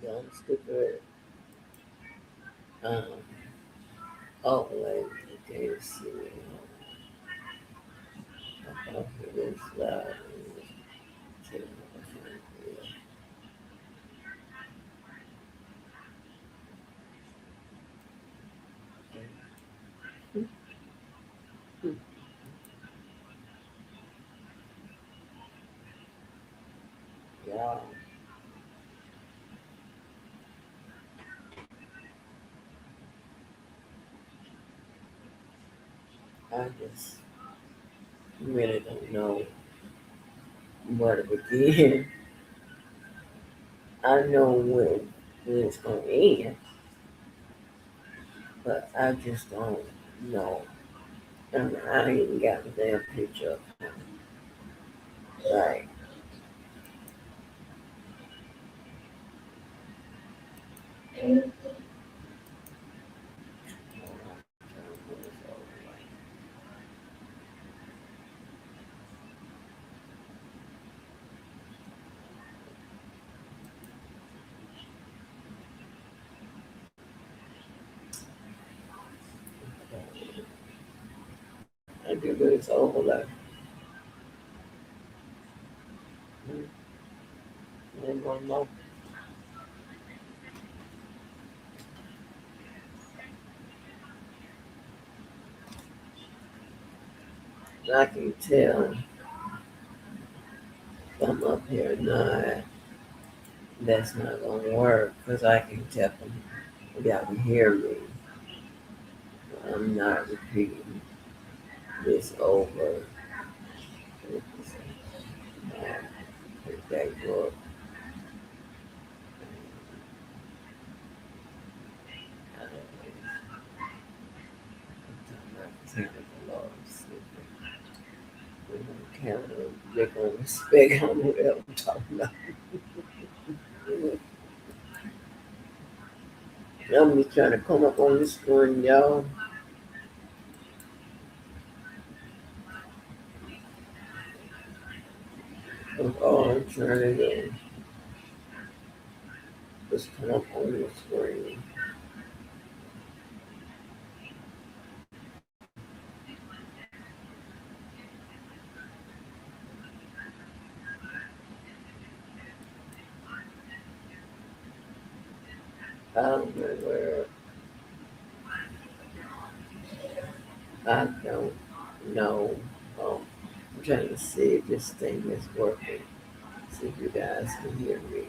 Young stupid um overlay. You can't see me. I thought it was loud. Yeah, I just really don't know where to begin. I know when it's gonna end, but I just don't know. And I ain't even got the damn picture of him. Like, I do this overlay. And one more. I can tell if I'm up here or not. That's not gonna work because I can tell them y'all can hear me. I'm not repeating this over. That book. I don't know. I'm not technical laws. We're gonna count them. They're gonna respect on whatever I'm talking about. I'm just trying to come up on the screen, y'all. That's all I'm trying to do. Just come up on the screen. I don't know where. I don't know. Um, I'm trying to see if this thing is working. See if you guys can hear me.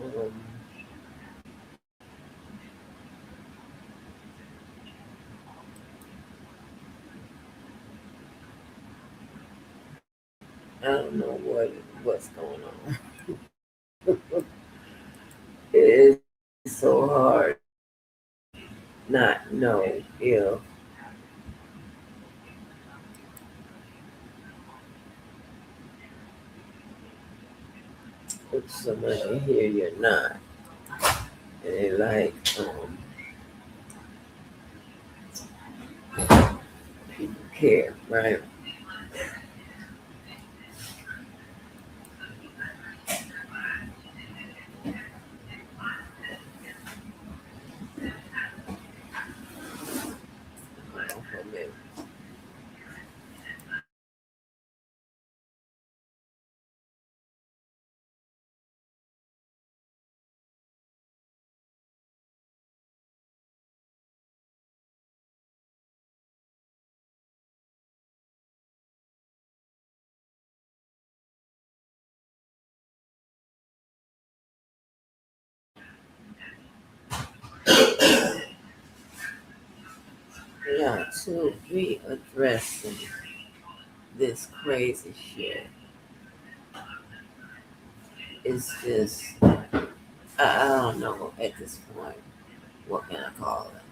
Um, I don't know what's going on. It is so hard not know if somebody can hear you or not. And like people care, right? Yeah, to be addressing this crazy shit is just I don't know at this point what can I call it.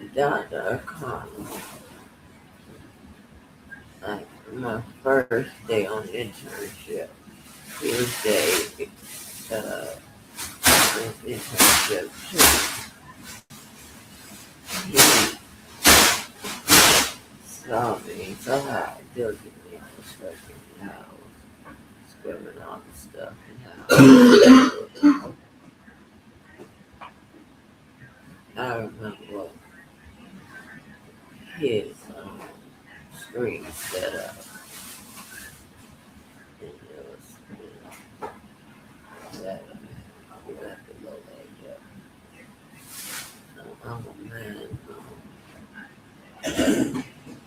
And Dr. O'Connell, like my first day on internship, Tuesday, internship too. He saw me somehow diligently constructing the house, scribbling all the stuff in the house. I remember what his screen set up, and it was, that we left it low like that. I'm a man,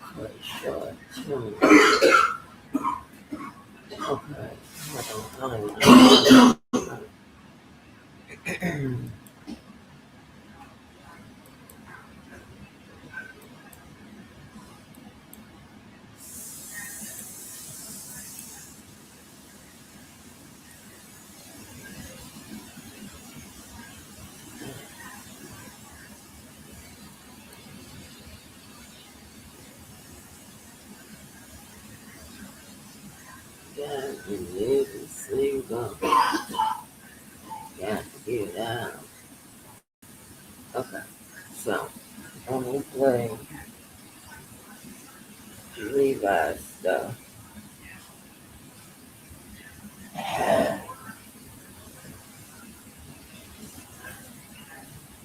quite short too. Okay, hold on, yeah, you need to sing up. Got to get it out. Okay, so I'm gonna play Levi's stuff.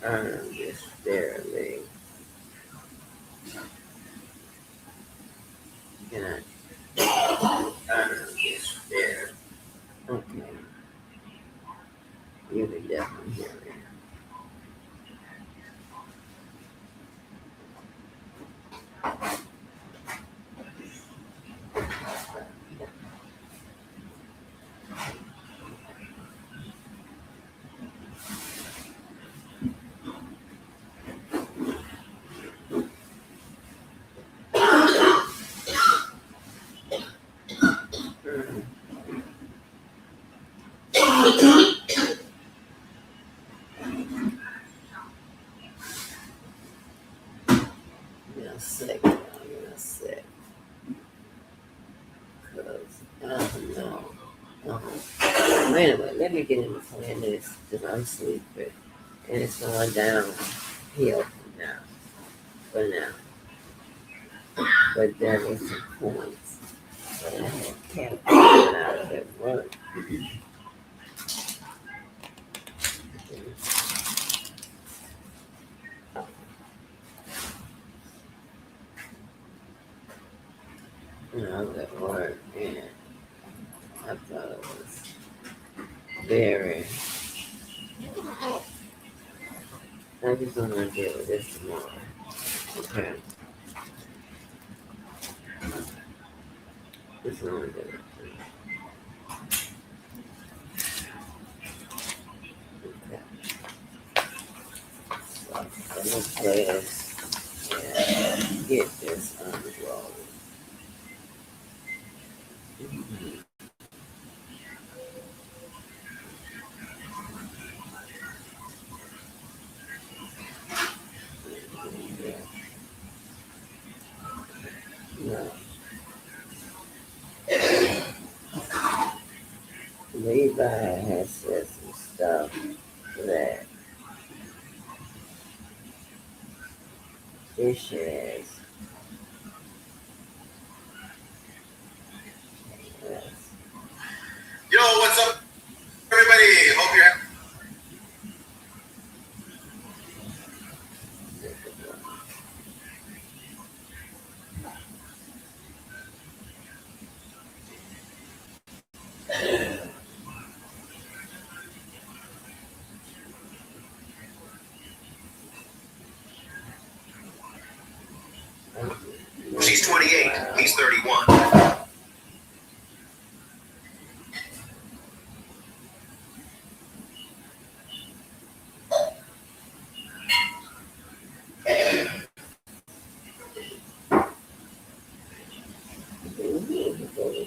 Earn this barely. Can I earn this barely? Okay, you can definitely hear me. Mm. Give me a sec, y'all. Give me a sec. Cause I don't know. Anyway, let me get into playing this because I'm sleeping. And it's going downhill from now. For now. But there was some points that I had kept out of at work. And I was at work and I thought it was very. I'm just gonna deal with this tomorrow. Okay. Just gonna do it. Okay. So I'm gonna play this and get this unrolled. No. Levi has said some stuff that Fish has. Yes. Yo, what's up, everybody? Hope you're having. She's 28. He's 31.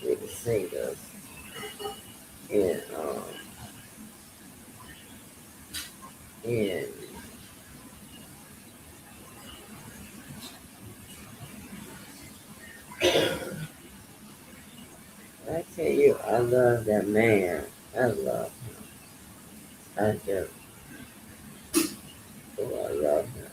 Really say this. And and I tell you, I love that man. I love him. I do. Oh, I love him.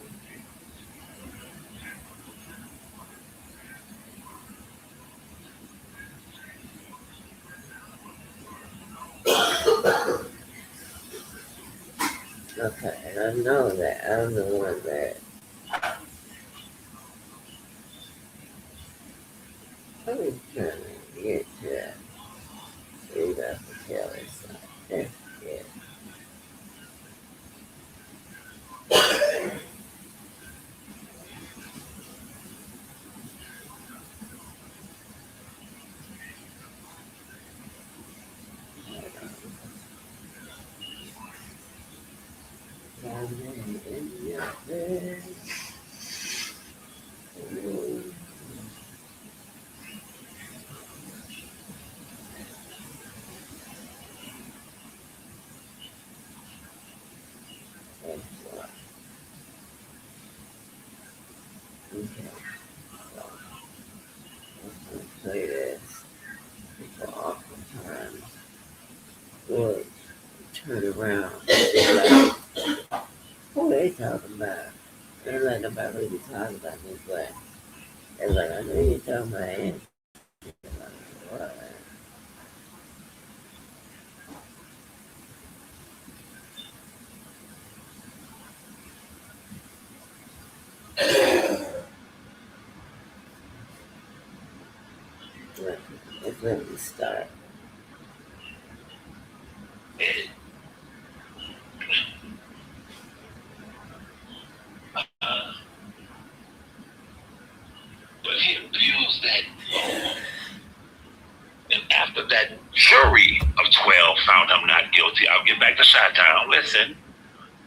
Okay, and I know that I'm the one that I was trying to get to that. See, that's the Kelly side. That's it. Diamond in your bed. Ooh, that's what. Okay, so I'm gonna play this. People oftentimes will turn around and be like, who they talking about? They're like nobody really talking about me, but it's like, I know you're talking about Angie. Like, what? Let me start. But he abused that. And after that jury of 12 found him not guilty, I'll get back to Chi-Town. Listen,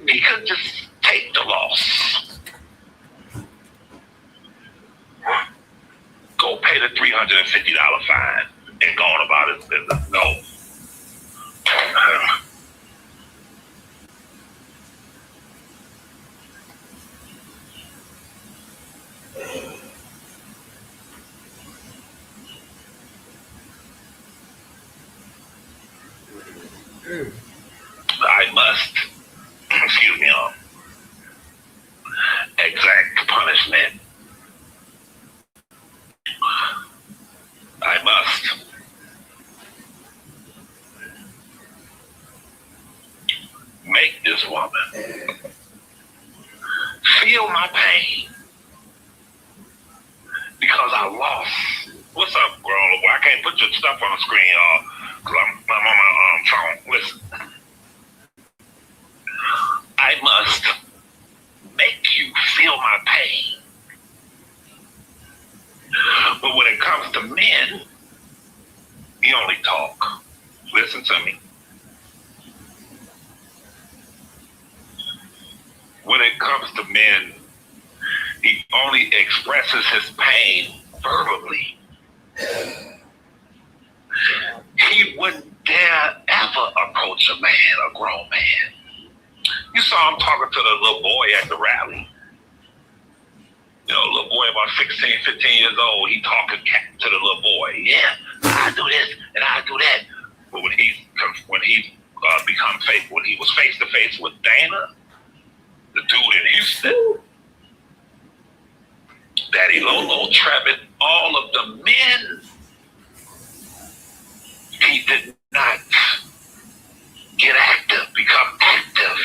he could just take the loss. Go pay the $350 fine and go on about his business. No. I must, excuse me, exact punishment. I must make this woman feel my pain because I lost. What's up, girl? Well, I can't put your stuff on the screen, y'all, because I'm on my phone. Listen, I must make you feel my pain. But when it comes to men, he only talk. Listen to me. When it comes to men, he only expresses his pain verbally. He wouldn't dare ever approach a man, a grown man. You saw him talking to the little boy at the rally. You know, little boy about 16, 15 years old, he talking to the little boy. Yeah, I do this and I do that. But when he was face to face with Dana, the dude in Houston, Daddy Lolo, Trevin, all of the men, he did not get active, become active.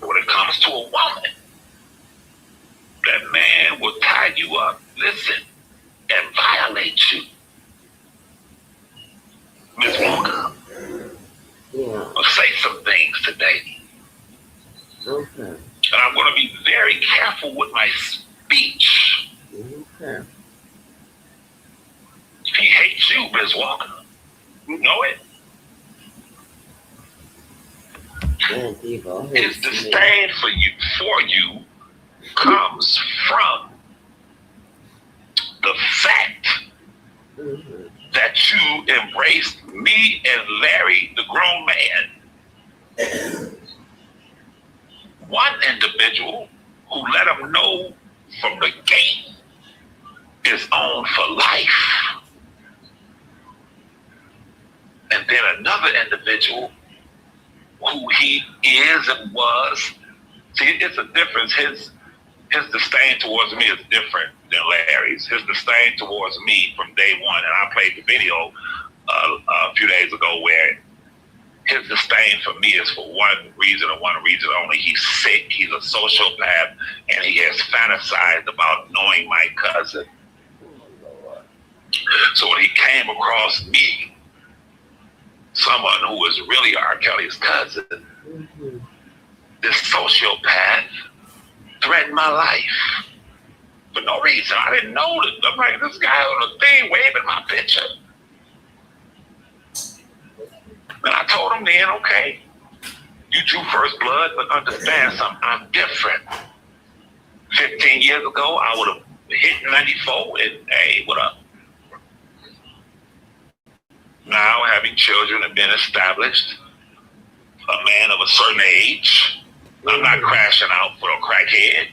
When it comes to a woman, that man will tie you up, listen, and violate you. Miss Walker, Yeah. I'll say some things today. Okay. And I'm going to be very careful with my speech. Okay. He hates you, Miss Walker. You know it. His disdain for you comes from the fact that you embraced me and Larry, the grown man. One individual who let him know from the gate is on for life. And then another individual who he is and was. See, it's a difference. His disdain towards me is different than Larry's. His disdain towards me from day one, and I played the video a few days ago where his disdain for me is for one reason and one reason only. He's sick, he's a sociopath, and he has fantasized about knowing my cousin. So when he came across me, someone who was really R. Kelly's cousin, this sociopath threatened my life for no reason. I didn't know that. I'm like, this guy on the thing waving my picture. And I told him then, okay, you drew first blood, but understand something, I'm different. 15 years ago, I would have hit 94 and, hey, what up? Now, having children and been established, a man of a certain age, I'm not crashing out for a crackhead.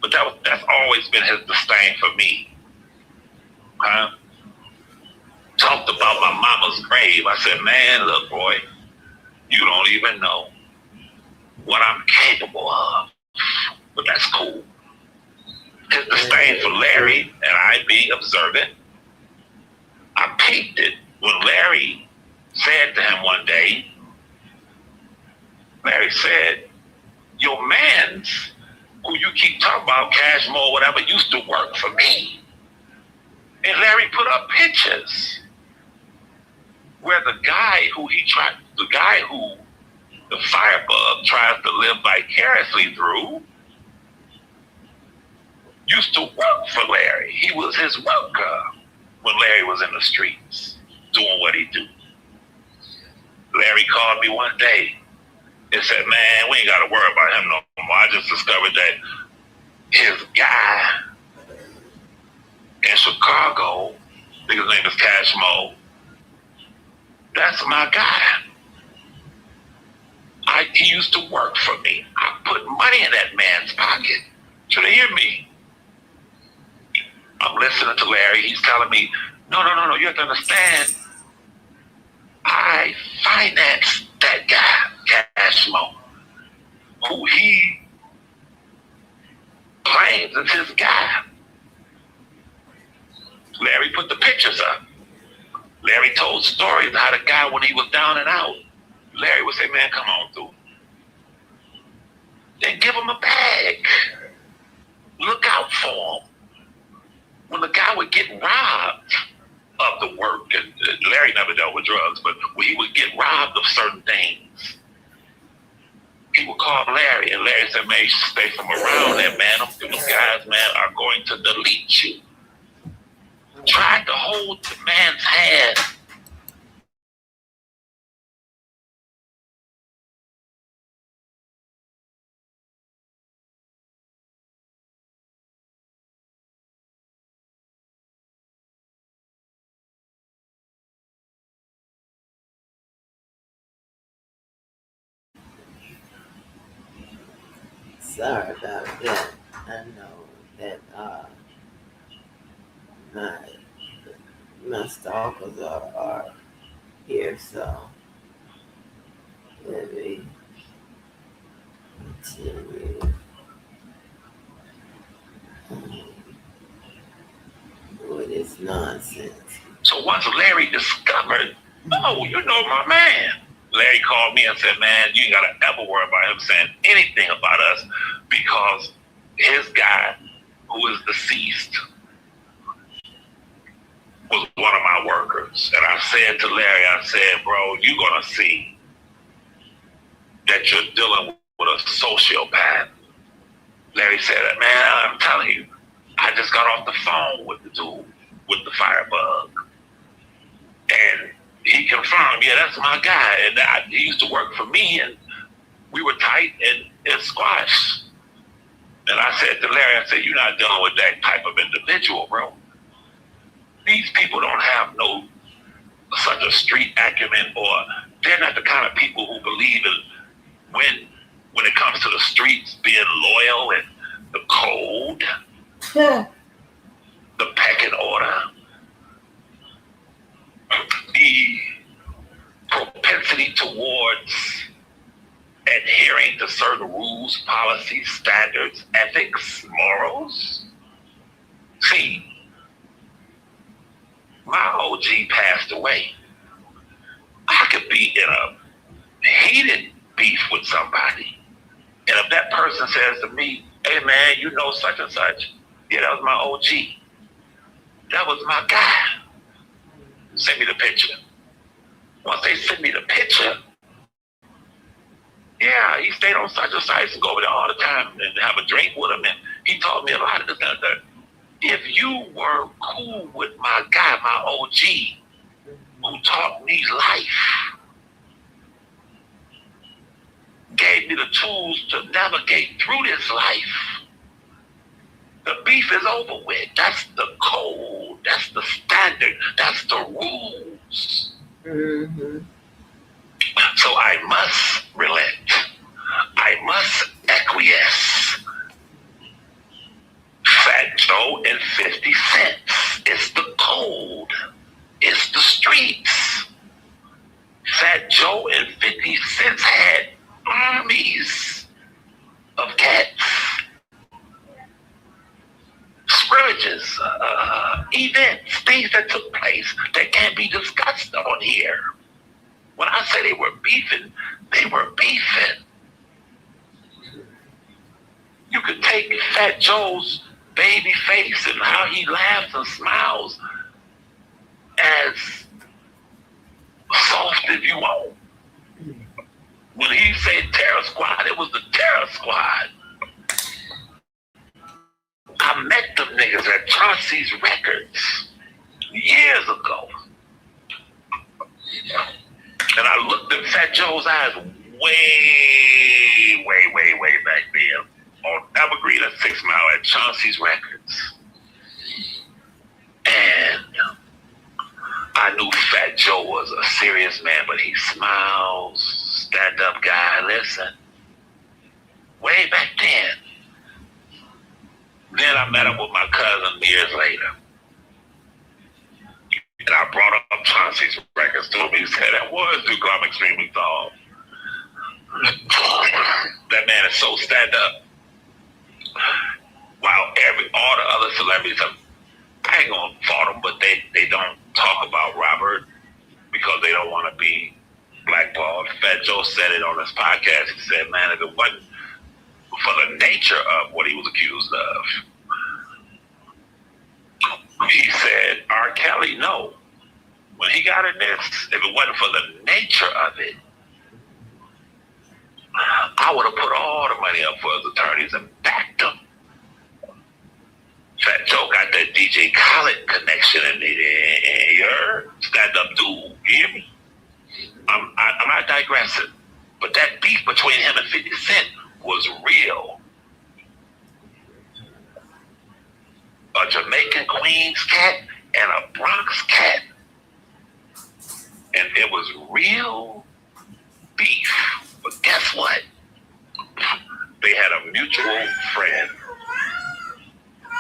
But that's always been his disdain for me. Huh? Talked about my mama's grave. I said, man, look, boy, you don't even know what I'm capable of. But that's cool. His disdain for Larry, and I being observant, I peeped it when Larry said to him one day, Larry said, your mans, who you keep talking about, Cash Mo, whatever, used to work for me. And Larry put up pictures where the guy who the firebug tries to live vicariously through, used to work for Larry. He was his worker when Larry was in the streets doing what he do. Larry called me one day and said, man, we ain't got to worry about him no more. I just discovered that his guy in Chicago, I think his name is Cash Mo, that's my guy. He used to work for me. I put money in that man's pocket. Should they hear me? I'm listening to Larry. He's telling me, no, you have to understand. I financed that guy, Cash Mo, who he claims is his guy. Larry put the pictures up. Larry told stories how the guy, when he was down and out, Larry would say, man, come on through. Then give him a bag. Look out for him. When the guy would get robbed of the work, and Larry never dealt with drugs, but when he would get robbed of certain things, he would call Larry, and Larry said, man, you should stay from around that, man. Them guys, man, are going to delete you. Tried to hold the man's hand. Sorry about that. I know that my stalkers are here, so let me continue with this nonsense. So once Larry discovered, oh, you know my man, Larry called me and said, man, you ain't got to ever worry about him saying anything about us because his guy, who is deceased, was one of my workers. And I said to Larry, I said, bro, you're going to see that you're dealing with a sociopath. Larry said, man, I'm telling you, I just got off the phone with the dude, with the firebug. And he confirmed, yeah, that's my guy. And he used to work for me, and we were tight and squashed. And I said to Larry, I said, you're not dealing with that type of individual, bro. These people don't have such a street acumen, or they're not the kind of people who believe in when it comes to the streets being loyal and the code, the pecking order, the propensity towards adhering to certain rules, policies, standards, ethics, morals. See, my OG passed away. I could be in a heated beef with somebody, and if that person says to me, "Hey man, you know such and such," yeah, that was my OG. That was my guy. Send me the picture. Once they send me the picture, yeah, he stayed on such and such. I used to go over there all the time and have a drink with him, and he taught me a lot of this and that. If you were cool with my guy, my OG, who taught me life, gave me the tools to navigate through this life, the beef is over with. That's the code. That's the standard. That's the rules. Mm-hmm. So I must relent. I must acquiesce. Fat Joe and 50 cents. It's the code. It's the streets. Fat Joe and 50 cents had armies of cats. Scrimmages, events, things that took place that can't be discussed on here. When I say they were beefing, they were beefing. You could take Fat Joe's baby face and how he laughs and smiles as soft as you want. When he said Terror Squad, it was the Terror Squad. I met them niggas at Chauncey's Records years ago. And I looked in Fat Joe's eyes way back then on Evergreen at 6 Mile at Chauncey's Records. And I knew Fat Joe was a serious man, but he smiles, stand-up guy, listen. Way back then. Then I met up with my cousin years later. And I brought up Chauncey's Records to him. He said, that was Duke, I'm extremely tall. That man is so stand-up. While all the other celebrities have, I ain't gonna fault them, but they don't talk about Robert because they don't want to be blackballed. Fat Joe said it on his podcast. He said, man, if it wasn't for the nature of what he was accused of, he said, R. Kelly, no. When he got in this, if it wasn't for the nature of it, I would have put all the money up for his attorneys and backed them. Fat Joe got that DJ Khaled connection in it, and you're stand-up dude, you hear me? I'm not digressing, but that beef between him and 50 Cent was real. A Jamaican Queens cat and a Bronx cat. And it was real beef. But guess what? They had a mutual friend,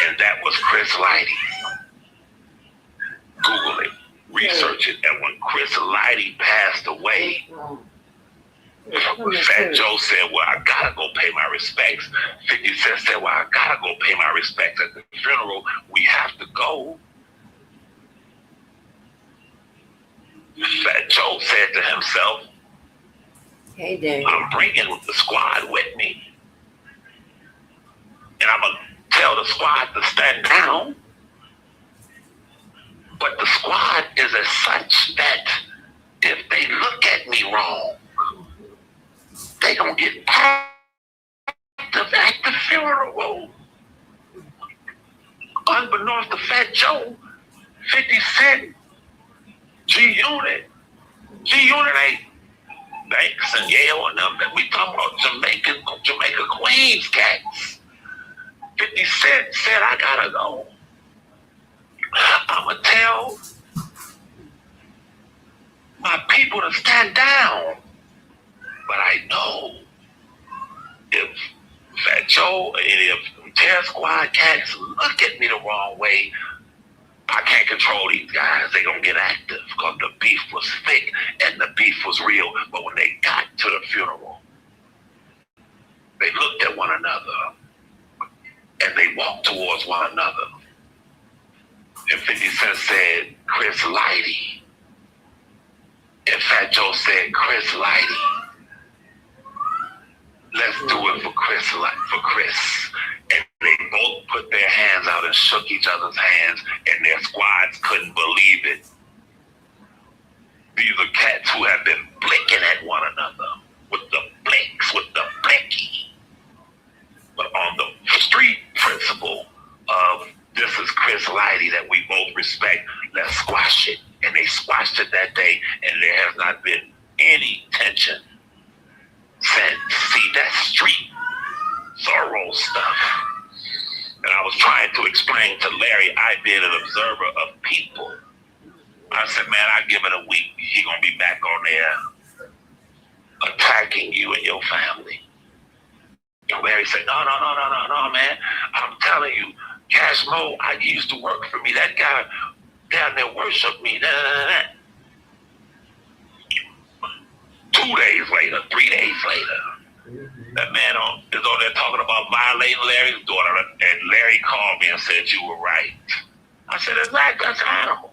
and that was Chris Lighty. Google it, research it, and when Chris Lighty passed away, Fat Joe said, well, I gotta go pay my respects. 50 Cent said, well, I gotta go pay my respects at the funeral. We have to go. Fat Joe said to himself, Hey, Dave. I'm bringing the squad with me. And I'm gonna tell the squad to stand down. But the squad is as such that if they look at me wrong, they gonna get active at the funeral. Unbeknownst to Fat Joe, 50 Cent, G-Unit ain't Banks and Yale and them. We talking about Jamaica Queens cats. 50 Cent said, I gotta go. I'ma tell my people to stand down. But I know if Fat Joe and if Terror Squad cats look at me the wrong way, I can't control these guys. They gonna get active because the beef was thick and the beef was real. But when they got to the funeral, Lighty. And Fat Joe said, Chris Lighty. Let's do it for Chris. And they both put their hands out and shook each other's hands, and their squads couldn't believe it. These are cats who have been blinking at one another with the blinks, with the blinky. But on the street principle of this is Chris Lighty that we both respect, let's squash it. And they squashed it that day, and there has not been any tension since. See, that's street thorough stuff. And I was trying to explain to Larry, I've been an observer of people. I said, man, I give it a week. He gonna be back on there attacking you and your family. And Larry said, no, man. I'm telling you, Cash Mo, I used to work for me. That guy down there worshiped me. 2 days later, 3 days later, that man is on there talking about violating Larry's daughter. And Larry called me and said, you were right. I said, that's animal.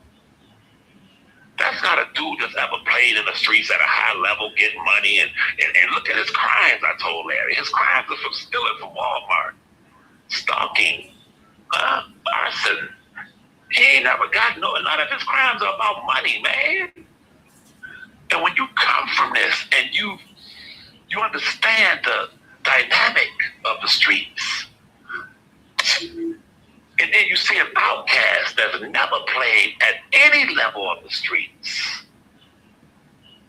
That's not a dude that's ever played in the streets at a high level, getting money. And look at his crimes, I told Larry. His crimes are from stealing from Walmart, stalking, arson. He ain't never got none of his crimes are about money, man. And when you come from this and you understand the dynamic of the streets, and then you see an outcast that's never played at any level of the streets,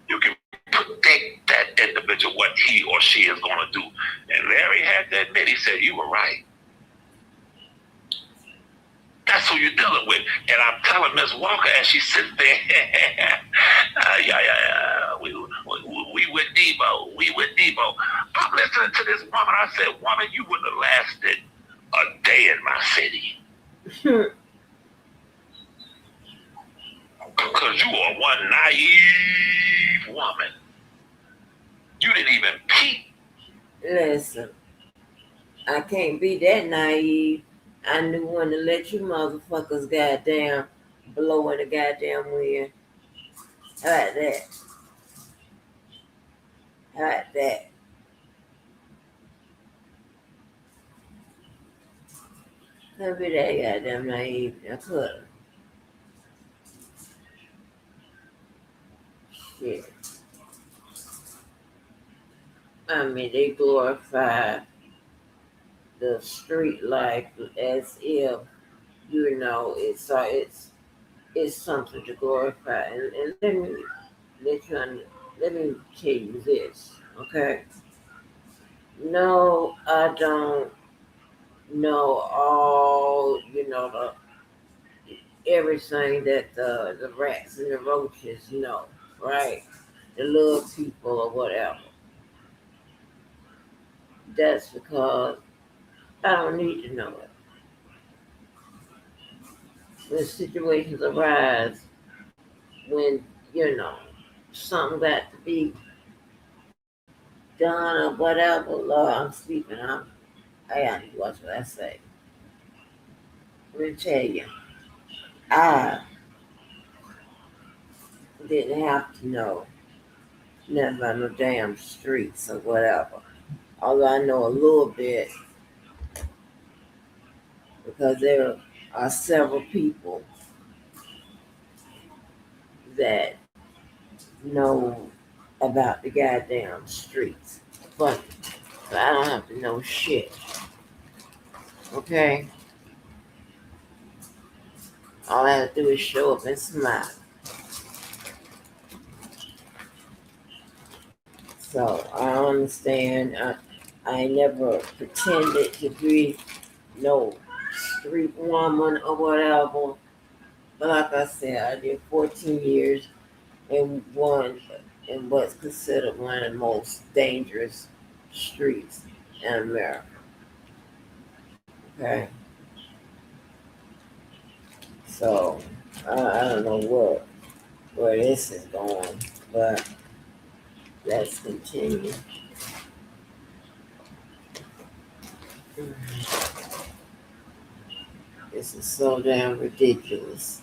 you can predict that individual what he or she is going to do. And Larry had to admit, he said, you were right. That's who you're dealing with. And I'm telling Miss Walker as she sits there, we with D3BO. We with D3BO. I'm listening to this woman. I said, woman, you wouldn't have lasted a day in my city. Because you are one naive woman. You didn't even peep. Listen, I can't be that naive. I knew when to let you motherfuckers goddamn blow in the goddamn wind. How about that? How about that? Can't be that goddamn naive. I could. Shit. I mean, they glorify the street life as if, you know, it's something to glorify. And let me tell you this, okay? No, I don't know all, you know, everything that the rats and the roaches know, right? The little people or whatever. That's because I don't need to know it. When situations arise, when, you know, something got to be done or whatever, Lord, I'm sleeping. I gotta watch what I say. Let me tell you, I didn't have to know nothing about no damn streets or whatever. Although I know a little bit because there are several people that know about the goddamn streets. But I don't have to know shit. Okay? All I have to do is show up and smile. So I understand. I never pretended to be no street woman or whatever. But like I said, I did 14 years in what's considered one of the most dangerous streets in America. Okay? So I don't know where this is going, but let's continue. This is so damn ridiculous.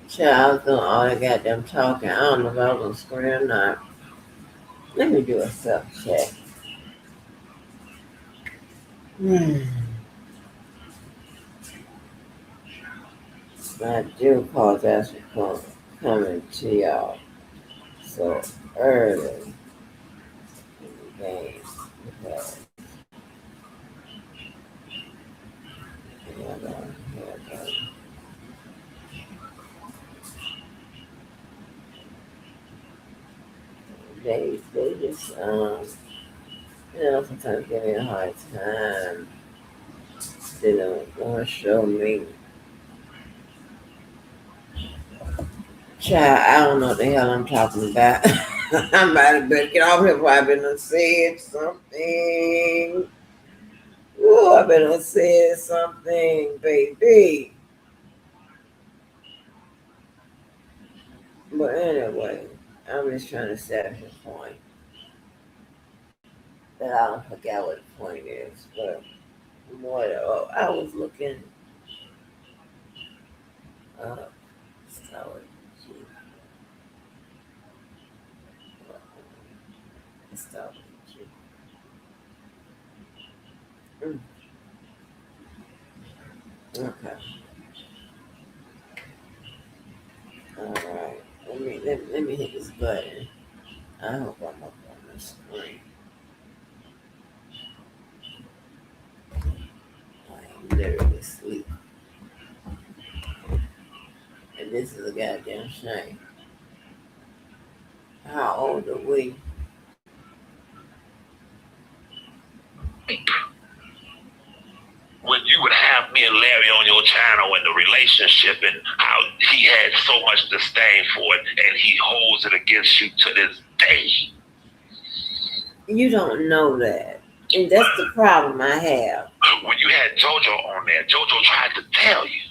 Child, I was doing all that goddamn talking. I don't know if I was on screen or not. Let me do a self check. I do apologize for coming to y'all so early in the game because hold on, hold on. They just sometimes give me a hard time. They don't want to show me. Child, I don't know what the hell I'm talking about. I might have better get off here before I better said something. Ooh, I better said something, baby. But anyway, I'm just trying to establish a point that I don't forget what the point is. But what I was looking up. So, stop. Mm, okay. All right. Let me hit this button. I hope I'm up on the screen. I am literally asleep. And this is a goddamn shame. How old are we? When you would have me and Larry on your channel and the relationship and how he had so much disdain for it and he holds it against you to this day. You don't know that. And that's the problem I have. When you had JoJo on there, JoJo tried to tell you.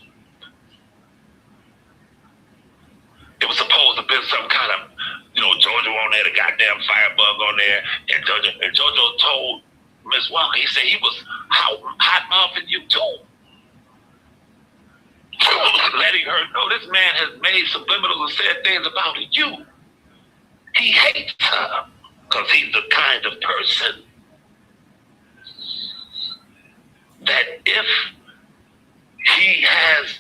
It was supposed to be some kind of, JoJo on there, the goddamn firebug on there, and JoJo told Miss Walker, he said he was hot mouthing you too. Letting her know this man has made subliminals and said things about you. He hates her because he's the kind of person that if he has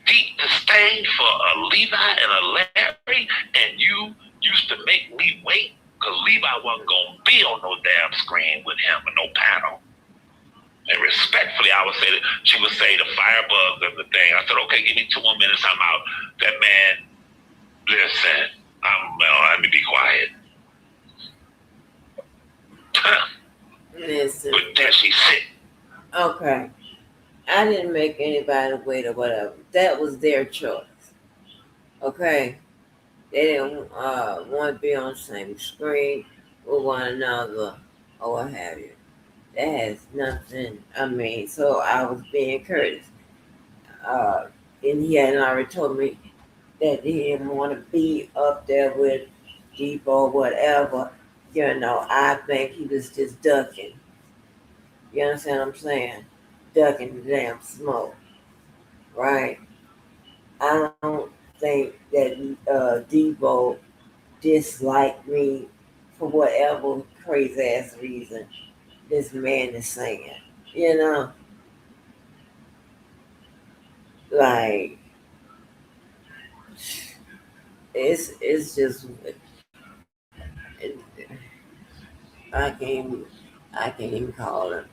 deep disdain for a Levi and a Larry, and you used to make me wait because Levi wasn't going to be on no damn screen with him or no panel. And respectfully, I would say that she would say the firebug and the thing. I said, okay, give me 2 more minutes. I'm out. That man, listen, let me be quiet. Listen. But there she sit. Okay. I didn't make anybody wait or whatever. That was their choice. Okay? They didn't want to be on the same screen with one another or what have you. That has nothing. So I was being courteous. And he had already told me that he didn't want to be up there with D3BO or whatever. I think he was just ducking. You understand what I'm saying? Ducking the damn smoke, right? I don't think that D3BO disliked me for whatever crazy ass reason this man is saying. You know, like it's just it, I can't I can't even call it.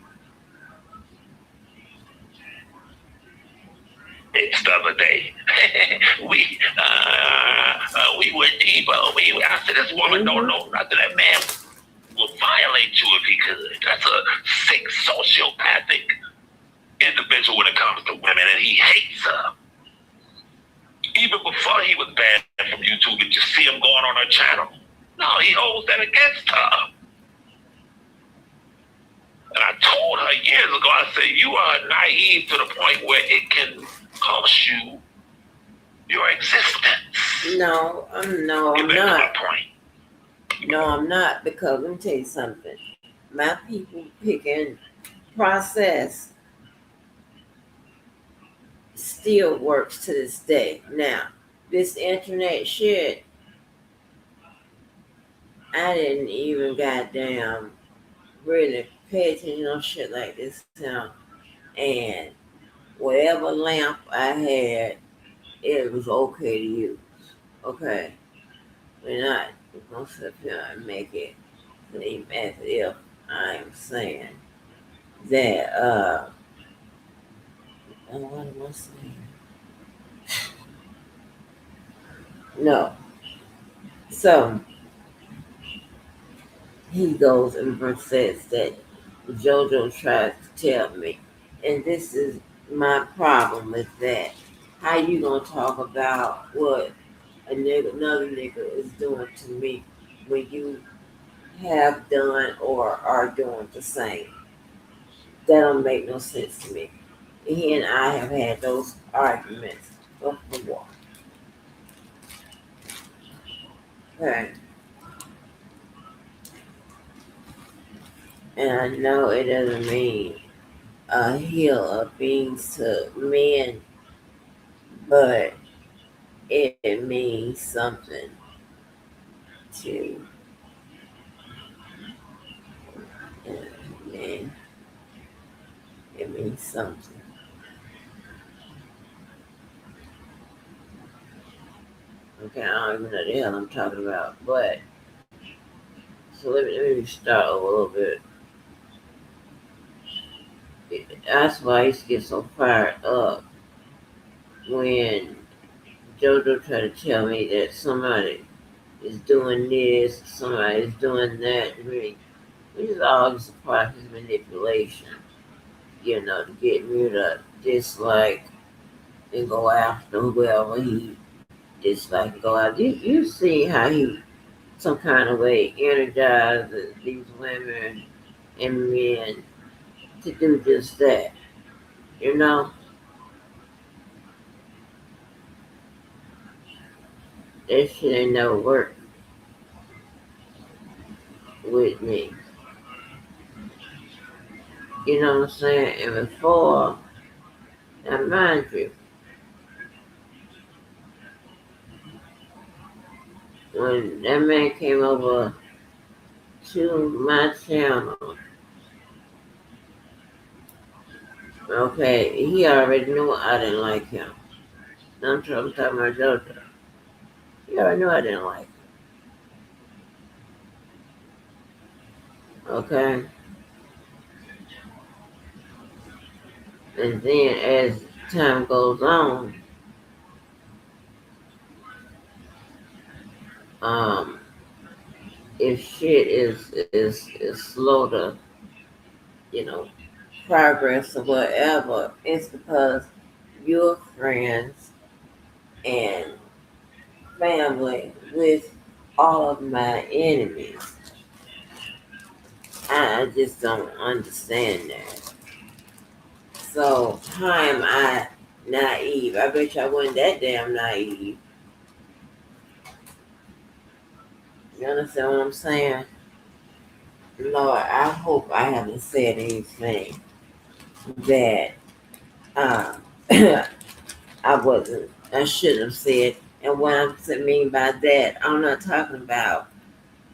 The other day, we were D3BO. I said, this woman don't know nothing. That man will violate you if he could. That's a sick, sociopathic individual when it comes to women, and he hates her. Even before he was banned from YouTube, did you see him going on her channel? No, he holds that against her. And I told her years ago, I said, you are naive to the point where it can cost you your existence. No, I'm not. No, I'm not, because let me tell you something. My people picking process still works to this day. Now, this internet shit, I didn't even goddamn really pay attention on shit like this now. And whatever lamp I had, it was okay to use. Okay. We're not gonna sit here and make it seem as if I'm saying that what am I saying? No. So he goes and says that JoJo tries to tell me, and this is my problem with that. How you gonna talk about what another nigga is doing to me when you have done or are doing the same? That don't make no sense to me. He and I have had those arguments before. Okay. And I know it doesn't mean a hill of beans to men, but it means something to men. It means something. Okay, I don't even know the hell I'm talking about. But so let me start over a little bit. That's why I used to get so fired up when JoJo tried to tell me that somebody is doing this, somebody is doing that. I mean, which is all just a part of his manipulation, to get me to dislike and go after whoever he dislike and go after. You see how he some kind of way energizes these women and men to do just that. You know, that shit ain't never worked with me. You know what I'm saying? And before, now mind you, when that man came over to my channel, okay, he already knew I didn't like him. I'm talking about JoJo. He already knew I didn't like him. Okay? And then as time goes on, um, if shit is slow to, you know, progress or whatever, it's because you're friends and family with all of my enemies. I just don't understand that. So how am I naive? I bet you I wasn't that damn naive. You understand what I'm saying? Lord, I hope I haven't said anything that uh, I shouldn't have said. And what I mean by that, I'm not talking about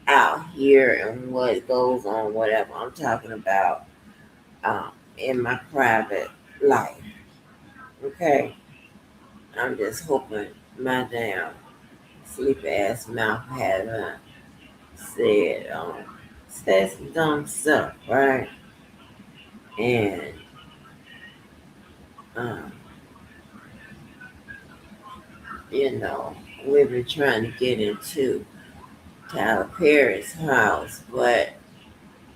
out here and what goes on, whatever. I'm talking about in my private life. Okay? I'm just hoping my damn sleepy ass mouth hasn't said some dumb stuff, right? And um, we've been trying to get into Tyler Perry's house, but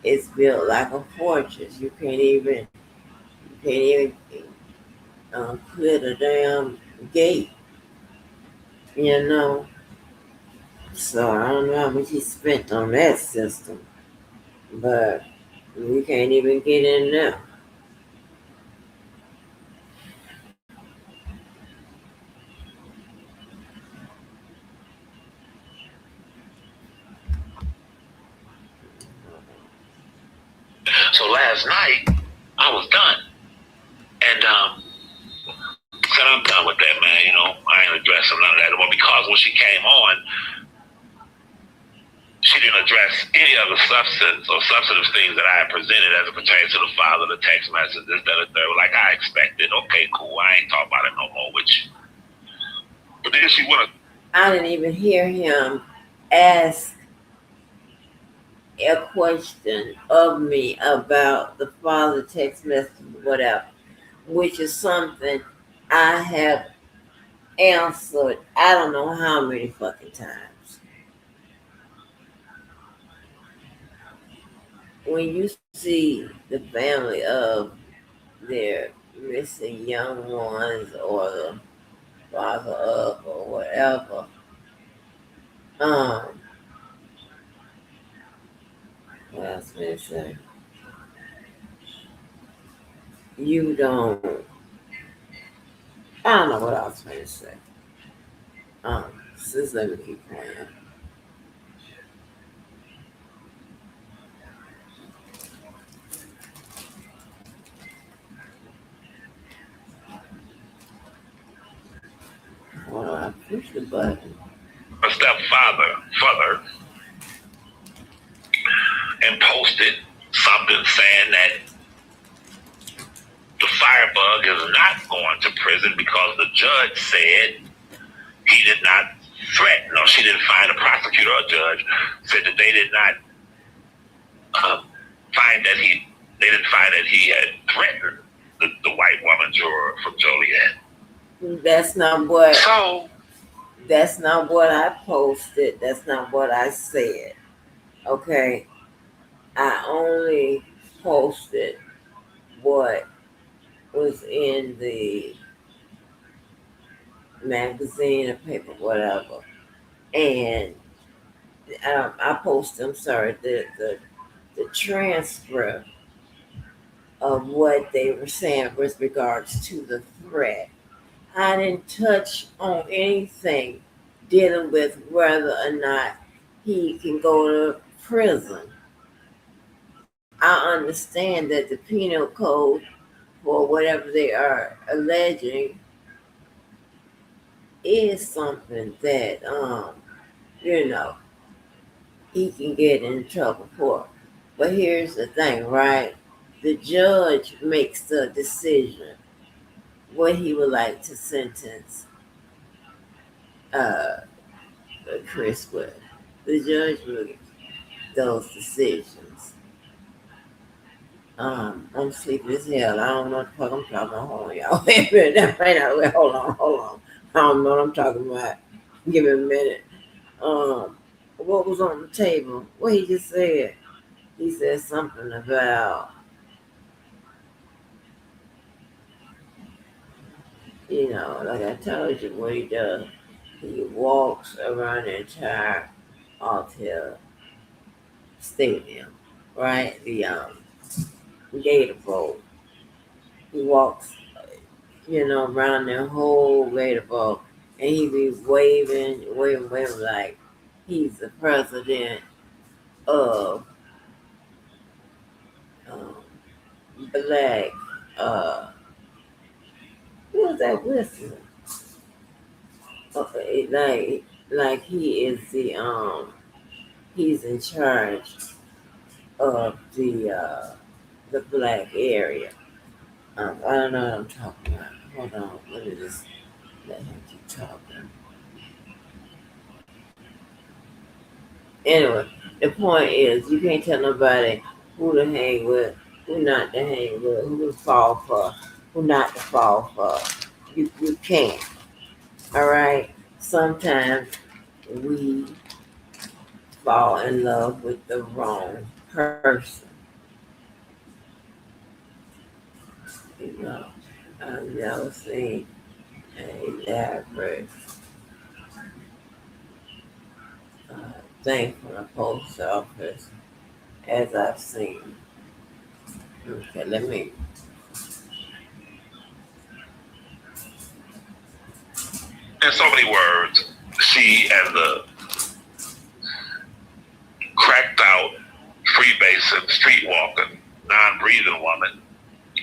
it's built like a fortress. You can't even clear the damn gate, you know. So I don't know how much he spent on that system, but we can't even get in there. So last night, I was done. And said, I'm done with that, man. I ain't addressing none of that. because when she came on, she didn't address any of the substance or substantive things that I had presented as it pertains to the father, the text messages, this, that, and third. Like I expected. Okay, cool. I ain't talking about it no more with you. But then she went. I didn't even hear him ask a question of me about the father text message, whatever, which is something I have answered I don't know how many fucking times. When you see the family of their missing young ones or the father of or whatever, what else did I say? You don't, I don't know what I was going to say. Just let me keep playing. Hold on, I push the button. A further, and posted something saying that the firebug is not going to prison because the judge said he did not threaten, or she didn't find, a prosecutor or judge said that they did not find that he had threatened the white woman juror from Joliet. That's not what I posted. That's not what I said. Okay. I only posted what was in the magazine or paper, whatever. And I posted, I'm sorry, the transcript of what they were saying with regards to the threat. I didn't touch on anything dealing with whether or not he can go to prison. I understand that the penal code for whatever they are alleging is something that you know he can get in trouble for. But here's the thing, right? The judge makes the decision what he would like to sentence uh, Chris with. The judge makes those decisions. I'm sleepy as hell. I don't know what the fuck I'm talking about. Hold on, y'all. Wait a minute. Wait, hold on. I don't know what I'm talking about. Give me a minute. What was on the table? What he just said? He said something about, like I told you, what he does. He walks around the entire Altair Stadium, right? The Gator Bowl. He walks, around the whole Gator Bowl, and he be waving like he's the president of um, black. Who was that whistling? Okay, like he is he's in charge of the black area. I don't know what I'm talking about. Hold on, let me just let him keep talking. Anyway, the point is you can't tell nobody who to hang with, who not to hang with, who to fall for, who not to fall for. You can't. All right. Sometimes we fall in love with the wrong person. I've never seen an elaborate thing from the post office as I've seen. Okay, let me. In so many words, she and the cracked out, freebasing, streetwalking, non-breathing woman,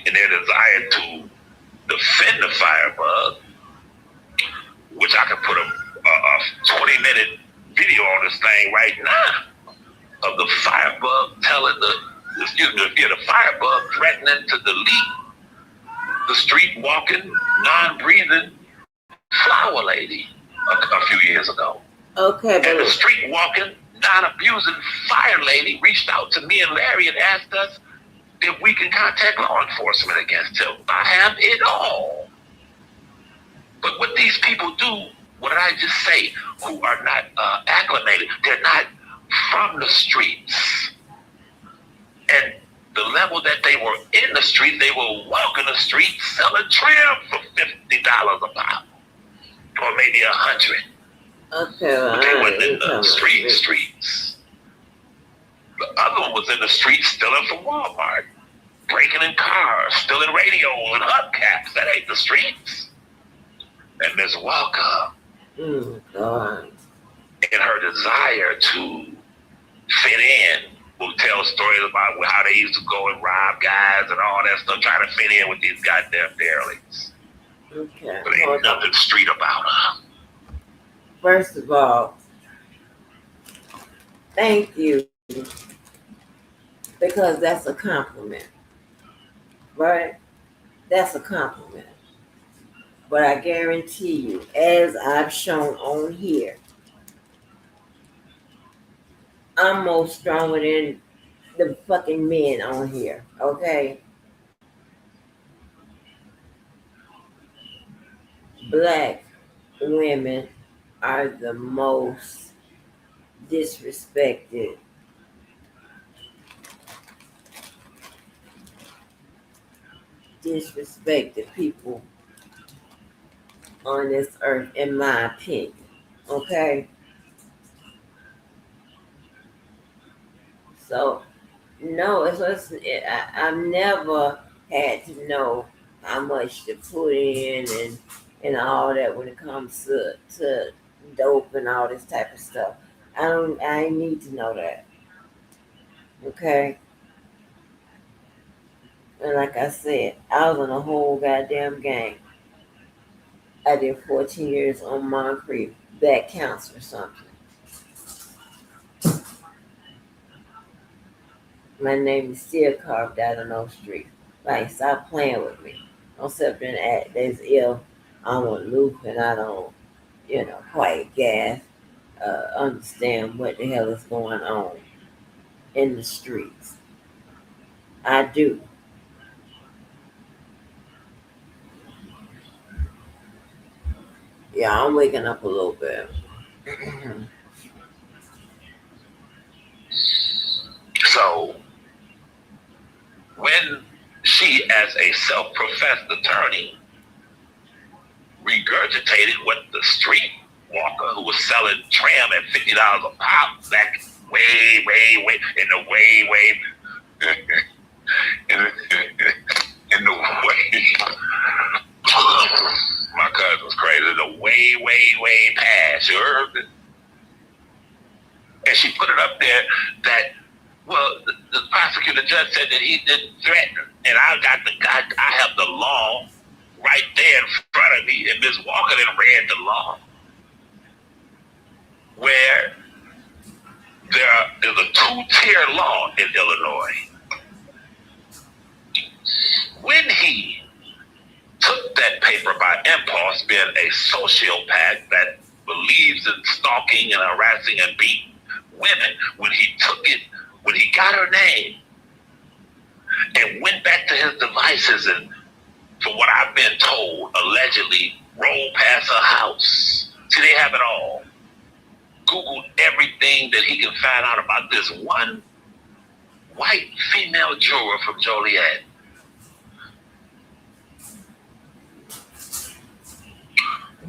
in their desire to defend the firebug, which I could put a 60-minute video on this thing right now of the firebug telling the firebug threatening to delete the street walking, non-breathing flower lady a few years ago. Okay, and the street walking, non-abusing fire lady reached out to me and Larry and asked us if we can contact law enforcement against him. I have it all. But what these people do, what did I just say, who are not acclimated, they're not from the streets. And the level that they were in the street, they were walking the street selling trim for $50 a pop, or maybe $100. Okay, well, But they wasn't in the streets. The other one was in the streets stealing from Walmart, breaking in cars, stealing radio and hubcaps. That ain't the streets. And Miss Walker, God, in her desire to fit in, will tell stories about how they used to go and rob guys and all that stuff, trying to fit in with these goddamn derelicts. Okay. But ain't nothing street about her. First of all, thank you, because that's a compliment, right? That's a compliment. But I guarantee you, as I've shown on here, I'm more stronger than the fucking men on here, okay? Black women are the most disrespected people on this earth, in my opinion, okay? So, no, I've never had to know how much to put in and all that when it comes to dope and all this type of stuff. I need to know that. Okay? And like I said, I was in a whole goddamn gang. I did 14 years on Moncrief. That counts for something. My name is still carved out on those streets. Like, stop playing with me. Don't sit there and act as if I'm a loop and I don't, quite understand what the hell is going on in the streets. I do. Yeah, I'm waking up a little bit. So, when she, as a self-professed attorney, regurgitated what the street walker who was selling tram at $50 a pop back way, in the way, my cousin was crazy, the way past, you heard it? And she put it up there that, well, the prosecutor judge said that he didn't threaten, and I have the law right there in front of me, and Ms. Walker then read the law, where there's a two-tier law in Illinois. When he took that paper by impulse, being a sociopath that believes in stalking and harassing and beating women, when he got her name and went back to his devices and, from what I've been told, allegedly rolled past her house. See, they have it all. Googled everything that he can find out about this one white female juror from Joliet.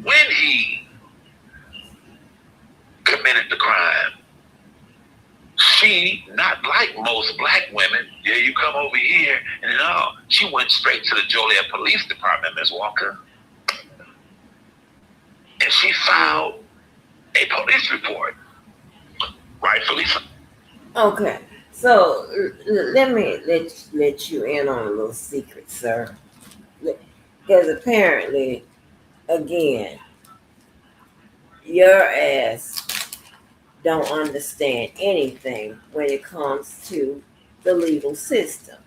When he committed the crime, she, not like most black women, yeah, you come over here, and she went straight to the Joliet Police Department, Ms. Walker. And she filed a police report, rightfully so. Okay, so let me let you in on a little secret, sir. Because apparently, again, your ass don't understand anything when it comes to the legal system.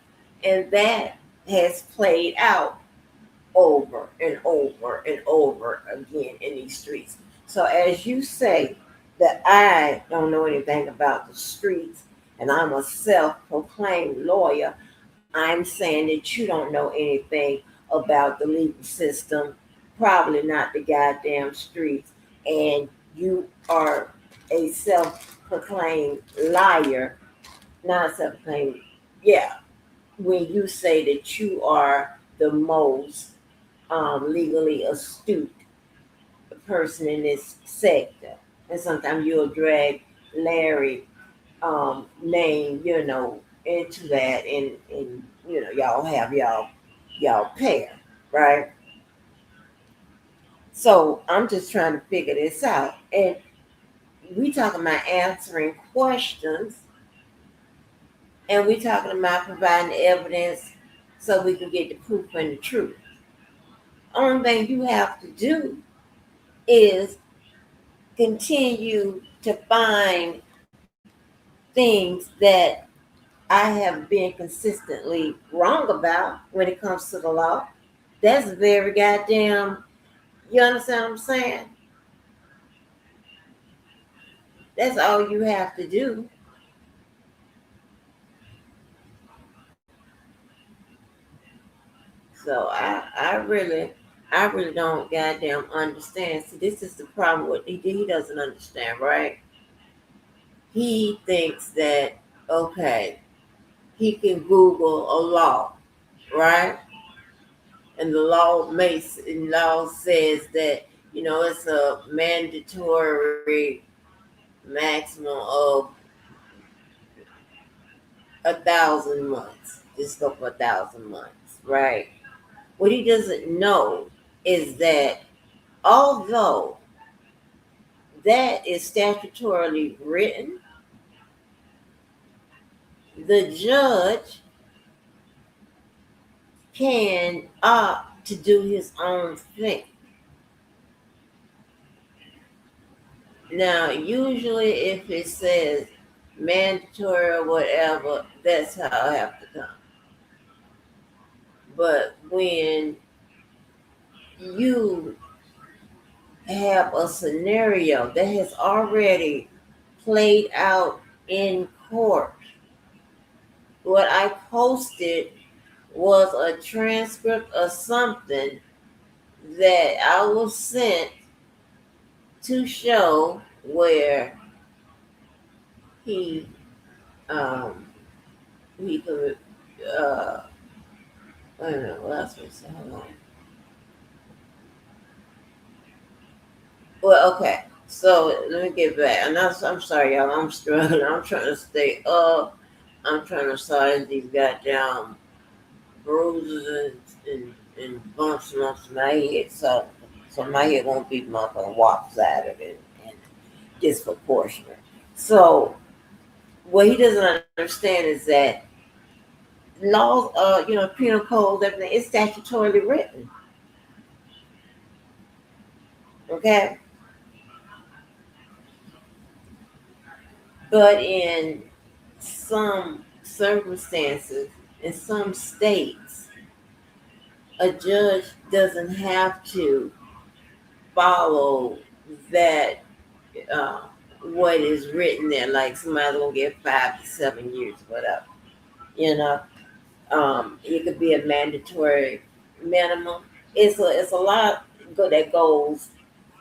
And that has played out over and over and over again in these streets. So, as you say that I don't know anything about the streets and I'm a self proclaimed lawyer, I'm saying that you don't know anything about the legal system, probably not the goddamn streets, and you are a self proclaimed liar, not self proclaimed, yeah, when you say that you are the most legally astute person in this sector. And sometimes you'll drag Larry name, into that and y'all have y'all pair, right? So I'm just trying to figure this out. And we talking about answering questions and we talking about providing evidence so we can get the proof and the truth. Only thing you have to do is continue to find things that I have been consistently wrong about when it comes to the law. That's very goddamn, you understand what I'm saying? That's all you have to do. So I really don't goddamn understand. See, this is the problem with he doesn't understand, right? He thinks that okay, he can Google a law, right? And the law says that it's a mandatory maximum of 1,000 months. Just go for 1,000 months, right? What he doesn't know is that although that is statutorily written, the judge can opt to do his own thing. Now, usually, if it says mandatory or whatever, that's how I have to come. But when you have a scenario that has already played out in court, what I posted was a transcript of something that I was sent to show where he um he could wait a minute, what else was I say? Hold on. Well, okay. So let me get back. And I'm sorry, y'all. I'm struggling. I'm trying to stay up. I'm trying to silence these goddamn bruises and bumps amongst my head, so my head won't be motherfucking lopsided and disproportionate. So what he doesn't understand is that laws, penal codes, everything is statutorily written. Okay, but in some circumstances, in some states, a judge doesn't have to follow that uh, what is written there. Like somebody's gonna get 5 to 7 years, whatever. You know, it could be a mandatory minimum. It's a lot that goes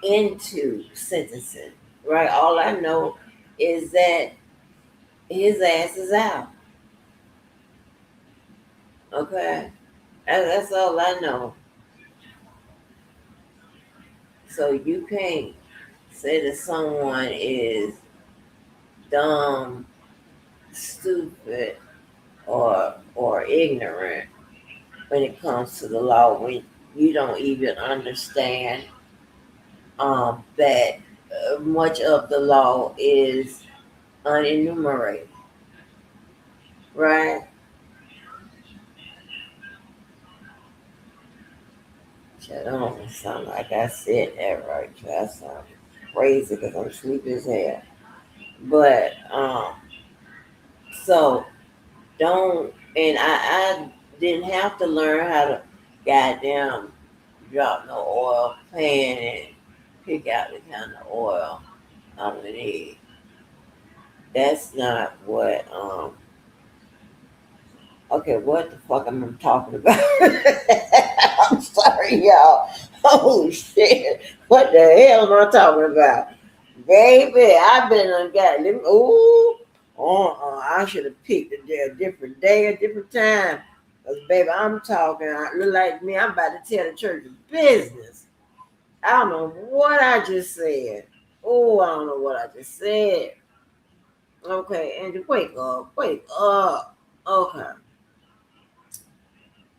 into sentencing, right? All I know is that his ass is out. Okay, that's all I know. So you can't say that someone is dumb, stupid, or ignorant when it comes to the law when you don't even understand that much of the law is unenumerated, right? I don't sound like I said that right. I sound crazy because I'm sleepy as hell. But so don't, and I didn't have to learn how to goddamn drop no oil pan and pick out the kind of oil I'm gonna need. That's not what okay, what the fuck am I talking about? I'm sorry, y'all. Holy shit. What the hell am I talking about? Baby, I've been on got them. Ooh, I should have picked a different day, a different time. Because, baby, I'm talking. I look like me. I'm about to tell the church business. I don't know what I just said. Oh, I don't know what I just said. Okay, Angie, wake up. Wake up. Okay.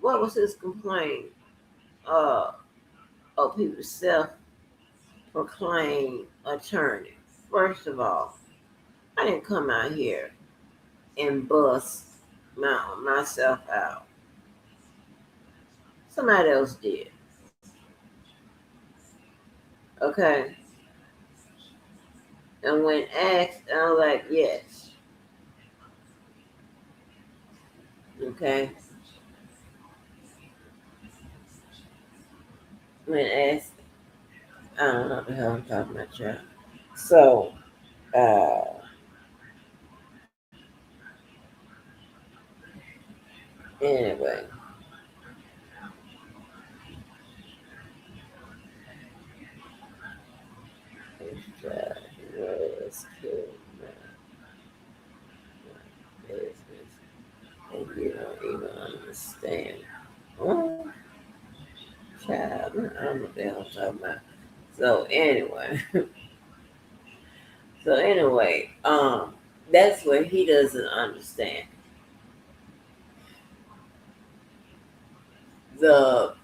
What was his complaint? Uh, of people self-proclaimed attorney. First of all, I didn't come out here and bust myself out. Somebody else did. Okay. And when asked, I was like, yes. Okay. When asked, I don't know what the hell I'm talking about, child. So, uh, anyway, it's, was killed my business, and you don't even understand. Oh, child, I don't know what the hell I'm talking about. So anyway, that's what he doesn't understand. The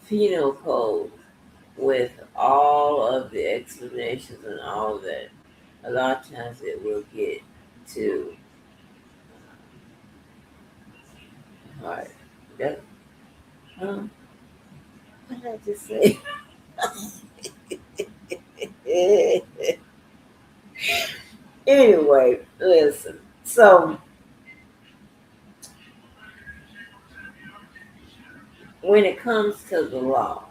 penal code with all of the explanations and all of that, a lot of times it will get to heart. That, huh? What did I just say? Anyway, listen. So when it comes to the law,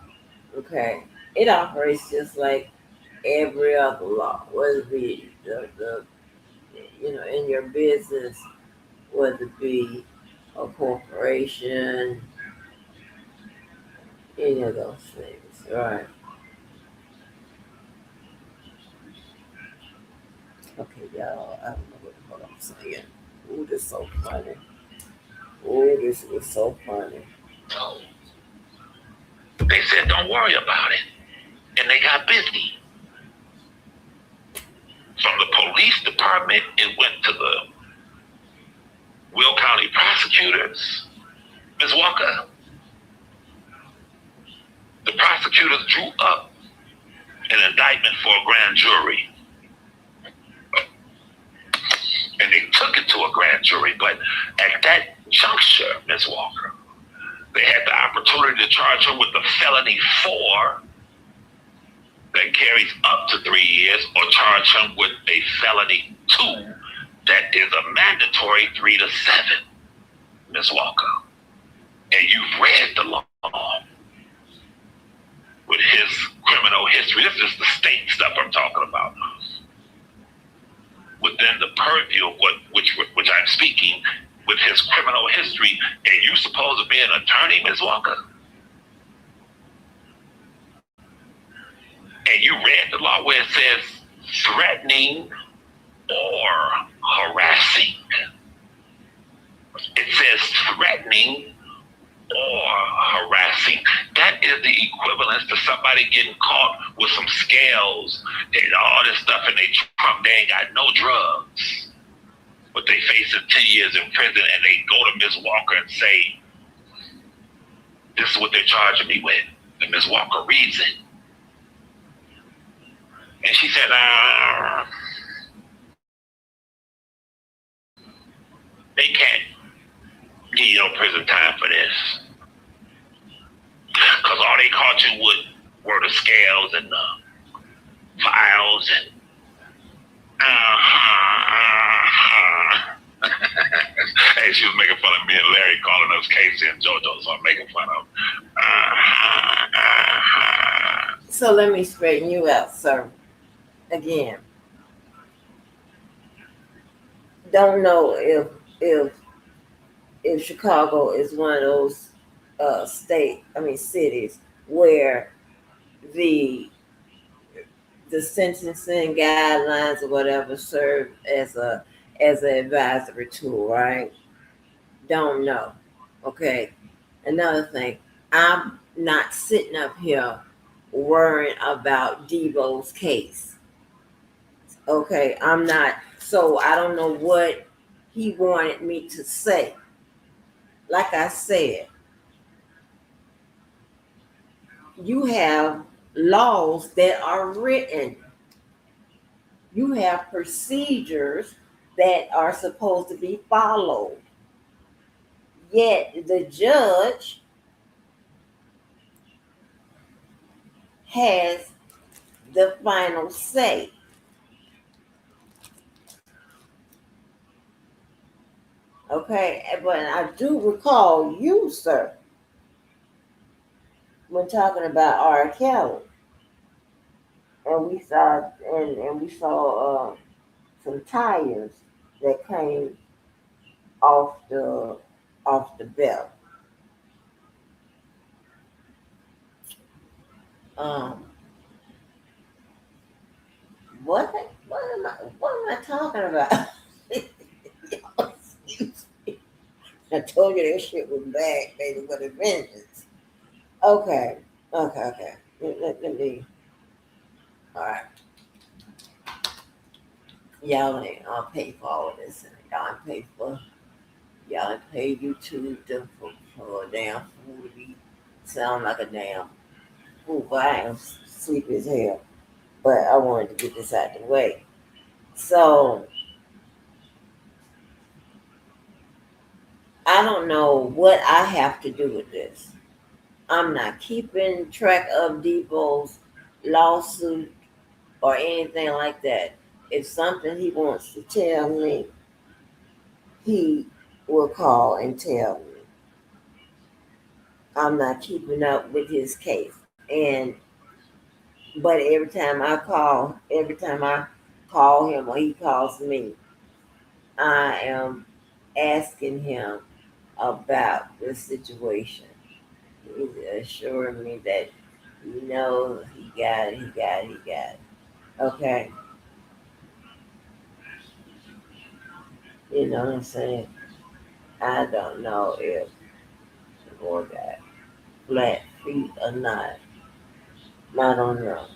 okay, it operates just like every other law, whether it be the in your business, whether it be a corporation, any of those things, right? Okay, y'all, I don't know what the fuck I'm saying. Ooh, this is so funny. Ooh, this was so funny. So they said, don't worry about it. And they got busy. From the police department, it went to the Will County prosecutors. Ms. Walker, the prosecutors drew up an indictment for a grand jury. And they took it to a grand jury. But at that juncture, Ms. Walker, they had the opportunity to charge him with the felony 4 that carries up to 3 years, or charge him with a felony 2 that is a mandatory 3 to 7, Ms. Walker. And you've read the law with his criminal history. This is the state stuff I'm talking about. Within the purview of which I'm speaking, with his criminal history, and you supposed to be an attorney, Ms. Walker? And you read the law where it says threatening or harassing. It says threatening or harassing. That is the equivalence to somebody getting caught with some scales and all this stuff in their trunk. They ain't got no drugs, but they facing 10 years in prison, and they go to Ms. Walker and say, this is what they're charging me with. And Ms. Walker reads it. And she said, they can't give you no prison time for this. Because all they caught you with were the scales and the files and hey, she was making fun of me and Larry calling us Casey and JoJo, so I'm making fun of them. So let me straighten you out, sir. Again, don't know if if Chicago is one of those cities where the the sentencing guidelines or whatever serve as an advisory tool, right? Don't know. Okay. Another thing, I'm not sitting up here worrying about Debo's case. Okay, I'm not. So I don't know what he wanted me to say. Like I said, you have laws that are written. You have procedures that are supposed to be followed. Yet the judge has the final say. Okay, but I do recall you, sir, when talking about R. Kelly, and we saw some tires that came off the belt. Um, what am I talking about? Excuse me. I told you that shit was bad, baby, with a vengeance. Okay, okay. Let me. All right, y'all ain't pay for all of this, and y'all ain't pay YouTube for a damn fool to be sound like a damn fool. But I am sleepy as hell. But I wanted to get this out of the way. So I don't know what I have to do with this. I'm not keeping track of Debo's lawsuit or anything like that. If something he wants to tell me, he will call and tell me. I'm not keeping up with his case. But every time I call him or he calls me, I am asking him about the situation. He's assuring me that he got it, he got it, he got it. Okay. You know what I'm saying? I don't know if the boy got flat feet or not. I don't know.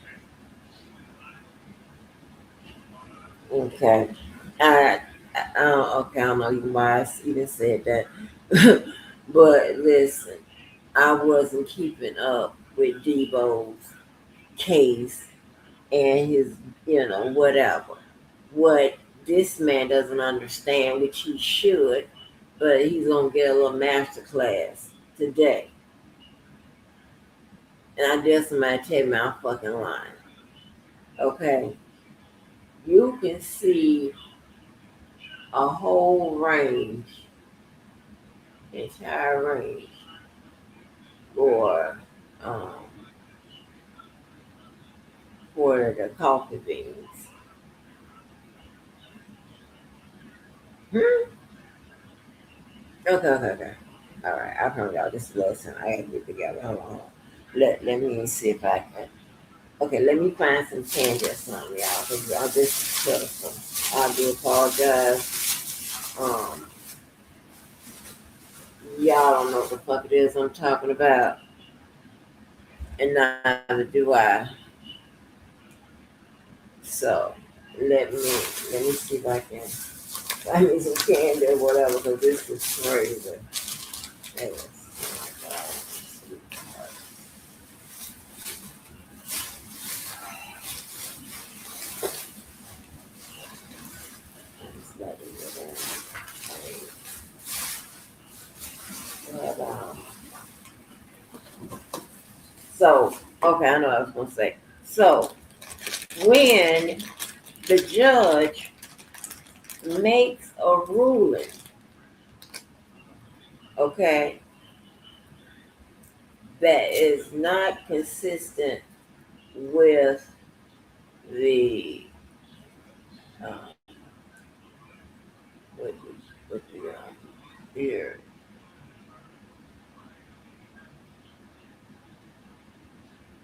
Okay. Okay, I don't know even why I even said that. But listen, I wasn't keeping up with Debo's case and his, whatever. What this man doesn't understand, which he should, but he's gonna get a little master class today. And I dare somebody tell me I'm fucking lying. Okay. You can see a whole range, entire range for um for the coffee beans. Hmm? Okay. All right, I promise y'all this is the last time I gotta get together. Hold on. Let me see if I can. Okay, let me find some candy or something, y'all. Cause y'all this is pitiful. I do apologize. Y'all don't know what the fuck it is I'm talking about, and neither do I. So let me see if I can find me some candy or whatever. Cause this is crazy. Yes. Oh my God. It's not even but, so, okay, I know what I was going to say. So, when the judge makes a ruling okay, that is not consistent with the uh, with the beard.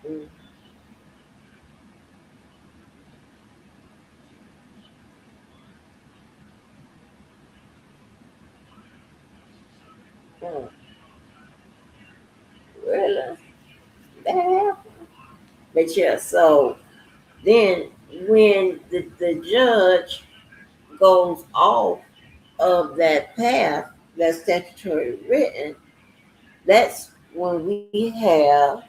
Mm, mm, really? That happened? But yeah, so then when the judge goes off of that path that's statutory written, that's when we have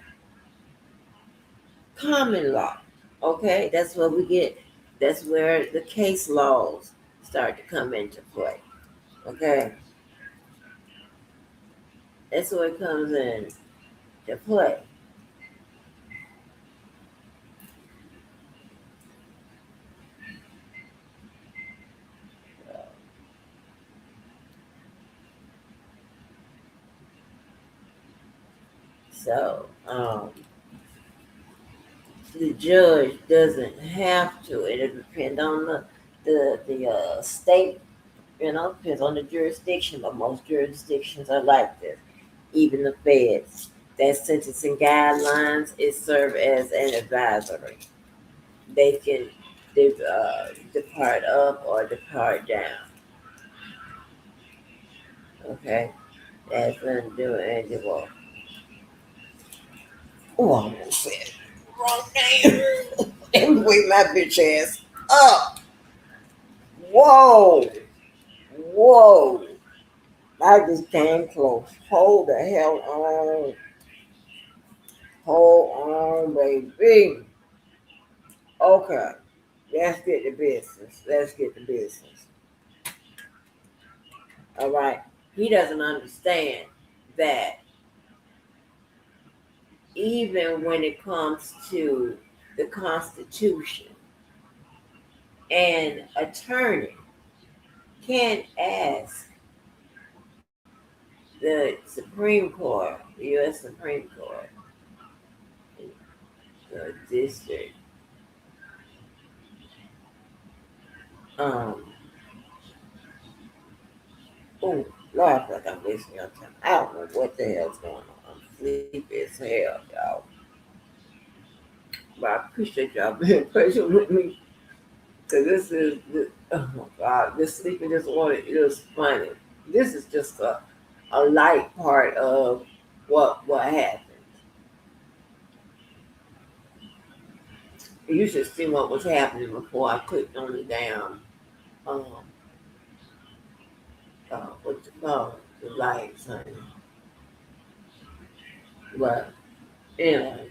common law. Okay, that's where we get, that's where the case laws start to come into play. Okay, that's where it comes in to play. So the judge doesn't have to. It depends on the state. Depends on the jurisdiction, but most jurisdictions are like this. Even the feds, their sentencing guidelines is serve as an advisory. They can depart up or depart down. Okay, that's nothing to do with Andy Wolf. Oh, I almost said wrong name. And wake my bitch ass up. Whoa, whoa. I just came close. Hold the hell on. Hold on, baby. Okay, let's get to business. Let's get to business. All right. He doesn't understand that even when it comes to the Constitution, an attorney can ask the Supreme Court, the U.S. Supreme Court, the district, um, oh, Lord, I feel like I'm wasting your time. I don't know what the hell's going on. I'm sleepy as hell, y'all. But I appreciate y'all being patient with me. Cause oh my God, this sleeping disorder is funny. This is just a light part of what happened. You should see what was happening before I clicked on the damn um what you call it, the lights, honey. But anyway,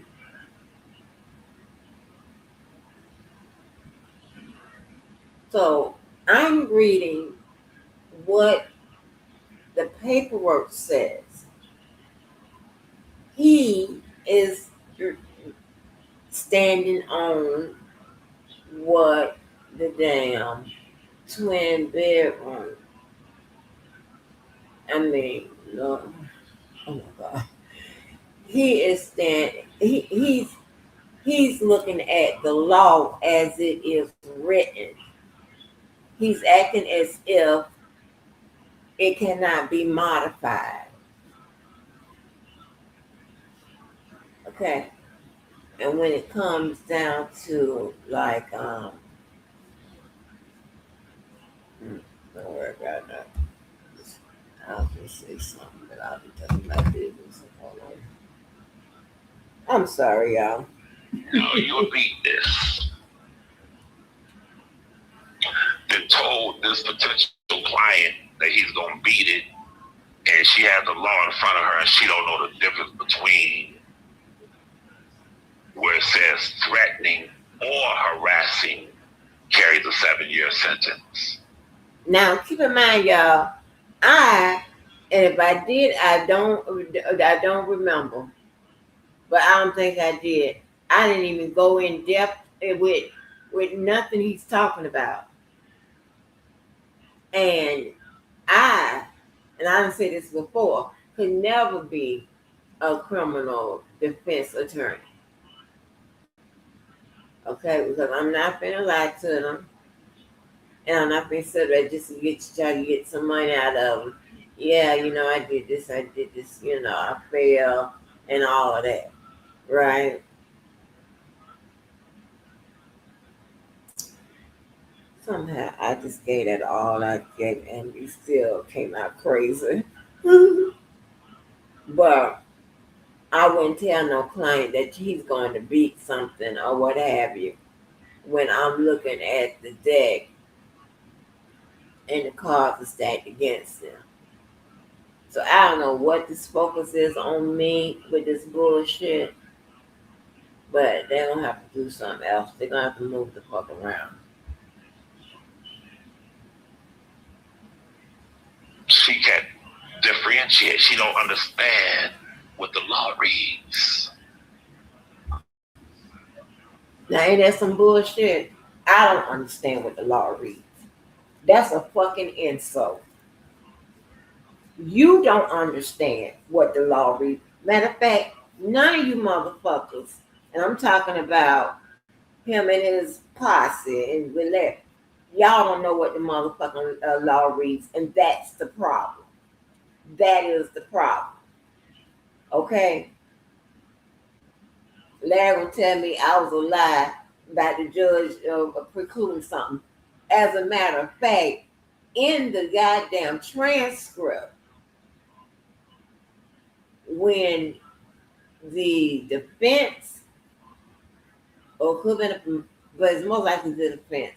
so I'm reading what the paperwork says. He is standing on what the damn twin bedroom. I mean, no, oh my God. He is standing. He's looking at the law as it is written. He's acting as if it cannot be modified. Okay, and when it comes down to like don't worry about that. I'll just say something, but I'll be telling my business. Hold on. I'm sorry, y'all. No, you'll beat this. Then told this potential client that he's gonna beat it, and she has the law in front of her, and she don't know the difference between where it says threatening or harassing carries a 7-year sentence. Now, keep in mind, y'all, I and if I did, I don't remember, but I don't think I did. I didn't even go in depth with nothing he's talking about, and I and I didn't say this before. could never be a criminal defense attorney. Okay, because I'm not finna lie to them. And I'm not finna sit there just to try to get some money out of them. Yeah, I did this, I failed, and all of that. Right? Somehow I just gave that all I gave, and he still came out crazy. But I wouldn't tell no client that he's going to beat something or what have you when I'm looking at the deck and the cards are stacked against him. So I don't know what this focus is on me with this bullshit, but they're gonna have to do something else. They're gonna have to move the fuck around. She can't differentiate. She don't understand what the law reads. Now ain't that some bullshit? I don't understand what the law reads. That's a fucking insult. You don't understand what the law reads. Matter of fact, none of you motherfuckers, and I'm talking about him and his posse and Willette, y'all don't know what the motherfucking law reads, and that's the problem. That is the problem. Okay? Larry will tell me I was a lie about the judge precluding something. As a matter of fact, in the goddamn transcript, when the defense, or could have been, but it's most likely the defense,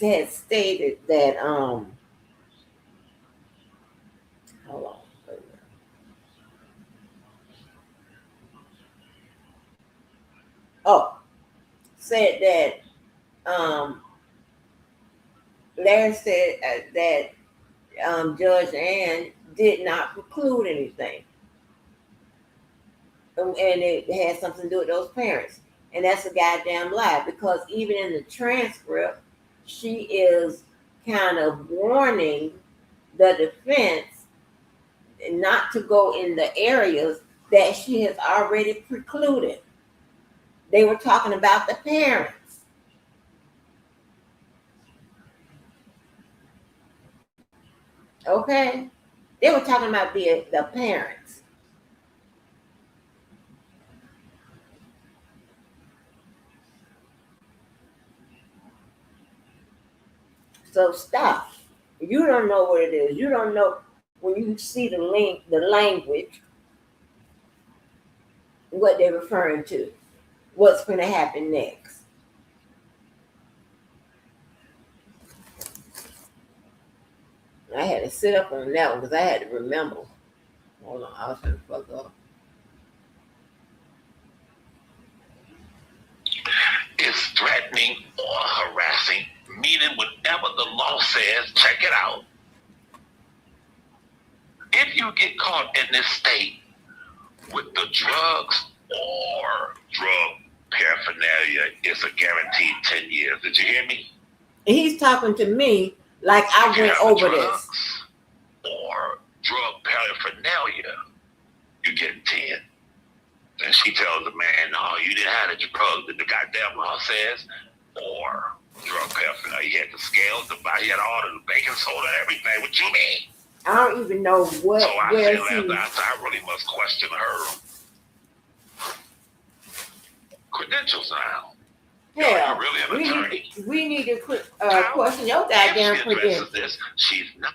had stated that, hold on. Oh, said that Larry said that Judge Ann did not preclude anything. And it had something to do with those parents. And that's a goddamn lie, because even in the transcript, she is kind of warning the defense not to go in the areas that she has already precluded. They were talking about the parents. Okay? They were talking about the parents. So stop. You don't know what it is. You don't know when you see the language, what they're referring to, what's going to happen next. I had to sit up on that one because I had to remember. Hold on, I was going to fuck up. Is threatening or harassing, meaning whatever the law says, check it out. If you get caught in this state with the drugs or drug paraphernalia, it's a guaranteed 10 years. Did you hear me? And he's talking to me like I went over this. Or drug paraphernalia, you get 10. And she tells the man, no, you didn't have the drug that the goddamn law says, or drug paraphernalia. He had the scales, he had all the baking soda and everything. What you mean? I don't even know what. So I said I really must question her credentials now. Hell, you really an attorney? We need to question your goddamn credentials. This, she's not.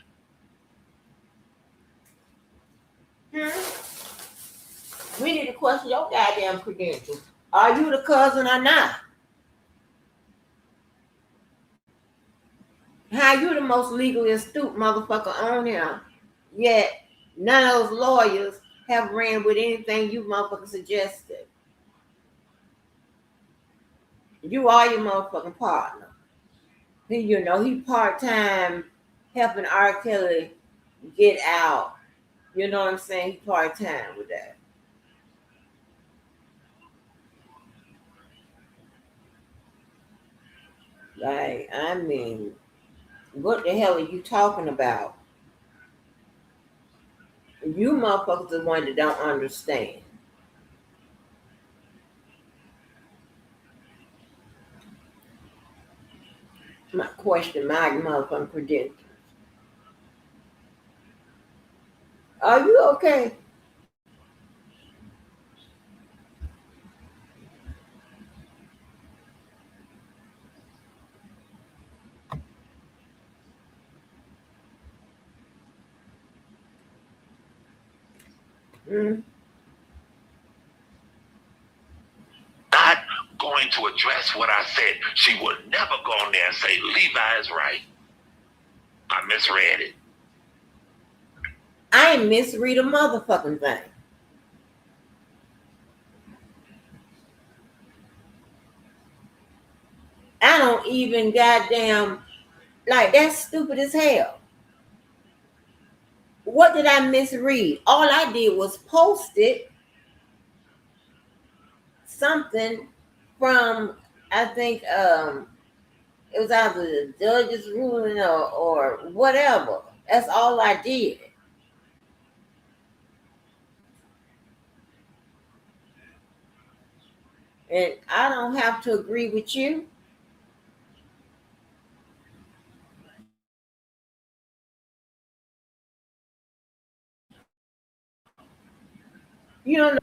We need to question your goddamn credentials. Are you the cousin or not? How you the most legally astute motherfucker on here, yet none of those lawyers have ran with anything you motherfucker suggested. You are your motherfucking partner. He part-time helping R. Kelly get out. You know what I'm saying? He part-time with that. Like, I mean, what the hell are you talking about? You motherfuckers are the one that don't understand. My question, my motherfucking credentials. Are you okay? Mm. Not going to address what I said. She would never go on there and say, Levi is right. I misread it. I ain't misread a motherfucking thing. I don't even goddamn, like, that's stupid as hell. What did I misread? All I did was post it something from, I think it was either the judge's ruling or whatever. That's all I did. And I don't have to agree with you. You don't know.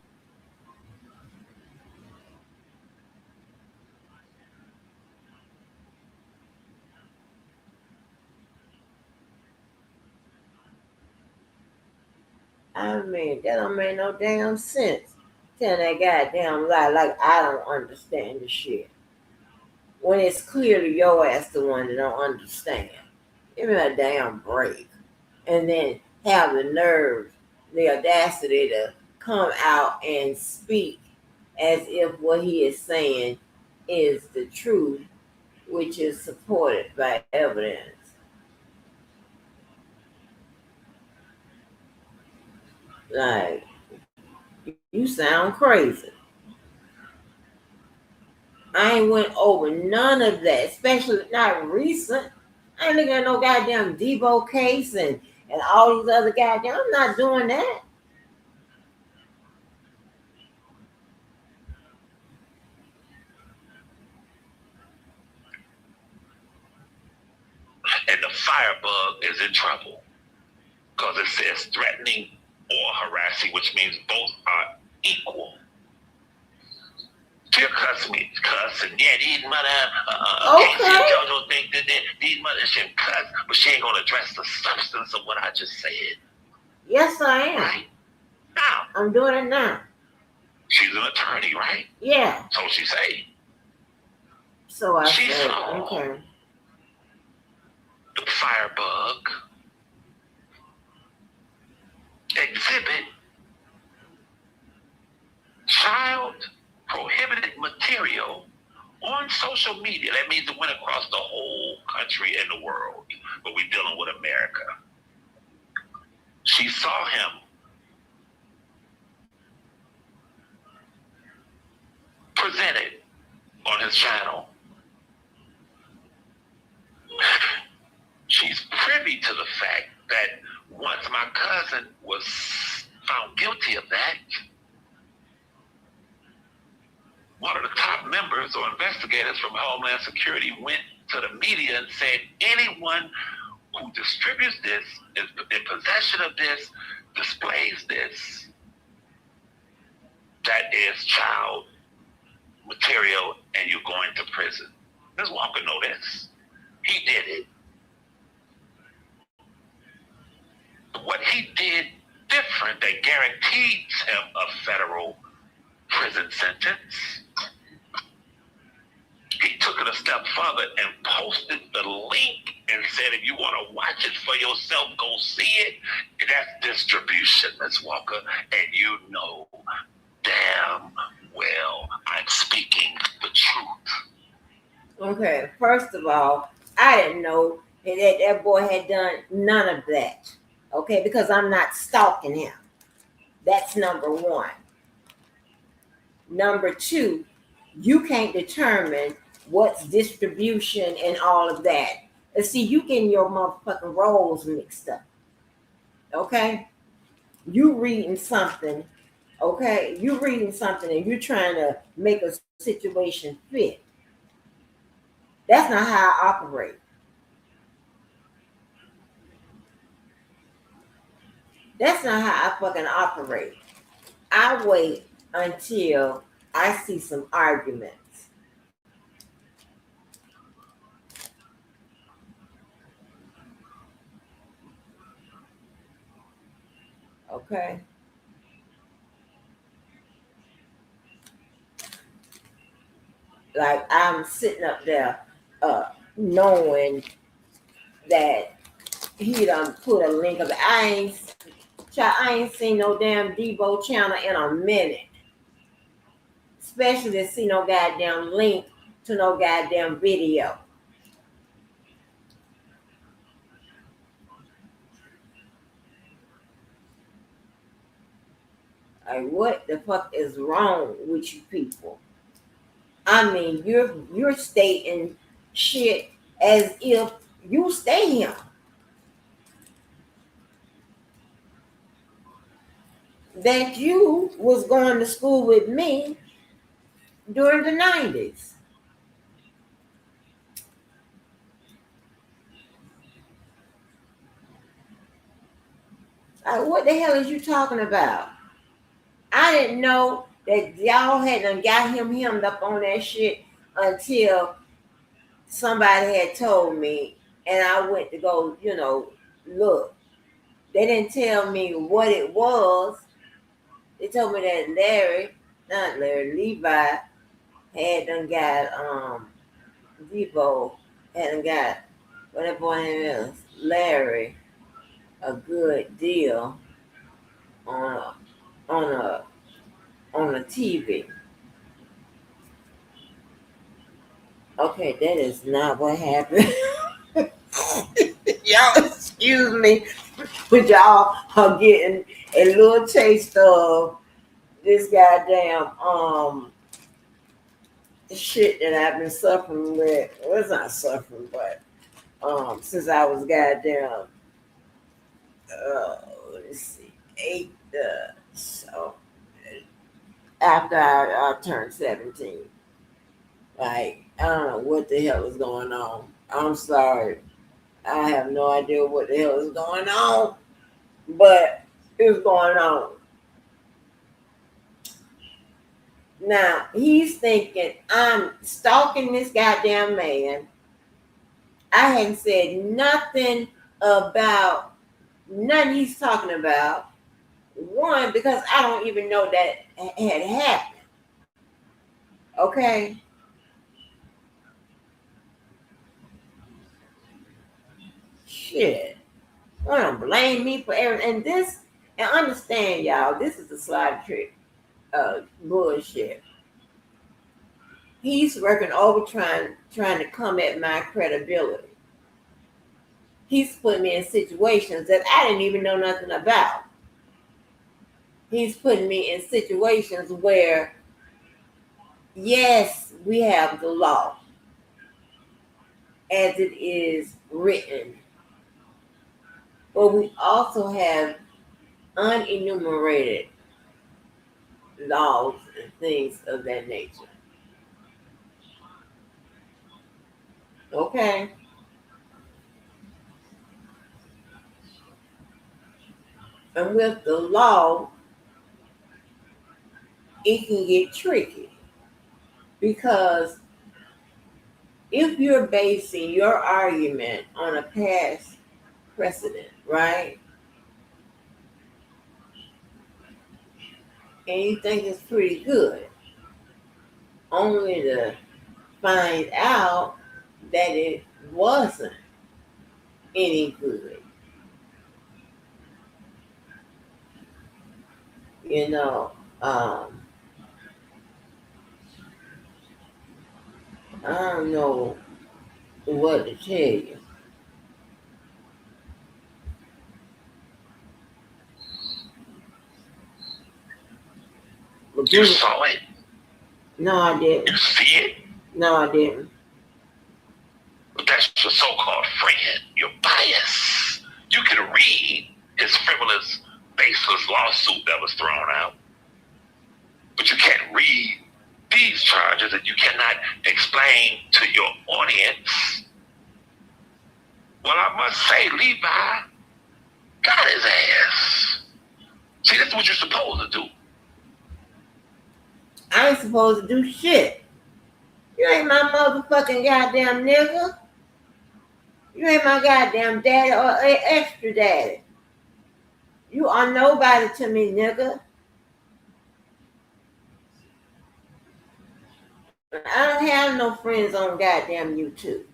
I mean, that don't make no damn sense. Tell that goddamn lie like I don't understand the shit. When it's clearly your ass the one that don't understand. Give me a damn break. And then have the nerve, the audacity to come out and speak as if what he is saying is the truth, which is supported by evidence. Like, you sound crazy. I ain't went over none of that, especially not recent. I ain't looking at no goddamn D3BO case and all these other goddamn. I'm not doing that. And the firebug is in trouble because it says threatening or harassing, which means both are equal. She'll cuss me, and yeah, these mother, Okay. JoJo think that these mothers should cuss, but she ain't gonna address the substance of what I just said. Yes, I am. Right now, I'm doing it now. she's an attorney, right? Yeah. So she say. So I She said, saw okay. the firebug exhibit child prohibited material on social media. That means it went across the whole country and the world, but we're dealing with America. She saw him presented on his channel. She's privy to the fact that once my cousin was found guilty of that, one of the top members or investigators from Homeland Security went to the media and said, anyone who distributes this, is in possession of this, displays this, that is child material and you're going to prison. Ms. Walker know this. He did it. What he did different that guarantees him a federal prison sentence, he took it a step further and posted the link and said, if you want to watch it for yourself, go see it. That's distribution, Ms. Walker. And you know damn well I'm speaking the truth. Okay, first of all, I didn't know that boy had done none of that. Okay, because I'm not stalking him. That's number one. Number two, you can't determine what's distribution and all of that. And see, you getting your motherfucking roles mixed up. Okay? You reading something, okay? You reading something and you're trying to make a situation fit. That's not how I operate. That's not how I fucking operate. I wait until I see some arguments. Okay? Like I'm sitting up there knowing that he done put a link of I ain't seen no damn D3BO channel in a minute. Especially to see no goddamn link to no goddamn video. Like what the fuck is wrong with you people? I mean, you're stating shit as if you stay here. That you was going to school with me during the 90s. Like, what the hell is you talking about? I didn't know that y'all hadn't got him hemmed up on that shit until somebody had told me, and I went to go, look. They didn't tell me what it was. They told me that not Larry, Levi had done got D3BO had done got whatever boy name is, Larry, a good deal on a on a on a TV. Okay, that is not what happened. Y'all excuse me, but y'all are getting a little taste of this goddamn shit that I've been suffering with. Well, it's not suffering, but since I was goddamn let's see, eight. So after I turned 17, like I don't know what the hell is going on. I'm sorry, I have no idea what the hell is going on, but it's going on. Now he's thinking I'm stalking this goddamn man. I hadn't said nothing about nothing he's talking about. One, because I don't even know that had happened. Okay? Shit. Wanna blame me for everything. And understand, y'all, this is a slide trick. Bullshit. He's working over trying to come at my credibility. He's putting me in situations that I didn't even know nothing about. He's putting me in situations where, yes, we have the law as it is written, but we also have unenumerated laws and things of that nature. Okay? And with the law, it can get tricky because if you're basing your argument on a past precedent, right? And you think it's pretty good, only to find out that it wasn't any good. You know, I don't know what to tell you. You saw it? No, I didn't. You see it? No, I didn't. But that's your so-called friend. You're biased. You can read his frivolous baseless lawsuit that was thrown out. But you can't read these charges and you cannot explain to your audience. Well, I must say, Levi got his ass. See, that's what you're supposed to do. I ain't supposed to do shit. You ain't my motherfucking goddamn nigga. You ain't my goddamn daddy or extra daddy. You are nobody to me, nigga. I don't have no friends on goddamn YouTube.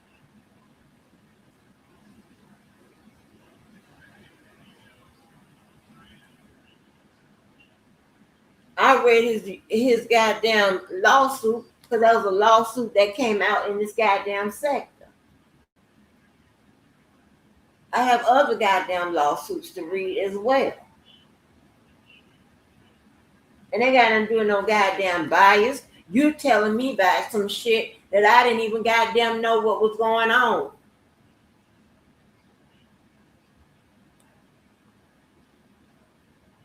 I read his goddamn lawsuit because there was a lawsuit that came out in this goddamn sector. I have other goddamn lawsuits to read as well. And they got nothing to do with no goddamn bias. You telling me about some shit that I didn't even goddamn know what was going on.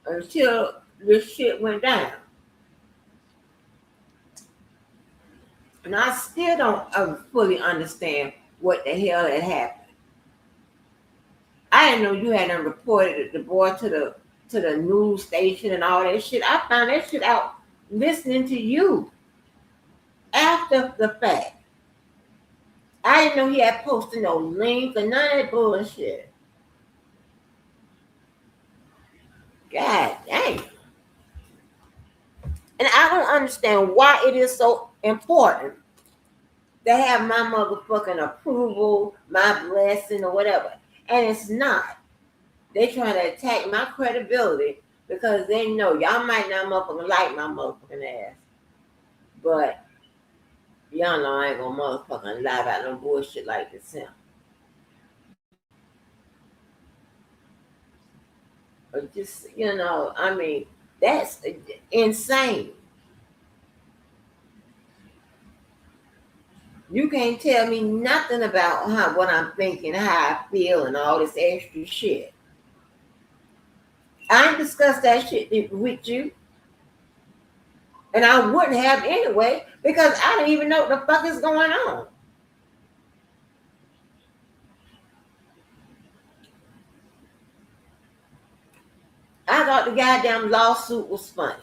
Until this shit went down. And I still don't fully understand what the hell had happened. I didn't know you hadn't reported the boy to the news station and all that shit. I found that shit out listening to you after the fact. I didn't know he had posted no link or none of that bullshit. God dang. And I don't understand why it is so important to have my motherfucking approval, my blessing, or whatever. And it's not. They trying to attack my credibility because they know y'all might not motherfucking like my motherfucking ass. But y'all know I ain't gonna motherfucking lie about no bullshit like this here. Or just, I mean, that's insane. You can't tell me nothing about what I'm thinking, how I feel, and all this extra shit. I ain't discussed that shit with you. And I wouldn't have anyway, because I don't even know what the fuck is going on. I thought the goddamn lawsuit was funny.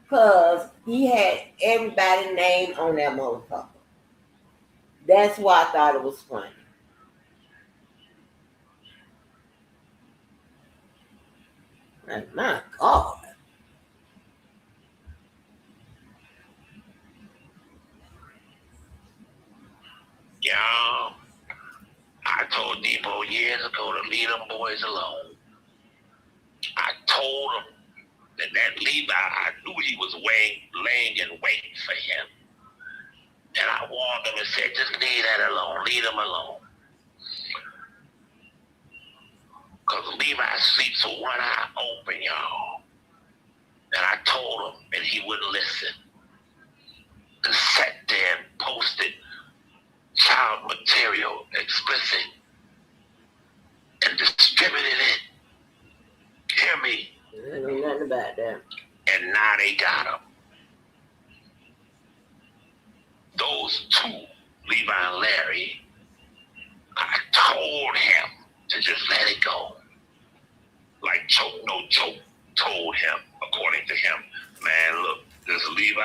Because he had everybody's name on that motherfucker. That's why I thought it was funny. Like, my God. Yeah. I told D3BO years ago to leave them boys alone. I told him that Levi, I knew he was laying in wait for him. And I warned him and said, just leave that alone. Leave him alone. Because Levi sleeps with one eye open, y'all. And I told him, and he wouldn't listen. And sat there and posted child material, explicit, and distributed it. Hear me? I know nothing about that. And now they got him. Those two, Levi and Larry, I told him to just let it go. Like Choke No Joke told him, according to him, man, look, this Levi,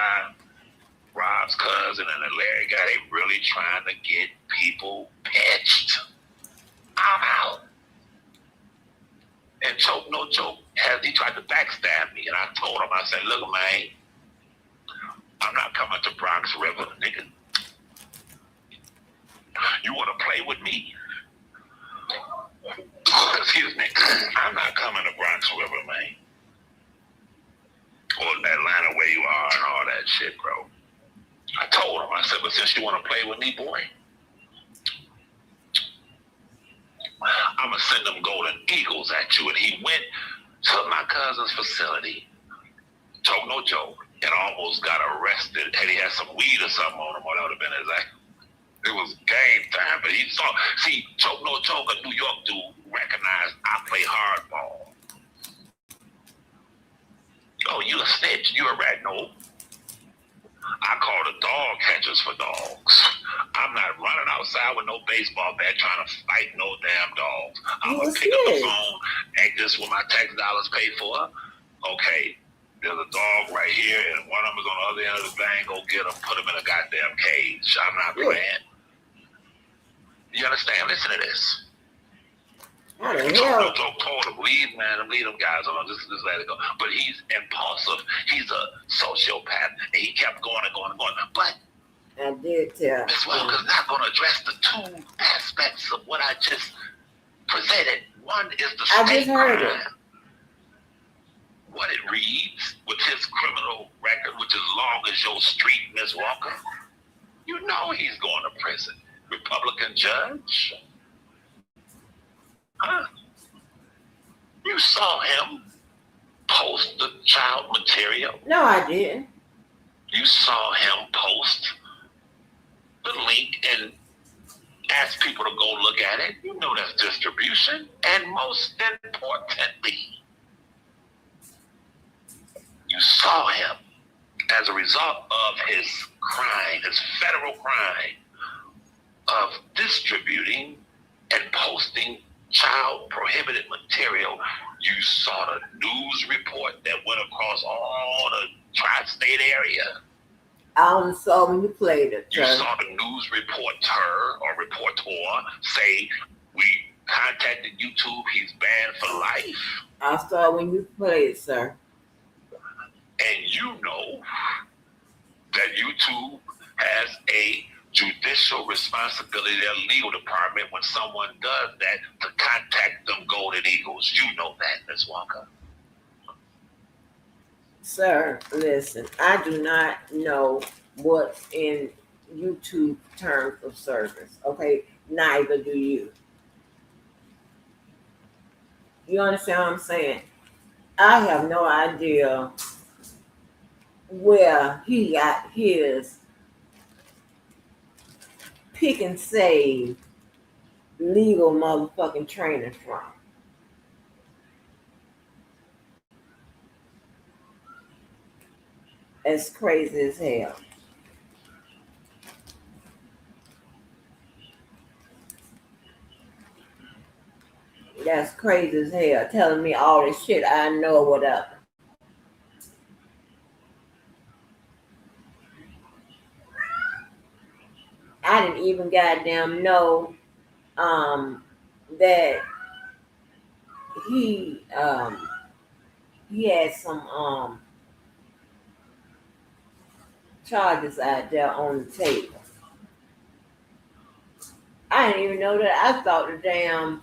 Rob's cousin, and the Larry guy, they really trying to get people pitched. I'm out. And Choke No Joke, he tried to backstab me, and I told him, I said, look, man, I'm not coming to Bronx River, nigga. You want to play with me? Excuse me. I'm not coming to Bronx River, man. Or Atlanta where you are and all that shit, bro. I told him, I said, but since you want to play with me, boy, I'm going to send them golden eagles at you. And he went to my cousin's facility, Choke No Joke, and almost got arrested. And he had some weed or something on him, or that would have been his act. It was game time, but he saw, see, Choke No Joke, a New York dude, recognize I play hardball. Oh, you a snitch? You a rat? No. I call the dog catchers for dogs. I'm not running outside with no baseball bat trying to fight no damn dogs. I'm going to pick up the phone, and this is what my tax dollars pay for. Okay, there's a dog right here, and one of them is on the other end of the bank. Go get him, put him in a goddamn cage. I'm not playing. You understand? Listen to this. Told him, leave them guys alone. Just let it go. But he's impulsive. He's a sociopath, and he kept going and going and going. But I did tell. Ms. Walker's not going to address the two aspects of what I just presented. One is the state crime, what it reads with his criminal record, which is long as your street, Ms. Walker. You know he's going to prison. Republican judge. Huh? You saw him post the child material? No, I didn't. You saw him post the link and ask people to go look at it. You know that's distribution. And most importantly, you saw him as a result of his crime, his federal crime of distributing and posting child prohibited material. You saw the news report that went across all the tri-state area. I only saw when you played it. You saw the news reporter or reporter say, we contacted YouTube, he's banned for life. I saw when you played it, sir. And you know that YouTube has a judicial responsibility, their legal department, when someone does that, to contact them Golden Eagles. You know that, Ms. Walker. Sir, listen, I do not know what's in YouTube terms of service, okay? Neither do you. You understand what I'm saying? I have no idea where he got his pick and save legal motherfucking training from. It's crazy as hell. That's crazy as hell. Telling me all this shit I know, whatever. I didn't even goddamn know that he had some charges out there on the table. I didn't even know that. I thought the damn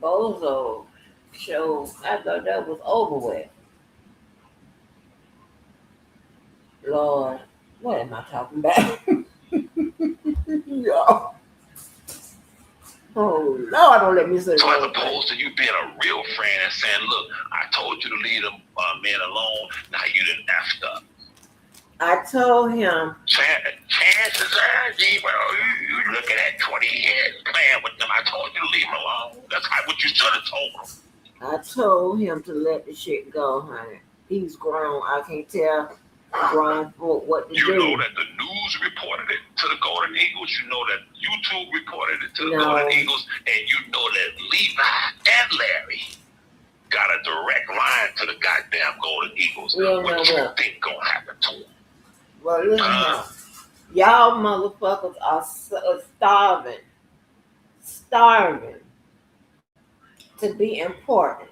Bozo show, I thought that was over with. Lord, what am I talking about? Yo. Oh, Lord, don't let me say that. So as opposed to you being a real friend and saying, look, I told you to leave them men alone, now you didn't effed up. I told him. Chances are, you looking at 20 years playing with them. I told you to leave them alone. That's what you should have told him. I told him to let the shit go, honey. He's grown. I can't tell grown folk what to do. You know that the news reported it to the Golden Eagles. You know that YouTube reported it to the Golden Eagles. And you know that Levi and Larry got a direct line to the goddamn Golden Eagles. What you think gonna happen to them? Well, listen, y'all motherfuckers are starving to be important,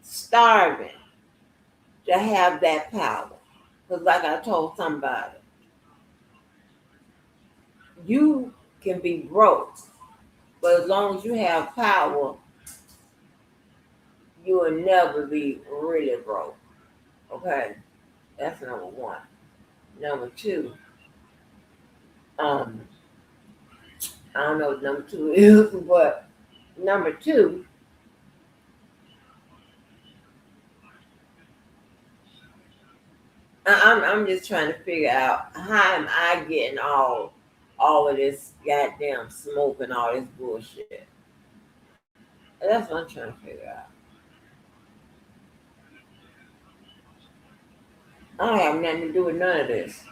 starving to have that power. Because like I told somebody, you can be broke, but as long as you have power, you will never be really broke. Okay? That's number one. Number two, I don't know what number two is, but number two, I'm just trying to figure out how am I getting all all of this goddamn smoke and all this bullshit. That's what I'm trying to figure out. I don't have nothing to do with none of this.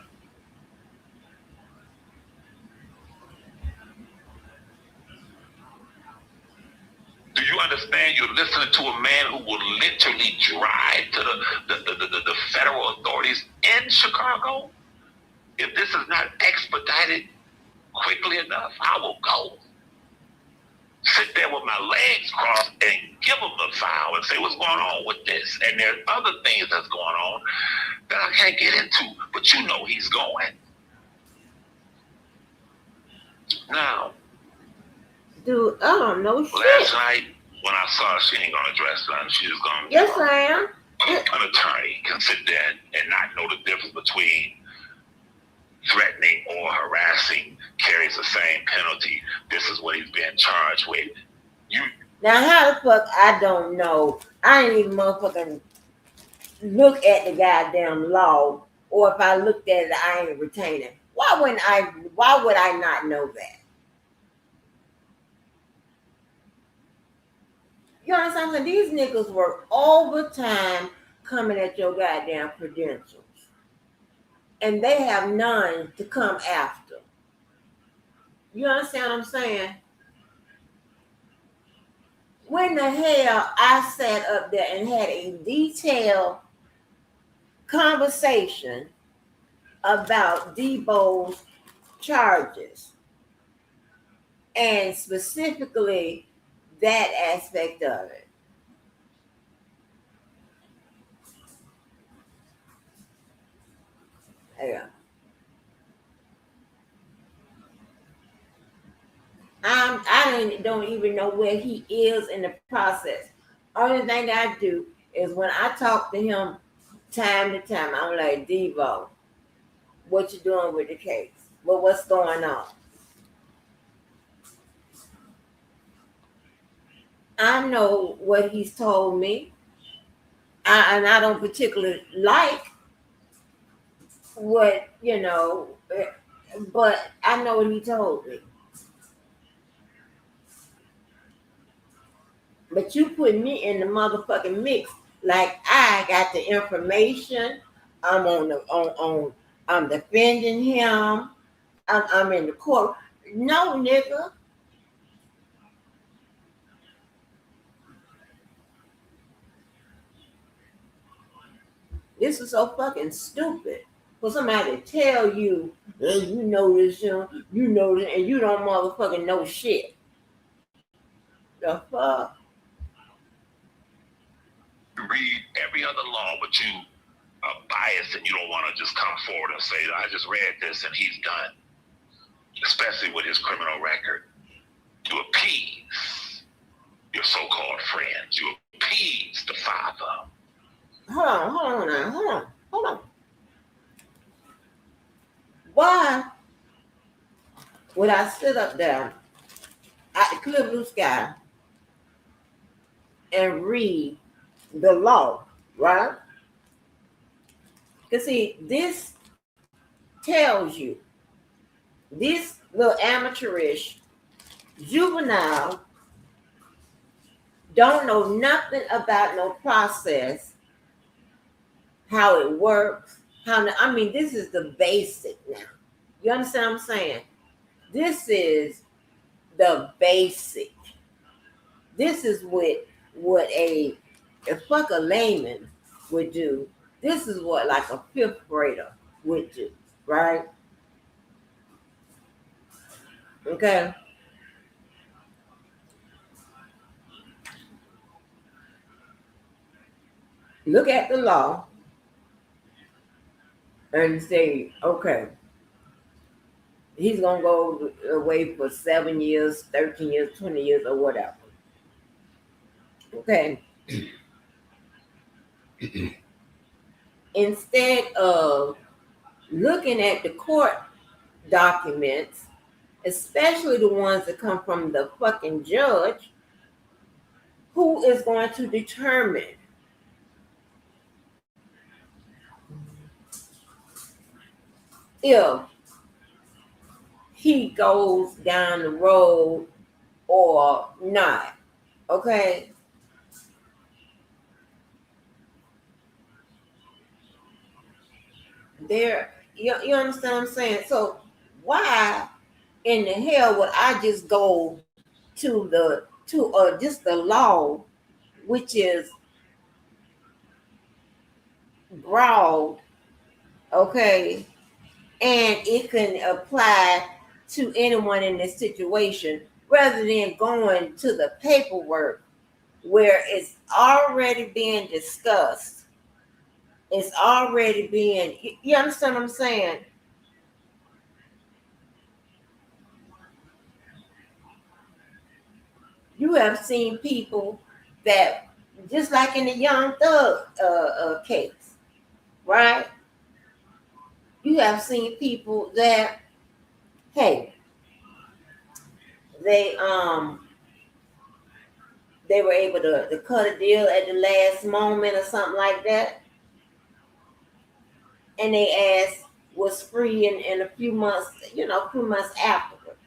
Do you understand? You're listening to a man who will literally drive to the federal authorities in Chicago. If this is not expedited quickly enough, I will go. Sit there with my legs crossed and give them the file and say what's going on with this. And there's other things that's going on that I can't get into, but you know he's going. Now, dude, I don't know shit. Last night, when I saw her, she ain't gonna address nothing. She was gonna. Yes, I am. An attorney can sit there and not know the difference between threatening or harassing carries the same penalty. This is what he's being charged with. Now, how the fuck I don't know? I ain't even motherfucking look at the goddamn law, or if I looked at it, I ain't retaining. Why would I not know that? You understand? So these niggas work overtime coming at your goddamn credentials. And they have none to come after. You understand what I'm saying? When the hell I sat up there and had a detailed conversation about D3BO's charges, and specifically that aspect of it. Yeah. I don't even know where he is in the process. Only thing I do is when I talk to him time to time, I'm like, D3BO, what you doing with the case? Well, what's going on? I know what he's told me, and I don't particularly like what, but I know what he told me. But you put me in the motherfucking mix like I got the information. I'm defending him. I'm in the court. No, nigga. This is so fucking stupid. For somebody to tell you, hey, you know this, you know this, and you don't motherfucking know shit. The fuck? Read every other law, but you are biased and you don't want to just come forward and say, I just read this and he's done. Especially with his criminal record. You appease your so-called friends. You appease the father. Hold on. Why would I sit up there at the clear blue sky and read the law, right? Because see, this tells you this little amateurish juvenile don't know nothing about no process, how it works, this is the basic now. You understand what I'm saying? This is the basic. This is what a fuck a layman would do. This is what like a fifth grader would do, right? Okay. Look at the law and say, okay, he's gonna go away for 7 years, 13 years, 20 years, or whatever. Okay. Instead of looking at the court documents, especially the ones that come from the fucking judge, who is going to determine if he goes down the road or not. Okay? There, you understand what I'm saying? So why in the hell would I just go to just the law, which is broad, okay, and it can apply to anyone in this situation rather than going to the paperwork where it's already being discussed. It's already being, you understand what I'm saying? You have seen people that, just like in the Young Thug case, right? You have seen people that, hey, they they were able to cut a deal at the last moment or something like that, and they ass was free in a few months, a few months afterward.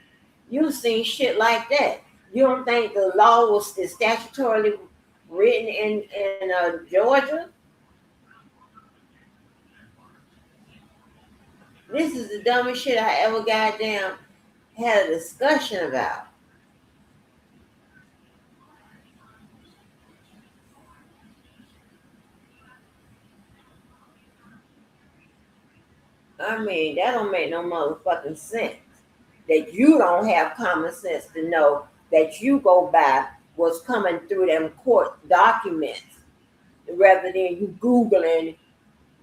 You've seen shit like that. You don't think the law was is statutorily written in Georgia? This is the dumbest shit I ever goddamn had a discussion about. I mean, that don't make no motherfucking sense. That you don't have common sense to know that you go by what's coming through them court documents rather than you Googling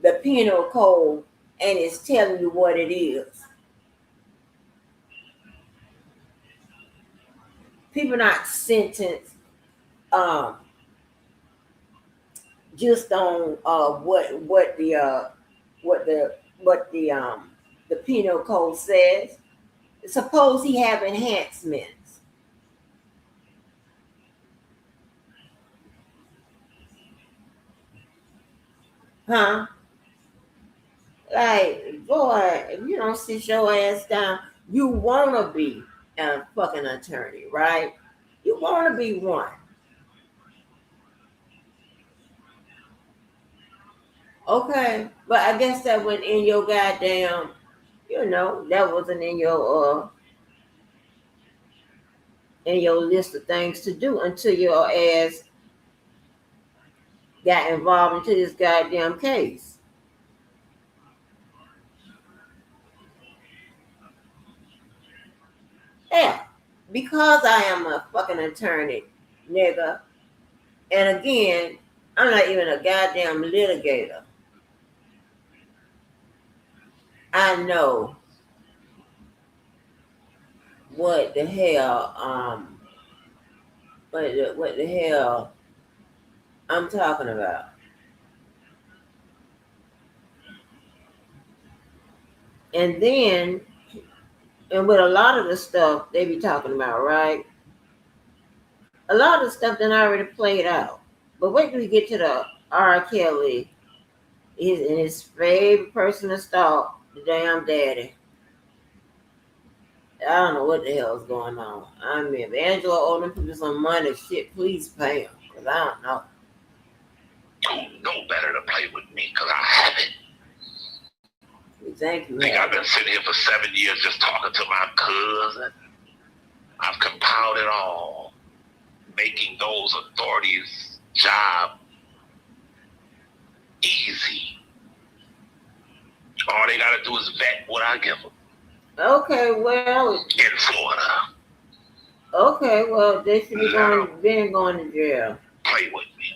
the penal code and it's telling you what it is. People not sentenced um, just on what the penal code says. Suppose he have enhancements, huh? Like, boy, if you don't sit your ass down, you wanna be a fucking attorney, right? You wanna be one. Okay. But I guess that went in your goddamn, that wasn't in your list of things to do until your ass got involved into this goddamn case. Yeah. Because I am a fucking attorney, nigga. And again, I'm not even a goddamn litigator. I know what the hell, what the hell I'm talking about. And then, and with a lot of the stuff they be talking about, right? A lot of the stuff done already played out. But wait till we get to the R. Kelly, his favorite person to stalk, the damn daddy. I don't know what the hell is going on. I mean, if Angela owed them people some money, shit, please pay him. Because I don't know. You know better to play with me because I haven't. Thank you. I've been sitting here for 7 years just talking to my cousin. I've compiled it all, making those authorities' job easy. All they got to do is vet what I give them. Okay, well. In Florida. Okay, well, they should be going to jail. Play with me.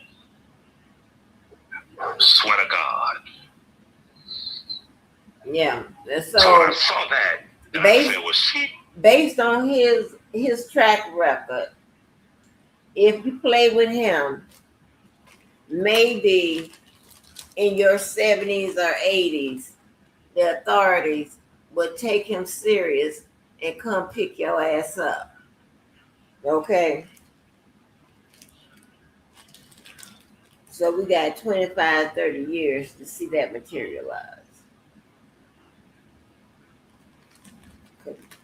Swear to God. Yeah. So I saw that. And I said, well, shit. Based on his track record, if you play with him, maybe in your 70s or 80s, the authorities would take him serious and come pick your ass up. Okay? So we got 25, 30 years to see that materialize.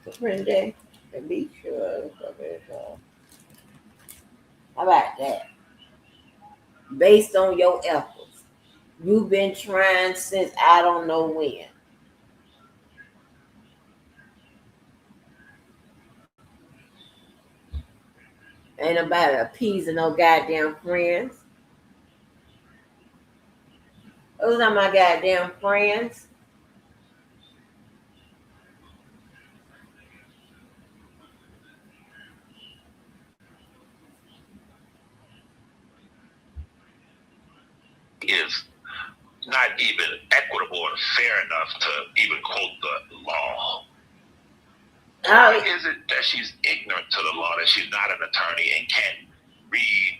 Comprende? And be sure. How about that? Based on your efforts. You've been trying since I don't know when. Ain't about appeasing no goddamn friends. Those are my goddamn friends. Is not even equitable or fair enough to even quote the law. Why is it that she's ignorant to the law, that she's not an attorney and can't read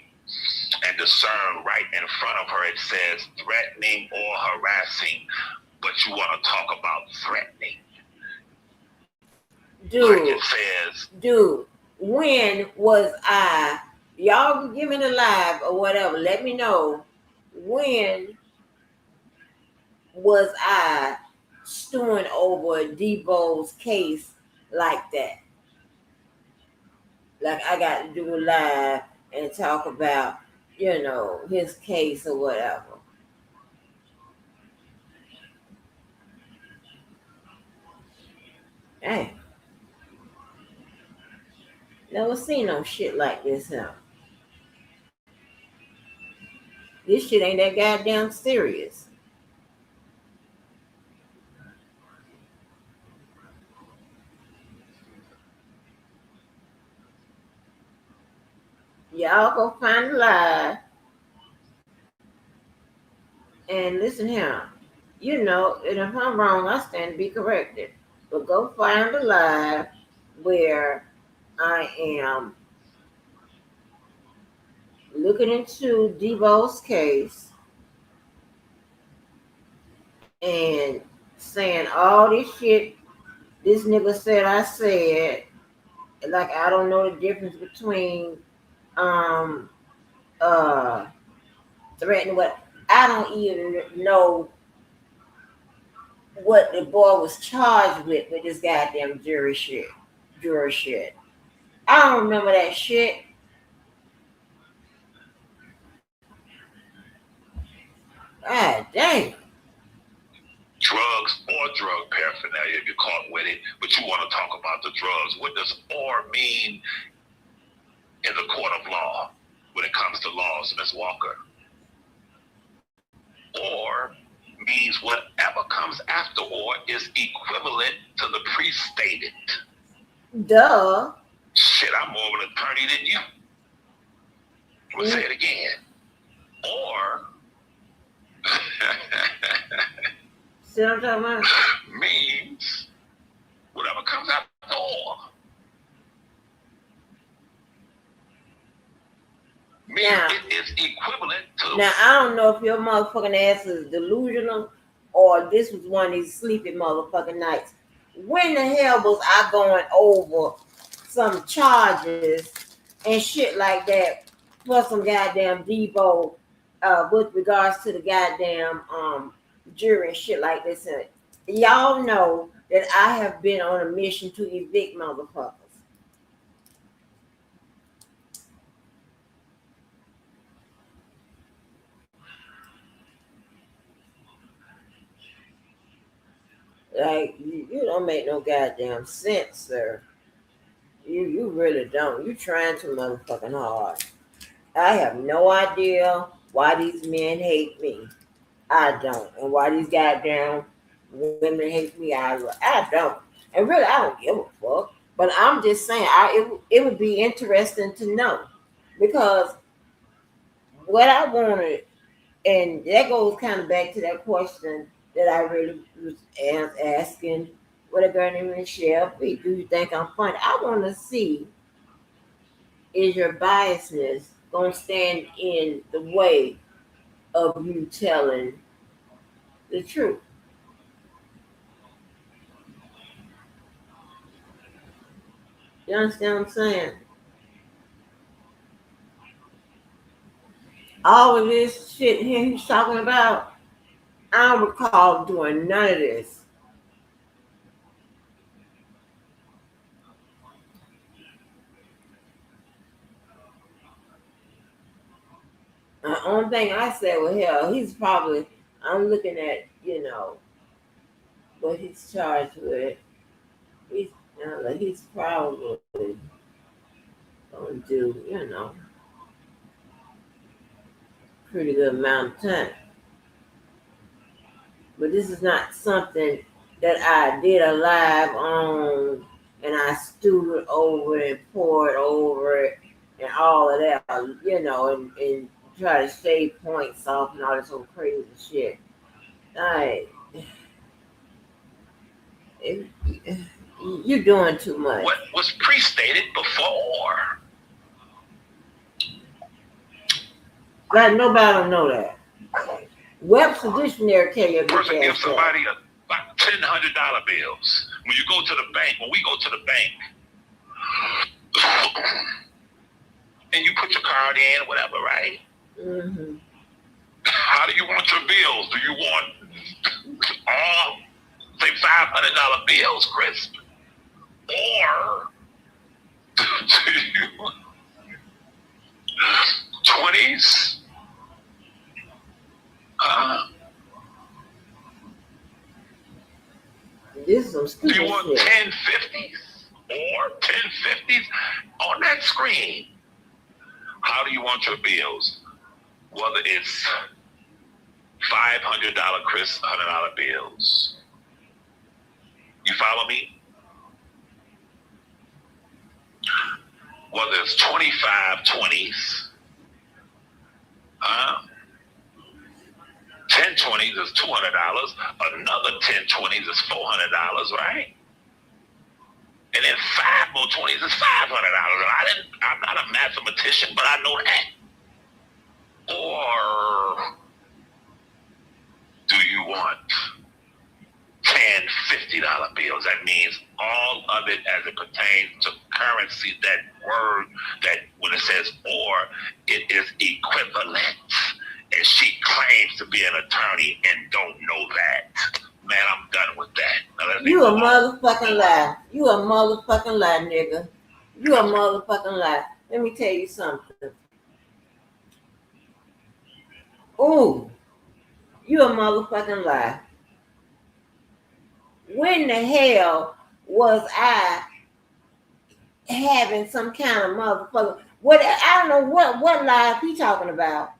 and discern right in front of her? It says threatening or harassing, but you want to talk about threatening. Dude, like it says, dude, when was I? Y'all give me the live or whatever. Let me know when was I stewing over D3BO's case like that. Like I got to do a live and talk about, his case or whatever. Hey, never seen no shit like this, huh? This shit ain't that goddamn serious. Y'all go find the live and listen here. And if I'm wrong, I stand to be corrected. But go find the live where I am looking into D3BO's case and saying all this shit this nigga said I said. Like I don't know the difference between um threatening what I don't even know what the boy was charged with this goddamn jury shit. I don't remember that shit. God damn. drugs or drug paraphernalia if you're caught with it, but you want to talk about the drugs. What does or mean in the court of law when it comes to laws, Ms. Walker? Or means whatever comes after or is equivalent to the pre-stated. Duh. Shit, I'm more of an attorney than you. I'm gonna say it again. Or See what I'm talking about? means whatever comes after or. Now, it is equivalent to. Now I don't know if your motherfucking ass is delusional or this was one of these sleepy motherfucking nights. When the hell was I going over some charges and shit like that for some goddamn D3BO with regards to the goddamn jury and shit like this? And y'all know that I have been on a mission to evict motherfuckers. Like you don't make no goddamn sense, sir. You really don't. You trying too motherfucking hard. I have no idea why these men hate me. I don't. And why these goddamn women hate me. I don't. And really, I don't give a fuck. But I'm just saying, it would be interesting to know because what I wanted, and that goes kind of back to that question that I really was asking. What a girl named Michelle B. Do you think I'm funny? I want to see, is your biasness going to stand in the way of you telling the truth? You understand what I'm saying? All of this shit here he's talking about, I don't recall doing none of this. Only thing I said, well, hell, he's probably. I'm looking at what he's charged with. He's he's probably gonna do pretty good amount of time. But this is not something that I did a live on and I stewed over and poured over it and all of that, and try to shave points off and all this old crazy shit. Like, it, you're doing too much. What was pre-stated before? Like, nobody don't know that. Webster Dictionary tell you. Person gives somebody about $1,000 bills. When you go to the bank, when we go to the bank, and you put your card in, whatever, right? Mm-hmm. How do you want your bills? Do you want all, say, $500 bills, Chris? Or do you 20s? This is some stupid Do you want shit. 1050s or 1050s on that screen? How do you want your bills? Whether it's $500 Chris, $100 bills. You follow me? Whether it's 25 20s, 10 20s is $200, another 10 20s is $400, right? And then 5 more 20s is $500. I'm not a mathematician, but I know that. Or do you want 10 $50 bills? That means all of it as it pertains to currency, that word that when it says or, it is equivalent. And she claims to be an attorney and don't know that. Man, I'm done with that. You a motherfucking lie. You a motherfucking lie, nigga. You a motherfucking lie. Let me tell you something. Ooh, you a motherfucking lie. When the hell was I having some kind of motherfucker? What, I don't know what lies he talking about.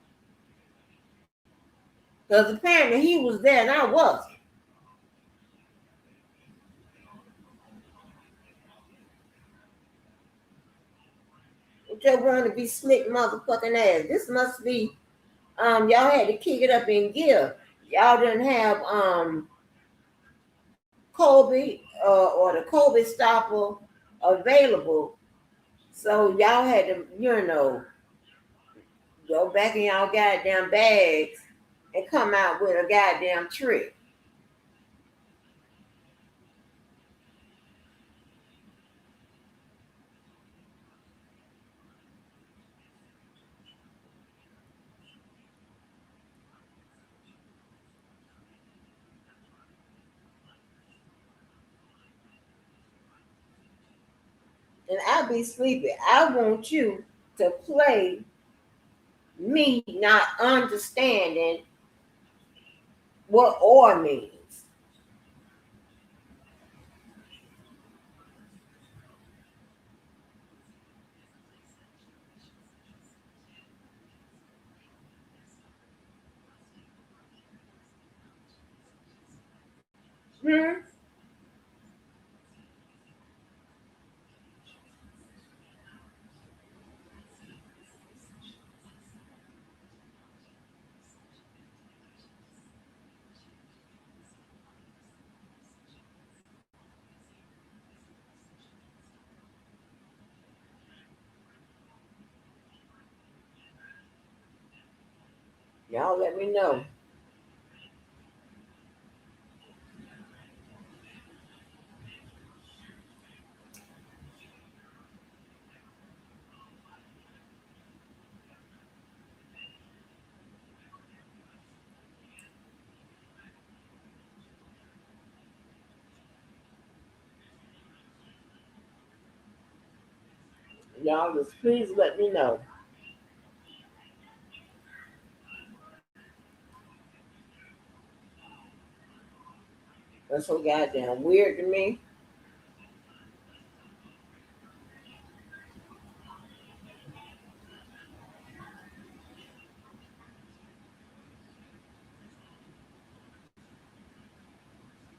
Because apparently he was there and I wasn't. With your run to be slick motherfucking ass. This must be y'all had to kick it up in gear. Y'all didn't have Kobe or the Kobe stopper available. So y'all had to, go back in y'all goddamn bags and come out with a goddamn trick. And I'll be sleepy. I want you to play me not understanding what or means. Hmm? Y'all let me know. Y'all just please let me know. That's so goddamn weird to me.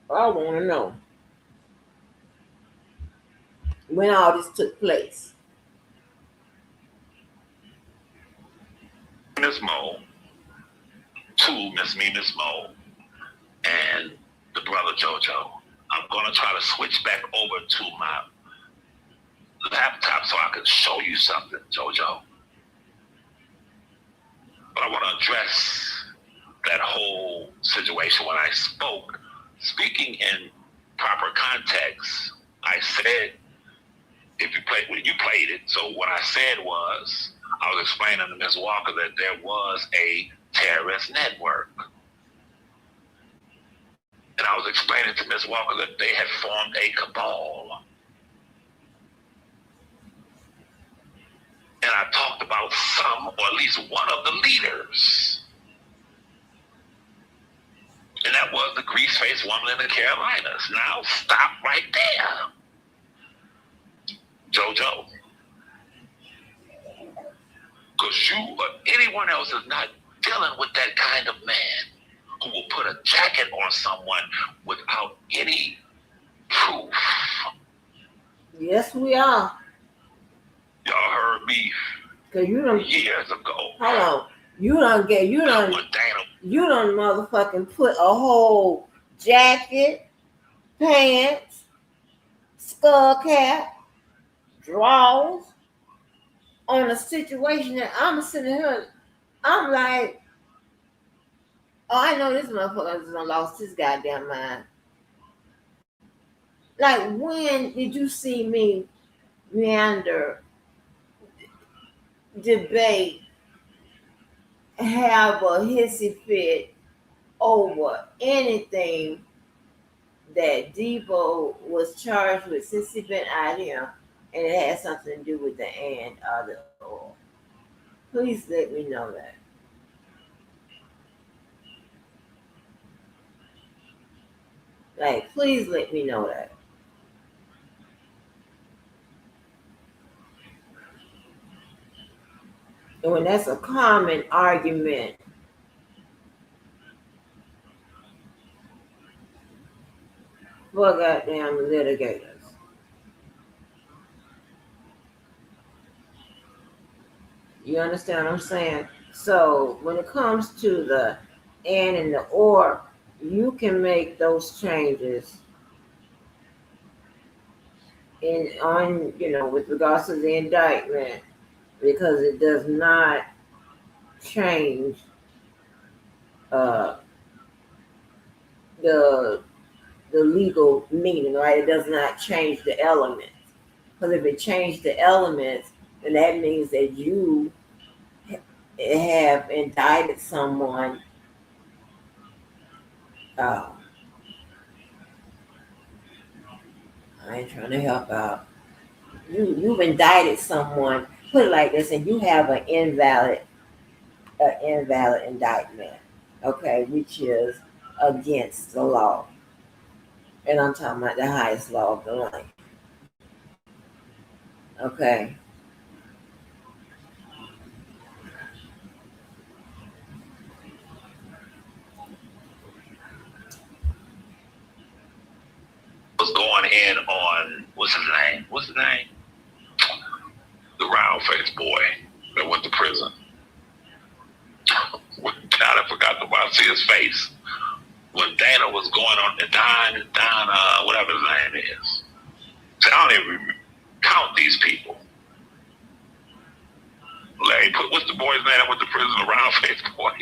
I want to know when all this took place. Miss Mo, to Miss Mo, and the brother JoJo. I'm gonna try to switch back over to my laptop so I can show you something, JoJo. But I want to address that whole situation when I spoke. Speaking in proper context, I said, when you played it, so what I said was, I was explaining to Ms. Walker that there was a terrorist network. And I was explaining to Ms. Walker that they had formed a cabal. And I talked about some, or at least one of the leaders. And that was the grease-faced woman in the Carolinas. Now, stop right there. JoJo. Because you or anyone else is not dealing with that kind of man who will put a jacket on someone without any proof. Yes, we are. Y'all heard me years ago. Hold on. You don't motherfucking put a whole jacket, pants, skull cap, drawers on a situation that I'm sitting here. I'm like, oh, I know this motherfucker just lost his goddamn mind. Like, when did you see me meander, debate, have a hissy fit over anything that D3BO was charged with since he been out here, and it had something to do with the and or the or? Please let me know that. Like, please let me know that. And when that's a common argument, for goddamn litigators. You understand what I'm saying? So when it comes to the and the or, you can make those changes with regards to the indictment, because it does not change the legal meaning, right? It does not change the elements. Because if it changed the elements, then that means that you have indicted someone. I ain't trying to help out. You've indicted someone. Put it like this, and you have an invalid indictment, okay, which is against the law. And I'm talking about the highest law of the land. Okay. Was going in on, what's his name? The round-faced boy that went to prison. I forgot to see his face. When Dana was going on, Don, whatever his name is. So I don't even count these people. Larry, what's the boy's name that went to prison? The round-faced boy.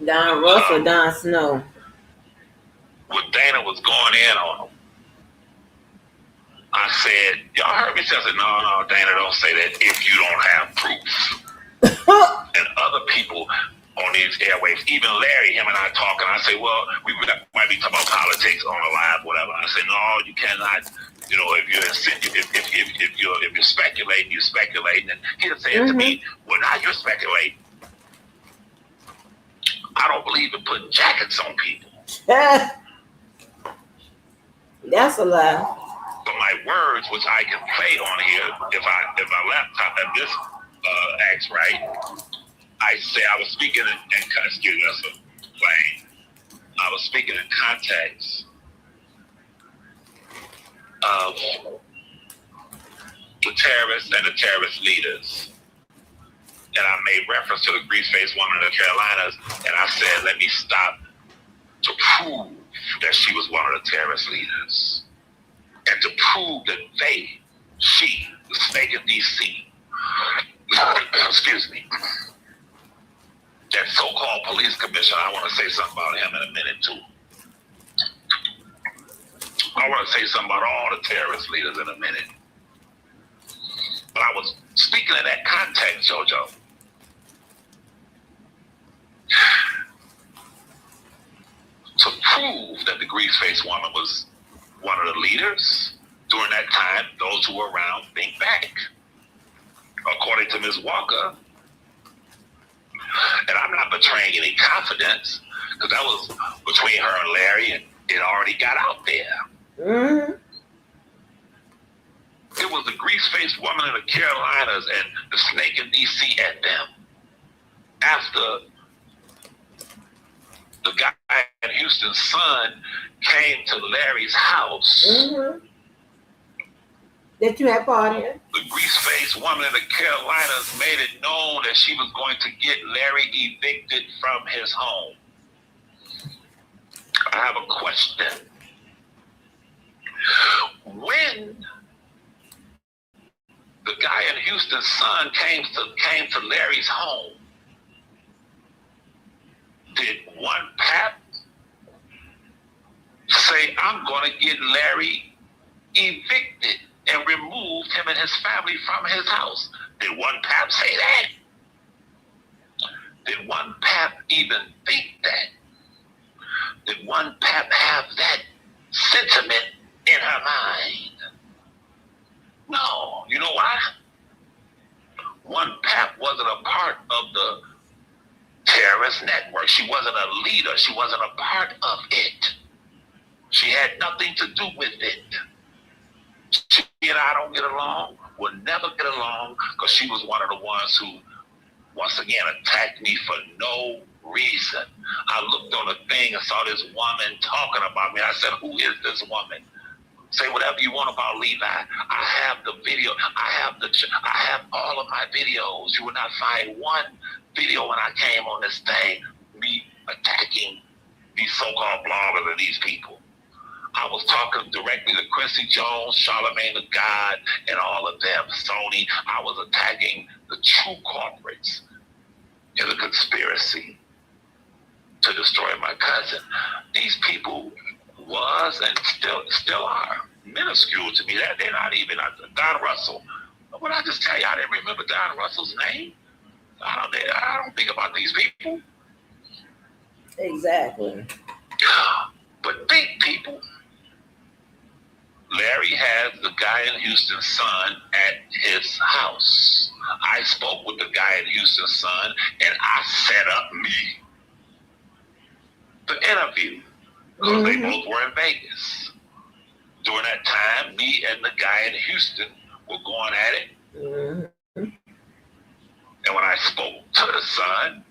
Don Russ or Don Snow? When Dana was going in on him, I said, y'all heard me say, I said, no, Dana, don't say that if you don't have proof. And other people on these airwaves, even Larry, him and I talking, I say, well, we might be talking about politics on a live, whatever. I say, no, you cannot. If you're speculating, you're speculating. And he'll say to me, well, now you're speculating. I don't believe in putting jackets on people. That's a lie. But my words, which I can play on here, if my laptop at this acts right, I say I was speaking in excuse me, that's a plane. I was speaking in context of the terrorists and the terrorist leaders. And I made reference to the grease-faced woman in the Carolinas, and I said, let me stop to prove that she was one of the terrorist leaders. And to prove that she, the snake in D.C., excuse me, that so-called police commissioner, I want to say something about him in a minute, too. I want to say something about all the terrorist leaders in a minute. But I was speaking in that context, JoJo. To prove that the grease-faced woman was one of the leaders during that time, those who were around think back. According to Ms. Walker, and I'm not betraying any confidence, because that was between her and Larry, and it already got out there. Mm-hmm. It was the grease-faced woman in the Carolinas and the snake in D.C. at them. After the guy in Houston's son came to Larry's house. Mm-hmm. That you had part in. The grease-faced woman in the Carolinas made it known that she was going to get Larry evicted from his home. I have a question. When the guy in Houston's son came to Larry's home, did one pap say, I'm going to get Larry evicted and remove him and his family from his house? Did one pap say that? Did one pap even think that? Did one pap have that sentiment in her mind? No. You know why? One pap wasn't a part of the terrorist network. She wasn't a leader. She wasn't a part of it. She had nothing to do with it. She and I don't get along. We'll never get along, because she was one of the ones who, once again, attacked me for no reason. I looked on the thing and saw this woman talking about me. I said, who is this woman? Say whatever you want about Levi. I have the video. I have all of my videos. You will not find one video when I came on this thing, me attacking these so-called bloggers and these people. I was talking directly to Quincy Jones, Charlamagne the God, and all of them. Sony. I was attacking the true corporates in the conspiracy to destroy my cousin. These people was and still are minuscule to me. They're not even Don Russell. What I just tell you, I didn't remember Don Russell's name. I don't think about these people. Exactly. But think, people. Larry has the guy in Houston's son at his house. I spoke with the guy in Houston's son, and I set up me the interview, because they both were in Vegas. During that time, me and the guy in Houston were going at it. And when I spoke to the son,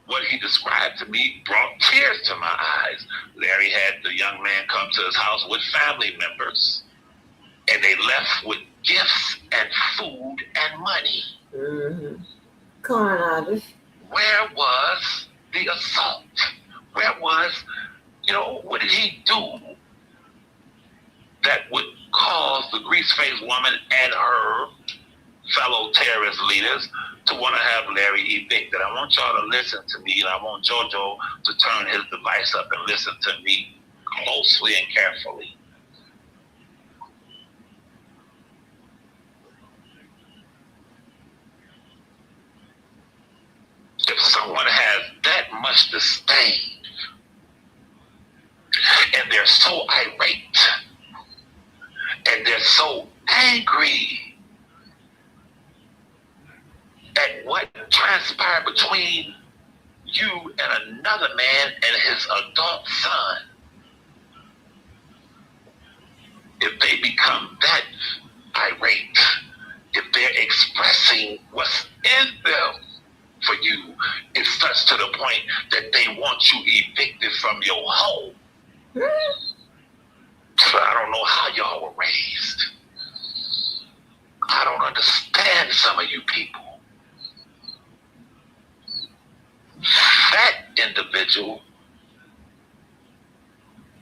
what he described to me brought tears to my eyes. Larry had the young man come to his house with family members, and they left with gifts and food and money. Coronado. Where was the assault? Where was, what did he do that would cause the grease-faced woman and her fellow terrorist leaders to want to have Larry evicted? I want y'all to listen to me, and I want JoJo to turn his device up and listen to me closely and carefully. If someone has that much disdain, and they're so irate, and they're so angry at what transpired between you and another man and his adult son, if they become that irate, if they're expressing what's in them for you, it starts to the point that they want you evicted from your home. So I don't know how y'all were raised. I don't understand some of you people. That individual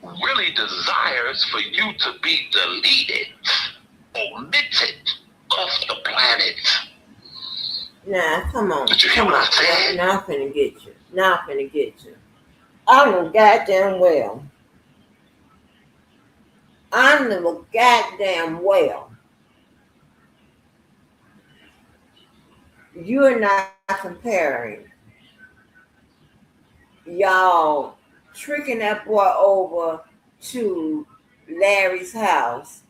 really desires for you to be deleted, omitted off the planet. Nah, come on. Did you hear what I said? Now I'm finna get you. I know goddamn well. I know goddamn well. You're not comparing y'all tricking that boy over to Larry's house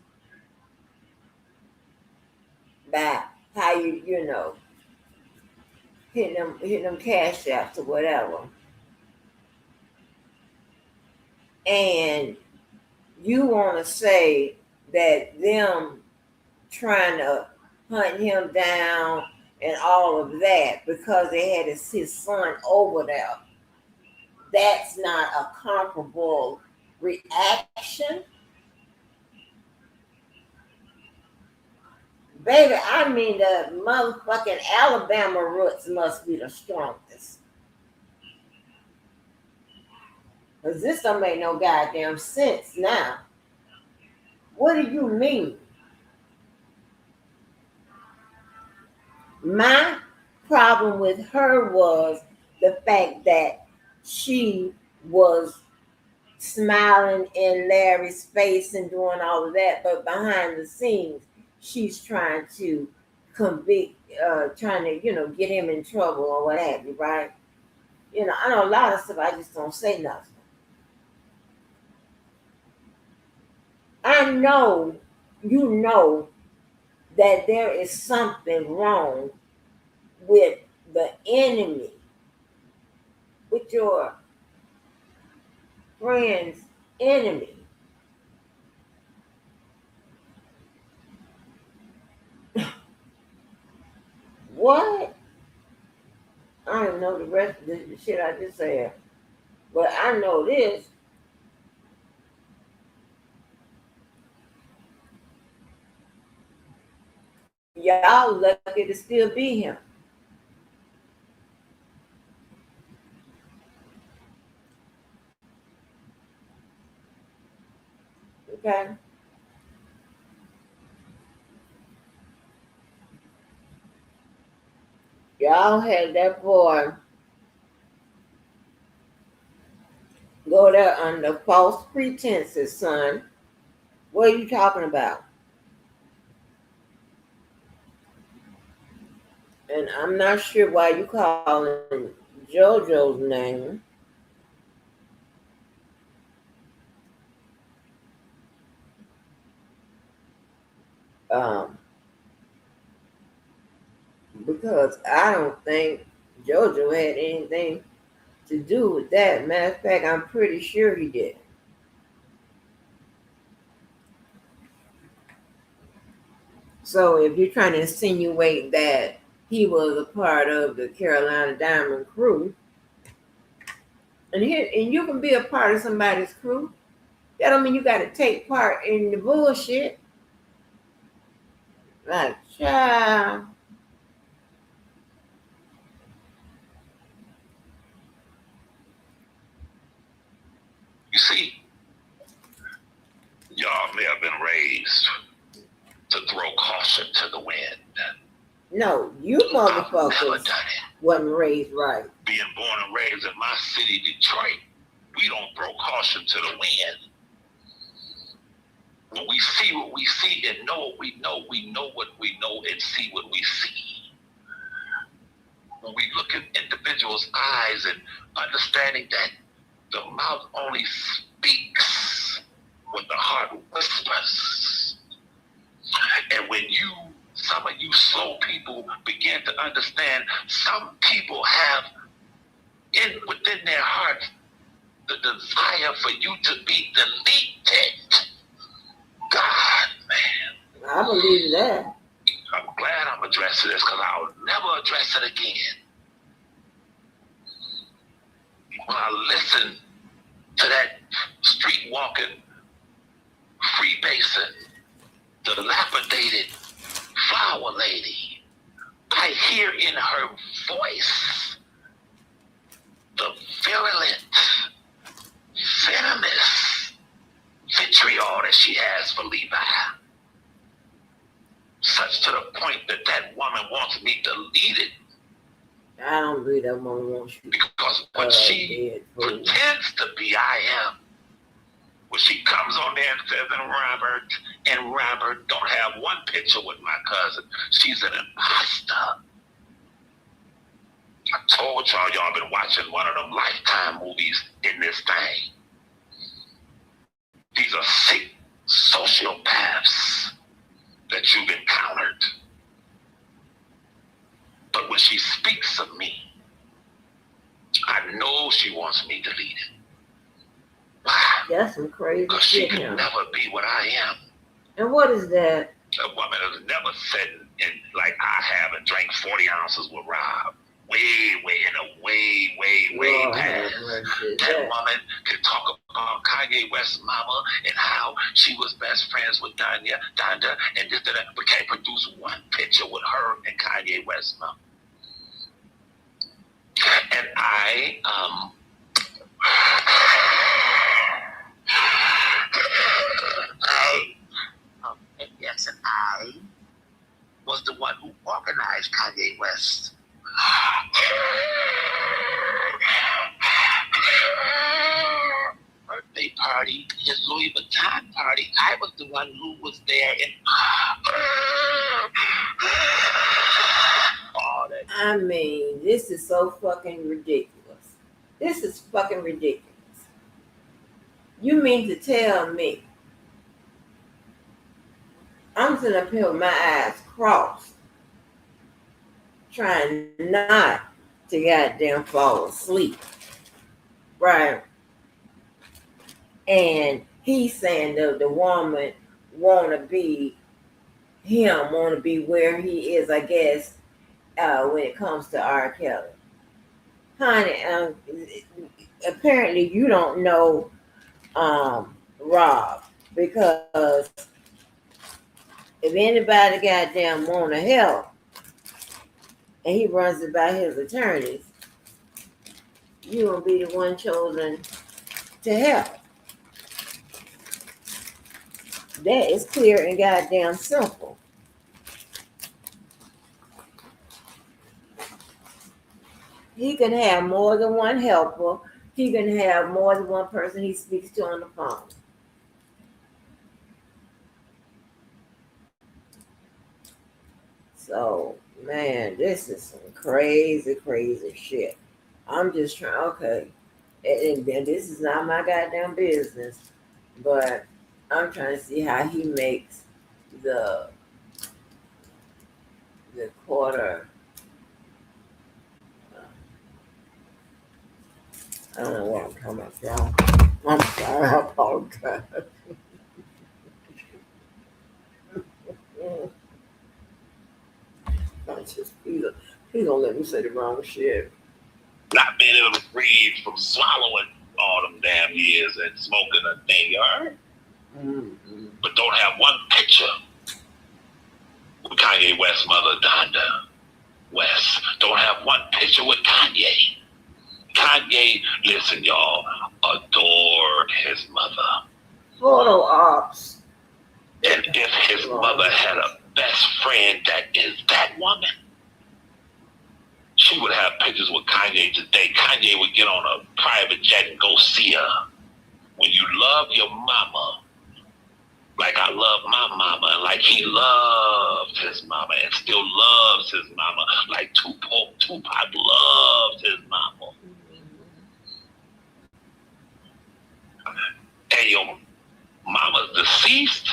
by how you know hitting them cash apps or whatever, and you want to say that them trying to hunt him down and all of that because they had his son over there. That's not a comparable reaction. Baby, I mean, the motherfucking Alabama roots must be the strongest. Because this don't make no goddamn sense now. What do you mean? My problem with her was the fact that she was smiling in Larry's face and doing all of that, but behind the scenes, she's trying to convict, trying to, get him in trouble or what have you, right? I know a lot of stuff I just don't say nothing. I know you know that there is something wrong with the enemy, with your friend's enemy. What? I don't know the rest of the shit I just said, but I know this. Y'all lucky to still be him. Okay? Y'all had that boy go there under false pretenses, son. What are you talking about? And I'm not sure why you calling JoJo's name. Um, because I don't think JoJo had anything to do with that. Matter of fact, I'm pretty sure he did. So if you're trying to insinuate that he was a part of the Carolina Diamond crew, and you can be a part of somebody's crew, that don't mean you got to take part in the bullshit. Like, child. You see, y'all may have been raised to throw caution to the wind. No, you motherfuckers wasn't raised right. Being born and raised in my city, Detroit, we don't throw caution to the wind. When we see what we see and know what we know what we know and see what we see. When we look in individuals' eyes and understanding that the mouth only speaks what the heart whispers. And when some of you slow people begin to understand, some people have within their hearts the desire for you to be deleted. God, man. I believe that. I'm glad I'm addressing this because I'll never address it again. When I listen to that street walking, freebasing, dilapidated flower lady, I hear in her voice the virulent, venomous vitriol that she has for Levi. Such to the point that woman wants me deleted. I don't believe that woman wants you. Because what she pretends to be, I am. When she comes on there and says, and Robert don't have one picture with my cousin, she's an imposter. I told y'all been watching one of them Lifetime movies in this thing. These are sick sociopaths that you've encountered. But when she speaks of me, I know she wants me deleted. Why? That's some crazy because shit. Because she could never be what I am. And what is that? A woman has never sat in like I have and drank 40 ounces with Rob. Way past. That woman can talk about Kanye West's mama and how she was best friends with Donda, and this and that, but can't produce one picture with her and Kanye West's mama. And I was the one who organized Kanye West's birthday party, his Louis Vuitton party. I was the one who was there and all that. I mean, this is so fucking ridiculous. This is fucking ridiculous. You mean to tell me I'm sitting up here with my eyes crossed, trying not to goddamn fall asleep, right? And he's saying the woman want to be him, want to be where he is, I guess, when it comes to R. Kelly. Honey, apparently you don't know Rob, because if anybody goddamn want to help, and he runs it by his attorneys, you will be the one chosen to help. That is clear and goddamn simple. He can have more than one helper. He can have more than one person he speaks to on the phone. So, man, this is some crazy, crazy shit. I'm just trying, okay, and this is not my goddamn business, but I'm trying to see how he makes the quarter. I don't know what I'm talking about, y'all. I'm sorry, I apologize. Please don't let me say the wrong shit. Not being able to breathe from swallowing all them damn years and smoking a thing, you heard? Mm-hmm. But don't have one picture with Kanye West's mother, Donda West. Don't have one picture with Kanye. Kanye, listen, y'all, adored his mother. Photo ops. And if his mother had a best friend that is that woman, she would have pictures with Kanye today. Kanye would get on a private jet and go see her. When you love your mama, like I love my mama, and like he loved his mama and still loves his mama, like Tupac loved his mama. And your mama's deceased,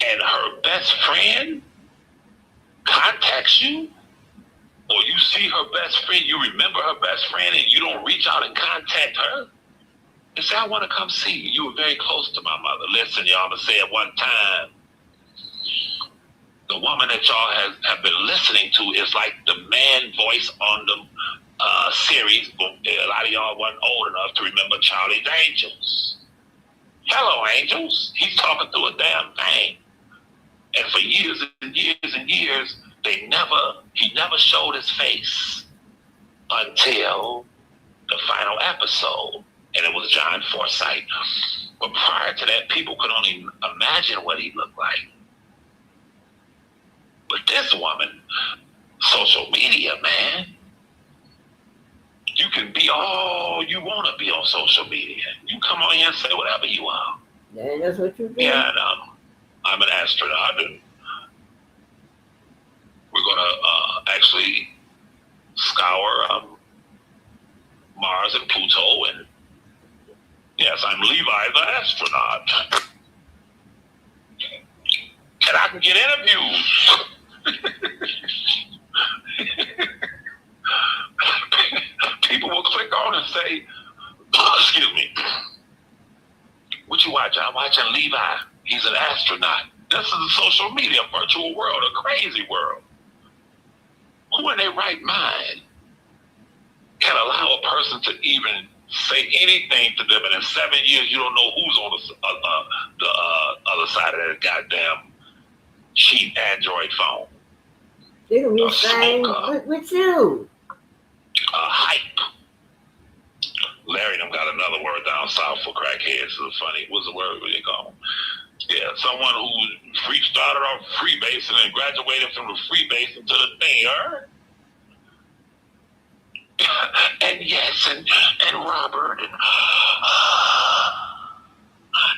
and her best friend contacts you or you see her best friend, you remember her best friend, and you don't reach out and contact her and say, I want to come see you. You were very close to my mother. Listen, y'all, I'm going to say it one time. The woman that y'all have been listening to is like the man voice on the series. A lot of y'all weren't old enough to remember Charlie's Angels. Hello, Angels. He's talking through a damn thing. And for years and years and years, he never showed his face until the final episode. And it was John Forsythe. But prior to that, people could only imagine what he looked like. But this woman, social media, man, you can be all you want to be on social media. You come on here and say whatever you want. Yeah, that's what you do. Yeah, no, I'm an astronaut. And we're going to actually scour Mars and Pluto. And yes, I'm Levi the astronaut. And I can get interviews. People will click on and say, excuse me, what you watching? I'm watching Levi. He's an astronaut. This is a social media, virtual world, a crazy world. Who in their right mind can allow a person to even say anything to them, and in 7 years you don't know who's on the other side of that goddamn cheap Android phone? They can be saying with you. Hype. Larry them got another word down south for crackheads. It's funny. What's the word they call them? Yeah, someone who started off freebasing and graduated from the freebasing to the thing, and yes, and Robert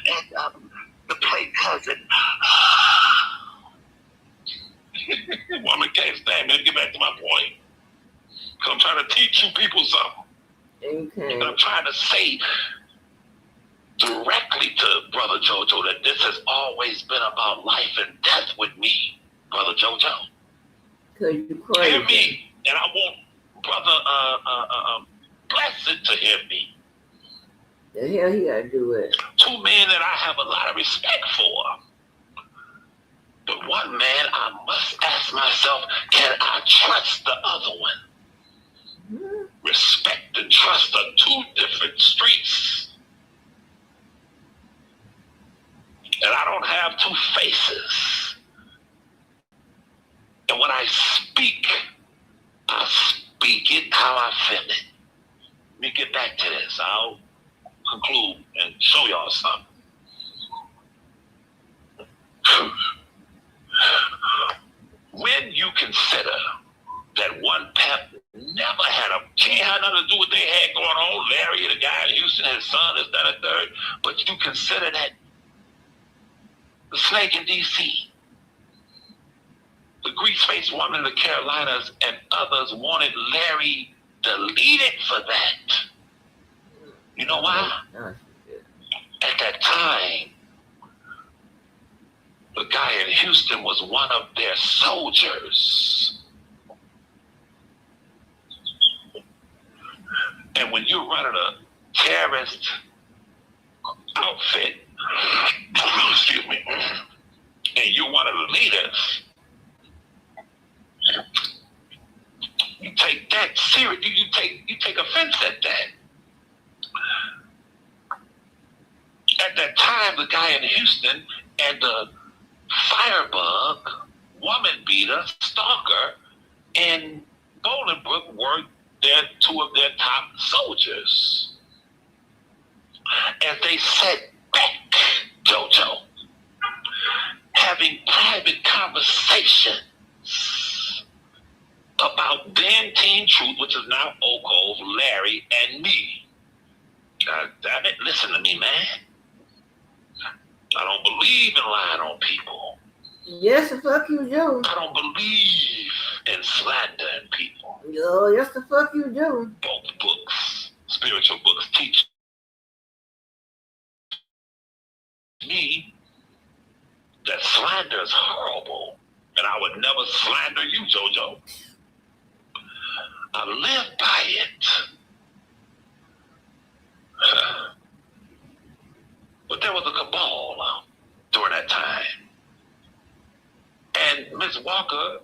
and the play cousin. Woman can't stand me. Let's get back to my point. Because I'm trying to teach you people something. Okay. And I'm trying to say directly to Brother JoJo that this has always been about life and death with me, Brother JoJo. Because you crazy. Hear me. And I want Brother Blessed to hear me. The hell he got to do with it? Two men that I have a lot of respect for. But one man, I must ask myself, can I trust the other one? Mm-hmm. Respect and trust are two different streets. And I don't have two faces. And when I speak it how I feel it. Let me get back to this. I'll conclude and show y'all something. When you consider that one pep never had can't have nothing to do with what they had going on, Larry, the guy in Houston, his son, this, that, and third, but you consider that the snake in D.C., the grease-faced woman in the Carolinas, and others wanted Larry deleted for that. You know why? At that time, the guy in Houston was one of their soldiers. And when you're running a terrorist outfit, excuse me, and you're one of the leaders, you take that serious. You take offense at that. At that time, the guy in Houston and the firebug, woman beater, stalker, and Bolingbrook were two of their top soldiers. As they sat back, JoJo, having private conversations about then Team Truth, which is now Oko's, Larry, and me. God damn it, listen to me, man. I don't believe in lying on people. Yes, the fuck you do. I don't believe in slandering people. Yo, yes, the fuck you do. Both books, spiritual books, teach me that slander is horrible, and I would never slander you, JoJo. I live by it. But there was a cabal during that time. And Ms. Walker,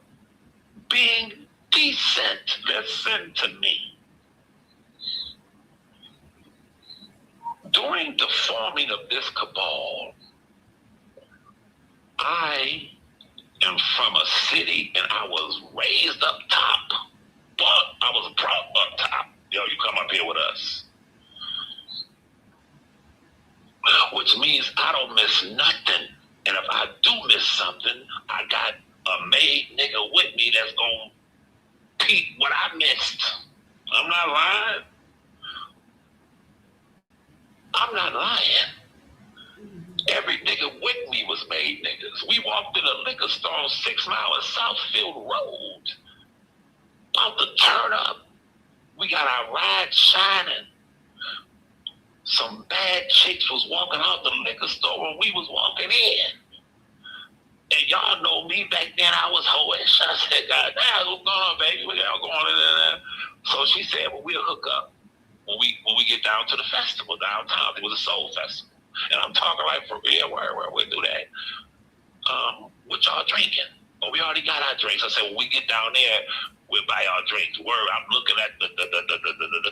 being decent, listen to me. During the forming of this cabal, I am from a city and I was raised up top. But I was brought up top. You come up here with us. Which means I don't miss nothing. And if I do miss something, I got a made nigga with me that's going to peep what I missed. I'm not lying. I'm not lying. Every nigga with me was made niggas. We walked in a liquor store on 6 Mile and Southfield Road. About to turn up. We got our ride shining. Some bad chicks was walking out the liquor store when we was walking in. And y'all know me back then, I was hoish. I said, God damn, what's going on, baby? What y'all going on in there? So she said, well, we'll hook up when we get down to the festival downtown. It was a soul festival. And I'm talking like for real, where we'll do that. What y'all drinking? Well, we already got our drinks. I said, when we get down there, we'll buy our drinks. Word, I'm looking at the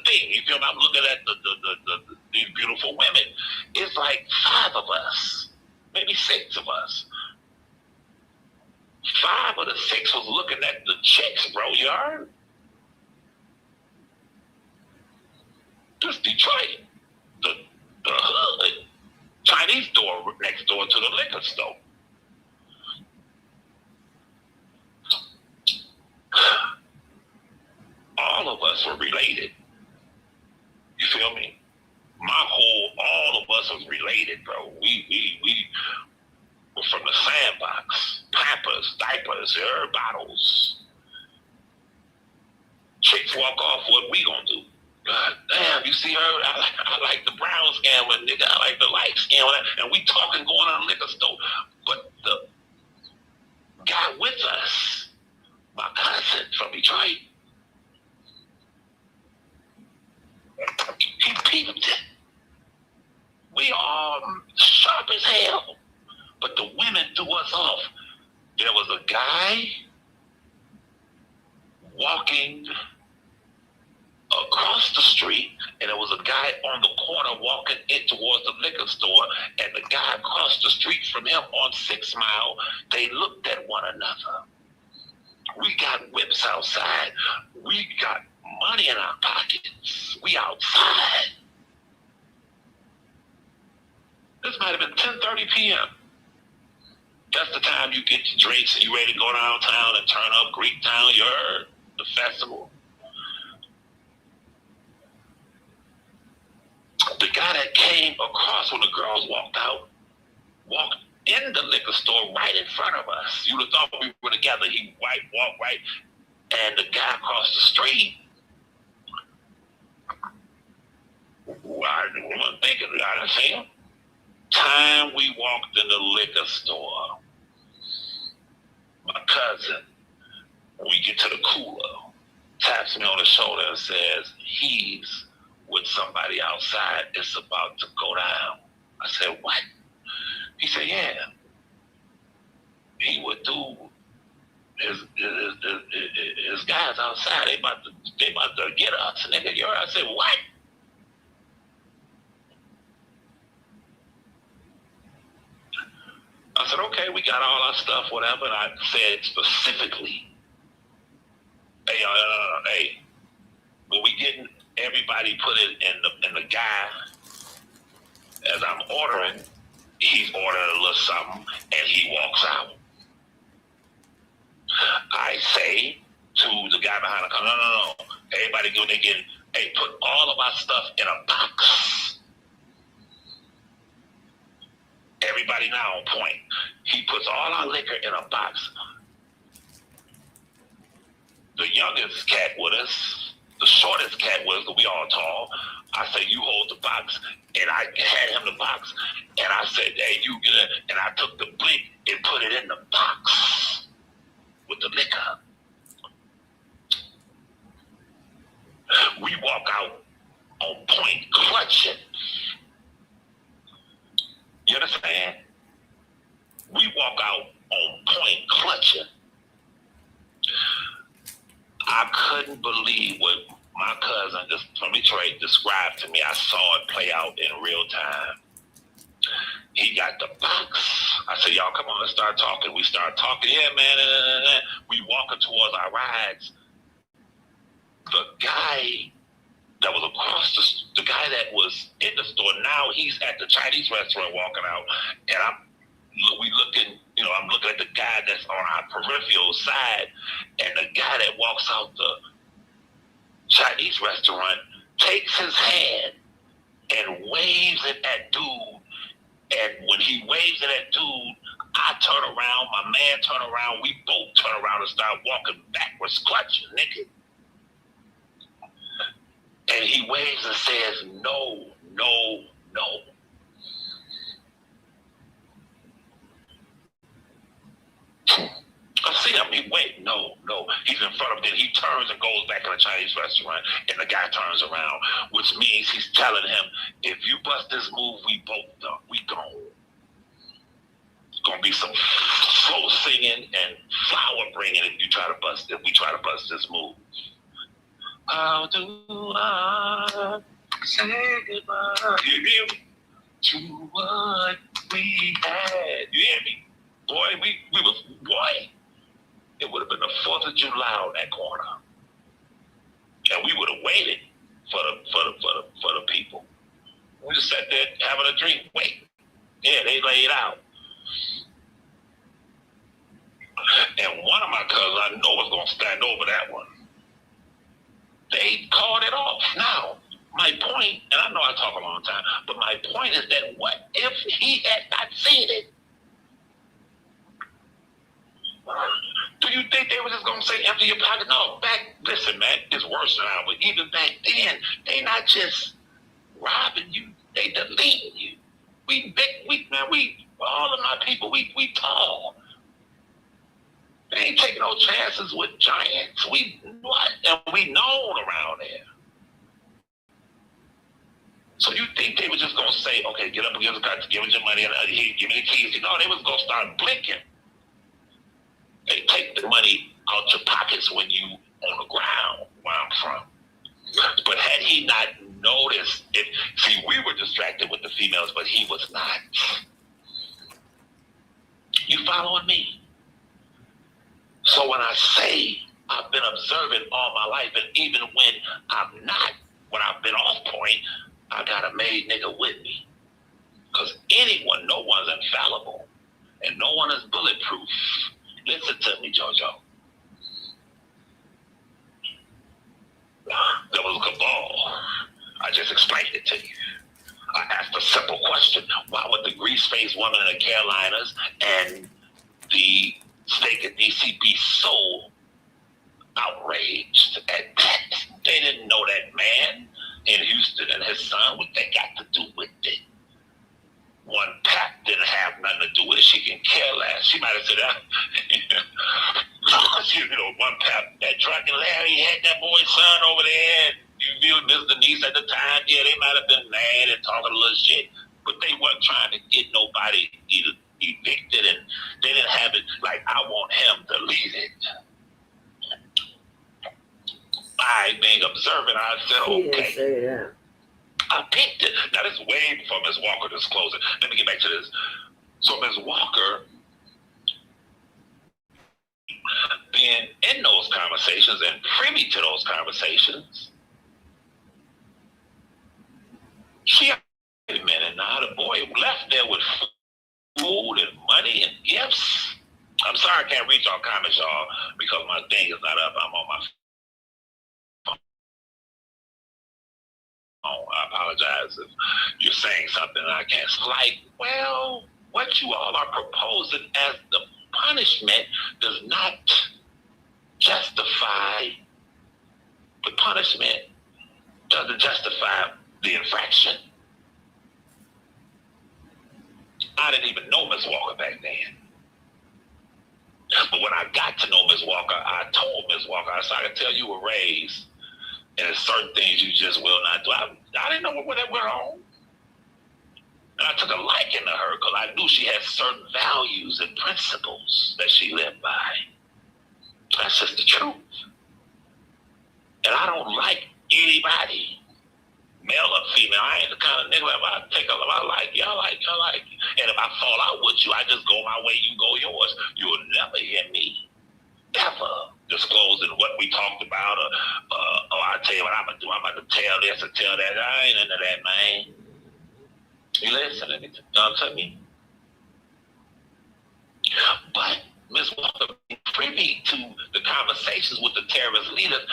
thing. You feel me? I'm looking at these beautiful women. It's like 5 of us, maybe 6 of us. 5 of the 6 was looking at the chicks, bro. You heard? This Detroit, the hood, Chinese store next door to the liquor store. All of us were related. You feel me? All of us was related, bro. We were from the sandbox. Pampers, diapers, bottles. Chicks walk off, what we gonna do? God damn, you see her? I like the brown skin one, nigga. I like the light skin one. And we talking going on a liquor store. But the guy with us, my cousin from Detroit, he peeped it. We all sharp as hell. But the women threw us off. There was a guy walking across the street, and there was a guy on the corner walking in towards the liquor store, and the guy across the street from him on 6 Mile, they looked at one another. We got whips outside. We got money in our pockets. We outside. This might have been 10:30 p.m. That's the time you get your drinks and you ready to go downtown and turn up Greek Town. You heard the festival. The guy that came across when the girls walked out, walked in the liquor store right in front of us. You'd have thought we were together. He walked right, and the guy across the street, I wasn't thinking, I didn't see him. Time we walked in the liquor store, my cousin, we get to the cooler, taps me on the shoulder and says, he's with somebody outside. It's about to go down. I said, what? He said, yeah. He would do his guys outside. They about to get us, nigga. I said, what? I said, okay, we got all our stuff, whatever. And I said specifically, hey, when we getting everybody put it in the guy, as I'm ordering, he's ordering a little something, and he walks out. I say to the guy behind the counter, no. Everybody go, they get, hey, put all of our stuff in a box. Everybody now on point. He puts all our liquor in a box. The youngest cat with us, the shortest cat with us, because we all tall, I say, you hold the box. And I had him the box. And I said, hey, you get it. And I took the blink and put it in the box with the liquor. We walk out on point clutching. I couldn't believe what my cousin just from Detroit described to me. I saw it play out in real time. He got the box. I said, y'all, come on, let's start talking. We start talking. Yeah, man. We walking towards our rides. The guy that was across the guy that was in the store, now he's at the Chinese restaurant walking out. And I'm looking at the guy that's on our peripheral side. And the guy that walks out the Chinese restaurant takes his hand and waves it at dude. And when he waves it at dude, I turn around, my man turn around, we both turn around and start walking backwards, clutching, nigga. And he waves and says, no, no, no. I see him, he wait, no. He's in front of him, then he turns and goes back in the Chinese restaurant, and the guy turns around, which means he's telling him, if you bust this move, we both done, we gone. It's gonna be some slow singing and flower bringing if we try to bust this move. How do I say goodbye? You hear me? To what we had. You hear me? Boy, it would have been the 4th of July on that corner. And we would have waited for the people. We just sat there having a drink, wait. Yeah, they laid out. And one of my cousins I know was gonna stand over that one. They called it off. Now, my point, and I know I talk a long time, but my point is that what if he had not seen it? Do you think they were just going to say empty your pocket? No, listen, man, it's worse now, but even back then, they not just robbing you, they deleting you. All of my people, we tall. They ain't taking no chances with giants. And we known around there. So you think they were just going to say, okay, get up and give us your money, and give me the keys. No, they was going to start blinking. They take the money out your pockets when you on the ground where I'm from. But had he not noticed it, we were distracted with the females, but he was not. You following me? So when I say I've been observing all my life, and even when I've been off point, I got a made nigga with me. Because no one's infallible, and no one is bulletproof. Listen to me, JoJo. There was a cabal. I just explained it to you. I asked a simple question. Why would the grease-faced woman in the Carolinas and the stake at DC be so outraged at that? They didn't know that man in Houston and his son, what they got to do with it. One Pap didn't have nothing to do with it. She can care less. She might have said that. One Pap, that drunken Larry had that boy's son over there. You viewed Miss Denise at the time. Yeah, they might have been mad and talking a little shit, but they weren't trying to get nobody either evicted, and they didn't have it like, I want him to lead it. I, being observant, I said, okay. He didn't say that. I picked it. Now, this is way before Ms. Walker disclosed it. Let me get back to this. So, Ms. Walker, being in those conversations and privy to those conversations, she, wait a minute now, the boy left there with food and money and gifts. I'm sorry I can't read y'all comments, y'all, because my thing is not up. I'm on my phone. I apologize if you're saying something I can't. Like, well, what you all are proposing as the punishment does not justify the punishment, doesn't justify the infraction. I didn't even know Ms. Walker back then. But when I got to know Ms. Walker, I told Ms. Walker, I said, I can tell you were raised, and there's certain things you just will not do. I didn't know what that went on. And I took a liking to her because I knew she had certain values and principles that she lived by. That's just the truth. And I don't like anybody, male or female. I ain't the kind of nigga that I take up. I like you, I like you, I like you. And if I fall out with you, I just go my way, you go yours. You will never hear me ever disclosing what we talked about, or I tell you what I'm gonna do. I'm gonna tell this or tell that. I ain't into that, man. You listening to me? But Ms. Walker being privy to the conversations with the terrorist leaders,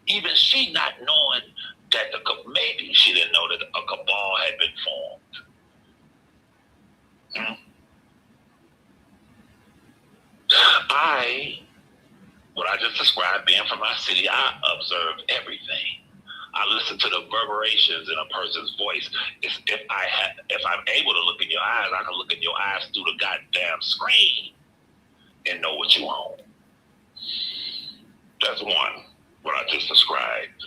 even she not knowing that maybe she didn't know that a cabal had been formed. What I just described, being from my city, I observed everything. I listen to the reverberations in a person's voice. If I'm able to look in your eyes, I can look in your eyes through the goddamn screen and know what you own. That's one, what I just described.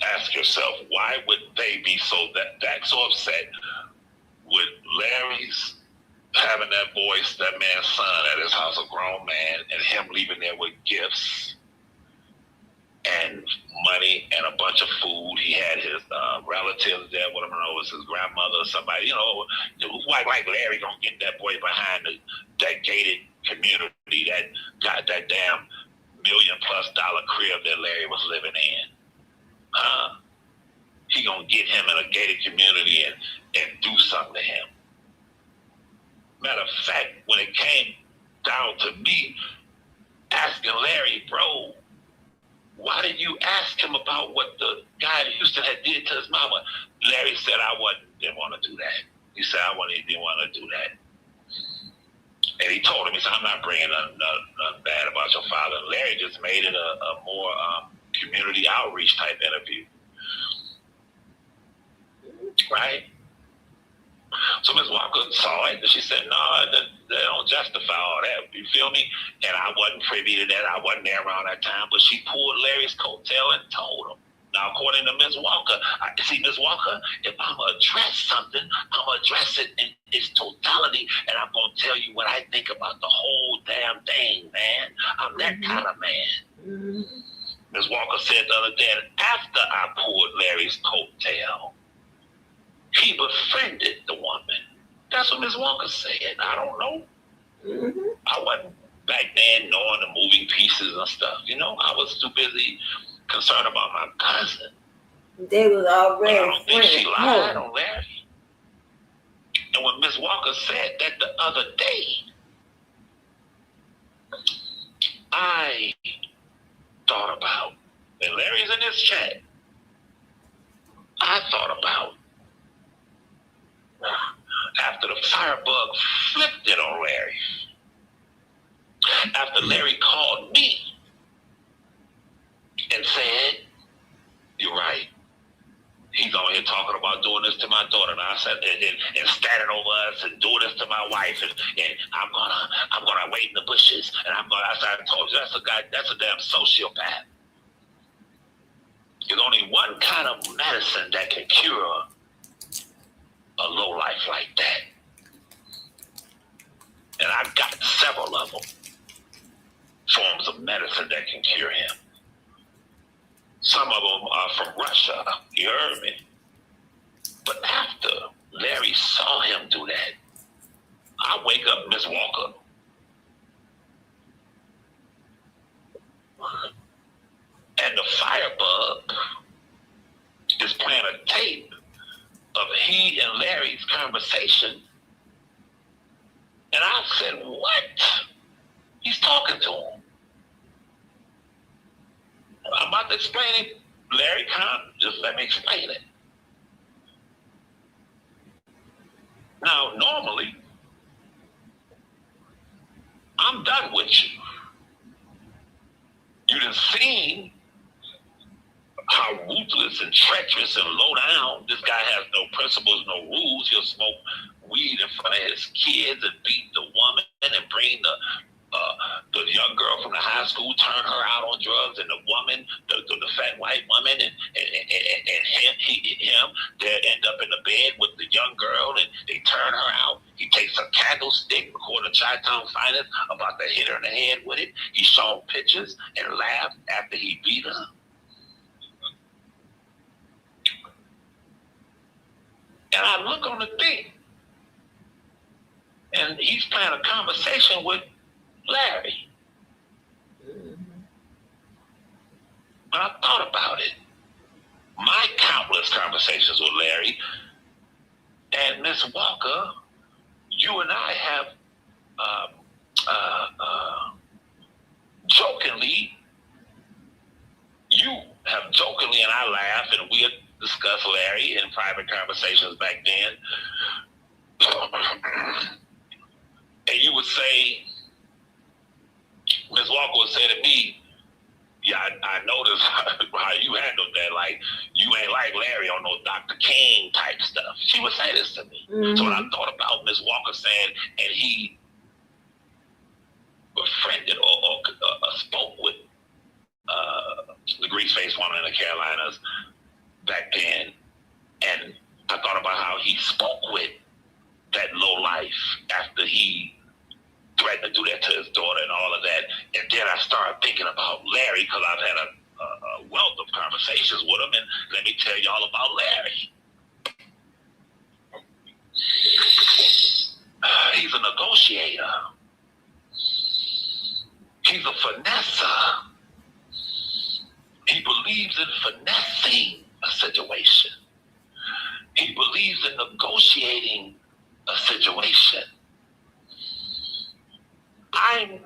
Ask yourself, why would they be so upset with Larry's having that voice, that man's son at his house, a grown man, and him leaving there with gifts and money and a bunch of food. He had his relatives there. What I don't know, was his grandmother or somebody. You know, like Larry gonna get that boy behind that gated community that got that damn $1 million+ crib that Larry was living in. He gonna get him in a gated community and do something to him. Matter of fact, when it came down to me asking Larry, bro, why did you ask him about what the guy in Houston had did to his mama? Larry said, didn't want to do that. He said, didn't want to do that. And he told him, he said, I'm not bringing nothing bad about your father. Larry just made it a more community outreach type interview. Right? So Ms. Walker saw it, and she said, no, they don't justify all that. You feel me? And I wasn't privy to that. I wasn't there around that time, but she pulled Larry's coattail and told him. Now, according to Ms. Walker, Ms. Walker, if I'm going to address something, I'm going to address it in its totality, and I'm going to tell you what I think about the whole damn thing, man. I'm that kind of man. Ms. Walker said the other day, after I pulled Larry's coattail, he befriended the woman. That's what Ms. Walker said. I don't know. I wasn't back then knowing the moving pieces and stuff. You know, I was too busy concerned about my cousin. They was already. But I don't think she lied on Larry. And when Ms. Walker said that the other day, I thought about, and Larry's in this chat, I thought about, after the firebug flipped it on Larry, after Larry called me and said, you're right, he's on here talking about doing this to my daughter, and I said, and standing over us and doing this to my wife, and I'm gonna wait in the bushes, and I told you, that's a damn sociopath. There's only one kind of medicine that can cure a low life like that. And I've got several of them. Forms of medicine that can cure him. Some of them are from Russia, you heard me? But after Larry saw him do that, I wake up Miss Walker. And the firebug is playing a tape of he and Larry's conversation. And I said, what? He's talking to him. I'm about to explain it. Larry, just let me explain it. Now, normally, I'm done with you. You done seen how ruthless and treacherous and low down this guy has. No principles, no rules. He'll smoke weed in front of his kids and beat the woman and bring the young girl from the high school turned her out on drugs, and the woman, the fat white woman, and him, they end up in the bed with the young girl, and they turn her out. He takes a candlestick, recorded a Chi-Town finest, about to hit her in the head with it. He showed pictures and laughed after he beat her. And I look on the thing, and he's playing a conversation with Larry. And I thought about it. My countless conversations with Larry and Miss Walker, you and I have jokingly, you have jokingly, and I laugh, and we had discussed Larry in private conversations back then. And you would say, Ms. Walker would say to me, yeah, I noticed how you handled that. Like, you ain't like Larry on no Dr. King type stuff. She would say this to me. Mm-hmm. So when I thought about Ms. Walker saying, and he befriended or spoke with the grease-faced woman in the Carolinas back then, and I thought about how he spoke with that low life after he threatened to do that to his daughter and all of that. And then I started thinking about Larry, because I've had a wealth of conversations with him, and let me tell y'all about Larry. He's a negotiator. He's a finesser. He believes in finessing a situation. He believes in negotiating a situation. I'm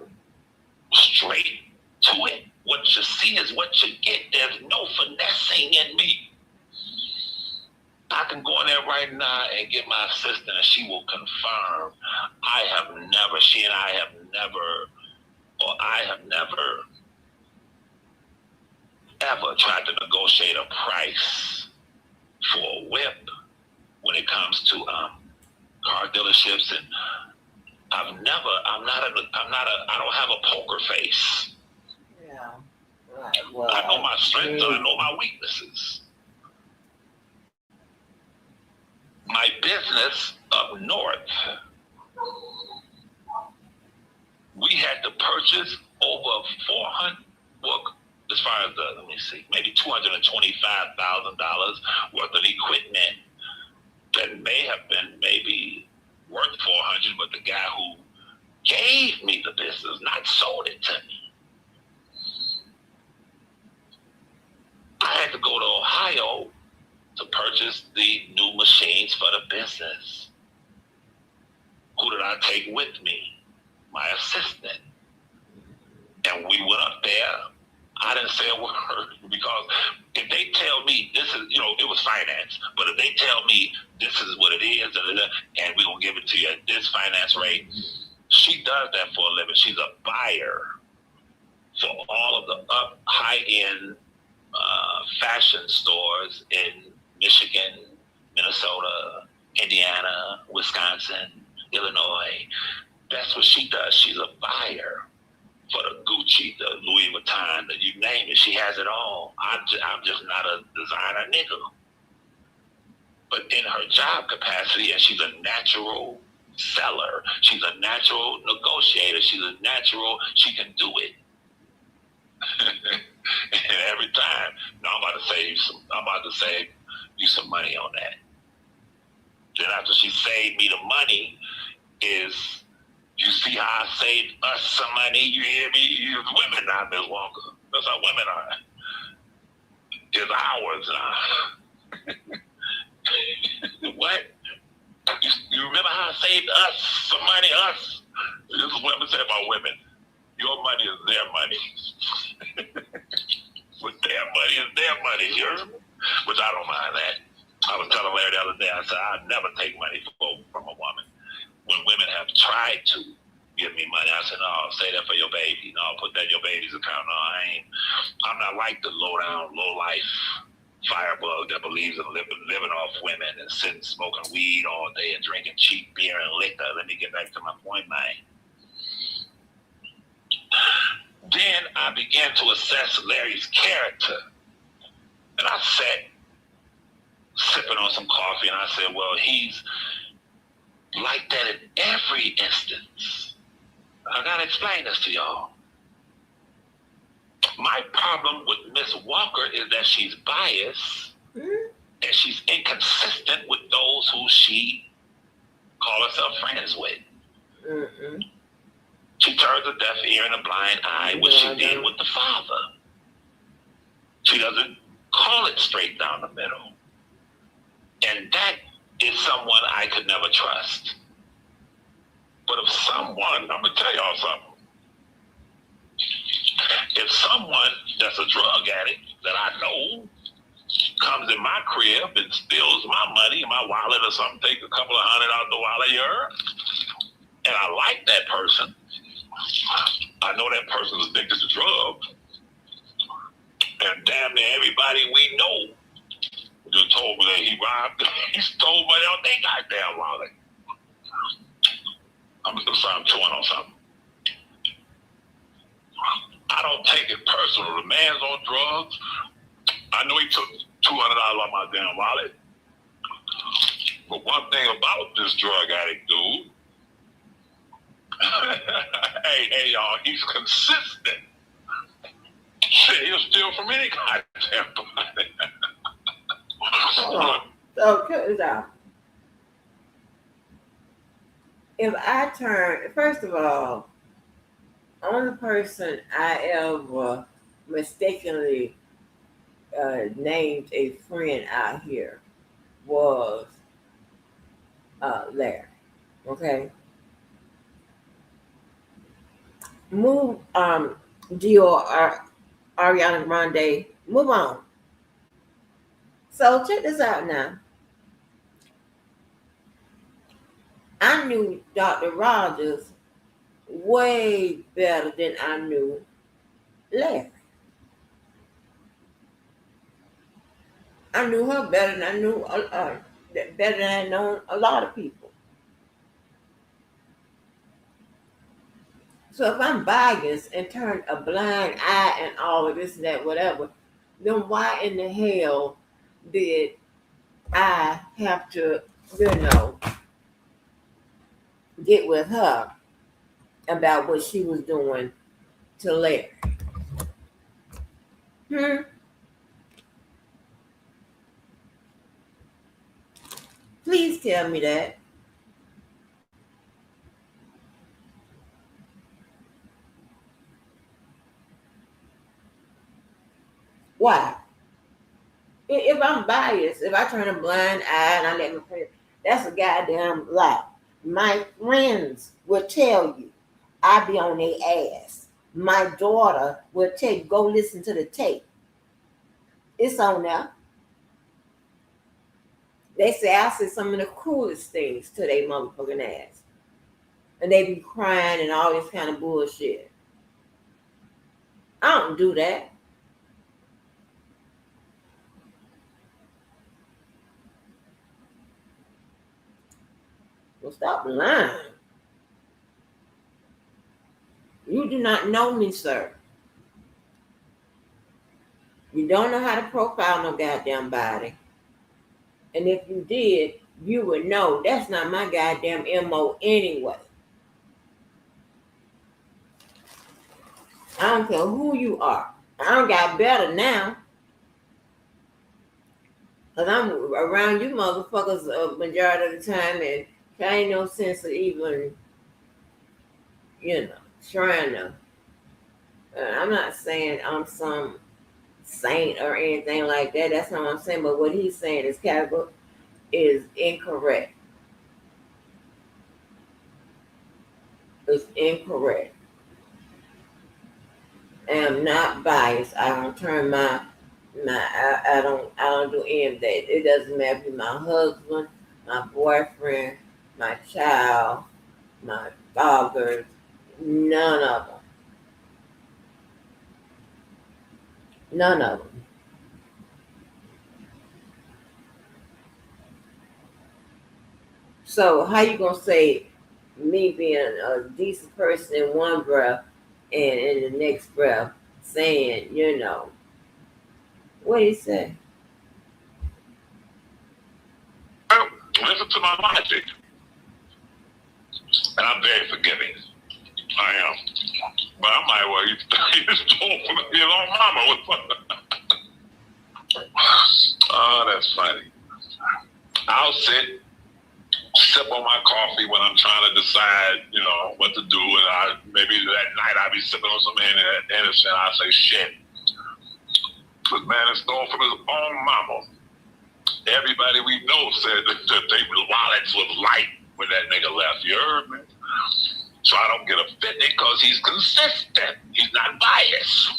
straight to it. What you see is what you get. There's no finessing in me. I can go in there right now and get my assistant, and she will confirm. She and I have never, ever tried to negotiate a price for a whip when it comes to car dealerships, and I don't have a poker face. Yeah. Right. Well, I know my strengths and I know my weaknesses. My business up north, we had to purchase over 400, as far as maybe $225,000 worth of equipment that may have been maybe worth 400, but the guy who gave me the business not sold it to me. I had to go to Ohio to purchase the new machines for the business. Who did I take with me? My assistant. And we went up there. I didn't say a word, because if they tell me this is, it was finance, but if they tell me this is what it is, and we're going to give it to you at this finance rate, she does that for a living. She's a buyer for all of the high-end fashion stores in Michigan, Minnesota, Indiana, Wisconsin, Illinois. That's what she does. She's a buyer for the Gucci, the Louis Vuitton, you name it. She has it all. I'm just not a designer nigga. But in her job capacity, and she's a natural seller. She's a natural negotiator. She can do it. And every time, I'm about to save you some money on that. Then after she saved me the money, you see how I saved us some money? You hear me? You women now, Ms. Walker. That's how women are. It's ours now. What? You remember how I saved us some money? Us? This is what I'm saying about women. Your money is their money. But their money is their money, you heard me? Which I don't mind that. I was telling Larry the other day, I said, I'd never take money from a woman. When women have tried to give me money, I said, no, say that for your baby. No, put that in your baby's account. No, I'm not like the low life firebug that believes in living off women and sitting smoking weed all day and drinking cheap beer and liquor. Let me get back to my point, man. Then I began to assess Larry's character. And I sat sipping on some coffee and I said, well, he's like that in every instance. I gotta explain this to y'all. My problem with Miss Walker is that she's biased and she's inconsistent with those who she calls herself friends with. Mm-mm. She turns a deaf ear and a blind eye, which she did with the father. She doesn't call it straight down the middle. And that is someone I could never trust. But if someone, I'm going to tell y'all something. If someone that's a drug addict that I know comes in my crib and steals my money, my wallet or something, take a couple of $100 out the wallet here, and I like that person, I know that person's addicted to drugs, and damn near everybody we know just told me that he robbed, he stole money out their goddamn wallet. I'm sorry, I'm chewing on something. I don't take it personal. The man's on drugs. I know he took $200 out my damn wallet. But one thing about this drug addict dude, hey, y'all, he's consistent. Shit, he'll steal from any goddamn body. Hold on. So, check this out. If I turn, first of all, only person I ever mistakenly named a friend out here was Larry. Okay. Move Dior Ariana Grande. Move on. So check this out now. I knew Dr. Rogers way better than I knew Larry. I knew her better than I knew better than I know a lot of people. So if I'm biased and turn a blind eye and all of this and that, whatever, then why in the hell did I have to, get with her about what she was doing to Larry? Please tell me that. Why? If I'm biased, if I turn a blind eye and I let my friends, that's a goddamn lie. My friends will tell you I be on their ass. My daughter will tell you, go listen to the tape. It's on there. They say I said some of the coolest things to their motherfucking ass. And they be crying and all this kind of bullshit. I don't do that. Well, stop lying. You do not know me, sir. You don't know how to profile no goddamn body. And if you did, you would know that's not my goddamn MO anyway. I don't care who you are. I don't got better now. Because I'm around you motherfuckers a majority of the time and there ain't no sense of even, trying to. I'm not saying I'm some saint or anything like that. That's not what I'm saying. But what he's saying is incorrect. It's incorrect. I am not biased. I don't turn I don't do any of that. It doesn't matter if it's my husband, my boyfriend, my child, my father, none of them. None of them. So how you gonna say me being a decent person in one breath and in the next breath saying, what he say? Well, listen to my logic. And I'm very forgiving. I am. But I'm like, well, he stole from his own mama. Oh, that's funny. I'll sip on my coffee when I'm trying to decide, what to do. And maybe that night I'll be sipping on some Anderson. I'll say, shit. This man is stole from his own mama. Everybody we know said that their wallets was light when that nigga left. You heard me? So I don't get offended because he's consistent. He's not biased.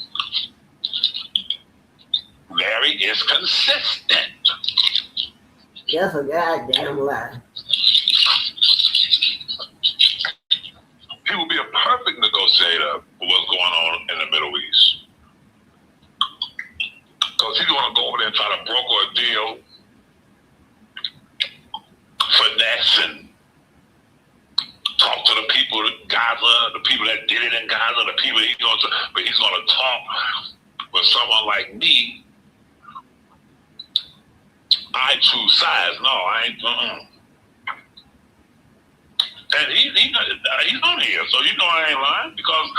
Larry is consistent. That's a goddamn lie. He would be a perfect negotiator for what's going on in the Middle East. Because he's going to go over there and try to broker a deal, finesse, and talk to the people in Gaza, the people that did it in Gaza, the people but he's going to talk with someone like me. I choose sides. No, I ain't. And he's on here, so I ain't lying because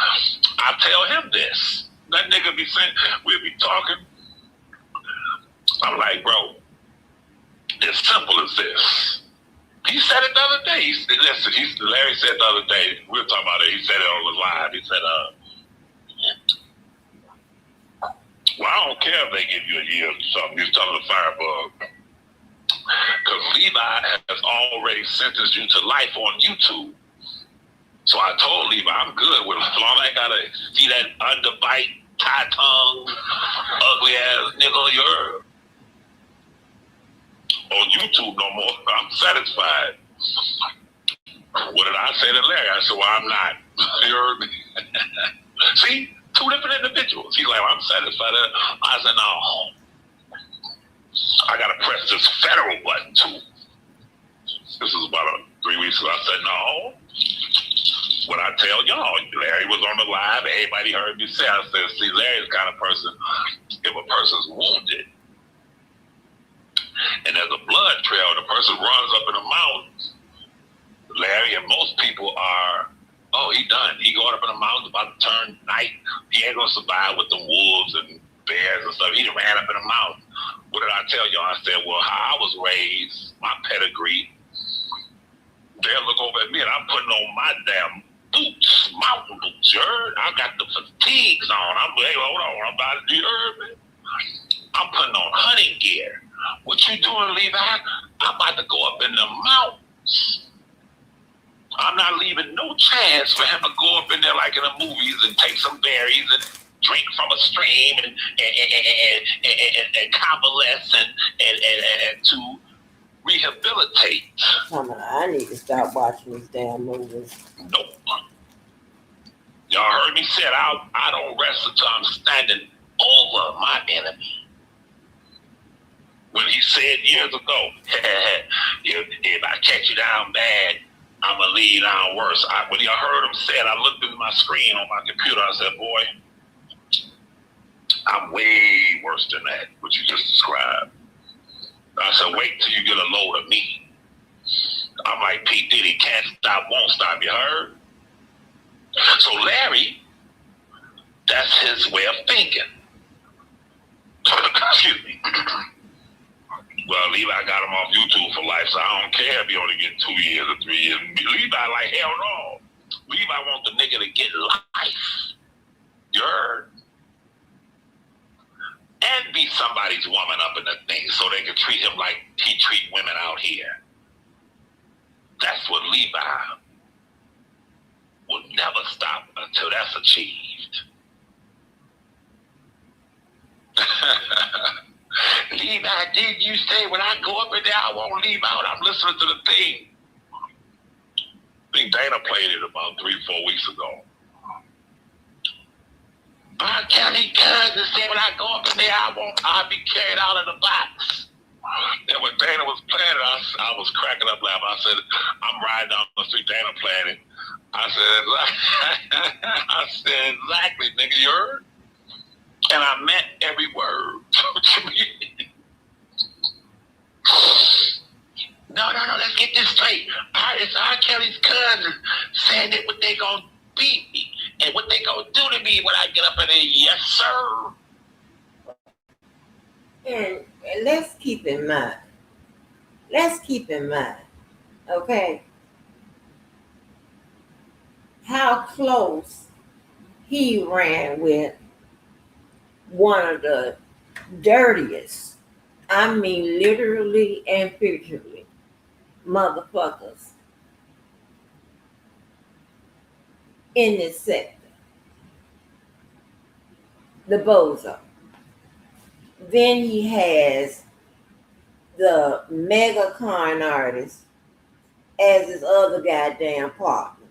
I tell him this. That nigga be saying, we'll be talking. I'm like, bro, it's simple as this. He said it the other day. Larry said the other day, we were talking about it, he said it on the live. He said, well, I don't care if they give you a year or something. He was telling the Firebug. Because Levi has already sentenced you to life on YouTube. So I told Levi, I'm good with it. As long as I gotta see that underbite, tie tongue, ugly ass nigga, you're on YouTube no more. I'm satisfied. What did I say to Larry? I said, well, I'm not. You heard me? See? Two different individuals. He's like, well, I'm satisfied. I said, no. I got to press this federal button, too. This was about 3 weeks ago. I said, no. What I tell y'all, Larry was on the live. Everybody heard me say, I said, see, Larry's the kind of person, if a person's wounded, and there's a blood trail, and the person runs up in the mountains, Larry and most people are, oh, he done. He going up in the mountains, about to turn night. He ain't going to survive with the wolves and bears and stuff. He ran up in the mountains. What did I tell y'all? I said, well, how I was raised, my pedigree, they'll look over at me and I'm putting on my damn boots, mountain boots, you heard? I got the fatigues on. I'm like, hey, hold on, I'm about to, you heard me? I'm putting on hunting gear. What you doing, Levi? I'm about to go up in the mountains. I'm not leaving no chance for him to go up in there like in the movies and take some berries and drink from a stream and convalesce and to rehabilitate. I need to stop watching these damn movies. Nope. Y'all heard me say I don't rest until I'm standing over my enemy. When he said years ago, if I catch you down bad, I'm going to leave you down worse. When y'all heard him say it, I looked at my screen on my computer. I said, boy, I'm way worse than that, what you just described. I said, wait till you get a load of me. I'm like P. Diddy, can't stop, won't stop, you heard? So Larry, that's his way of thinking. Excuse me. Well, Levi got him off YouTube for life, so I don't care if he only get 2 years or 3 years. Levi like, hell no. Levi want the nigga to get life. You heard? And be somebody's woman up in the thing so they can treat him like he treat women out here. That's what Levi will never stop until that's achieved. Levi, did you say when I go up in there I won't leave out? I'm listening to the thing. I think Dana played it about 3-4 weeks ago. R. Kelly cousin said when I go up in there I'll be carried out of the box. And when Dana was playing it, I was cracking up laughing. I said, I'm riding down the street, Dana playing it. I said, exactly, nigga, you heard? And I meant every word. No, let's get this straight. It's R. Kelly's cousin saying that what they gonna beat me and what they gonna do to me when I get up in there. Yes, sir. And let's keep in mind, okay, how close he ran with one of the dirtiest, I mean literally and figuratively, motherfuckers in this sector, the bozo. Then he has the mega con artist as his other goddamn partner.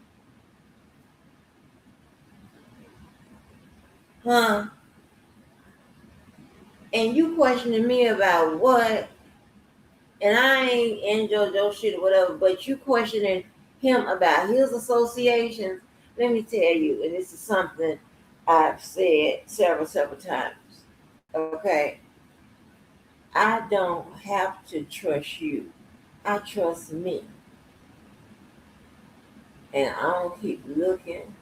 Huh? And you questioning me about what? And I ain't in JoJo shit or whatever, but you questioning him about his associations. Let me tell you, and this is something I've said several times. Okay? I don't have to trust you. I trust me. And I don't keep looking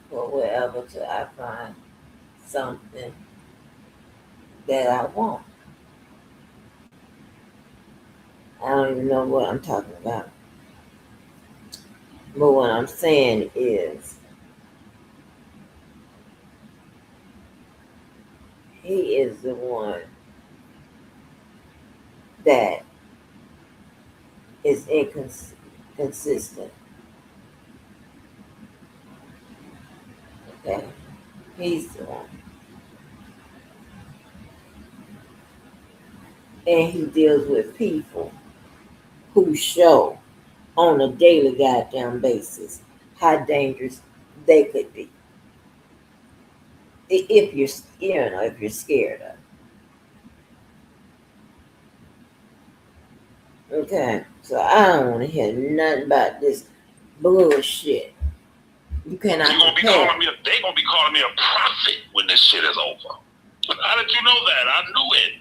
for wherever till I find something that I want. I don't even know what I'm talking about. But what I'm saying is, he is the one that is inconsistent. Okay? He's the one. And he deals with people who show on a daily goddamn basis how dangerous they could be. If you're scared of. Okay, so I don't want to hear nothing about this bullshit. You cannot compare. They gonna be calling me a prophet when this shit is over. How did you know that? I knew it.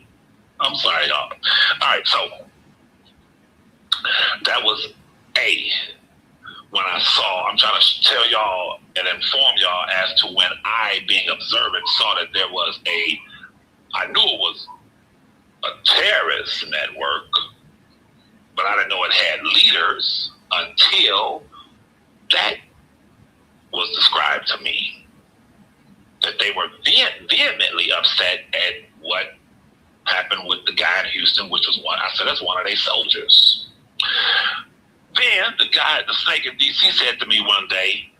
I'm sorry, y'all. All right, so that was when I'm trying to tell y'all and inform y'all as to when I, being observant, saw that there was I knew it was a terrorist network, but I didn't know it had leaders until that was described to me. That they were vehemently upset at what happened with the guy in Houston, which was that's one of their soldiers. Then the snake in DC said to me one day,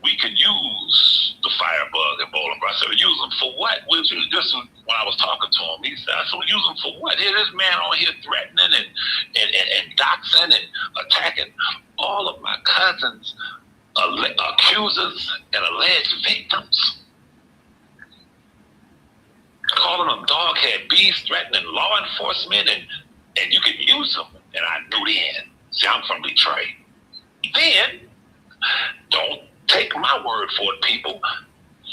we could use the firebug and Bolingbrook. I said, use them for what? This was when I was talking to him. He said, I said, use them for what? Here, this man on here threatening and doxing and attacking all of my cousins, accusers, and alleged victims. Calling them doghead beasts, threatening law enforcement, and you can use them. And I knew then. See, I'm from Detroit. Then, don't take my word for it, people.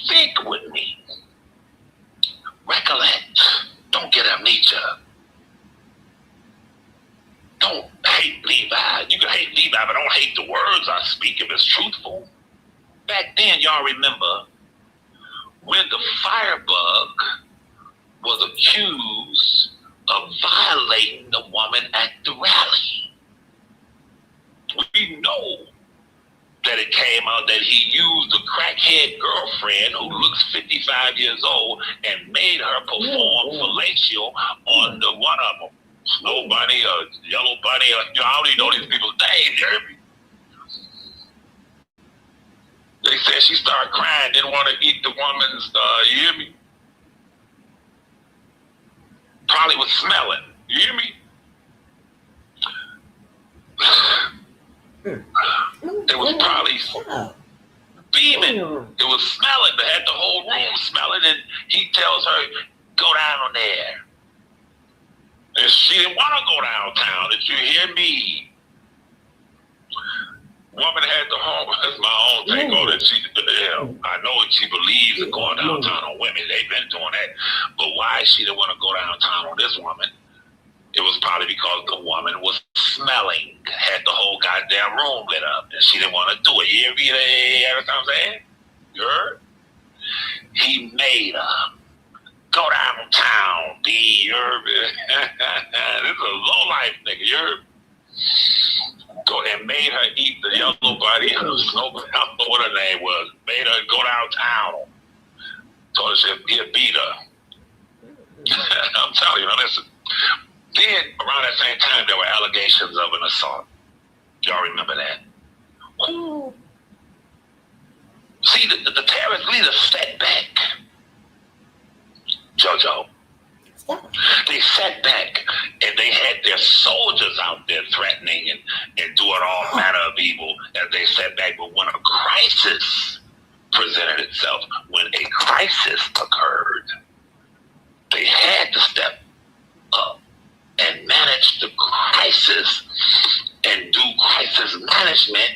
Think with me. Recollect. Don't get amnesia. Don't hate Levi. You can hate Levi, but don't hate the words I speak if it's truthful. Back then, y'all remember when the firebug was accused of violating the woman at the rally. We know that it came out that he used a crackhead girlfriend who looks 55 years old and made her perform fellatio on the one of them. Snow Bunny or Yellow Bunny, I don't even know these people's names, you hear me? They said she started crying, didn't want to eat the woman's, you hear me? Probably was smelling, you hear me? It was probably beaming. It was smelling. They had the whole room smelling, and he tells her, go down on there. And she didn't want to go downtown. Did you hear me? Woman had the home. That's my own take on it. I know she believes in going downtown on women. They've been doing that. But why she didn't want to go downtown on this woman? It was probably because the woman was smelling, had the whole goddamn room lit up, and she didn't want to do it. You hear me? Every time I'm saying, you heard? He made her go downtown, B. You heard me? This is a low life nigga. You heard? Go and made her eat the yellow body. I don't know what her name was. Made her go downtown. Told her he'd beat her. I'm telling you, listen. Then, around that same time, there were allegations of an assault. Y'all remember that? Ooh. See, the terrorist leader sat back. JoJo. They sat back and they had their soldiers out there threatening and doing all manner of evil as they sat back. But when a crisis presented itself, when a crisis occurred, they had to step up and manage the crisis and do crisis management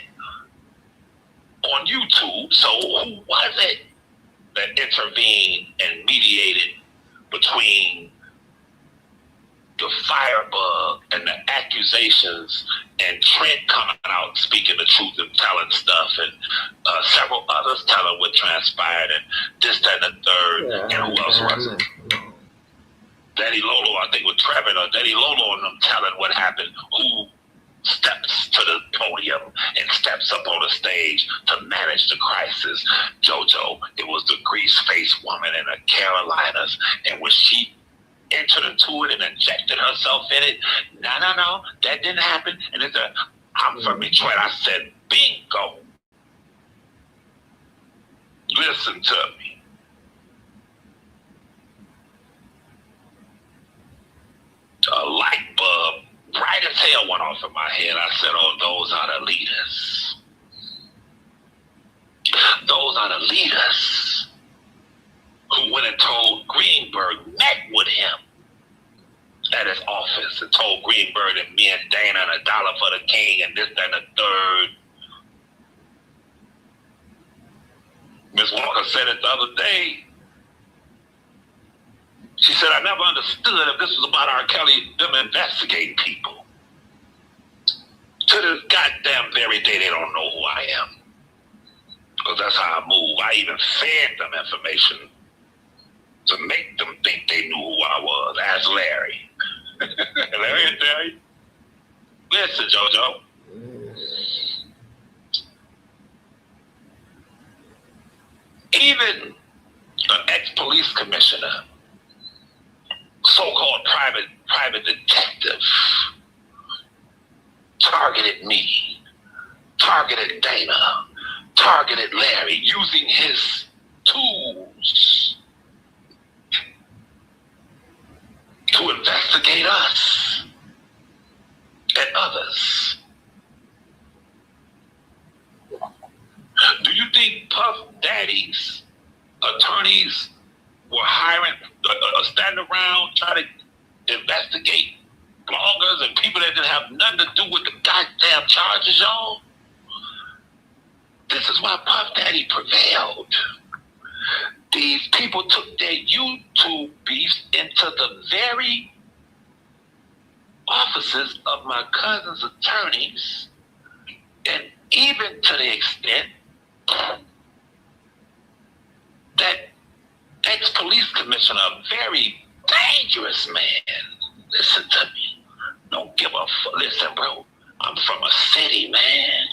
on YouTube. So who was it that intervened and mediated between the firebug and the accusations and Trent coming out speaking the truth and telling stuff and several others telling what transpired and this, that, and the third, and who else was it? Daddy Lolo, I think with Trevor, or Daddy Lolo and them telling what happened, who steps to the podium and steps up on the stage to manage the crisis. JoJo, it was the grease-faced woman in the Carolinas, and when she entered into it and injected herself in it, no, that didn't happen. And I'm from Detroit. I said, bingo. Listen to me. A light bulb, bright as hell, went off in my head. I said, oh, those are the leaders. Those are the leaders who went and told Greenberg, met with him at his office and told Greenberg that me and Dana and $1 for the king and this, that, and the third. Ms. Walker said it the other day. She said, I never understood if this was about R. Kelly, them investigating people. To this goddamn very day, they don't know who I am. Because that's how I move. I even fed them information to make them think they knew who I was. Ask Larry. Larry and Terry. Listen, JoJo. Even an ex-police commissioner, so-called private detective, targeted me, targeted Dana, targeted Larry, using his tools to investigate us and others. Do you think Puff Daddy's attorneys were hiring, standing around trying to investigate bloggers and people that didn't have nothing to do with the goddamn charges, y'all? This is why Puff Daddy prevailed. These people took their YouTube beefs into the very offices of my cousin's attorneys, and even to the extent that ex-police commissioner, a very dangerous man, listen to me, don't give a fuck. Listen, bro, I'm from a city, man.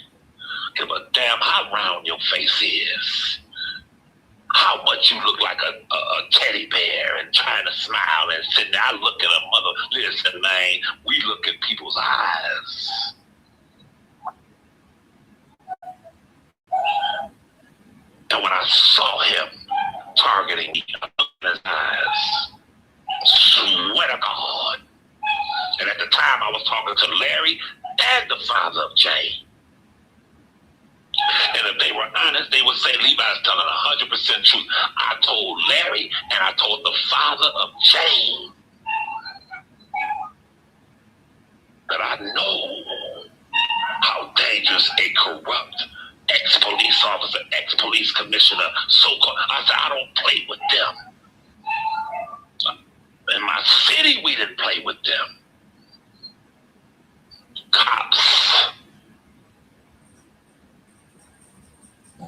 Give a damn how round your face is, how much you look like a teddy bear and trying to smile and sit there. I look at a mother. Listen, man, we look in people's eyes. And when I saw him targeting me, I looked in his eyes. Swear to God. And at the time, I was talking to Larry and the father of Jane. And if they were honest, they would say Levi's telling 100% truth. I told Larry and I told the father of Jane know how dangerous a corrupt ex-police officer, ex-police commissioner, so-called. I said, I don't play with them. In my city, we didn't play with them. Cops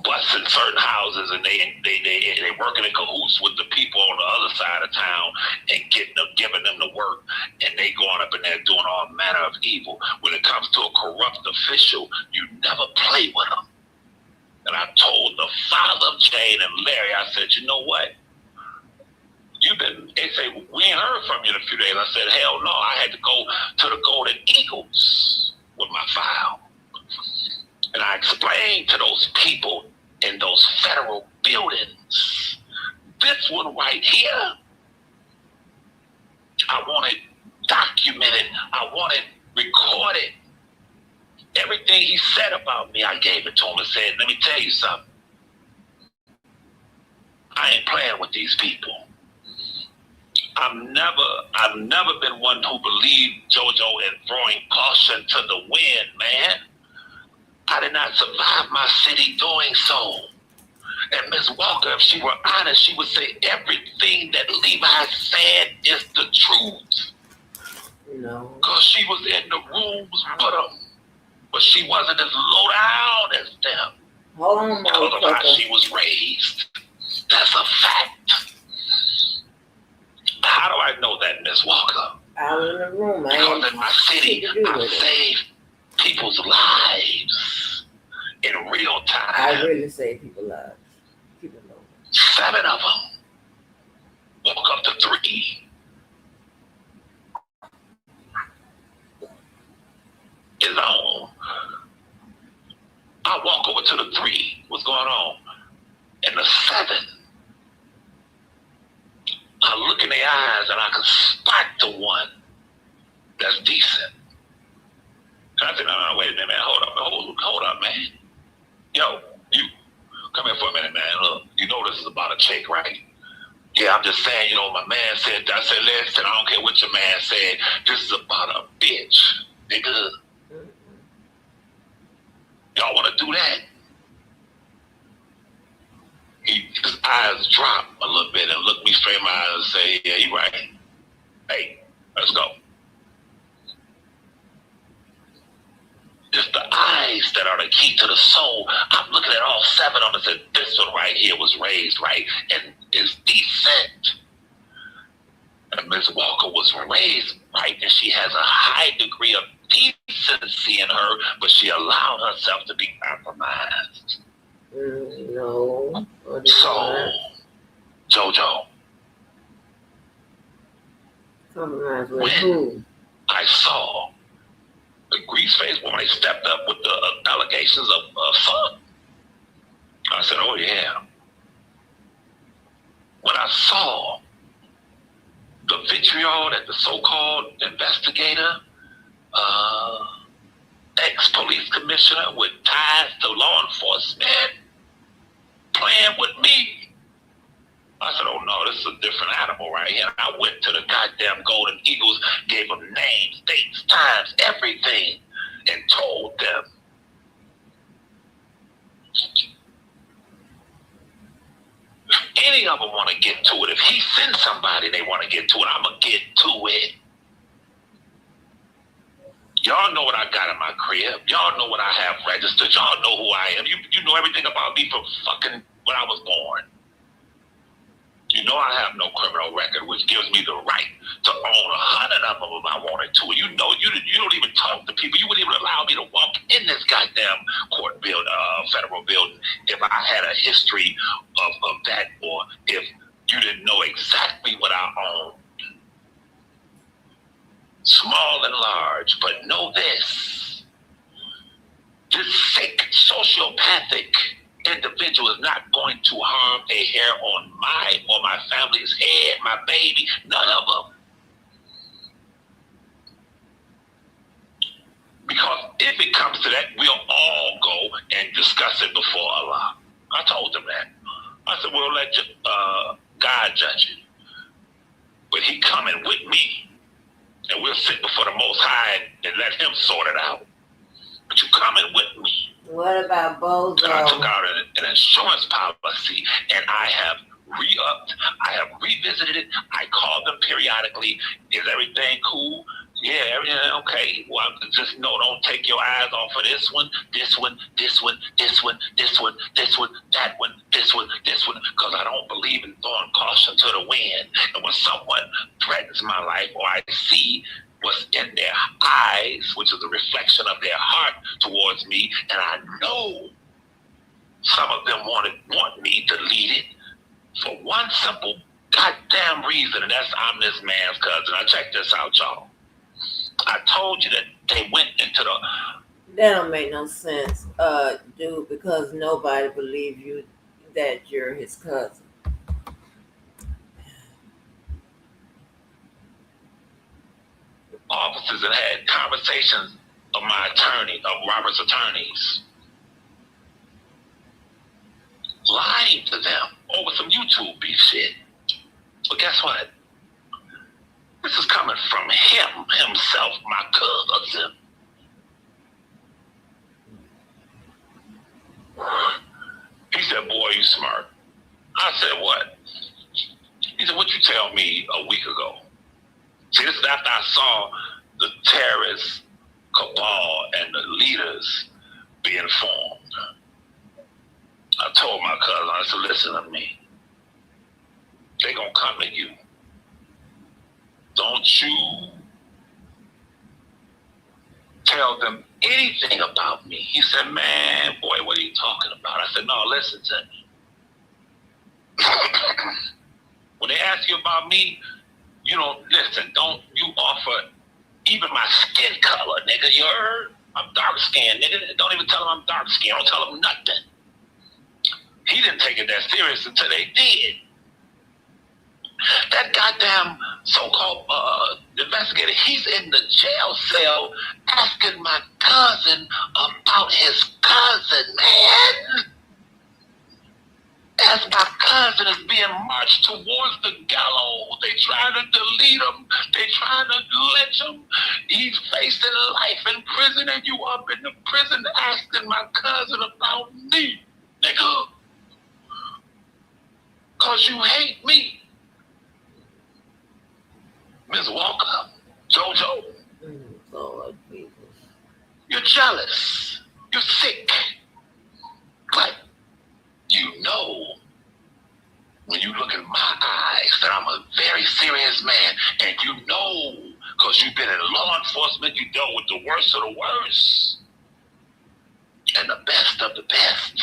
busting certain houses, and they working in cahoots with the people on the other side of town and giving them the work, and they going up in there doing all manner of evil. When it comes to a corrupt official, you never play with them. And I told the father of Jane and Larry, I said, you know what? They say, we ain't heard from you in a few days. I said, hell no, I had to go to the Golden Eagles with my file. And I explained to those people in those federal buildings, this one right here, I want it documented. I want it recorded. Everything he said about me, I gave it to him and said, let me tell you something. I ain't playing with these people. I've never been one who believed JoJo in throwing caution to the wind, man. I did not survive my city doing so. And Ms. Walker, if she were honest, she would say everything that Levi said is the truth. No. Because she was in the rooms with them. But she wasn't as low down as them. Hold on, because of how she was raised. That's a fact. How do I know that, Ms. Walker? I was in the room. Because in my city, I saved people's lives in real time. I really saved people's lives. People know. 7 of them woke up to 3. His own. I walk over to the 3. What's going on? And the 7, I look in their eyes and I can spot the one that's decent. I said, no, wait a minute, man. Hold up, man. Yo, you, come here for a minute, man. Look, you know this is about a chick, right? Yeah, I'm just saying, you know, my man said, I said, listen, I don't care what your man said. This is about a bitch, nigga. Y'all want to do that? His eyes drop a little bit and look me straight in my eyes and say, yeah, you right. Hey, let's go. It's the eyes that are the key to the soul. I'm looking at all 7 of them and said, this one right here was raised right and is decent. And Ms. Walker was raised right, and she has a high degree of decency in her, but she allowed herself to be compromised. No. So, JoJo. Compromised with who? I saw the grease face woman, they stepped up with the allegations of assault. I said, oh yeah. When I saw the vitriol that the so-called investigator, ex-police commissioner with ties to law enforcement playing with me, I said, oh no, this is a different animal right here. I went to the goddamn Golden Eagles, gave them names, dates, times, everything, and told them. If any of them want to get to it, if he sends somebody they want to get to it, I'm going to get to it. Y'all know what I got in my crib. Y'all know what I have registered. Y'all know who I am. You know everything about me from fucking when I was born. You know I have no criminal record, which gives me the right to own 100 of them if I wanted to. You know, you don't even talk to people. You wouldn't even allow me to walk in this goddamn court building, federal building, if I had a history of that, or if you didn't know exactly what I owned. Small and large, but know this. This sick, sociopathic individual is not going to harm a hair on my or my family's head, my baby, none of them. Because if it comes to that, we'll all go and discuss it before Allah. I told them that. I said, we'll let God judge it. But he coming with me and we'll sit before the Most High and let Him sort it out. But you coming with me. What about Bozo? And I took out an insurance policy, and I have re-upped. I have revisited it. I called them periodically. Is everything cool? Yeah, everything okay. Well, just know, don't take your eyes off of this one, this one, this one, this one, this one, this one, that one, this one, this one, because I don't believe in throwing caution to the wind. And when someone threatens my life, or I see what's in their eyes, which is a reflection of their heart towards me, and I know some of them want me to lead it for one simple goddamn reason, and that's I'm this man's cousin. Now check this out, y'all. I told you that they went into the... That don't make no sense, dude, because nobody believes you that you're his cousin. Officers and had conversations of my attorney, of Robert's attorneys, lying to them over some YouTube beef shit. But guess what? This is coming from him, himself, my cousin. He said, boy, you smart. I said, what? He said, what you tell me a week ago? See, this is after I saw the terrorist cabal and the leaders being formed. I told my cousin, I said, listen to me. They gonna come to you. Don't you tell them anything about me. He said, man, boy, what are you talking about? I said, no, listen to me. When they ask you about me, you don't listen. Don't you offer even my skin color, nigga. You heard? I'm dark skinned, nigga. Don't even tell them I'm dark skinned. Don't tell them nothing. He didn't take it that serious until they did. That goddamn so-called investigator, he's in the jail cell asking my cousin about his cousin, man. As my cousin is being marched towards the gallows, they trying to delete him. They trying to lynch him. He's facing life in prison, and you up in the prison asking my cousin about me, nigga. Because you hate me. Ms. Walker, JoJo, Lord Jesus. You're jealous. You're sick. But you know, when you look in my eyes, that I'm a very serious man. And you know, because you've been in law enforcement, you dealt with the worst of the worst. And the best of the best.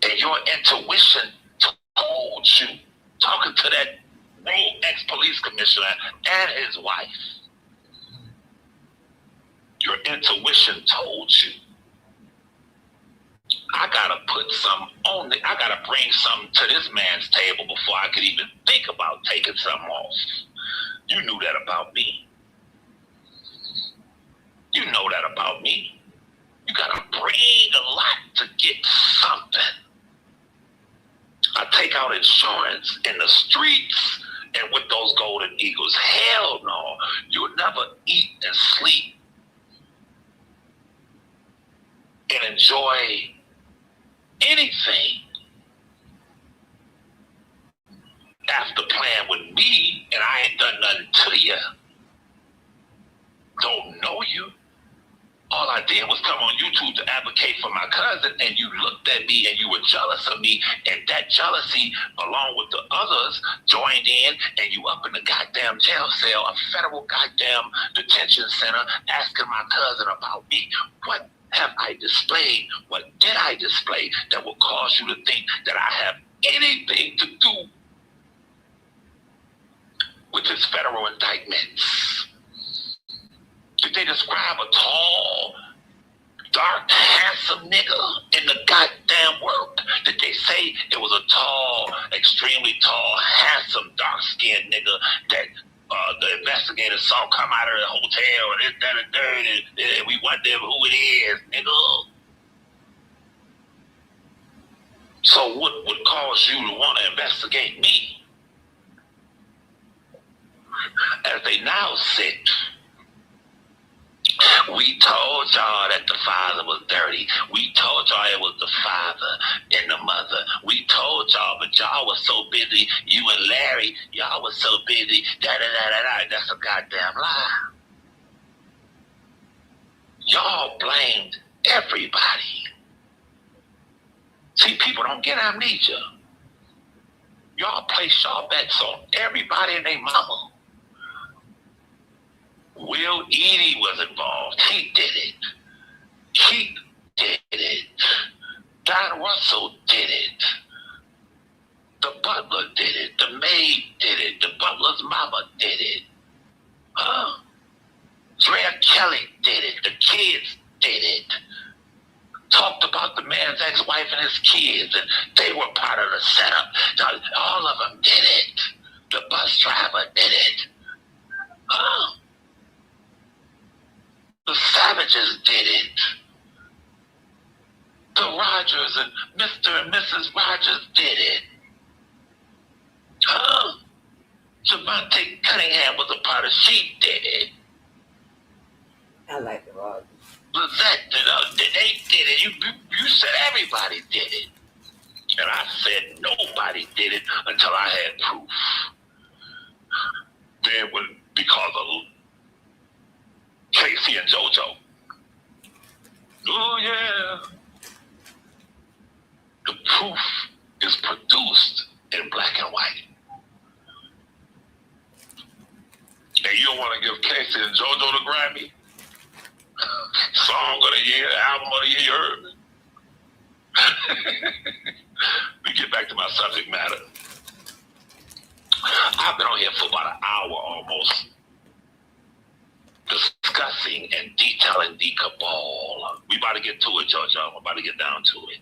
And your intuition told you, talking to that rogue ex-police commissioner and his wife, your intuition told you, I gotta put some on it. I gotta bring something to this man's table before I could even think about taking something off. You knew that about me. You know that about me. You gotta bring a lot to get something. I take out insurance in the streets and with those golden eagles. Hell no. You'll never eat and sleep and enjoy anything after playing with me, and I ain't done nothing to you. Don't know you. All I did was come on YouTube to advocate for my cousin, and you looked at me and you were jealous of me, and that jealousy, along with the others, joined in, and you up in the goddamn jail cell, a federal goddamn detention center, asking my cousin about me. What have I displayed? What did I display that will cause you to think that I have anything to do with this federal indictments? Did they describe a tall, dark, handsome nigga in the goddamn work? Did they say it was a tall, extremely tall, handsome, dark-skinned nigga that the investigators saw come out of the hotel and this, that, and third, and we wonder who it is, nigga? So what would cause you to want to investigate me? as they now sit, we told y'all that the father was dirty. We told y'all it was the father and the mother. We told y'all, but y'all was so busy. You and Larry, y'all was so busy. Da-da-da-da-da. That's a goddamn lie. Y'all blamed everybody. See, people don't get amnesia. Y'all place y'all bets on everybody and their mama. Will Edie was involved. He did it. Keith did it. Don Russell did it. The butler did it. The maid did it. The butler's mama did it. Huh? Drea Kelly did it. The kids did it. Talked about the man's ex-wife and his kids, and they were part of the setup. All of them did it. The bus driver did it. Huh? The Savages did it. The Rogers and Mr. and Mrs. Rogers did it. Huh? Javante Cunningham was a part of She Did It. I like the Rogers. Lizette, they did it. You said everybody did it. And I said nobody did it until I had proof. Then because of Casey and JoJo. Oh, yeah. The proof is produced in black and white. And you don't want to give Casey and JoJo the Grammy? Song of the year, album of the year, you heard me? Let me get back to my subject matter. I've been on here for about an hour almost, discussing and detailing the cabal. We about to get to it, JoJo. I'm about to get down to it.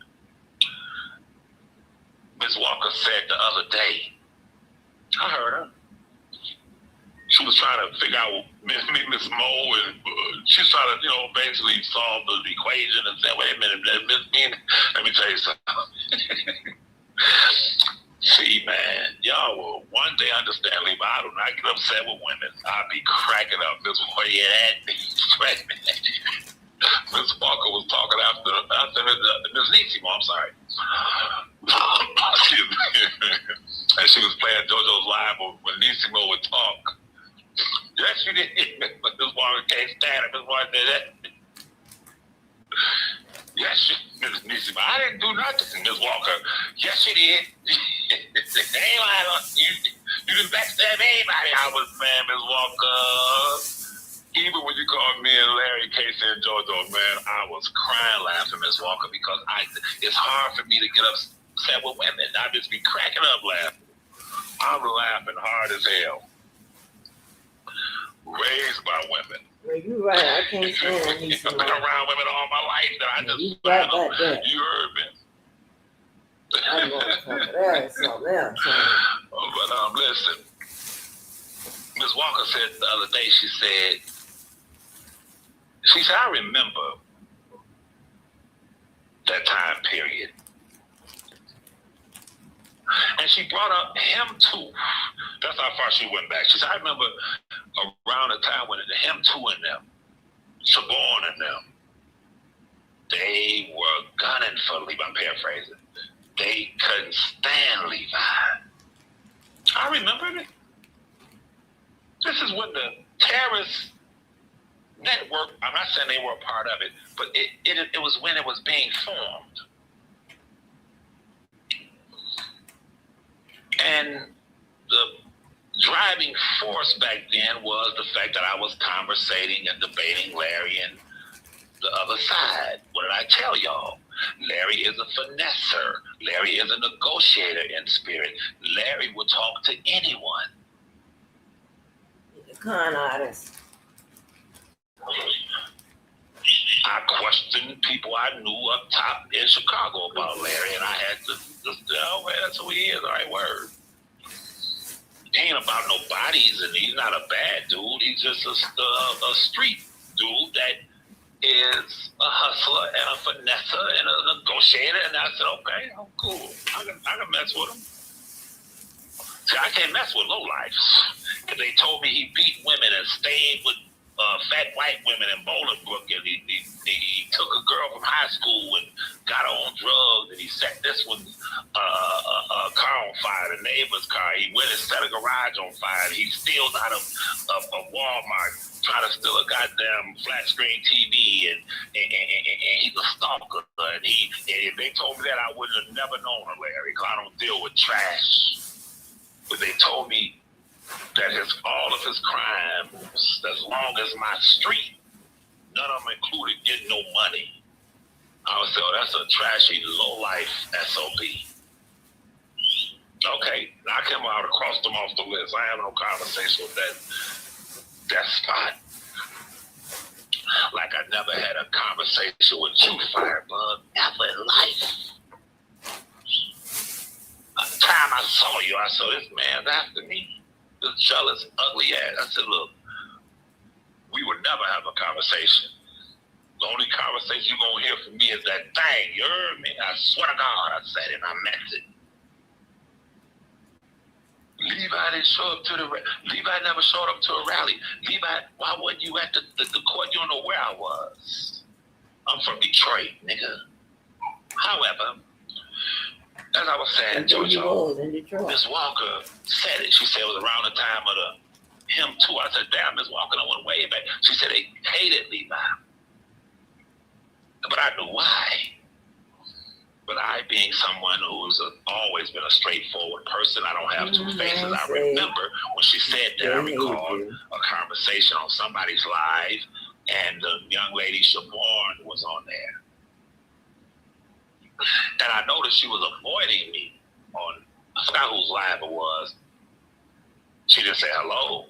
Ms. Walker said the other day, I heard her. She was trying to figure out Miss Mo, and she's trying to, basically solve the equation and say, wait a minute, let me tell you something. See, man, y'all will one day understand, Lee, but I do not get upset with women. I'll be cracking up this way at me. Miss Walker was talking after Miss Nissimo, I'm sorry. And she was playing JoJo's Live when Nissimo would talk. Yes, you did. Miss Walker can't stand it. Miss Walker did that. Yes, Miss Nissimo. I didn't do nothing, Miss Walker. Yes, you did. You didn't backstab anybody. I was mad, Miss Walker. Even when you called me and Larry, Casey, and JoJo, man, I was crying laughing, Miss Walker, because it's hard for me to get upset with women. I just be cracking up laughing. I'm laughing hard as hell. Raised by women. Well, you're right. I can't stand these. I've been around women all my life. I just you right about that. You heard me. I know something else. But listen. Ms. Walker said the other day, she said, I remember that time period. And she brought up him too. That's how far she went back. She said, I remember around the time when him too and them, Saborn and them, they were gunning for Levi. I'm paraphrasing. They couldn't stand Levi. I remember it. This is when the terrorist network, I'm not saying they were a part of it, but it was when it was being formed. And the driving force back then was the fact that I was conversating and debating Larry and the other side. What did I tell y'all? Larry is a finesser. Larry is a negotiator in spirit. Larry will talk to anyone. The con artist. I questioned people I knew up top in Chicago about Larry, and I had to just, oh, well, that's who he is. All right, word. He ain't about no bodies, and he's not a bad dude. He's just a street dude that is a hustler and a finesser and a negotiator. And I said, okay, I'm cool. I can mess with him. See, I can't mess with lowlifes. They told me he beat women and stayed with fat white women in Bolingbrook, and he took a girl from high school and got her on drugs, and he set this one's car on fire, the neighbor's car. He went and set a garage on fire. He steals out of Walmart, trying to steal a goddamn flat screen TV, and he's a stalker. And if they told me that, I wouldn't have never known her, Larry, because I don't deal with trash. But they told me that all of his crimes, as long as my street, none of them included getting no money. I would say, oh, that's a trashy, low-life SOB. Okay, knock him out or cross them off the list. I have no conversation with that spot. Like I never had a conversation with you, Firebug, ever in life. The time I saw you, I saw this man's after me. This jealous, ugly ass. I said, look, we would never have a conversation. The only conversation you're going to hear from me is that thing. You heard me? I swear to God, I said it and I meant it. Levi didn't show up to Levi never showed up to a rally. Levi, why wasn't you at the court? You don't know where I was. I'm from Detroit, nigga. However, as I was saying, Jojo, Miss Walker said it. She said it was around the time of him too. I said, damn, Miss Walker, I went way back. She said they hated Levi. But I knew why. But I, being someone who's always been a straightforward person, I don't have two faces. I remember when she said that, I recalled a conversation on somebody's live, and the young lady, Siobhan, was on there. And I noticed she was avoiding me on, I forgot whose live it was. She didn't say hello.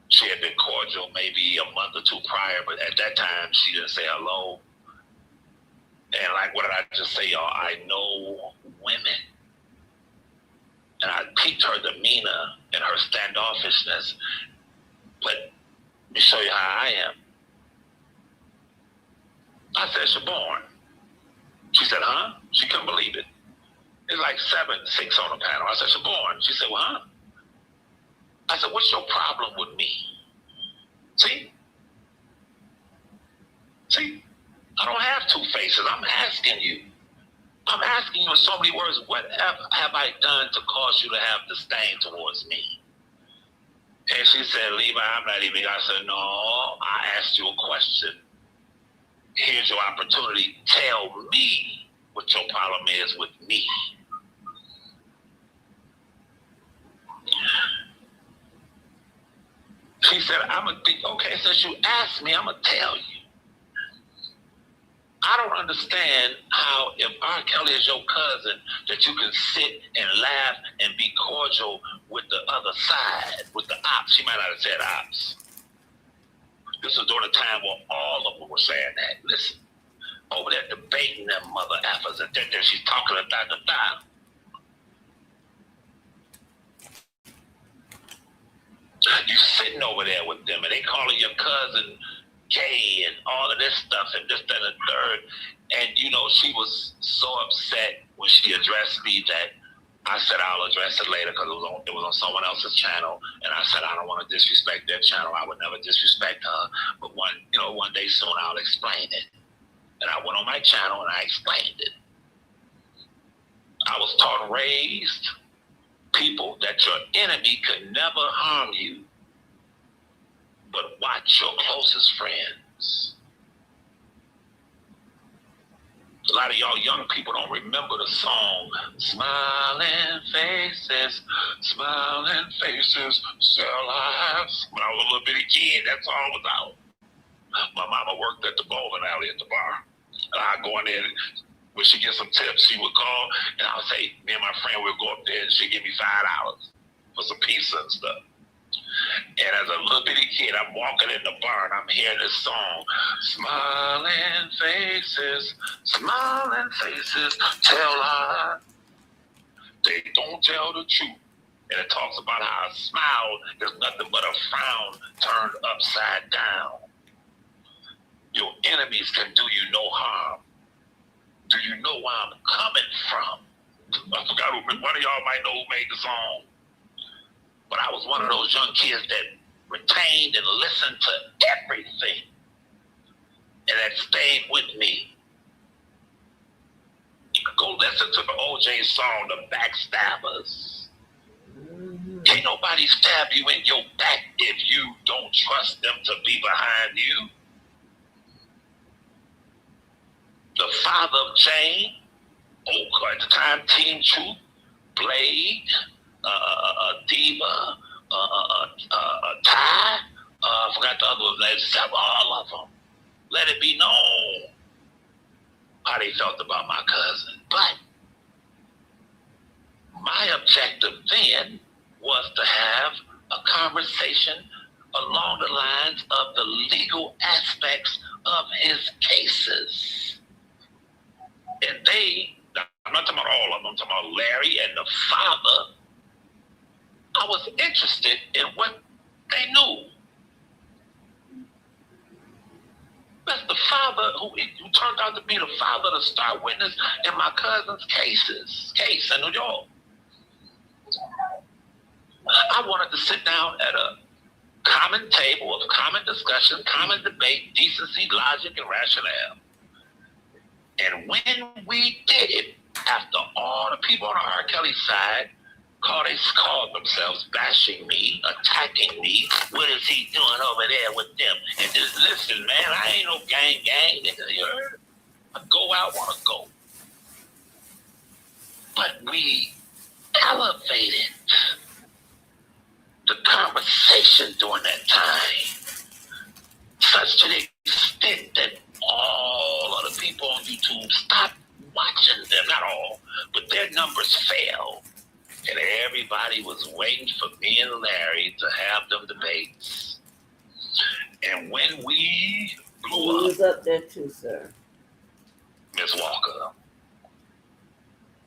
She had been cordial maybe a month or two prior, but at that time, she didn't say hello. And like, what did I just say, y'all? I know women. And I peeped her demeanor and her standoffishness. But let me show you how I am. I said, Siobhan. She said, huh? She couldn't believe it. It's like 6 on the panel. I said, Siobhan. She said, well, huh? I said, what's your problem with me? See? I don't have two faces. I'm asking you. I'm asking you in so many words, what have I done to cause you to have disdain towards me? And she said, Levi, I'm not even. I said, no, I asked you a question. Here's your opportunity. Tell me what your problem is with me. She said, okay, since you asked me, I'm going to tell you. I don't understand how, if R. Kelly is your cousin, that you can sit and laugh and be cordial with the other side, with the ops. She might not have said ops. This was during a time where all of them were saying that. Listen, over there debating them mother effers, and then she's talking da. You sitting over there with them, and they calling your cousin gay and all of this stuff and this, that, and the third. And, you know, she was so upset when she addressed me that I said, I'll address it later because it was on someone else's channel. And I said, I don't want to disrespect their channel. I would never disrespect her. But one day soon I'll explain it. And I went on my channel and I explained it. I was taught and raised, people, that your enemy could never harm you, but watch your closest friends. A lot of y'all young people don't remember the song, smiling faces, sell lives. When I was a little bitty kid, that song was out. My mama worked at the bowling alley at the bar. And I'd go in there, when she get some tips, she would call, and I would say, me and my friend would go up there, and she'd give me $5 for some pizza and stuff. And as a little bitty kid, I'm walking in the bar and I'm hearing this song, smiling faces, tell lies. They don't tell the truth. And it talks about how a smile is nothing but a frown turned upside down. Your enemies can do you no harm. Do you know where I'm coming from? I forgot one of y'all might know who made the song. But I was one of those young kids that retained and listened to everything, and that stayed with me. Go listen to the OJ song, The Backstabbers. Can't nobody stab you in your back if you don't trust them to be behind you. The father of Jane, at the time, Team Truth, Blade, Diva, Ty, I forgot the other ones, all of them. Let it be known how they felt about my cousin. But my objective then was to have a conversation along the lines of the legal aspects of his cases. And I'm not talking about all of them, I'm talking about Larry and the father. I was interested in what they knew. That's the father who turned out to be the father, the star witness in my cousin's case in New York. I wanted to sit down at a common table of common discussion, common debate, decency, logic, and rationale. And when we did it, after all the people on the R. Kelly side called themselves bashing me, attacking me, what is he doing over there with them? And just listen, man, I ain't no gang. You heard? I go out, want to go. But we elevated the conversation during that time, such to the extent that all of the people on YouTube stopped watching them. Not all, but their numbers fell. And everybody was waiting for me and Larry to have them debates. And when we blew up... He was up there too, sir. Miss Walker,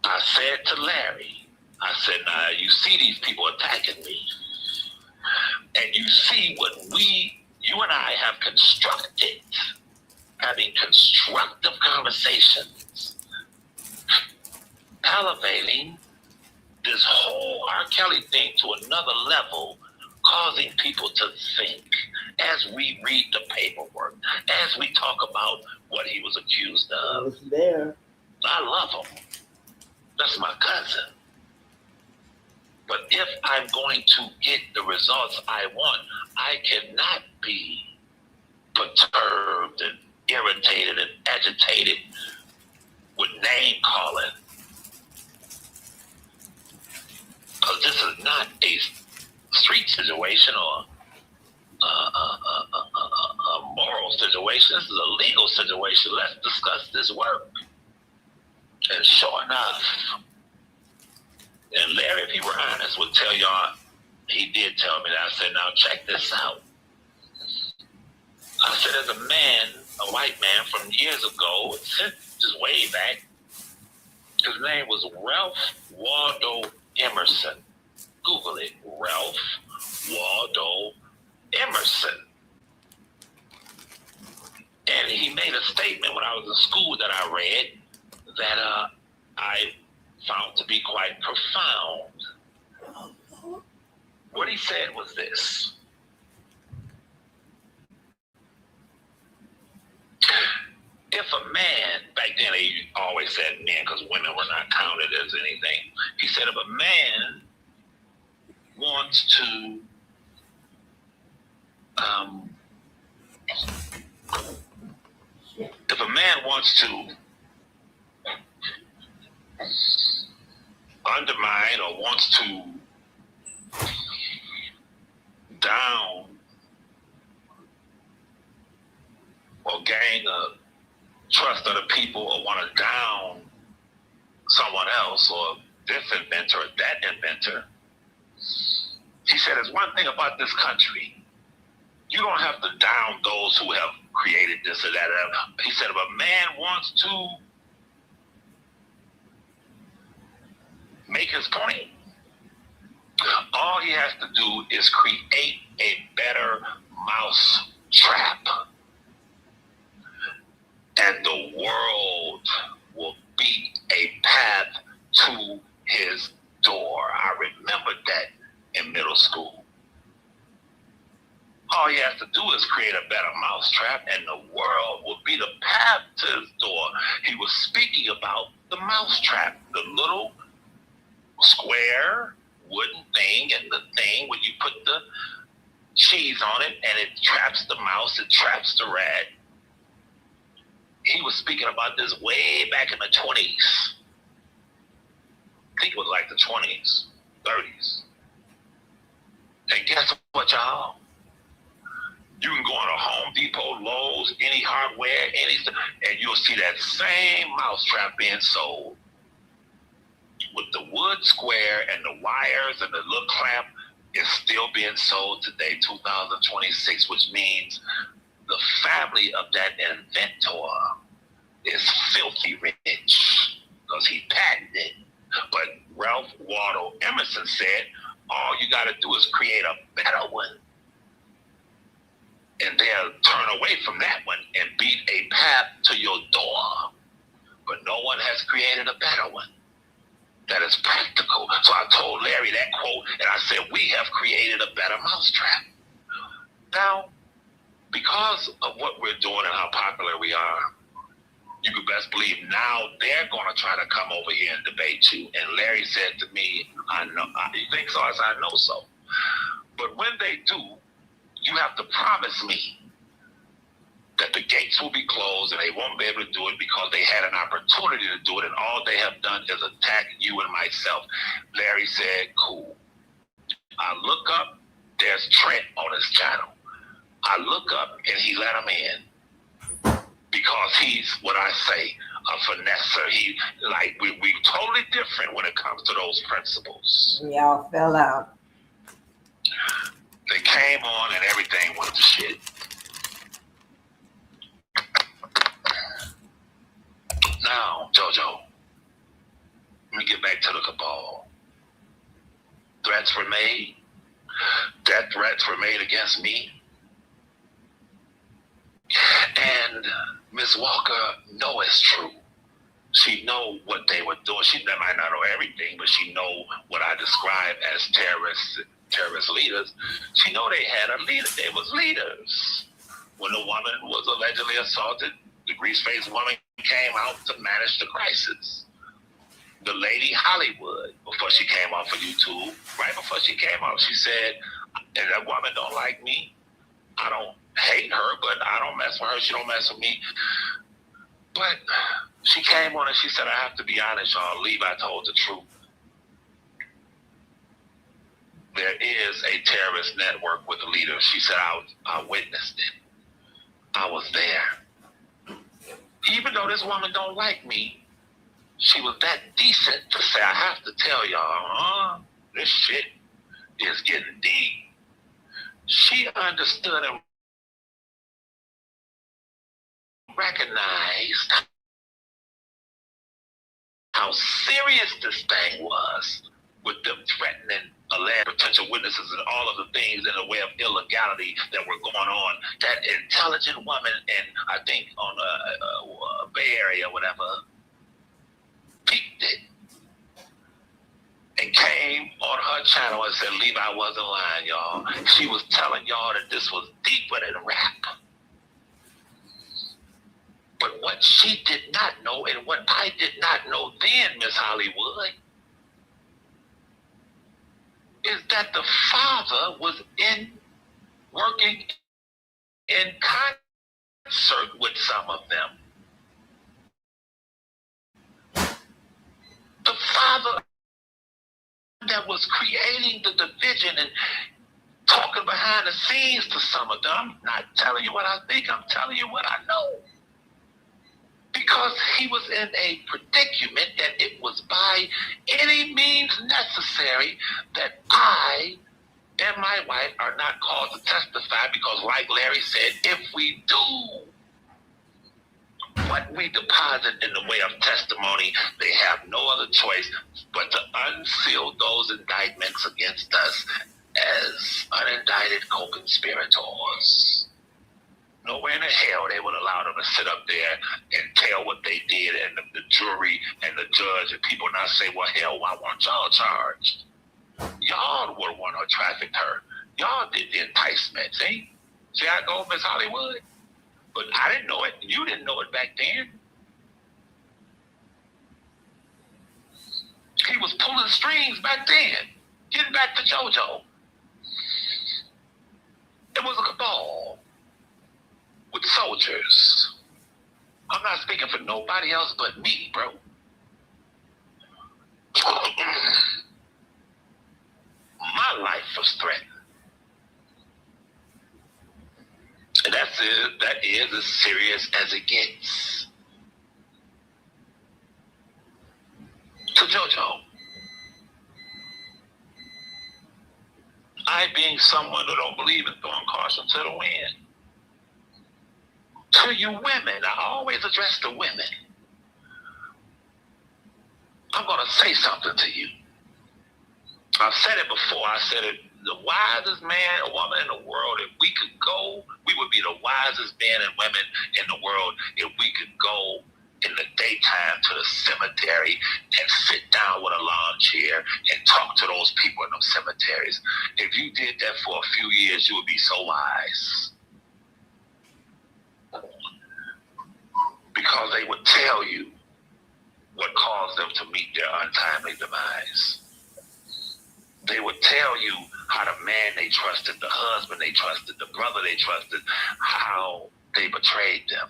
I said to Larry, now you see these people attacking me. And you see what you and I have constructed, having constructive conversations, elevating this whole R. Kelly thing to another level, causing people to think as we read the paperwork, as we talk about what he was accused of. I was there. I love him. That's my cousin. But if I'm going to get the results I want, I cannot be perturbed and irritated and agitated with name calling. Because this is not a street situation or a moral situation. This is a legal situation. Let's discuss this work. And sure enough, and Larry, if he were honest, would tell y'all, he did tell me that. I said, now check this out. I said, there's a man, a white man from years ago, just way back, his name was Ralph Waldo Emerson. Google it, Ralph Waldo Emerson. And he made a statement when I was in school that I read that I found to be quite profound. What he said was this: if a man, back then they always said men because women were not counted as anything. He said if a man wants to undermine or wants to down or gain the trust of the people or want to down someone else or this inventor or that inventor, he said there's one thing about this country. You don't have to down those who have created this or that. He said if a man wants to make his point, all he has to do is create a better mouse trap. And the world will be a path to his door. I remembered that in middle school. create a better mousetrap, and the world will be the path to his door. He was speaking about the mousetrap, the little square wooden thing, and the thing when you put the cheese on it and it traps the mouse, it traps the rat. He was speaking about this way back in the 20s. I think it was like the 20s, 30s. And guess what, y'all? You can go on a Home Depot, Lowe's, any hardware, and you'll see that same mousetrap being sold. With the wood square and the wires and the little clamp, is still being sold today, 2026, which means the family of that inventor is filthy rich because he patented it. But Ralph Waldo Emerson said, all you got to do is create a better one. And they'll turn away from that one and beat a path to your door. But no one has created a better one that is practical. So I told Larry that quote, and I said, we have created a better mousetrap. Now, because of what we're doing and how popular we are, you can best believe now they're going to try to come over here and debate you. And Larry said to me, I know, you think so? I said, I know so. But when they do, you have to promise me that the gates will be closed and they won't be able to do it because they had an opportunity to do it, and all they have done is attack you and myself. Larry said, cool. I look up, there's Trent on his channel. I look up and he let him in because he's, what I say, a finesser. He, like, we totally different when it comes to those principles. Y'all fell out. They came on and everything went to shit. Now, JoJo, let me get back to the cabal. Threats were made. Death threats were made against me. And Miss Walker know it's true. She know what they were doing. She might not know everything, but she know what I describe as terrorist leaders. She know they had a leader. They was leaders. When the woman was allegedly assaulted, the grease-faced woman came out to manage the crisis. The lady Hollywood, before she came off of YouTube, right before she came out, she said, and that woman don't like me. I don't hate her, but I don't mess with her. She don't mess with me. But she came on and she said, I have to be honest, y'all. Levi told the truth. There is a terrorist network with leaders. She said, I witnessed it. I was there. Even though this woman don't like me, she was that decent to say, I have to tell y'all, this shit is getting deep. She understood and recognized how serious this thing was, with them threatening alleged potential witnesses and all of the things in the way of illegality that were going on. That intelligent woman, and I think on a Bay Area or whatever, peeked it and came on her channel and said, Levi wasn't lying, y'all. She was telling y'all that this was deeper than rap. But what she did not know, and what I did not know then, Miss Hollywood, is that the father was working in concert with some of them. The father that was creating the division and talking behind the scenes to some of them. I'm not telling you what I think, I'm telling you what I know. Because he was in a predicament that it was by any means necessary that I and my wife are not called to testify, because like Larry said, if we do what we deposit in the way of testimony, they have no other choice but to unseal those indictments against us as unindicted co-conspirators. Nowhere in the hell they would allow them to sit up there and tell what they did, and the jury and the judge and people not say, well, hell, why weren't y'all charged? Y'all were the one who trafficked her. Y'all did the enticement, see? See how it goes, Miss Hollywood? But I didn't know it. You didn't know it back then. He was pulling strings back then. Getting back to JoJo. It was a cabal with soldiers. I'm not speaking for nobody else but me, bro. My life was threatened. And that is as serious as it gets. To JoJo. I being someone who don't believe in throwing caution to the wind. To you women, I always address the women. I'm going to say something to you. I've said it before. I said it, the wisest man or woman in the world, if we could go, we would be the wisest men and women in the world if we could go in the daytime to the cemetery and sit down with a lawn chair and talk to those people in those cemeteries. If you did that for a few years, you would be so wise. Because they would tell you what caused them to meet their untimely demise. They would tell you how the man they trusted, the husband they trusted, the brother they trusted, how they betrayed them.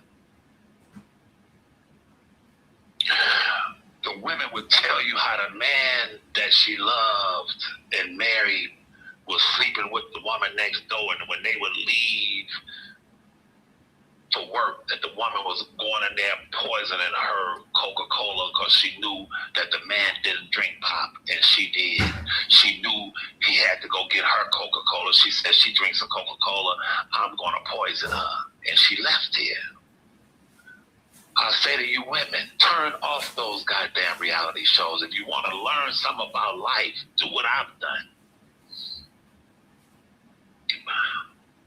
The women would tell you how the man that she loved and married was sleeping with the woman next door, and when they would leave to work, that the woman was going in there poisoning her Coca-Cola because she knew that the man didn't drink pop, and she did. She knew he had to go get her Coca-Cola. She said, she drinks a Coca-Cola, I'm going to poison her. And she left here. I say to you women, turn off those goddamn reality shows. If you want to learn something about life, do what I've done.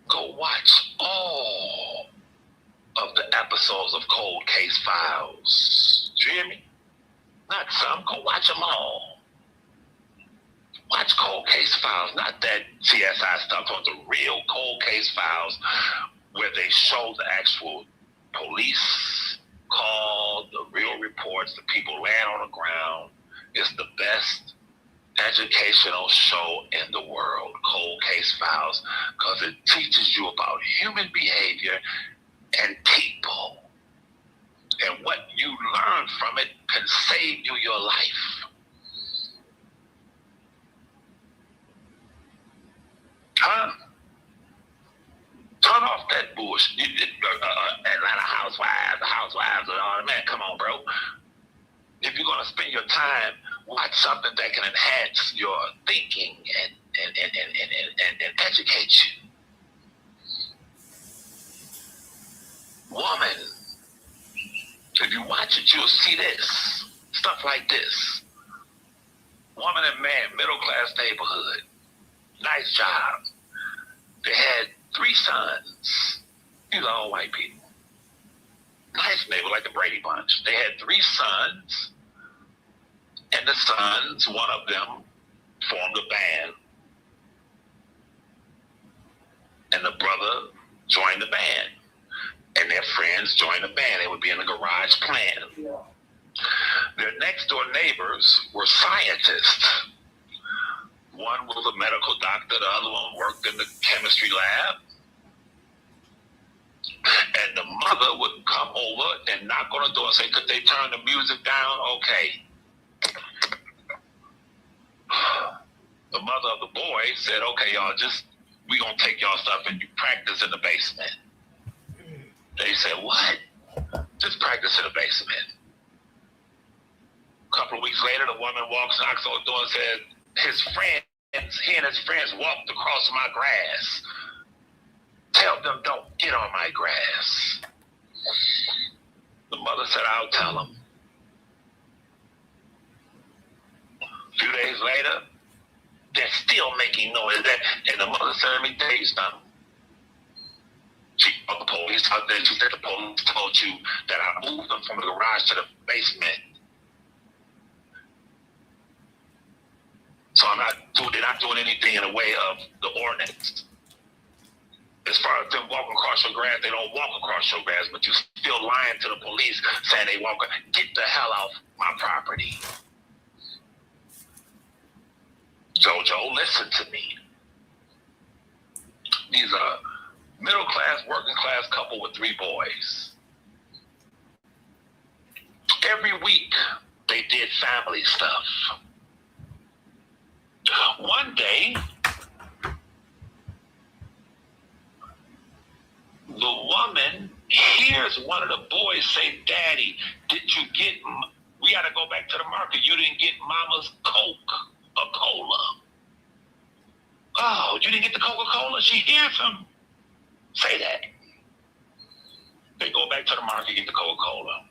Go watch all of the episodes of Cold Case Files. Do you hear me? Not some, go watch them all. Watch Cold Case Files, not that CSI stuff, but the real Cold Case Files where they show the actual police call, the real reports, the people laying on the ground. It's the best educational show in the world, Cold Case Files, because it teaches you about human behavior and people. And what you learn from it can save you your life. Huh? Turn off that bullshit. Atlanta housewives, and all that. Man, come on, bro. If you're going to spend your time, watch something that can enhance your thinking and educate you. Woman, if you watch it, you'll see this. Stuff like this. Woman and man, middle class neighborhood. Nice job. They had 3 sons. These are all white people. Nice neighbor, like the Brady Bunch. They had 3 sons. And the sons, one of them, formed a band. And the brother joined the band. And their friends joined the band. They would be in the garage playing. Their next door neighbors were scientists. One was a medical doctor, the other one worked in the chemistry lab. And the mother would come over and knock on the door and say, could they turn the music down? Okay. The mother of the boy said, okay, y'all, we gonna take y'all stuff and you practice in the basement. They said, what? Just practice in the basement. A couple of weeks later, the woman knocks on the door and said, he and his friends walked across my grass. Tell them don't get on my grass. The mother said, I'll tell them. A few days later, they're still making noise. And the mother said, let me tell you something. She called the police out there. She said, the police told you that I moved them from the garage to the basement. So they're not doing anything in the way of the ordinance. As far as them walking across your grass, they don't walk across your grass, but you still lying to the police saying they walk. Get the hell off my property. JoJo, listen to me. These are middle class, working class couple with 3 boys. Every week they did family stuff. One day, the woman hears one of the boys say, "Daddy, did you get, we got to go back to the market. You didn't get mama's Coke or Cola." "Oh, you didn't get the Coca-Cola?" She hears him say that. They go back to the market, get the Coca-Cola.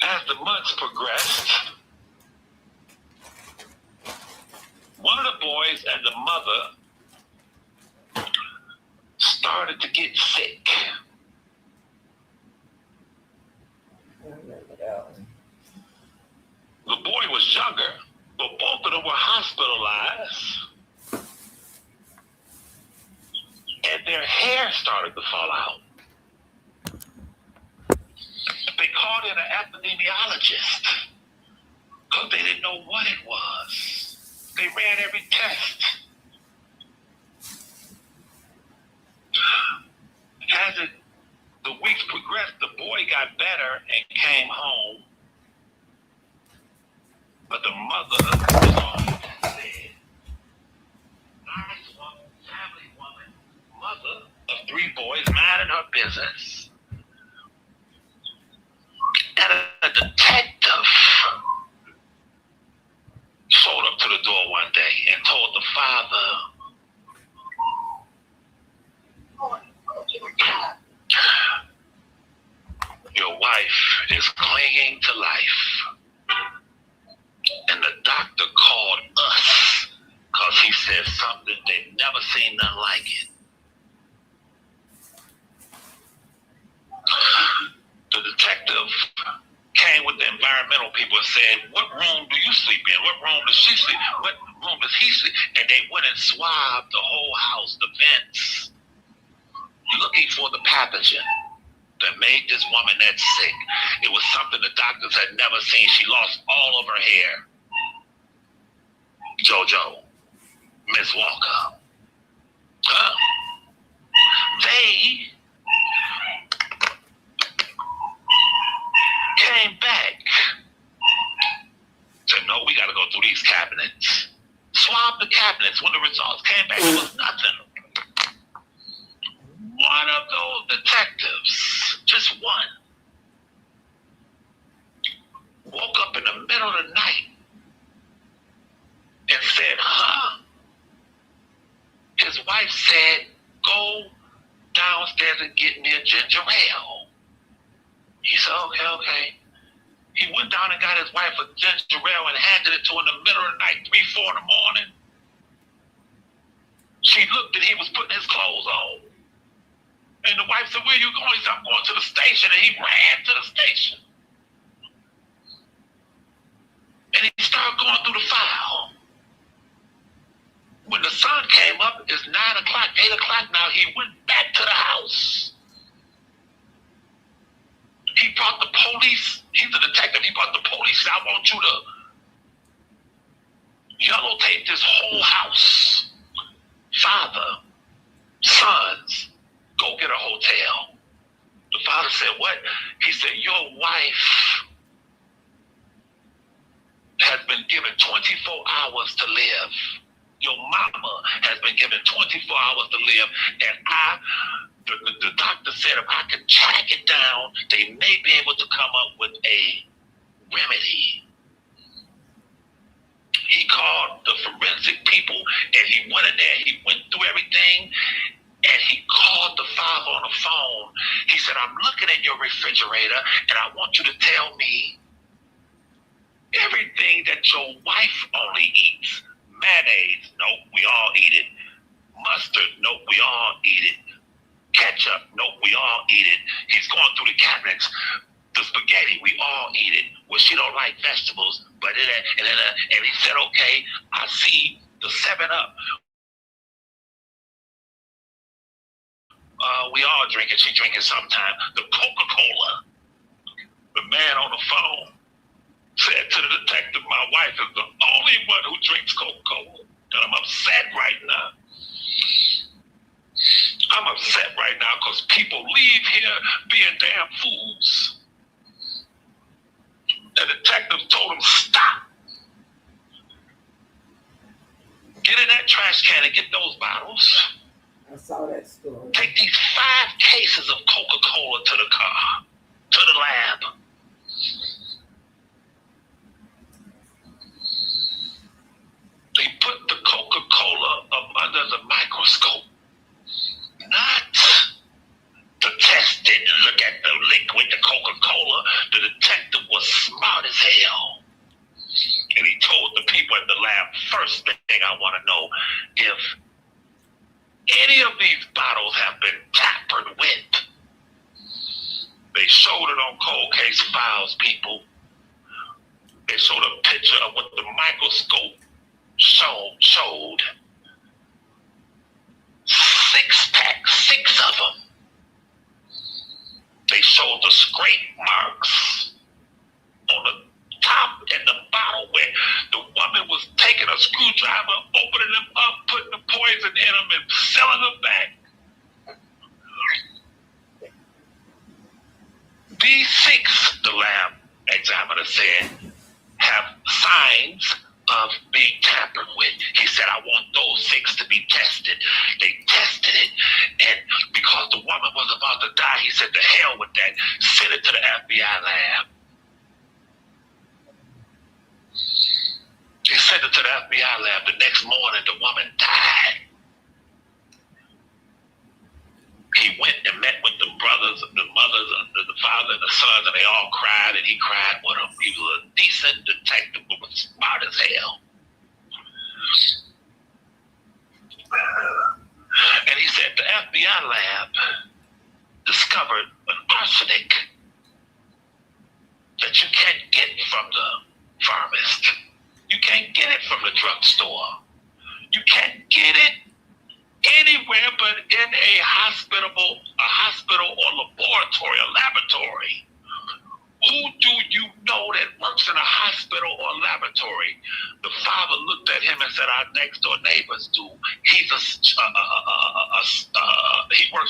As the months progressed, one of the boys and the mother started to get sick. I remember that one. The boy was younger, but both of them were hospitalized. And their hair started to fall out. They called in an epidemiologist because they didn't know what it was. They ran every test. As the weeks progressed, the boy got better and came home. But the mother was on bed. Nice woman, family woman, mother of 3 boys, minding her business. And a detective showed up to the door one day and told the father, "Your wife is clinging to life." And the doctor called us because he said something they'd never seen nothing like it. The detective came with the environmental people and said, "What room do you sleep in? What room does she sleep in? What room does he sleep?" And they went and swabbed the whole house, the vents, looking for the pathogen that made this woman that sick. It was something the doctors had never seen. She lost all of her hair. JoJo, Miss Walker. They came back. Said, "No, we got to go through these cabinets." Swabbed the cabinets. When the results came back, it was nothing. One of those detectives, just one, woke up in the middle of the night and said, His wife said, "Go downstairs and get me a ginger ale." He said, okay. He went down and got his wife a ginger ale and handed it to her in the middle of the night, 3, 4 in the morning. She looked and he was putting his clothes on. And the wife said, "Where you going?" He said, "I'm going to the station." And he ran to the station. And he started going through the file. When the sun came up, it's 9 o'clock, 8 o'clock now, he went back to the house. He brought the police. He's a detective. He brought the police. Said, "I want you to yellow tape this whole house. Father, sons, go get a hotel." The father said, "What?" He said, "Your wife has been given 24 hours to live. Your mama has been given 24 hours to live. And the doctor said if I can track it down, they may be able to come up with a remedy." He called the forensic people and he went in there. He went through everything and he called the father on the phone. He said, "I'm looking at your refrigerator and I want you to tell me everything that your wife only eats. Mayonnaise, nope, we all eat it. Mustard, nope, we all eat it. Ketchup, nope, we all eat it." He's going through the cabinets. the spaghetti. We all eat it. Well, she don't like vegetables, but and he said, okay, I see the 7-Up. We all drink it. She drink it sometime. The Coca-Cola. The man on the phone said to the detective, my wife is the only one who drinks Coca-Cola. And I'm upset right now. I'm upset right now because people leave here being damn fools. The detective told him, stop. Get in that trash can and get those bottles. I saw that story. Take these 5 cases of Coca-Cola to the car, to the lab. They put the Coca-Cola up under the microscope, not to test it and look at the liquid, the Coca-Cola. The detective was smart as hell. And he told the people at the lab, first thing I want to know, if any of these bottles have been tampered with. They showed it on cold case files, people. They showed a picture of what the microscope showed. 6-pack, 6 of them. They showed the scrape marks on the top and the bottle where the woman was taking a screwdriver, opening them up, putting the poison in them, and selling them back. These 6, the lab examiner said, have signs of being tampered with. He said, I want those 6 to be tested. They tested it, and because the woman was about to die, he said, to hell with that. Send it to the FBI lab. They sent it to the FBI lab. The next morning, the woman died. He went and met with the brothers, the mothers, the father, and the sons, and they all cried, and he cried with them. He was a decent detective, but was smart as hell. And he said the FBI lab discovered an arsenic that you can't get from the pharmacist. You can't get it from the drugstore. You can't get it anywhere but in a hospital or laboratory, a laboratory. Who do you know that works in a hospital or laboratory? The father looked at him and said, our next door neighbors do. He works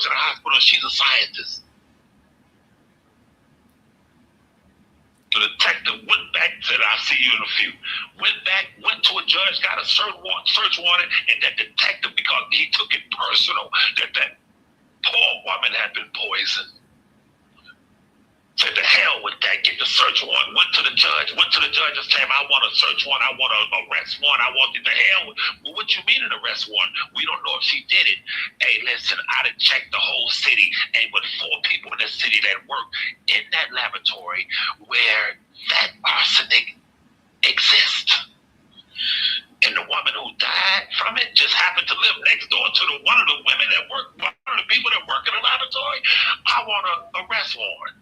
in a hospital, she's a scientist. The detective went back, said, I'll see you in a few. Went back, went to a judge, got a search warrant, and that detective, because he took it personal, that poor woman had been poisoned. Said, to hell with that, get the search warrant. Went to the judge and said, I want a search warrant, I want an arrest warrant, I want it to hell with. Well, what you mean an arrest warrant? We don't know if she did it. Hey, listen, I done checked the whole city, and with 4 people in the city that work in that laboratory where that arsenic exists. And the woman who died from it just happened to live next door to one of the women that work, one of the people that work in the laboratory. I want an arrest warrant.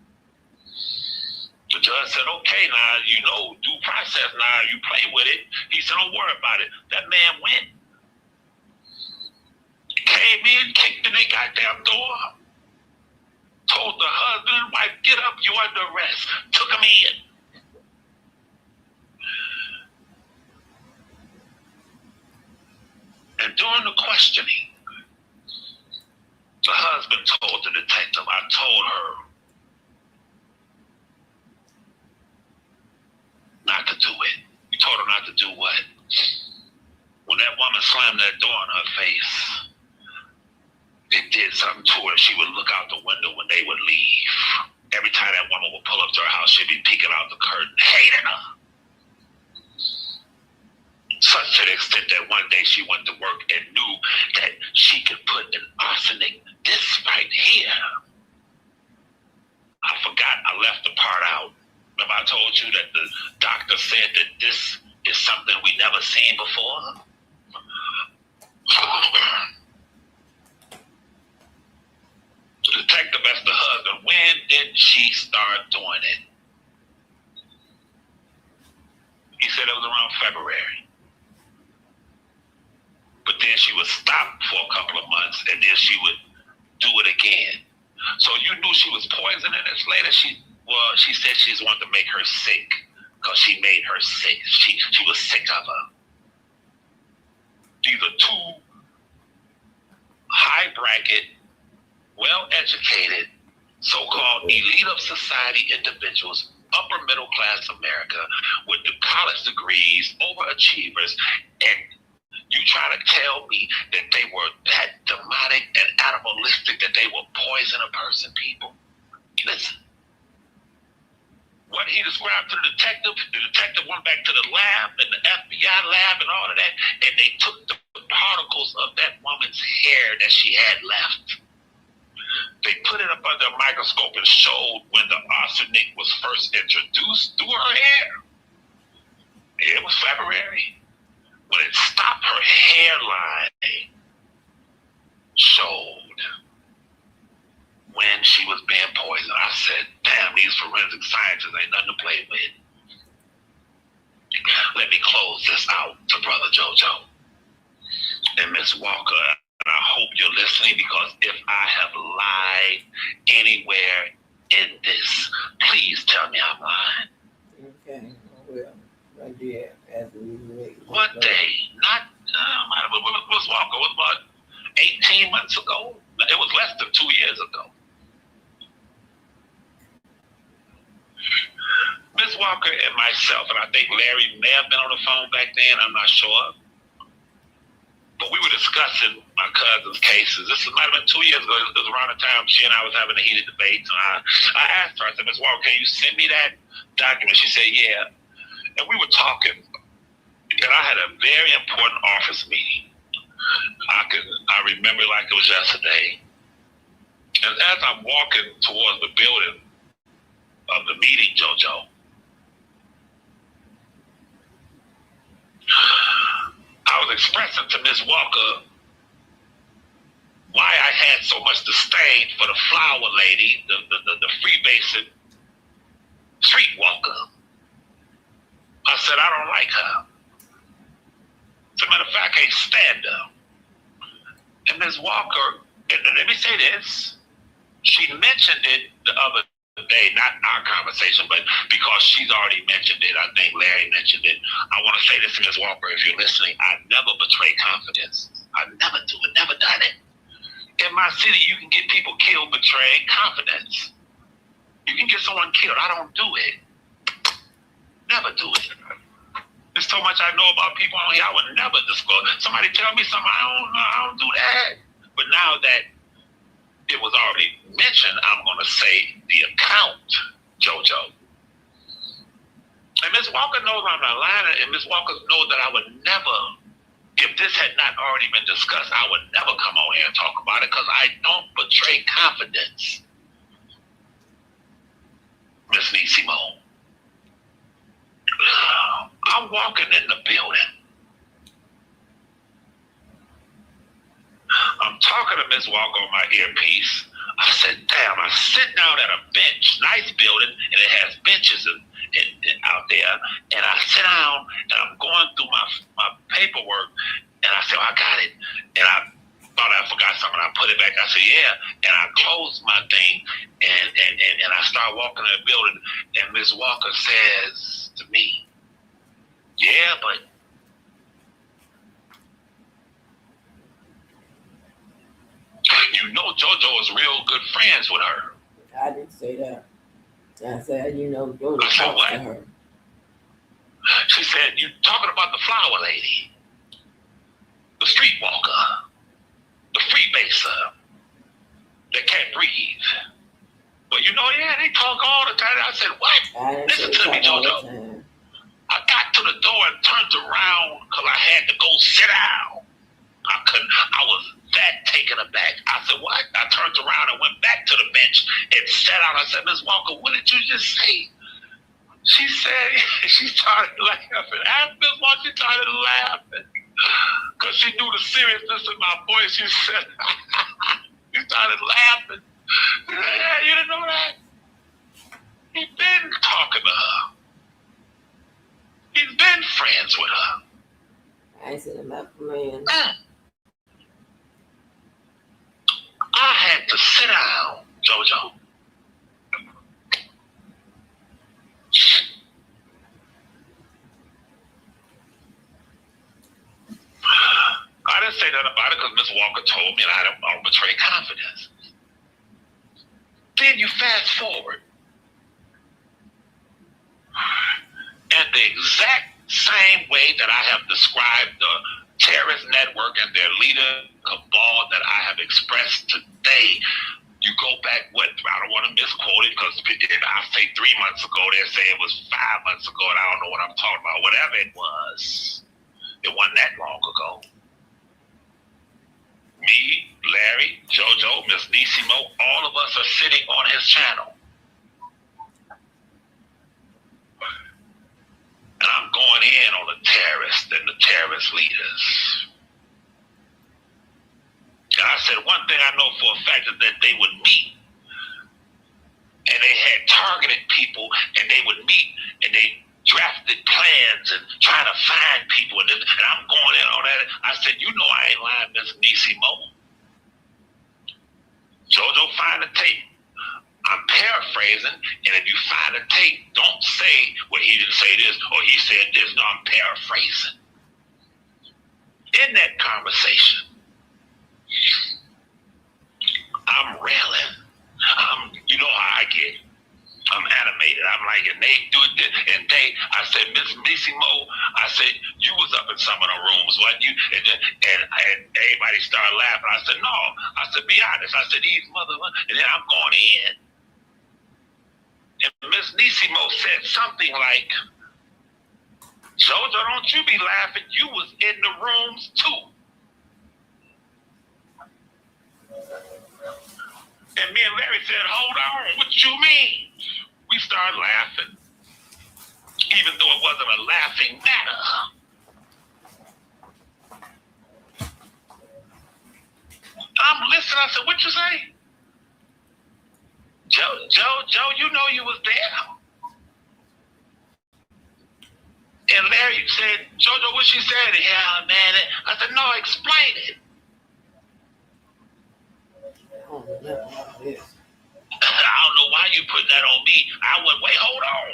The judge said, okay, now, due process, now you play with it. He said, don't worry about it. That man went, came in, kicked in their goddamn door, told the husband and wife, get up, you under arrest. Took him in. And during the questioning, the husband told the detective, I told her not to do it. You told her not to do what? When that woman slammed that door in her face, it did something to her. She would look out the window when they would leave. Every time that woman would pull up to her house, she'd be peeking out the curtain, hating her. Such to the extent that one day she went to work and knew that she could put an arsenic, this right here. I forgot, I left the part out. Remember I told you that the doctor said that this is something we never seen before? The detective asked the husband, when did did she start doing it? He said it was around February. But then she would stop for a couple of months, and then she would do it again. So you knew she was poisoning this lady. She said she just wanted to make her sick because she made her sick. She was sick of her. These are two high bracket, well-educated, so-called elite of society individuals, upper middle class America with the college degrees, overachievers, and you try to tell me that they were that demonic and animalistic that they will poison a person, people? Listen, what he described to the detective went back to the lab and the FBI lab and all of that, and they took the particles of that woman's hair that she had left. They put it up under a microscope and showed when the arsenic was first introduced through her hair. It was February. When it stopped, her hairline showed when she was being poisoned. I said, damn, these forensic scientists ain't nothing to play with. Let me close this out to Brother JoJo. And Miss Walker, I hope you're listening, because if I have lied anywhere in this, please tell me I'm lying. Okay, well, right there, as we wait. One day, not, Miss Walker was about 18 months ago. It was less than 2 years ago. Miss Walker and myself, and I think Larry may have been on the phone back then, I'm not sure. But we were discussing my cousin's cases. This might have been 2 years ago. It was around the time she and I was having a heated debate. And I asked her, I said, Miss Walker, can you send me that document? She said, yeah. And we were talking, and I had a very important office meeting. I remember it like it was yesterday. And as I'm walking towards the building of the meeting, JoJo, I was expressing to Miss Walker why I had so much disdain for the flower lady, the freebasing streetwalker. I said, I don't like her. As a matter of fact, I can't stand her. And Ms. Walker, and let me say this, she mentioned it the other day, not our conversation, but because she's already mentioned it, I think Larry mentioned it. I want to say this to Ms. Walker, if you're listening, I never betray confidence. I never do it, never done it. In my city, you can get people killed betraying confidence. You can get someone killed. I don't do it. Never do it. There's so much I know about people on here, I would never disclose. Somebody tell me something, I don't do that. But now that it was already mentioned, I'm going to say the account, JoJo. And Ms. Walker knows I'm not lying, and Ms. Walker knows that I would never, if this had not already been discussed, I would never come on here and talk about it because I don't betray confidence. Miss Nisimo. I'm walking in the building. I'm talking to Ms. Walker on my earpiece. I said, damn, I sit down at a bench, nice building, and it has benches out there. And I sit down, and I'm going through my paperwork, and I said, I got it. And I thought I forgot something. I put it back. I said, yeah. And I closed my thing, and I start walking in the building, and Ms. Walker says to me, yeah, but you know JoJo is real good friends with her. I didn't say that. I said, you know, JoJo talks to her. She said, you talking about the flower lady, the streetwalker, the freebaser that can't breathe. But you know, yeah, they talk all the time. I said, what? Listen to me, JoJo. I got to the door and turned around because I had to go sit down. I was that taken aback. I said, what? I turned around and went back to the bench and sat down. I said, Ms. Walker, what did you just say? She said, she started laughing. After Ms. Walker, she started laughing because she knew the seriousness of my voice. She said, she started laughing. Yeah, you didn't know that? He's been talking to her. He's been friends with her. I ain't seen him out for man. I had to sit down, JoJo. I didn't say nothing about it because Miss Walker told me and I don't betray confidence. Then you fast forward. And the exact same way that I have described the terrorist network and their leader cabal that I have expressed today, you go back, I don't want to misquote it because I say 3 months ago, they say it was 5 months ago, and I don't know what I'm talking about. Whatever it was, it wasn't that long ago. Me, Larry, JoJo, Miss Nisimo, all of us are sitting on his channel. And I'm going in on the terrorists and the terrorist leaders. And I said, one thing I know for a fact is that they would meet. And they had targeted people, and they would meet, and they drafted plans and trying to find people. And I'm going in on that. I said, you know I ain't lying, Miss Nisimo. JoJo, find the tape. I'm paraphrasing, and if you find the tape, don't say, well, he didn't say this, or he said this. No, I'm paraphrasing. In that conversation, I'm railing. You know how I get. I'm animated. I'm like, and they do it, and I said, Miss Nisimo, I said, you was up in some of the rooms, wasn't you? And everybody started laughing. I said, no. I said, be honest. I said, these and then I'm going in. And Miss Nisimo said something like, JoJo, don't you be laughing. You was in the rooms too. And me and Larry said, hold on, what you mean? We started laughing, even though it wasn't a laughing matter. I'm listening. I said, what you say? Joe, you know you was there. And Larry said, JoJo, what she said? Yeah, man. I said, no, explain it. I don't know why you put that on me. I went, wait, hold on.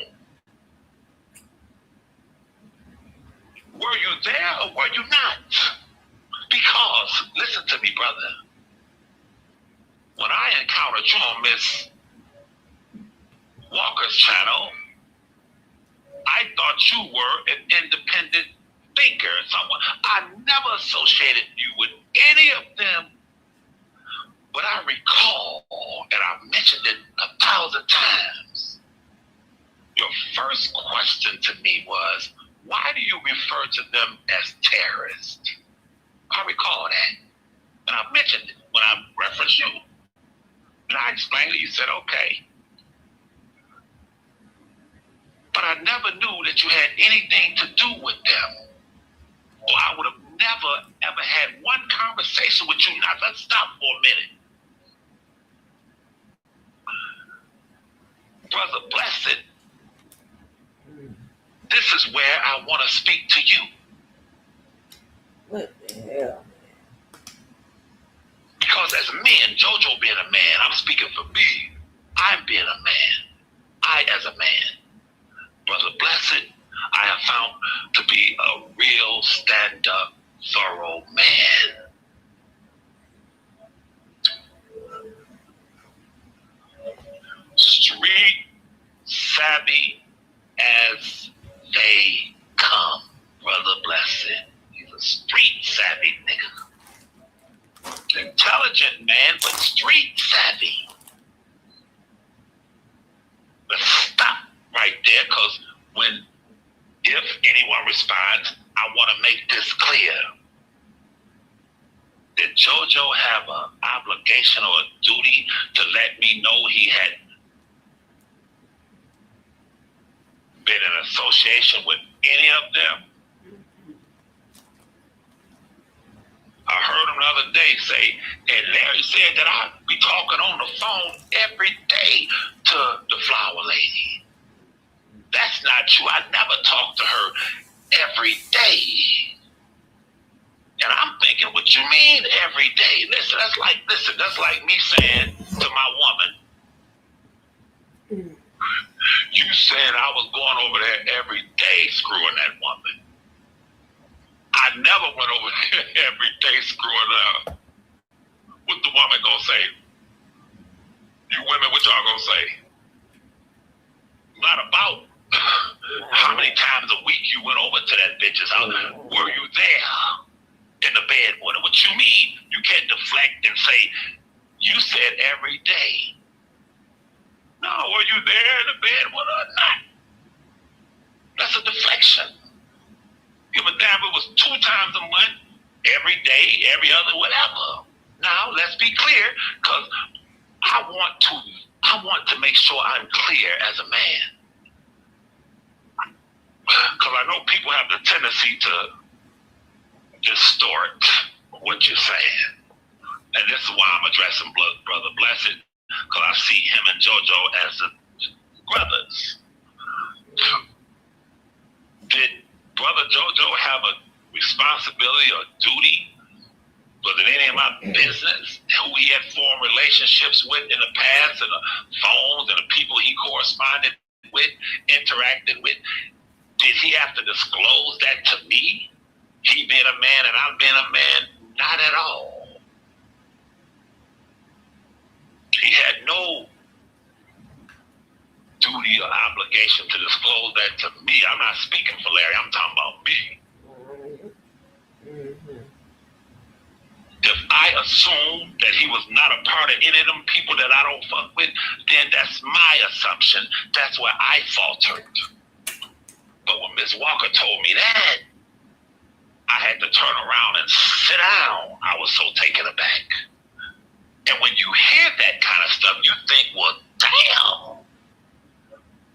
Were you there or were you not? Because, listen to me, brother. When I encountered you on Miss Walker's channel, I thought you were an independent thinker. Someone I never associated you with any of them. But I recall, and I've mentioned it 1,000 times, your first question to me was, why do you refer to them as terrorists? I recall that. And I mentioned it when I referenced you. And I explained it, you said, okay. But I never knew that you had anything to do with them. Or I would have never, ever had one conversation with you. Now, let's stop for a minute. Brother Blessed, this is where I want to speak to you. What the hell? Because as men, JoJo being a man, I'm speaking for me. I'm being a man. I as a man. Brother Blessed, I have found to be a real stand-up, thorough man. Street savvy as they come, Brother Blessed. He's a street savvy nigga. Intelligent man, but street savvy. Let's stop right there, because if anyone responds, I want to make this clear. Did JoJo have an obligation or a duty to let me know he had been in association with any of them? I heard him the other day say, and Larry said that I'd be talking on the phone every day to the flower lady. That's not true. I never talk to her every day. And I'm thinking, what you mean every day? Listen, that's like me saying to my woman, you said I was going over there every day screwing that woman. I never went over there every day screwing her. What the woman gonna say? You women, what y'all gonna say? Not about how many times a week you went over to that bitch's house. Were you there in the bed with her? What you mean? You can't deflect and say, you said every day. No, were you there in the bed with her or not? That's a deflection. Give a damn if it was 2 times a month, every day, every other, whatever. Now, let's be clear, because I want to make sure I'm clear as a man. Because I know people have the tendency to distort what you're saying. And this is why I'm addressing Brother Blessed, because I see him and JoJo as the brothers. Did Brother JoJo have a responsibility or duty? Was it any of my business who he had formed relationships with in the past, and the phones and the people he corresponded with, interacted with? Did he have to disclose that to me? He being a man and I'm being a man? Not at all. He had no duty or obligation to disclose that to me. I'm not speaking for Larry, I'm talking about me. If I assume that he was not a part of any of them people that I don't fuck with, then that's my assumption. That's where I faltered. But when Ms. Walker told me that, I had to turn around and sit down. I was so taken aback. And when you hear that kind of stuff, you think, well, damn.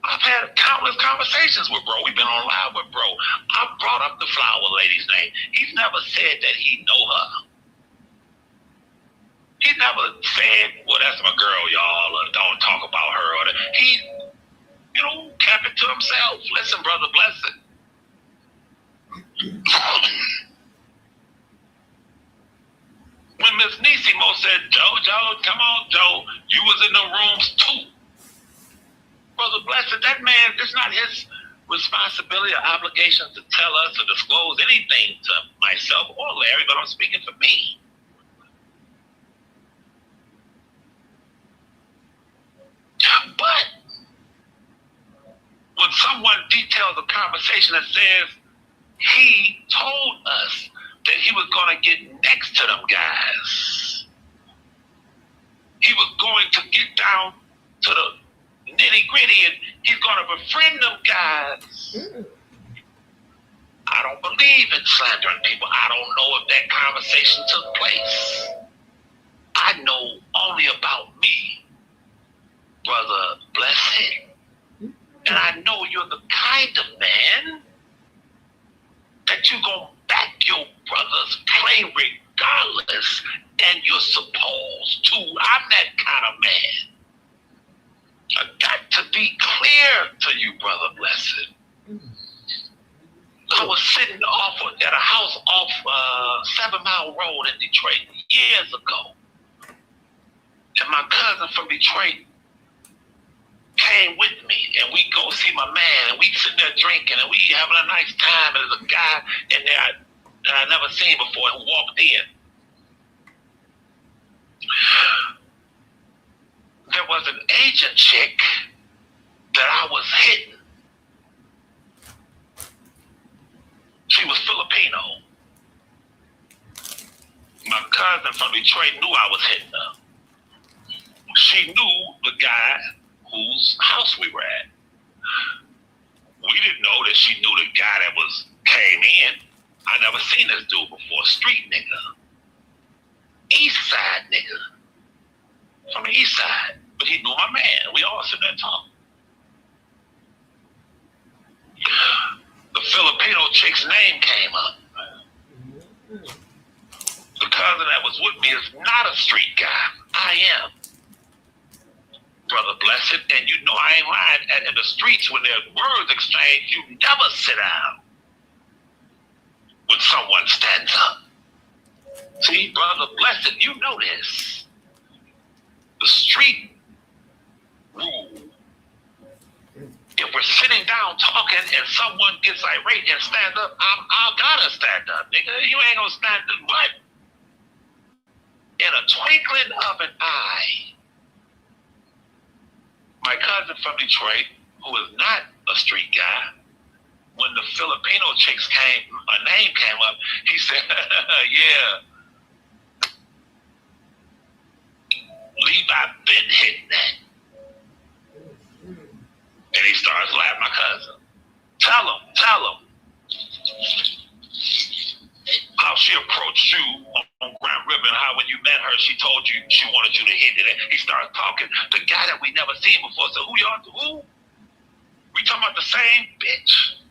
I've had countless conversations with bro. We've been on live with bro. I brought up the flower lady's name. He's never said that he know her. He never said, well, that's my girl, y'all, or don't talk about her. Or he, kept it to himself. Listen, Brother Blessed. When Miss Nisimo said, Joe, come on, Joe, you was in the rooms too. Brother Blessed, that man, it's not his responsibility or obligation to tell us or disclose anything to myself or Larry, but I'm speaking for me. But when someone details a conversation that says he told us that he was going to get next to them guys, he was going to get down to the nitty gritty and he's going to befriend them guys. I don't believe in slandering people. I don't know if that conversation took place. I know only about me, Brother Blessed. And I know you're the kind of man that you're going to back your brother's play regardless, and you're supposed to. I'm that kind of man. I got to be clear to you, Brother Blessed. I was sitting at a house off 7 Mile Road in Detroit years ago. And my cousin from Detroit came with me, and we go see my man, and we sitting there drinking, and we having a nice time, and there's a guy in there that I never seen before who walked in. There was an Asian chick that I was hitting. She was Filipino. My cousin from Detroit knew I was hitting her. She knew the guy whose house we were at. We didn't know that she knew the guy that came in. I never seen this dude before. Street nigga. East side nigga. From the east side. But he knew my man. We all sitting there talking. The Filipino chick's name came up. The cousin that was with me is not a street guy. I am. Brother Blessed, and you know I ain't lying. In the streets, when there's words exchanged, you never sit down when someone stands up. See, Brother Blessed, you know this. The street rule. If we're sitting down talking and someone gets irate and stands up, I gotta stand up, nigga. You ain't gonna stand up, but in a twinkling of an eye, my cousin from Detroit, who is not a street guy, when the Filipino chicks a name came up, he said, yeah, Levi been hitting that. And he starts laughing, my cousin. Tell him how she approached you on Grand River and how when you met her, she told you she wanted you to hit it. And he starts talking. The guy that we never seen before said, who? We talking about the same bitch?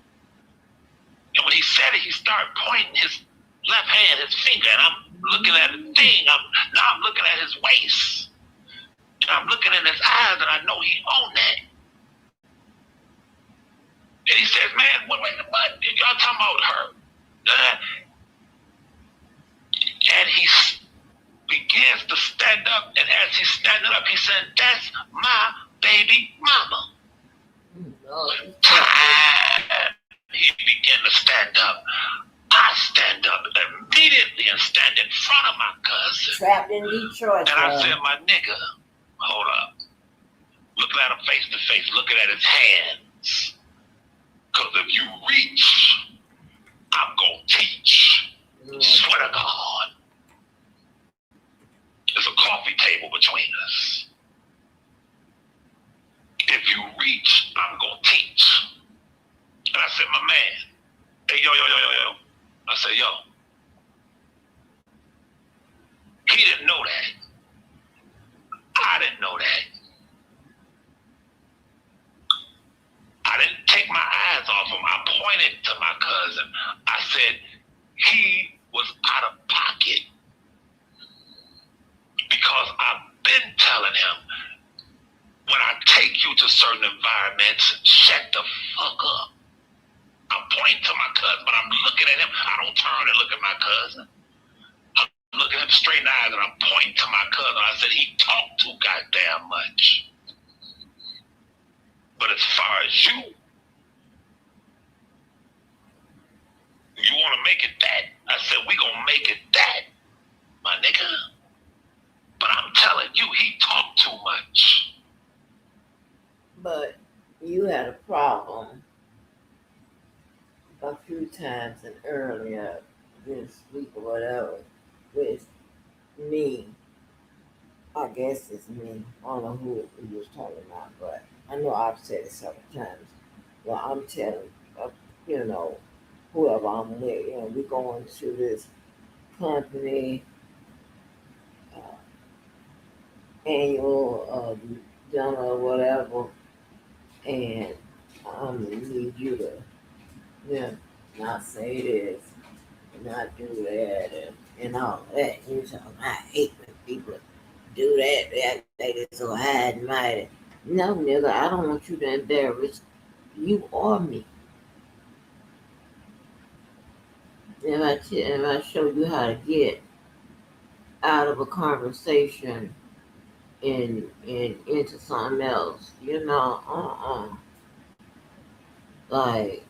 And when he said it, he started pointing his left hand, his finger, and I'm looking at his thing. Now I'm looking at his waist. And I'm looking in his eyes, and I know he owned that. And he says, man, what y'all talking about her? And he begins to stand up, and as he's standing up, he said, that's my baby mama. He began to stand up. I stand up immediately and stand in front of my cousin. Trapped in Detroit. And I said, my nigga, hold up. Looking at him face to face, looking at his hands. Because if you reach, I'm going to teach. Swear to God. There's a coffee table between us. If you reach, I'm going to teach. And I said, my man, hey, yo. I said, yo. He didn't know that. I didn't know that. I didn't take my eyes off him. I pointed to my cousin. I said, he was out of pocket. Because I've been telling him, when I take you to certain environments, shut the fuck up. I'm pointing to my cousin, but I'm looking at him. I don't turn and look at my cousin. I'm looking at him straight in the eyes, and I'm pointing to my cousin. I said, he talked too goddamn much. But as far as you want to make it that, I said, we going to make it that, my nigga. But I'm telling you, he talked too much. But you had a problem a few times and earlier this week or whatever with me. I guess it's me. I don't know who he was talking about, but I know I've said it several times. Well, I'm telling, whoever I'm with, we going to this company annual dinner or whatever, and I'm gonna need you to, not say this, not do that, and all that. I hate when people do that. They just so high and mighty. No, nigga, I don't want you to embarrass you or me. If I show you how to get out of a conversation and into something else, like,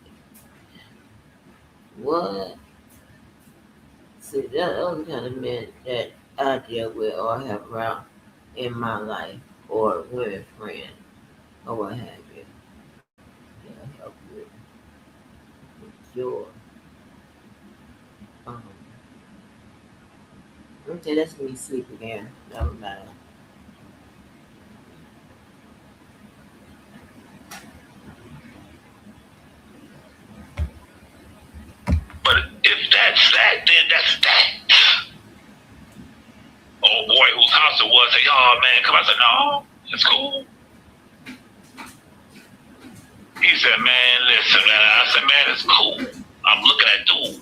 what? See, that other kind of men that I deal with or have around in my life, or women friend, or what have you. Help with your okay, that's me sleep again. Never mind. But if that's that, then that's that. Old boy whose house it was said, oh man, come on. I said, no, it's cool. He said, man, listen, man. I said, man, it's cool. I'm looking at dude.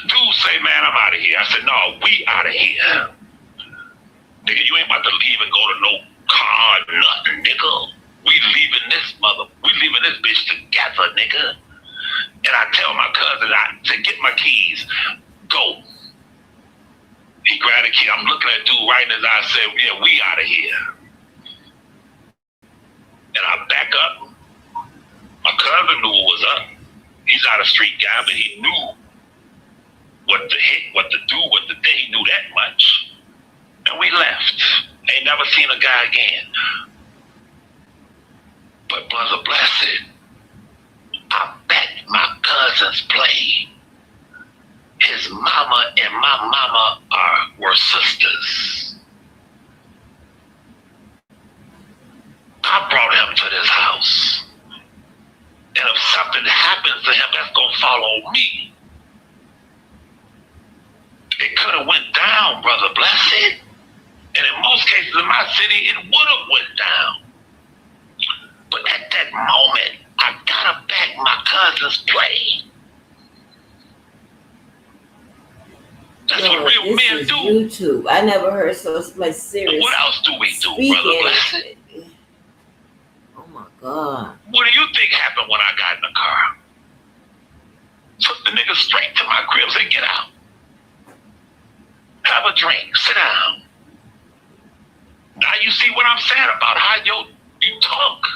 Dude say, man, I'm out of here. I said, no, we out of here. Nigga, you ain't about to leave and go to no car, nothing, nigga. We leaving this bitch together, nigga. And I tell my cousin to get my keys, go. He grabbed the key. I'm looking at dude right in his eye, said, yeah, we out of here. And I back up. My cousin knew what was up. He's not a street guy, but he knew what to hit, what to do, what to do. He knew that much. And we left. Ain't never seen a guy again. But brother blessed, I bet my cousins play. His mama and my mama were sisters. I brought him to this house. And if something happens to him, that's going to follow me. It could have went down, brother blessed. And in most cases in my city, it would have went down. But at that moment, I gotta back my cousin's play. That's what real men do. YouTube. I never heard so much serious. What else do we do, brother blessed? Oh my God. What do you think happened when I got in the car? Took the nigga straight to my crib and said, get out. Have a drink. Sit down. Now you see what I'm saying about how you talk.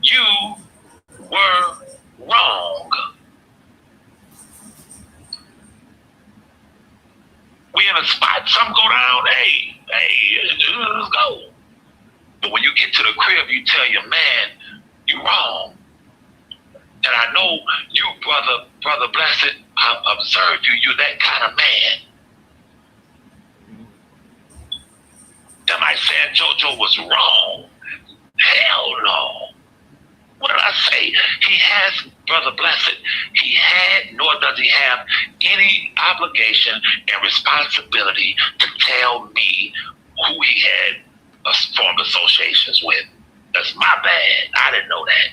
You were wrong. We in a spot, some go down, hey, let's go. But when you get to the crib, you tell your man, you wrong. And I know you, brother blessed, I've observed you, you're that kind of man. Am I saying JoJo was wrong? Hell no. What did I say? He has, brother blessed, he had, nor does he have any obligation and responsibility to tell me who he had formed associations with. That's my bad. I didn't know that.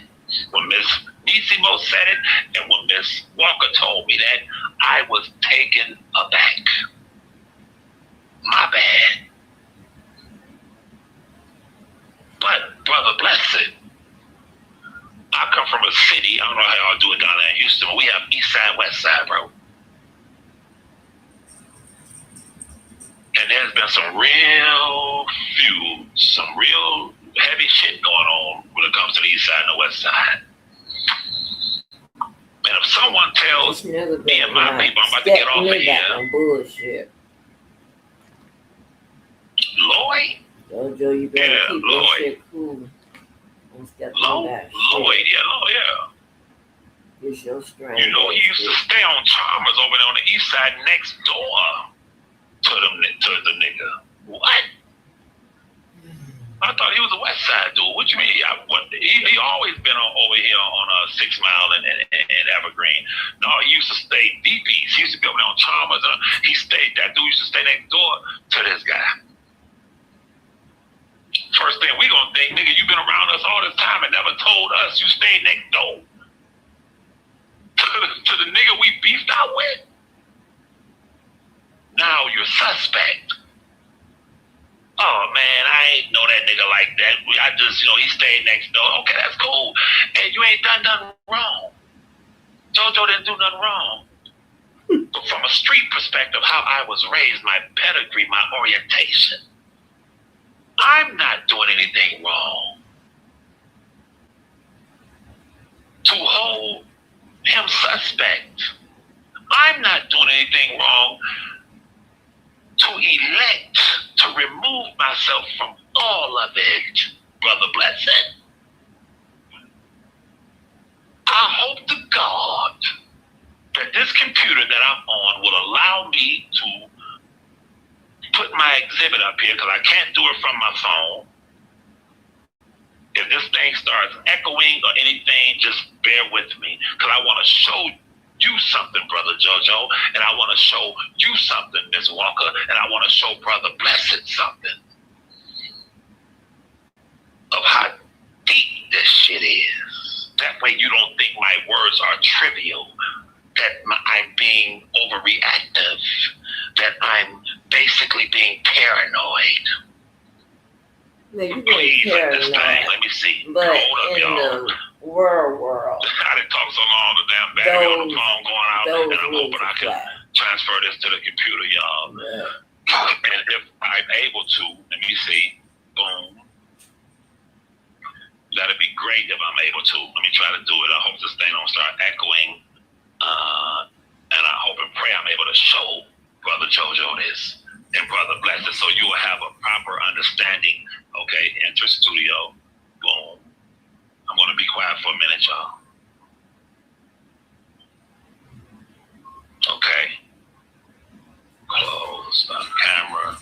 When Miss Nissimo said it and when Miss Walker told me that, I was taken aback. My bad. But, brother blessed, I come from a city, I don't know how y'all do it down there in Houston, but we have east side, west side, bro. And there's been some real heavy shit going on when it comes to the east side and the west side. And if someone tells me and my people, I'm about to get off of here. Bullshit. Lloyd? JoJo, you better keep that shit cool. Lloyd, yeah. It's your strength. You know, he used to stay on Chalmers over there on the east side next door to the nigga. What? I thought he was a west side dude. What you mean? He always been over here on 6 Mile and Evergreen. No, he used to stay deep east. He used to be over there on Chalmers. That dude used to stay next door to this guy. First thing we gonna think, nigga, you been around us all this time and never told us you stayed next door to the nigga we beefed out with. Now you're suspect. Oh man, I ain't know that nigga like that. I just, he stayed next door. Okay, that's cool. And you ain't done nothing wrong. JoJo didn't do nothing wrong. But from a street perspective, how I was raised, my pedigree, my orientation, I'm not doing anything wrong. To hold him suspect, I'm not doing anything wrong. To elect to remove myself from all of it, brother blessed. I hope to God that this computer that I'm on will allow me to put my exhibit up here, because I can't do it from my phone. If this thing starts echoing or anything, just bear with me, because I want to show you something, brother JoJo, and I want to show you something, Miss Walker, and I want to show brother Blessed something of how deep this shit is. That way you don't think my words are trivial, that I'm being overreactive, that I'm basically being paranoid. Maybe Please they're understand. paranoid. Let me see. But Hold up, in y'all. the world, I didn't talk so long. The damn battery on the phone going out, those and I'm rules hoping I can apply. transfer this to the computer, y'all. And if I'm able to, let me see. Boom. That'd be great if I'm able to. Let me try to do it. I hope this thing don't start echoing. And I hope and pray I'm able to show Brother JoJo this and Brother Bless it so you will have a proper understanding. Okay, enter studio. Boom. I'm going to be quiet for a minute, y'all. Okay. Close. Stop camera.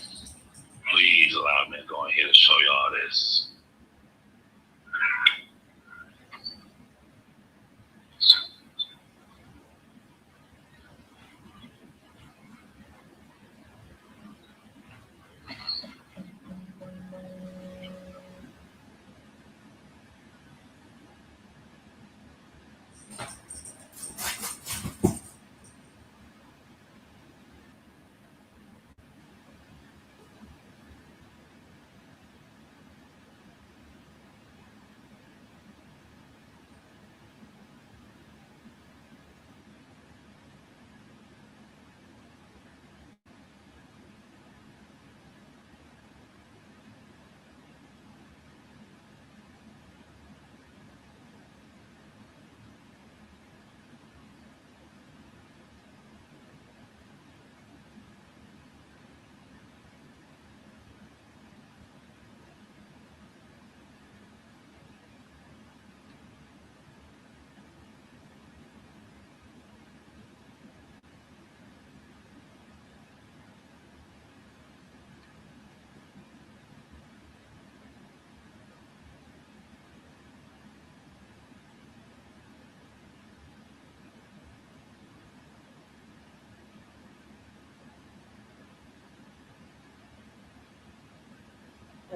Please allow me to go in here to show y'all this.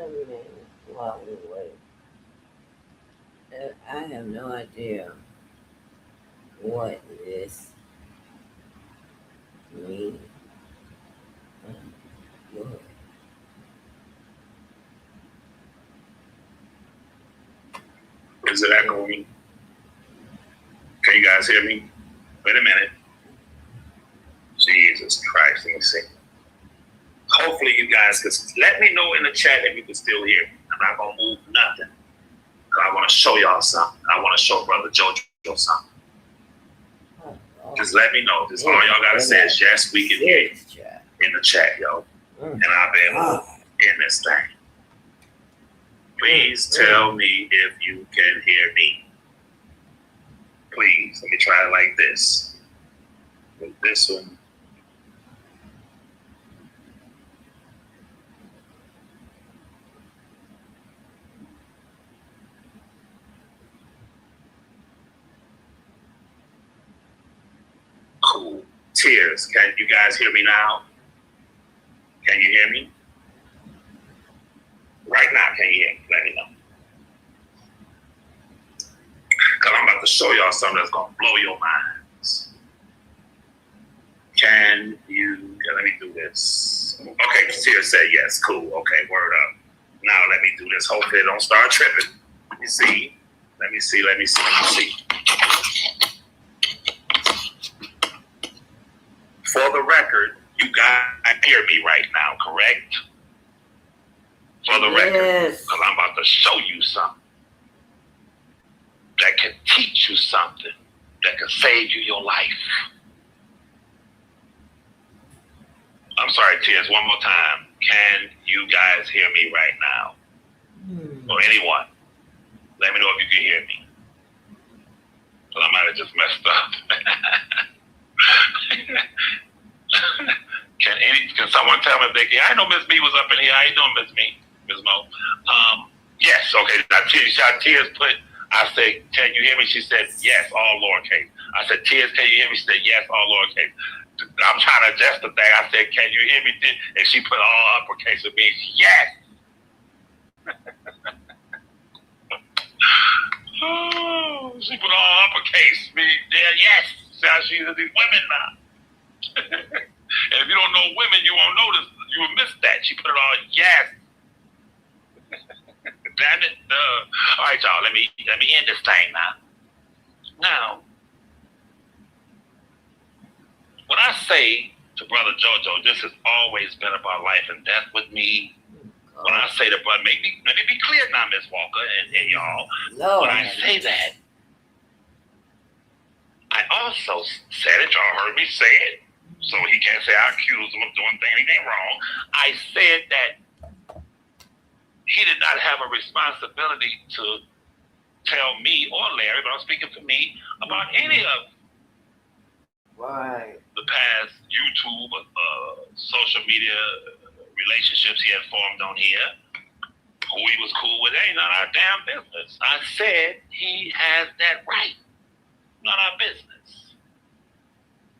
Everything while we wait. I have no idea what this means. Lord. Is it echoing? Can you guys hear me? Wait a minute. Jesus Christ, let me see. Hopefully you guys can let me know in the chat if you can still hear me. I'm not going to move nothing. I want to show y'all something. I want to show Brother JoJo something. Just let me know. Just all y'all got to say is yes, we can hear you in the chat, yo. And I'll be able to end this thing. Please tell me if you can hear me. Please, let me try it like this. With this one. Cool. Tears. Can you guys hear me now? Can you hear me? Right now, can you hear me? Let me know. Because I'm about to show y'all something that's going to blow your minds. Can you, let me do this. Okay, Tears said yes. Cool. Okay, word up. Now let me do this. Hopefully it don't start tripping. Let me see. Let me see. Let me see. Let me see. For the record, you guys hear me right now, correct? For the record, because I'm about to show you something that can teach you something that can save you your life. I'm sorry, Tears, one more time. Can you guys hear me right now? Or anyone? Let me know if you can hear me. Because I might have just messed up. Can someone tell me if they can? I know Miss B was up in here. How you doing, Miss B? Miss Mo? Yes, okay. Now, Tears put, I said, can you hear me? She said, yes, all lowercase. I said, Tears, can you hear me? She said, yes, all lowercase. I'm trying to adjust the thing. I said, can you hear me? And she put all uppercase. It means yes. Oh, she put all uppercase. Yes. See how she's these women now. And if you don't know women, you won't notice. You will miss that She put it all, yes. Damn it. All right, y'all, let me end this thing now. Now, when I say to Brother JoJo, this has always been about life and death with me. When I say to brother, let me be clear now, Miss Walker and y'all. Lord, when I say that, I also said it, y'all heard me say it, so he can't say I accused him of doing anything wrong. I said that he did not have a responsibility to tell me or Larry, but I'm speaking for me, about any of the past YouTube, social media relationships he had formed on here, who he was cool with. Ain't none of our damn business. I said he has that right. None of our business.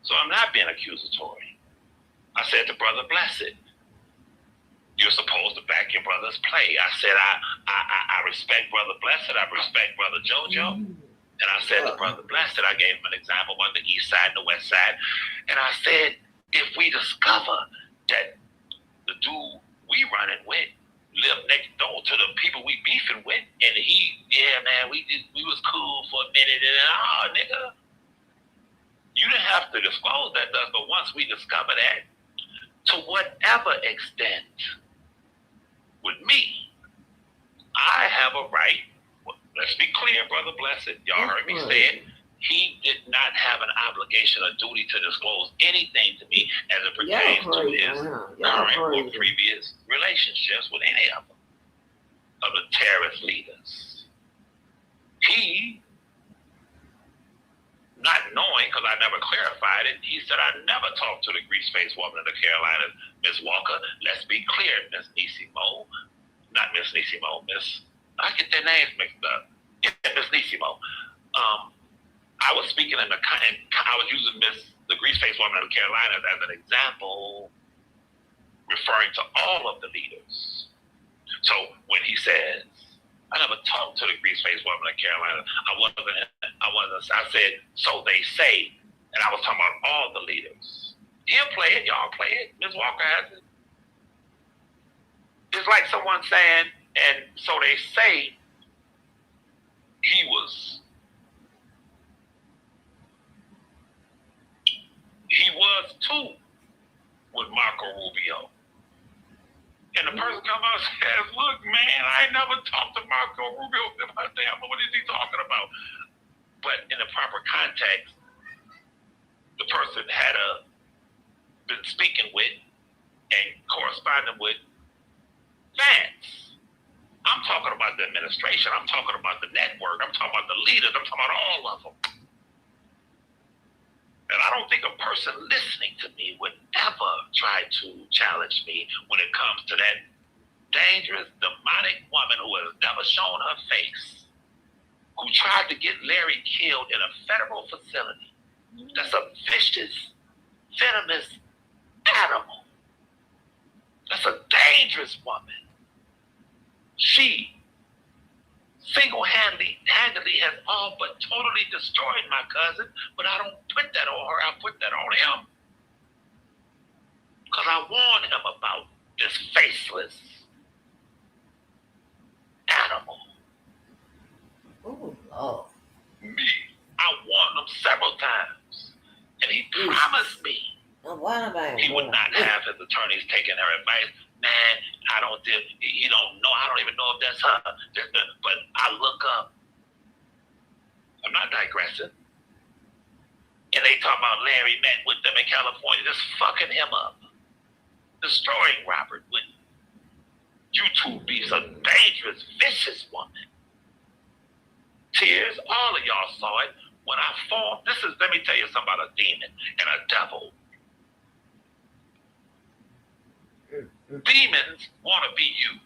So I'm not being accusatory. I said to Brother Blessed, you're supposed to back your brother's play. I said I respect Brother Blessed. I respect Brother JoJo. And I said to Brother Blessed, I gave him an example on the east side and the west side. And I said, if we discover that the dude we running with live next door to the people we beefing with, and we was cool for a minute, and nigga, you didn't have to disclose that to us, but once we discover that, to whatever extent, with me, I have a right. Let's be clear, Brother Blessed. Y'all heard me say it. He did not have an obligation or duty to disclose anything to me as it pertains to his current or previous relationships with any of them, of the terrorist leaders. He, not knowing, because I never clarified it, he said, I never talked to the grease-faced woman in the Carolinas, Miss Walker. Let's be clear, Miss Nissimo. Not Miss Nissimo, I get their names mixed up. Yeah, Miss Nissimo. I was speaking I was using the grease-faced woman of the Carolinas as an example, referring to all of the leaders. So when he says, I never talked to the grease-faced woman of the Carolinas, I said, so they say, and I was talking about all the leaders. He'll play it, y'all play it. Ms. Walker has it. It's like someone saying, and so they say he was too with Marco Rubio. And the person comes out and says, look, man, I ain't never talked to Marco Rubio. Damn, what is he talking about? But in the proper context, the person had been speaking with and corresponding with fans. I'm talking about the administration. I'm talking about the network. I'm talking about the leaders. I'm talking about all of them. And I don't think a person listening to me would ever try to challenge me when it comes to that dangerous, demonic woman who has never shown her face, who tried to get Larry killed in a federal facility. That's a vicious, venomous animal. That's a dangerous woman. She single-handedly has all but totally destroyed my cousin, but I don't put that on her, I put that on him. Because I warned him about this faceless animal. Oh, Lord. Me. I warned him several times. And he promised me he would not have his attorneys taking her advice. Man, he don't know. I don't even know if that's her. But I look up. I'm not digressing. And they talk about Larry met with them in California, just fucking him up. Destroying Robert with YouTube beefs, a dangerous, vicious woman. Tears, all of y'all saw it. When I formed, let me tell you something about a demon and a devil. Demons want to be you.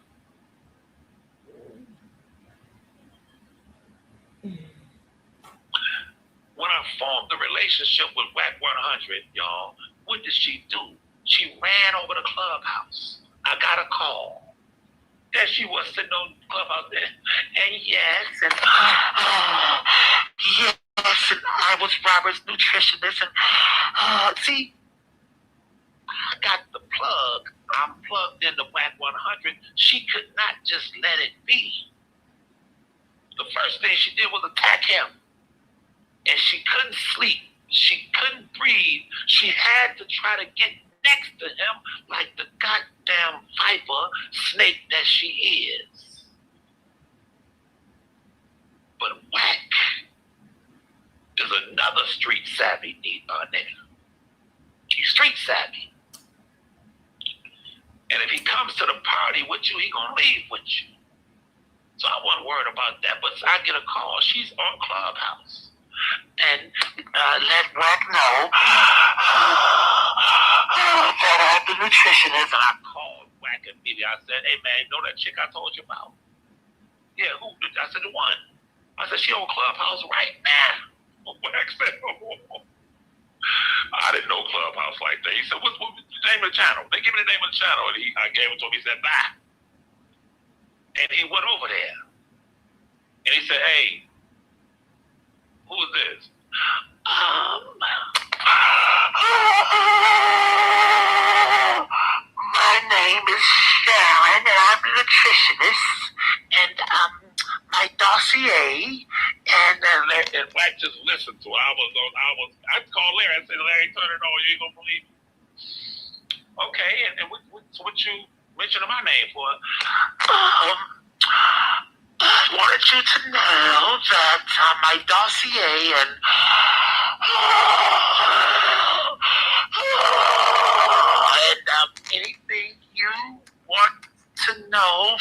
When I formed the relationship with WAC 100, y'all, what did she do? She ran over the clubhouse. I got a call. There she was sitting on the clubhouse there. And yes, and I was Robert's nutritionist. And see, I got the plug. I'm plugged into WAC 100, she could not just let it be. The first thing she did was attack him. And she couldn't sleep. She couldn't breathe. She had to try to get next to him like the goddamn viper snake that she is. But Whack is another street savvy nigga. He's street savvy. And if he comes to the party with you, he gonna leave with you. So I wasn't worried about that, but I get a call. She's on Clubhouse. And let Whack know that I'm the nutritionist. And I called Whack immediately. I said, hey man, you know that chick I told you about? Yeah, who? I said, the one. I said, she on Clubhouse right now. Whack said, oh. I didn't know Clubhouse like that. He said, what's the name of the channel? They give me the name of the channel. And I gave it to him. He said, bye. And he went over there. And he said, hey, who is this? My name is Sharon, and I'm a nutritionist. And my dossier, and Whack just listened to it. I called Larry. I said, Larry, turn it on. You ain't gonna believe me. Okay, and what you mentioning my name for? I wanted you to know that my dossier and anything you want to know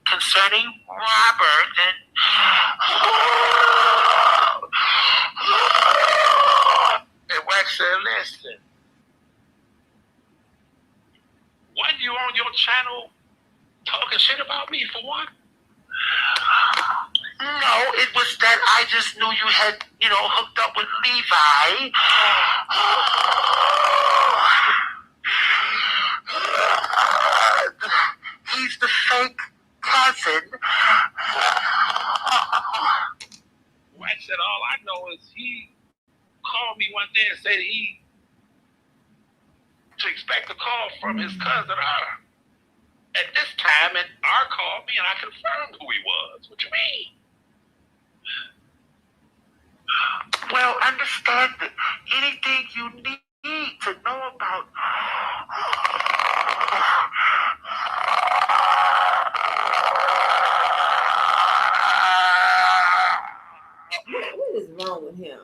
concerning Robert and Wax said, listen, wasn't you on your channel talking shit about me for one? No, it was that I just knew you had, hooked up with Levi. He's the fake cousin. I said, all I know is he called me one day and said to expect a call from his cousin, R. At this time, and R called me and I confirmed who he was. What you mean? Well, understand that anything you need to know about What is wrong with him?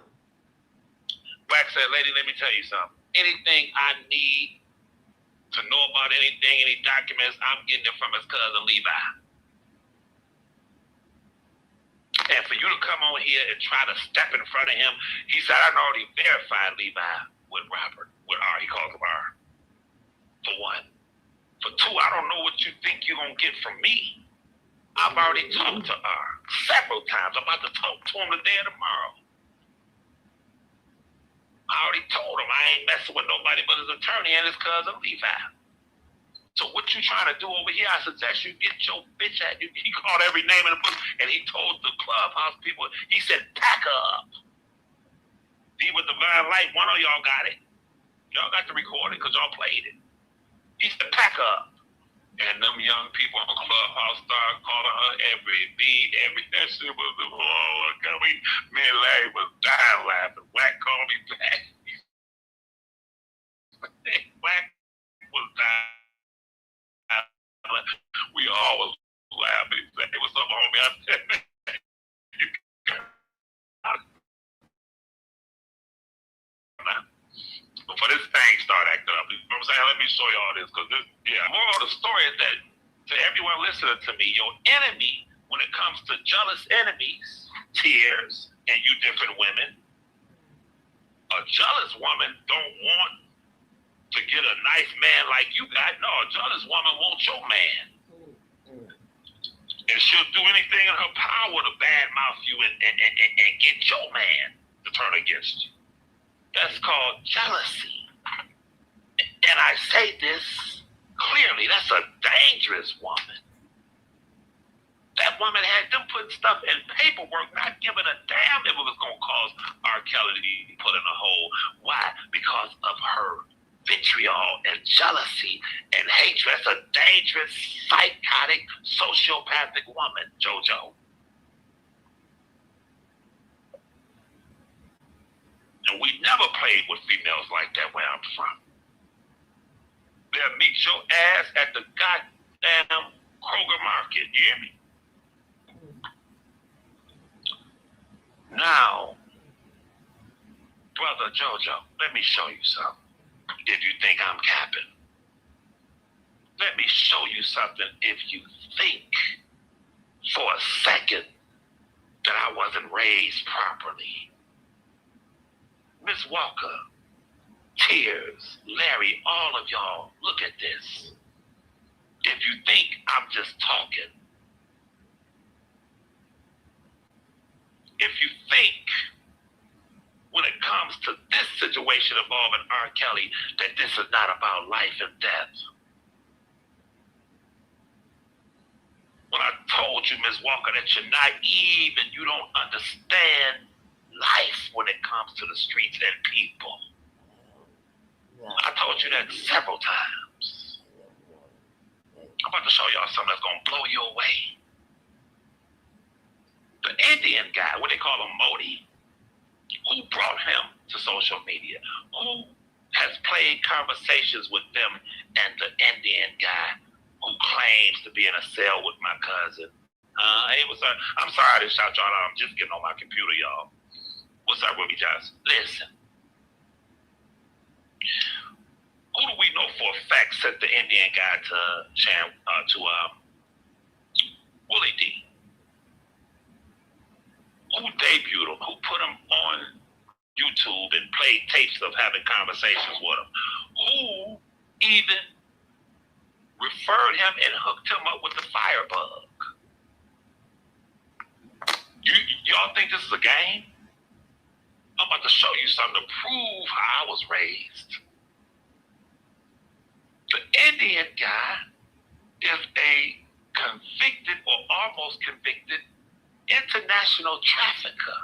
Wax said, lady, let me tell you something. Anything I need to know about anything, any documents, I'm getting it from his cousin Levi. And for you to come on here and try to step in front of him, he said, I already verified Levi with Robert, with R. He calls him R. For one. For two, I don't know what you think you're going to get from me. I've already talked to R several times. I'm about to talk to him today or tomorrow. I already told him I ain't messing with nobody but his attorney and his cousin Levi. So what you trying to do over here, I suggest you get your bitch at you. He called every name in the book, and he told the Clubhouse people, he said, pack up. See, with the Divine Light, one of y'all got it. Y'all got the recording because y'all played it. He said, pack up. And them young people on Clubhouse started calling her every beat, that shit was, me and Larry was dying laughing. Whack called me back. Whack was dying. We all was laughing. He said, hey, what's up, homie? I said, man, you got it. Before this thing start acting up, you know what I'm saying? Let me show you all this, because this, moral of the story is that to everyone listening to me, your enemy, when it comes to jealous enemies, tears, and you different women, a jealous woman don't want to get a nice man like you got. No, a jealous woman wants your man. And she'll do anything in her power to badmouth you and get your man to turn against you. That's called jealousy. And I say this clearly, that's a dangerous woman. That woman had them putting stuff in paperwork, not giving a damn if it was going to cause R. Kelly to be put in a hole. Why? Because of her vitriol and jealousy and hatred. That's a dangerous, psychotic, sociopathic woman, JoJo. And we never played with females like that where I'm from. They'll meet your ass at the goddamn Kroger market. You hear me? Now, brother JoJo, let me show you something. If you think I'm capping, let me show you something. If you think for a second that I wasn't raised properly. Miss Walker, Tears, Larry, all of y'all, look at this. If you think I'm just talking, if you think when it comes to this situation involving R. Kelly that this is not about life and death. When I told you, Ms. Walker, that you're naive and you don't understand life when it comes to the streets and people. I told you that several times. I'm about to show y'all something that's going to blow you away. The Indian guy, what they call him, Modi, who brought him to social media, who has played conversations with them and the Indian guy who claims to be in a cell with my cousin. I'm sorry to shout y'all out. I'm just getting on my computer, y'all. What's up, Ruby Johnson? Listen. Who do we know for a fact sent the Indian guy to Willie D? Who debuted him? Who put him on YouTube and played tapes of having conversations with him? Who even referred him and hooked him up with the firebug? Y'all think this is a game? I'm about to show you something to prove how I was raised. The Indian guy is a convicted or almost convicted international trafficker.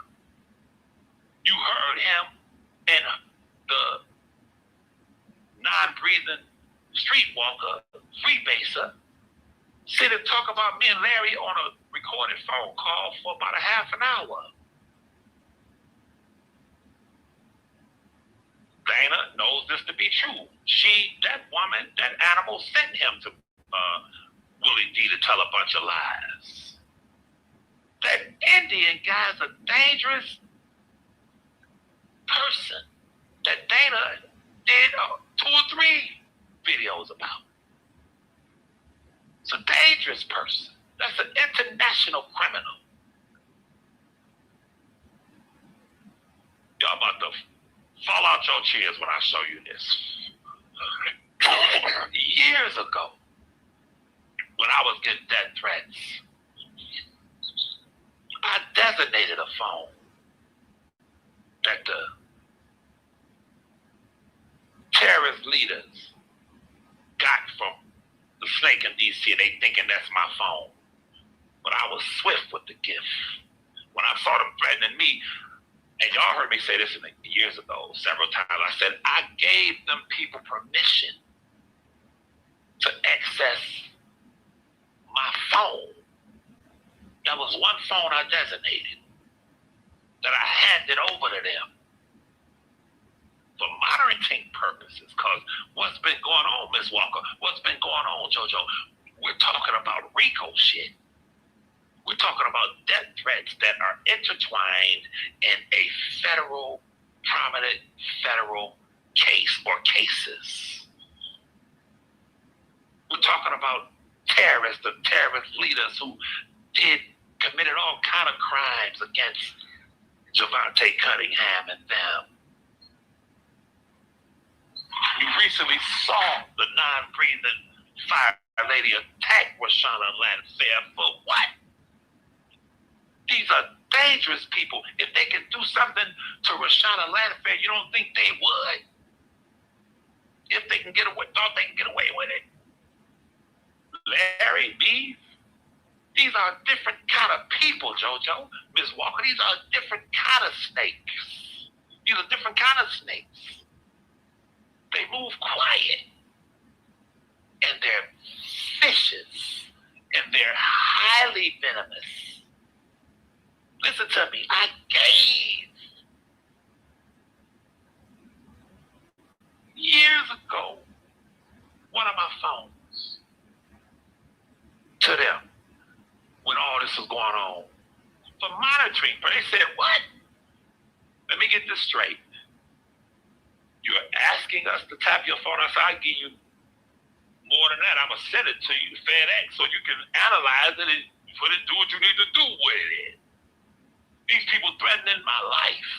You heard him and the non-breathing streetwalker, freebaser, sit and talk about me and Larry on a recorded phone call for about a half an hour. Dana knows this to be true. That woman, that animal sent him to Willie D to tell a bunch of lies. That Indian guy's a dangerous person that Dana did 2 or 3 videos about. It's a dangerous person. That's an international criminal. Y'all about to fall out your chairs when I show you this. Years ago, when I was getting death threats, I designated a phone that the terrorist leaders got from the snake in D.C. and they thinking that's my phone. But I was swift with the gift. When I saw them threatening me, and y'all heard me say this years ago several times, I said I gave them people permission to access my phone. That was one phone I designated that I handed over to them for monitoring purposes. Because what's been going on, Ms. Walker, what's been going on, JoJo, we're talking about RICO shit. We're talking about death threats that are intertwined in a prominent federal case or cases. We're talking about terrorist leaders who committed all kind of crimes against Javante Cunningham and them. You recently saw the non-breathing fire lady attack Rashana Landfair for what? These are dangerous people. If they can do something to Rashana Landfair, you don't think they would? If they can thought they can get away with it. Larry, me, these are different kind of people, JoJo. Ms. Walker, these are different kind of snakes. These are different kind of snakes. They move quiet, and they're vicious, and they're highly venomous. Listen to me. I gave years ago one of my phones to them when all this was going on for monitoring. But they said, what? Let me get this straight. You're asking us to tap your phone. I said, I'll give you more than that. I'm going to send it to you, FedEx, so you can analyze it and put it, do what you need to do with it. These people threatening my life.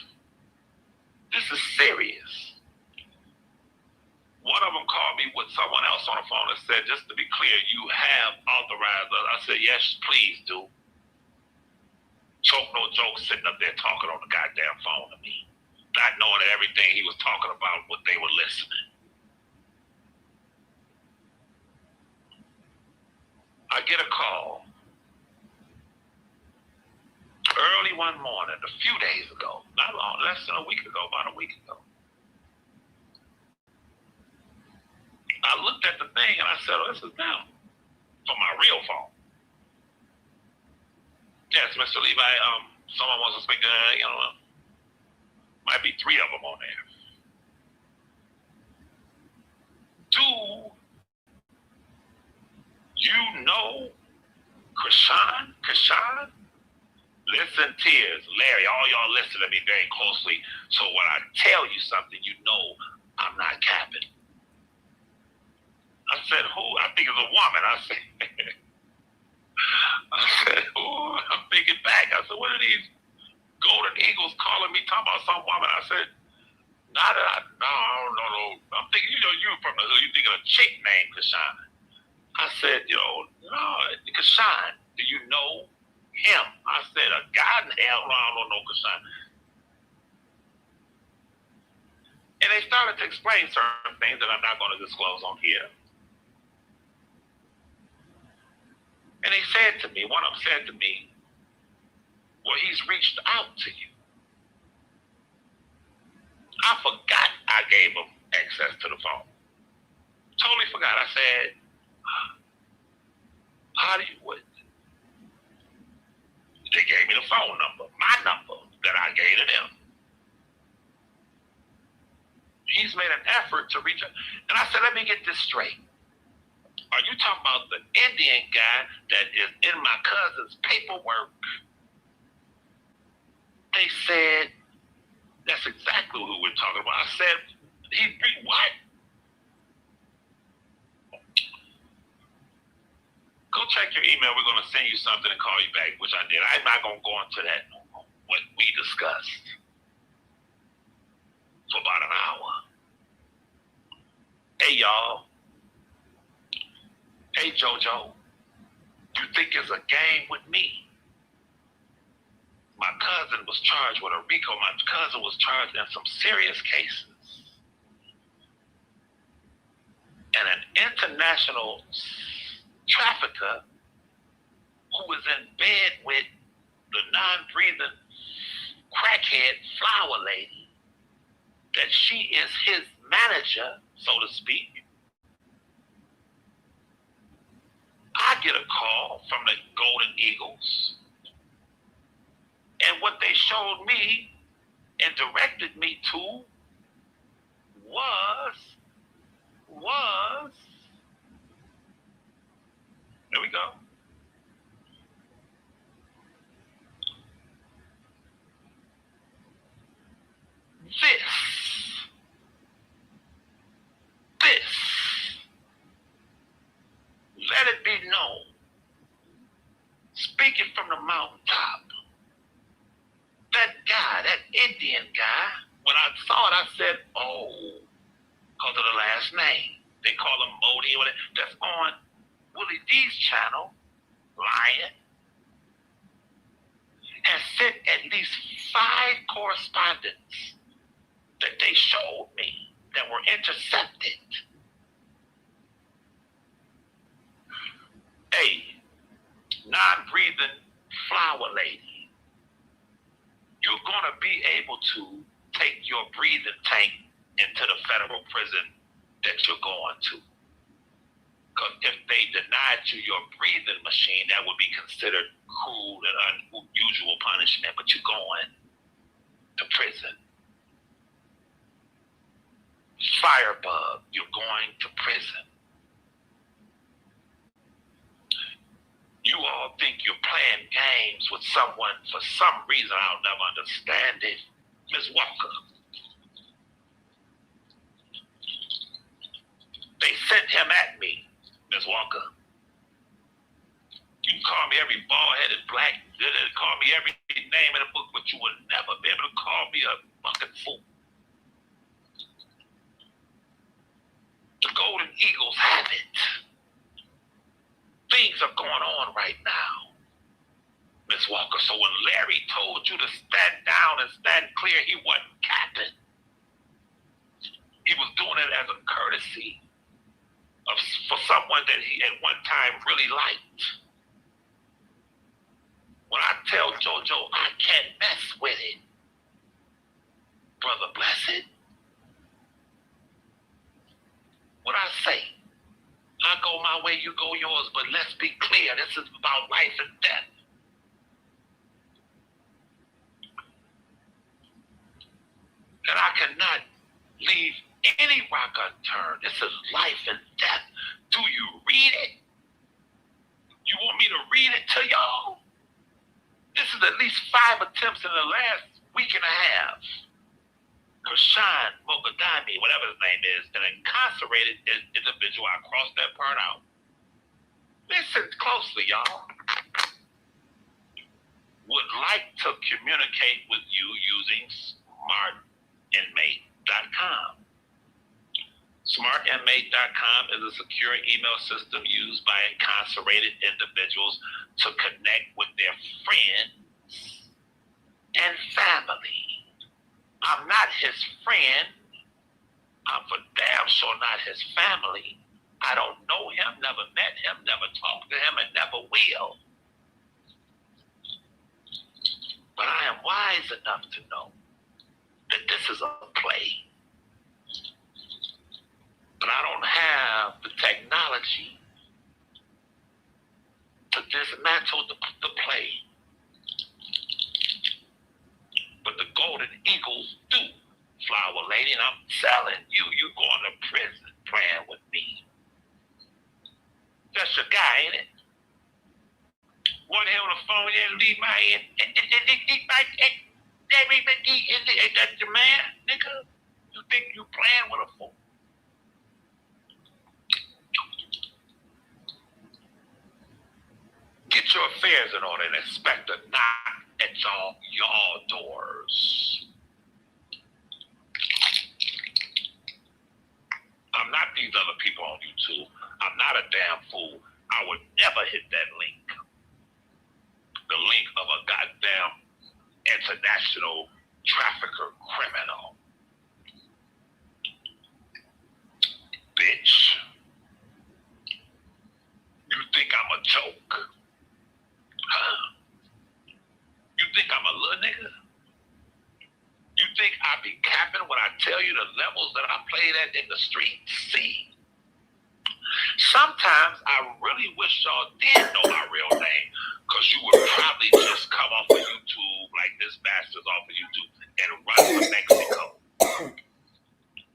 This is serious. One of them called me with someone else on the phone and said, just to be clear, you have authorized us. I said, yes, please do. Choke no joke, sitting up there talking on the goddamn phone to me, not knowing that everything he was talking about, what they were listening. I get a call early one morning, a few days ago, not long, less than a week ago, about a week ago. I looked at the thing and I said, oh, this is them from my real phone. Yes, Mr. Levi, someone wants to speak to, might be 3 of them on there. Do you know Krishan? Listen, tears. Larry, all y'all listen to me very closely. So when I tell you something, you know I'm not capping. I said, who? I think it's a woman. I said, who? I'm thinking back. I said, what are these golden eagles calling me, talking about some woman? I said, no, I don't know. I'm thinking, you from the hood. You thinking a chick named Krishan. I said, no, Krishan, do you know him? I said, a guy in hell, I don't know Krishan. And they started to explain certain things that I'm not going to disclose on here. And they said to me, one of them said to me, well, he's reached out to you. I forgot I gave him access to the phone. Totally forgot. I said, how do you, what? They gave me the phone number, my number that I gave to them. He's made an effort to reach out. And I said, let me get this straight. Are you talking about the Indian guy that is in my cousin's paperwork? They said, that's exactly who we're talking about. I said, what? Go check your email. We're going to send you something and call you back, which I did. I'm not going to go into that no more, what we discussed for about an hour. Hey, y'all. Hey, JoJo, you think it's a game with me? My cousin was charged with a RICO. My cousin was charged in some serious cases. And an international trafficker who was in bed with the non-breathing crackhead flower lady, that she is his manager, so to speak. I get a call from the Golden Eagles, and what they showed me and directed me to was, there we go. Let it be known, speaking from the mountaintop, that guy, that Indian guy, when I saw it, I said, oh, because of the last name. They call him Modi, or whatever. That's on Willie D's channel, Lion, has sent at least 5 correspondents that they showed me that were intercepted. Hey, non-breathing flower lady, you're going to be able to take your breathing tank into the federal prison that you're going to. Because if they denied you your breathing machine, that would be considered cruel and unusual punishment, but you're going to prison. Firebug, you're going to prison. You all think you're playing games with someone for some reason I'll never understand it. Ms. Walker. They sent him at me, Ms. Walker. You can call me every bald-headed black, call me every name in the book, but you will never be able to call me a fucking fool. The Golden Eagles have it. Things are going on right now, Ms. Walker. So when Larry told you to stand down and stand clear, he wasn't capping. He was doing it as a courtesy for someone that he at one time really liked. When I tell JoJo I can't mess with it, Brother Blessed, what I say, I go my way, you go yours, but let's be clear, this is about life and death. And I cannot leave any rock unturned. This is life and death. Do you read it? You want me to read it to y'all? This is at least 5 attempts in the last week and a half. Krishan Mogadami, whatever his name is, an incarcerated individual. I crossed that part out. Listen closely, y'all. Would like to communicate with you using smartinmate.com. Smartinmate.com is a secure email system used by incarcerated individuals to connect with their friends and family. I'm not his friend. I'm for damn sure not his family. I don't know him, never met him, never talked to him, and never will. But I am wise enough to know that this is a play. But I don't have the technology to dismantle the play. But the Golden Eagles do, Flower Lady, and I'm telling you, you're going to prison playing with me. That's your guy, ain't it? One here on the phone, yeah, leave my end. Ain't that your man, nigga? You think you playing with a fool? Get your affairs in order and expect a knock at y'all doors. I'm not these other people on YouTube. I'm not a damn fool. I would never hit that link. The link of a goddamn international trafficker criminal. Bitch. You think I'm a joke? Huh? You think I'm a little nigga? You think I be capping when I tell you the levels that I played at in the streets? See? Sometimes I really wish y'all did know my real name, because you would probably just come off of YouTube like this bastard's off of YouTube and run to Mexico.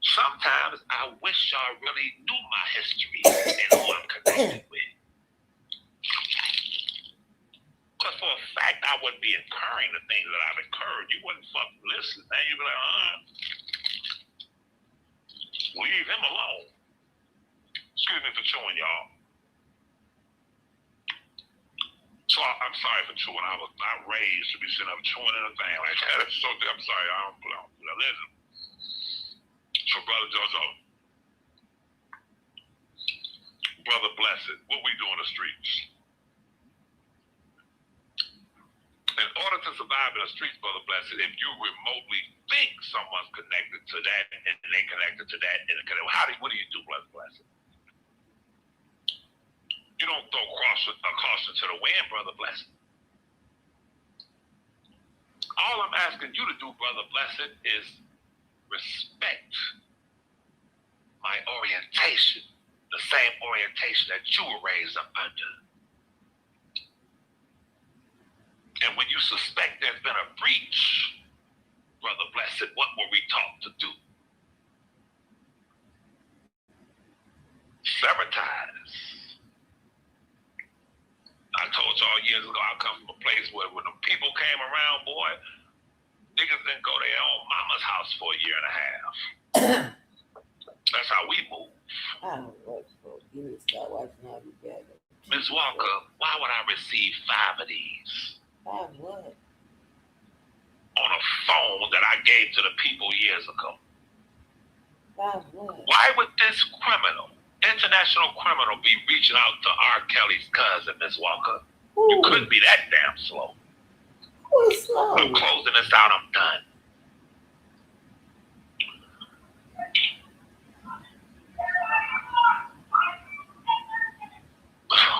Sometimes I wish y'all really knew my history and who I'm connected with. Because for a fact, I wouldn't be incurring the things that I've incurred. You wouldn't fucking listen, man. You'd be like, leave him alone. Excuse me for chewing, y'all. So I'm sorry for chewing. I was not raised to be sitting up chewing in a thing like that. So I'm sorry. I don't listen. So Brother JoJo, Brother Blessed, what we do in the streets? In order to survive in the streets, Brother Blessed, if you remotely think someone's connected to that and they connected to that, what do you do, Brother Blessed? You don't throw a caution to the wind, Brother Blessed. All I'm asking you to do, Brother Blessed, is respect my orientation, the same orientation that you were raised up under. And when you suspect there's been a breach, Brother Blessed, what were we taught to do? Sabotage. I told y'all years ago, I come from a place where when the people came around, boy, niggas didn't go to their own mama's house for a year and a half. That's how we move. I don't watch folks. You need to start watching all these guys. Ms. Walker, why would I receive 5 of these? 5 what? On a phone that I gave to the people years ago. 5 what? Why would this criminal, international criminal, be reaching out to R. Kelly's cousin, Ms. Walker? Ooh. You couldn't be that damn slow. Who is slow? I'm closing this out. I'm done.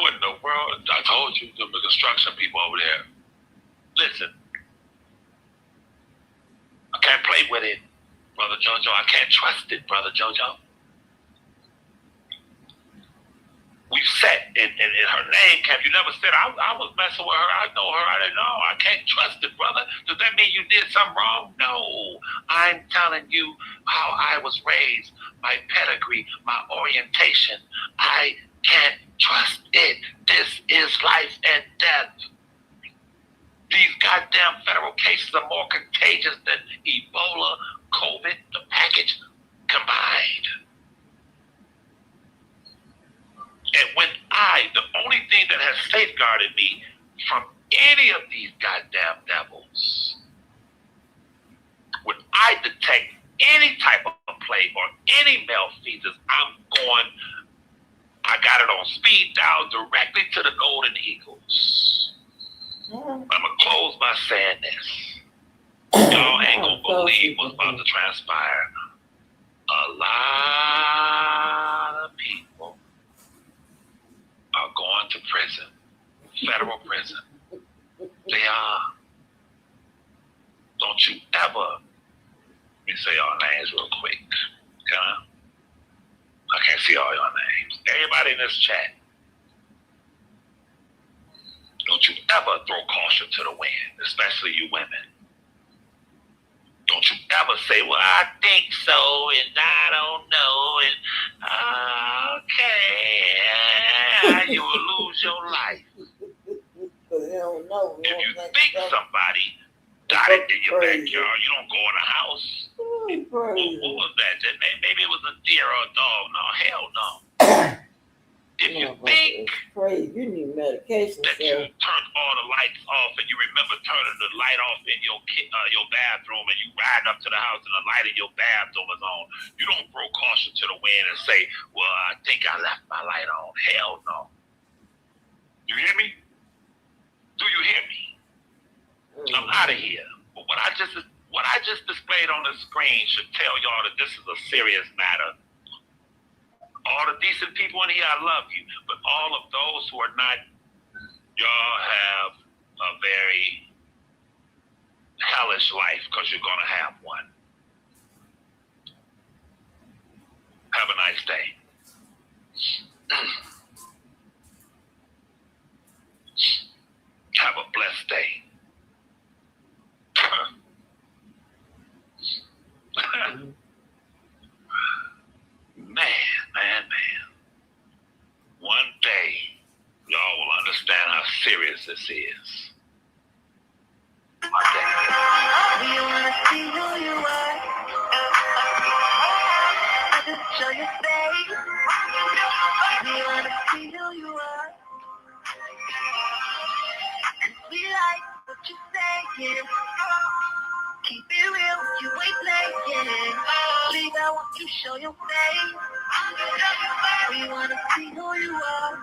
What in the world? I told you, the construction people over there. Listen, I can't play with it, Brother JoJo. I can't trust it, Brother JoJo. We've set in her name camp. You never said I was messing with her. I know her. I didn't know. I can't trust it, brother. Does that mean you did something wrong? No. I'm telling you how I was raised, my pedigree, my orientation. I can't trust it. This is life and death. These goddamn federal cases are more contagious than Ebola, COVID, the package combined. And when the only thing that has safeguarded me from any of these goddamn devils, when I detect any type of play or any malfeasance, I got it on speed dial directly to the Golden Eagles. I'm going to close by saying this. Y'all ain't going to believe what's about to transpire. A lot of people are going to prison, federal prison. They are. Don't you ever, let me say y'all names real quick. Can I? I can't see all y'all names. Everybody in this chat, don't you ever throw caution to the wind, especially you women. Don't you ever say, well, I think so, and I don't know, and okay, you will lose your life. Because they don't know. If you think somebody died in your backyard, you don't go in the house. What was that? Maybe it was a deer or a dog. No, hell no. If you think you need medication, that you turned all the lights off and you remember turning the light off in your bathroom and you ride up to the house and the light in your bathroom is on, you don't throw caution to the wind and say, well, I think I left my light on. Hell no. You hear me? Do you hear me? I'm out of here. But what I just displayed on the screen should tell y'all that this is a serious matter. All the decent people in here, I love you. But all of those who are not, y'all have a very hellish life because you're going to have one. Have a nice day. Have a blessed day. Man. One day, y'all will understand how serious this is. One day. We wanna see who you are. I just show your face. We wanna see who you are. We like what you're saying. Keep it real, you ain't playing. Please, I want you to show your face. We wanna see who you are.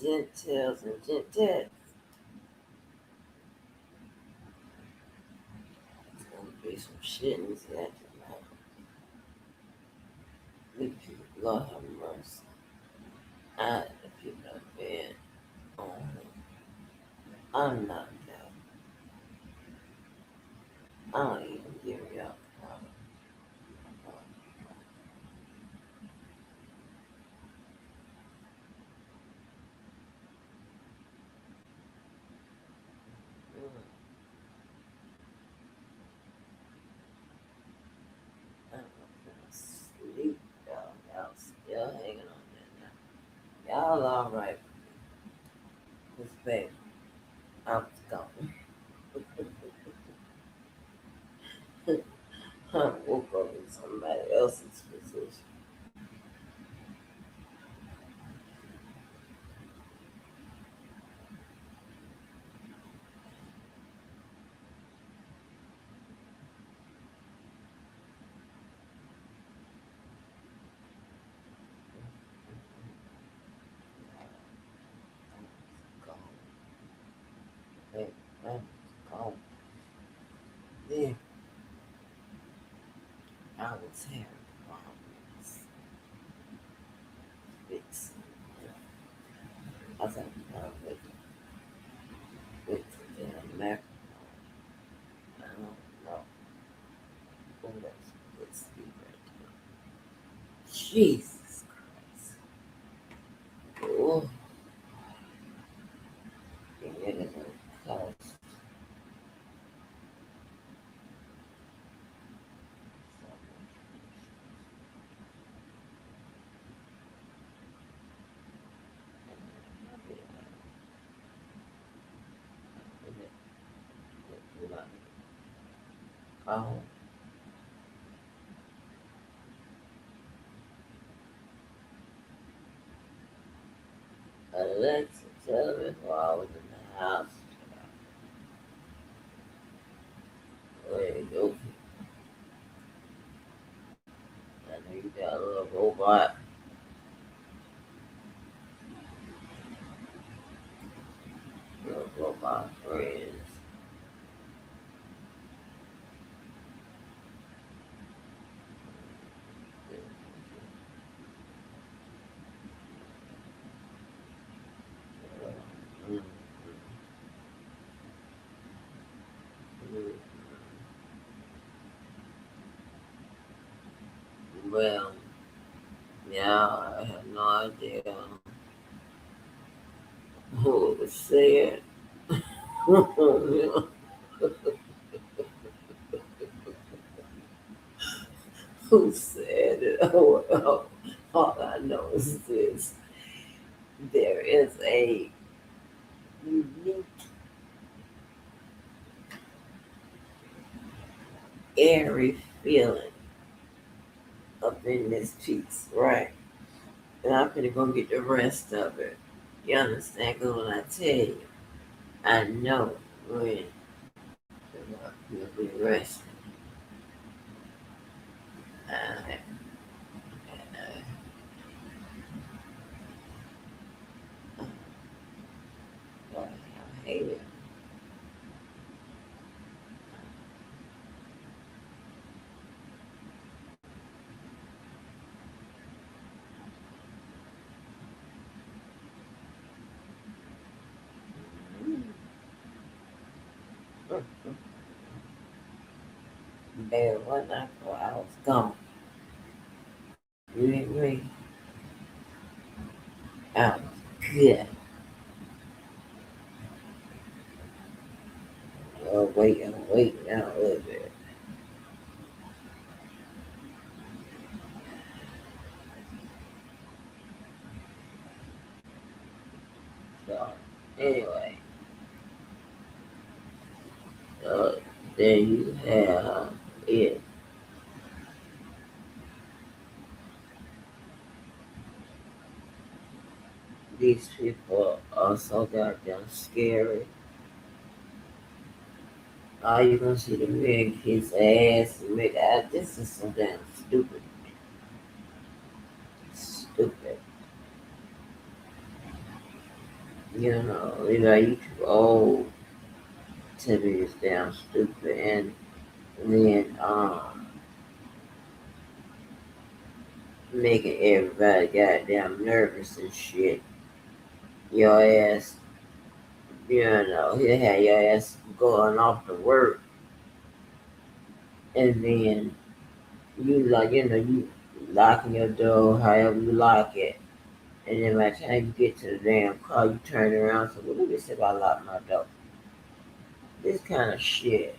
gentils and gentettes. It's gonna be some shit in that tonight. These people, Lord have mercy. The people have been on. I'm not that. I don't even give you up. I'm gonna sleep, y'all. Y'all still hanging on there now. Y'all alright. This baby, I was gone. I woke up in somebody else's position. I was gone. Baby, I was gone. Then I was having problems fixing. I was having problems with the American. I don't know. Oh, that's good speed right there. Jesus Christ. Oh, it is a close. Oh, Alexa, tell me while I was in the house. There you go. I know you got a little robot. Little robot friends. Mm, mm. Well, yeah, I have no idea who was said. Who said it? Oh, well, all I know is this. There is a unique, airy feeling up in this piece, right? And I'm gonna go get the rest of it. You understand? Because when I tell you, I know when you'll be resting. Uh, I hate it. Baby, one night before I was gone. You didn't agree? I was good. I'm waiting out a little bit. So, anyway, uh, there you have it. These people are so goddamn scary. All you gonna see the man kiss ass and make this is so damn stupid. Stupid. You too old to be this damn stupid, and then making everybody goddamn nervous and shit. Your ass, he had your ass going off to work, and then you locking your door however you lock it, and then by the time you get to the damn car, you turn around. So, well, let me see if I lock my door. This kind of shit.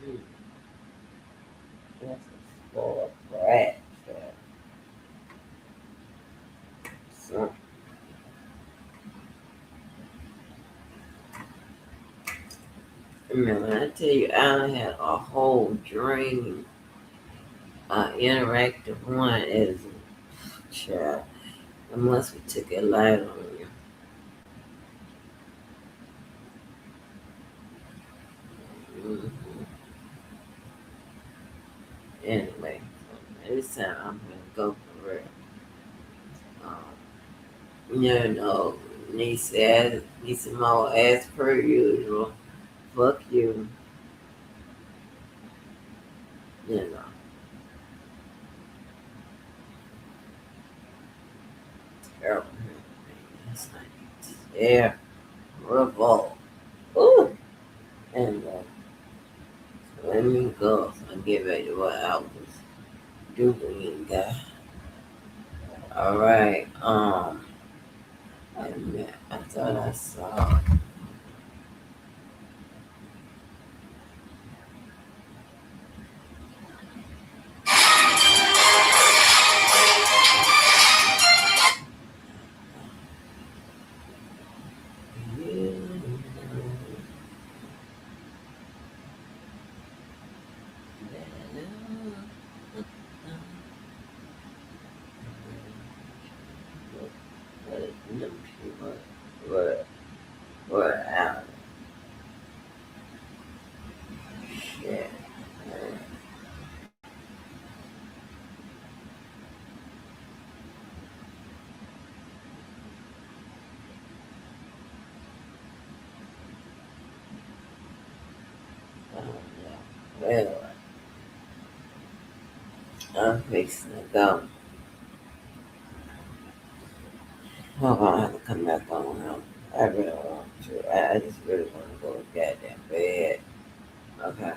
Mm, that's a spoiled brat. So, when I tell you, I had a whole dream, interactive one is, child, unless we took a light on you. Hmm. Anyway, this time I'm gonna go for real. No, need some more as per usual. Fuck you, you know. Terrible. That's like, yeah, revolt. Ooh, and let me go. So I get ready to what I was doing, guy. All right. Wait a minute. I thought I saw. You. Let me see what out shit. Oh, no. Well, I'm fixing to go. I'm gonna have to come back on him. I really want to. I just really want to go to goddamn bed. Okay.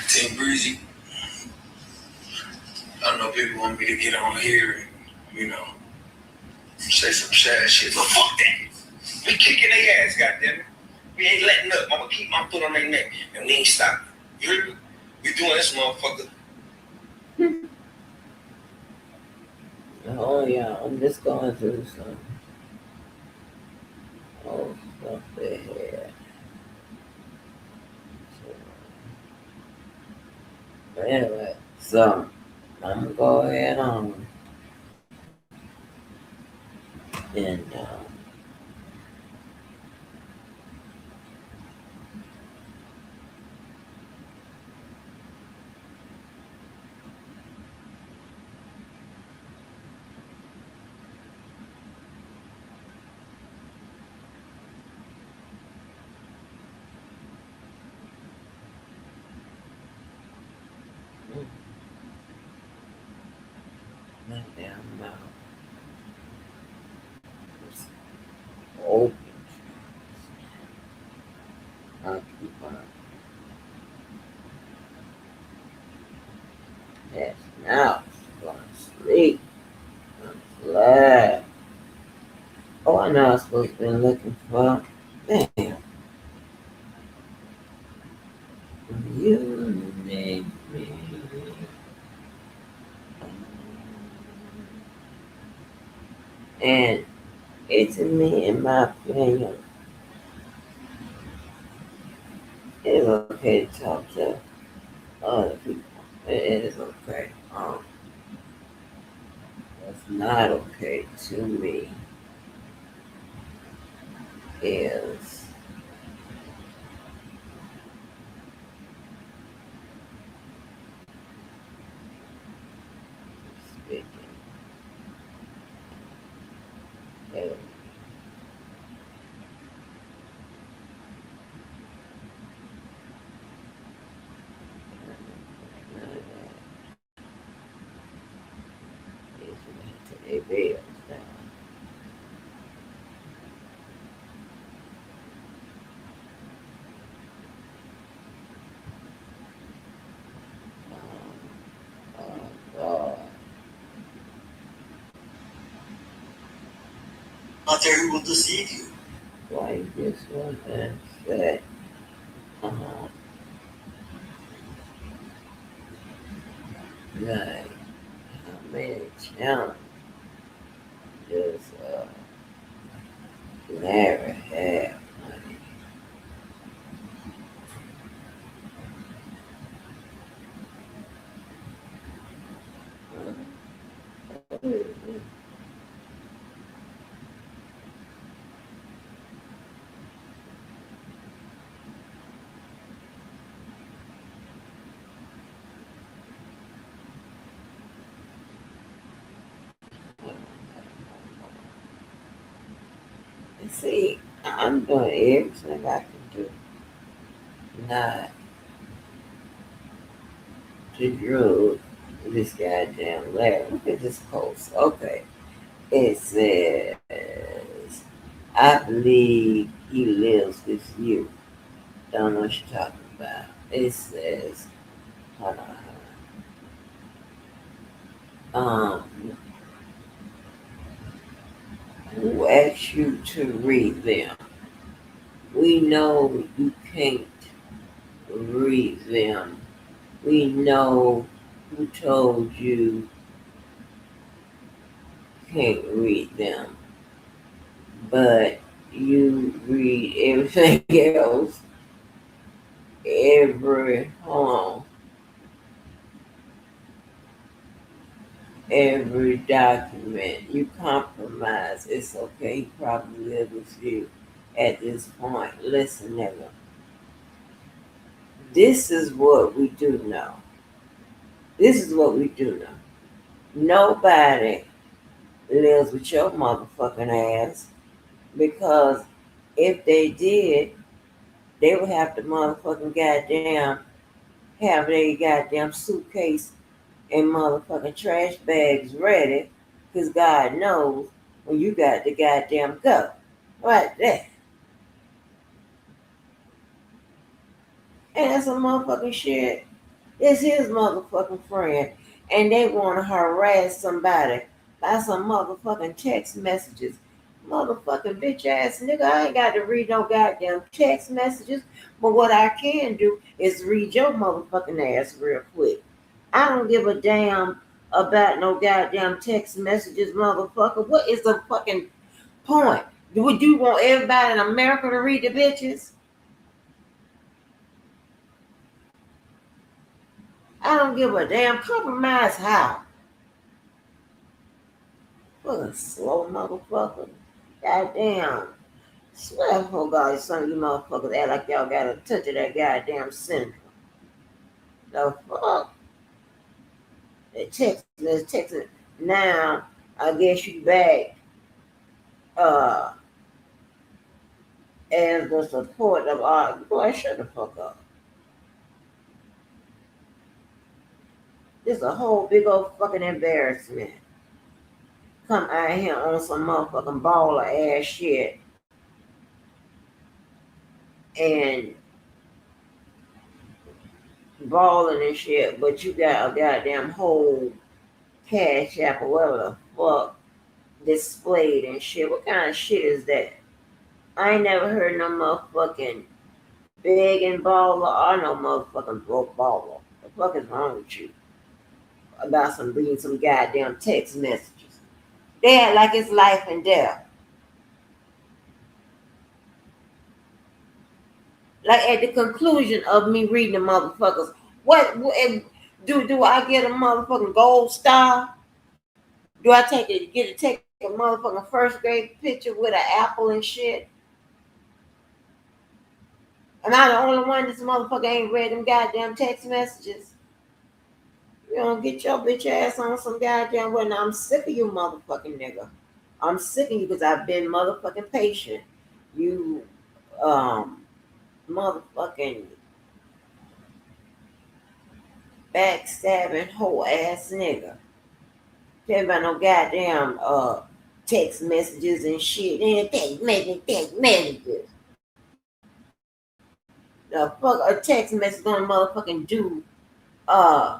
Tim Breezy, I know people want me to get on here and, say some sad shit, but fuck that. We kicking their ass, goddammit. We ain't letting up. I'm gonna keep my foot on their neck, and we ain't stopping. You hear me? We doing this, motherfucker. Oh yeah, I'm just going through some old stuff there. So, but anyway, so I'm gonna go ahead on and my damn mouth is open. I'll keep on passing out, going to sleep. I'm glad. Oh, I know I was supposed to be looking for. Damn, you make me. And it's me, in my opinion, it's okay to talk to. other people. It is okay. What's not okay to me is speaking. Of, none of that is related to their bills now. God. Not everyone deceive you. Like this one and that. Uh, like how many challenges Larry have? Like, see, I'm doing everything I can do not to drug this goddamn Larry. Look at this post. Okay. It says, I believe he lives with you. Don't know what you're talking about. It says, hold on, who asked you to read them? We know you can't read them. We know who told you can't read them, but you read everything else, every document. You compromise. It's okay. He probably lives with you at this point. Listen, nigga. This is what we do know. This is what we do know. Nobody lives with your motherfucking ass because if they did, they would have to motherfucking goddamn have their goddamn suitcase and motherfucking trash bags ready because God knows when you got to goddamn go. Right there. And that's some motherfucking shit. It's his motherfucking friend. And they want to harass somebody by some motherfucking text messages. Motherfucking bitch ass nigga, I ain't got to read no goddamn text messages. But what I can do is read your motherfucking ass real quick. I don't give a damn about no goddamn text messages, motherfucker. What is the fucking point? Would you want everybody in America to read the bitches? I don't give a damn. Compromise how? Fucking slow motherfucker. Goddamn. Swear for God, some of you motherfuckers act like y'all got a touch of that goddamn syndrome. The fuck? They texting. Now, I guess you back uh as the support of our boy, shut the fuck up. This is a whole big old fucking embarrassment. Come out here on some motherfucking baller ass shit and balling and shit, but you got a goddamn whole cash app or whatever the fuck displayed and shit. What kind of shit is that? I ain't never heard no motherfucking begging baller or no motherfucking broke baller. The fuck is wrong with you? About some reading some goddamn text messages. They act like it's life and death. Like at the conclusion of me reading the motherfuckers, What do I get a motherfucking gold star? Do I get to take a motherfucking first grade picture with an apple and shit? Am I the only one this motherfucker ain't read them goddamn text messages? You know, get your bitch ass on some goddamn way. Now I'm sick of you, motherfucking nigga. I'm sick of you because I've been motherfucking patient. You, motherfucking backstabbing whole ass nigga. Tell about no goddamn text messages and shit. And text messages. The fuck a text message gonna motherfucking do uh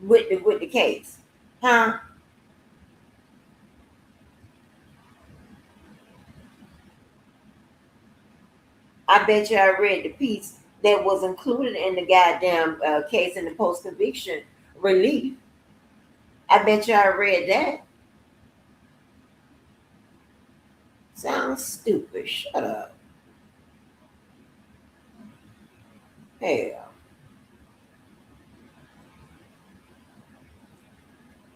with the case? Huh? I bet you I read the piece that was included in the goddamn case in the post conviction relief. I bet you I read that. Sounds stupid. Shut up. Hell,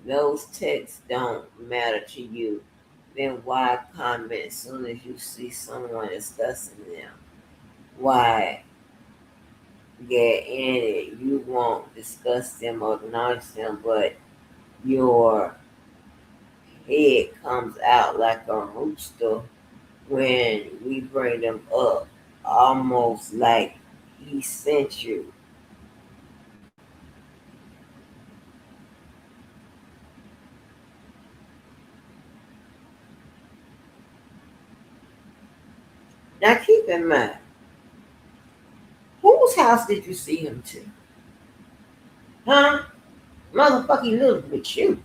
those texts don't matter to you. Then why comment as soon as you see someone discussing them? Why get in it? You won't discuss them or acknowledge them, but your head comes out like a rooster when we bring them up, almost like he sent you. Now keep in mind, whose house did you see him to? Huh? Motherfucker, he lived with you.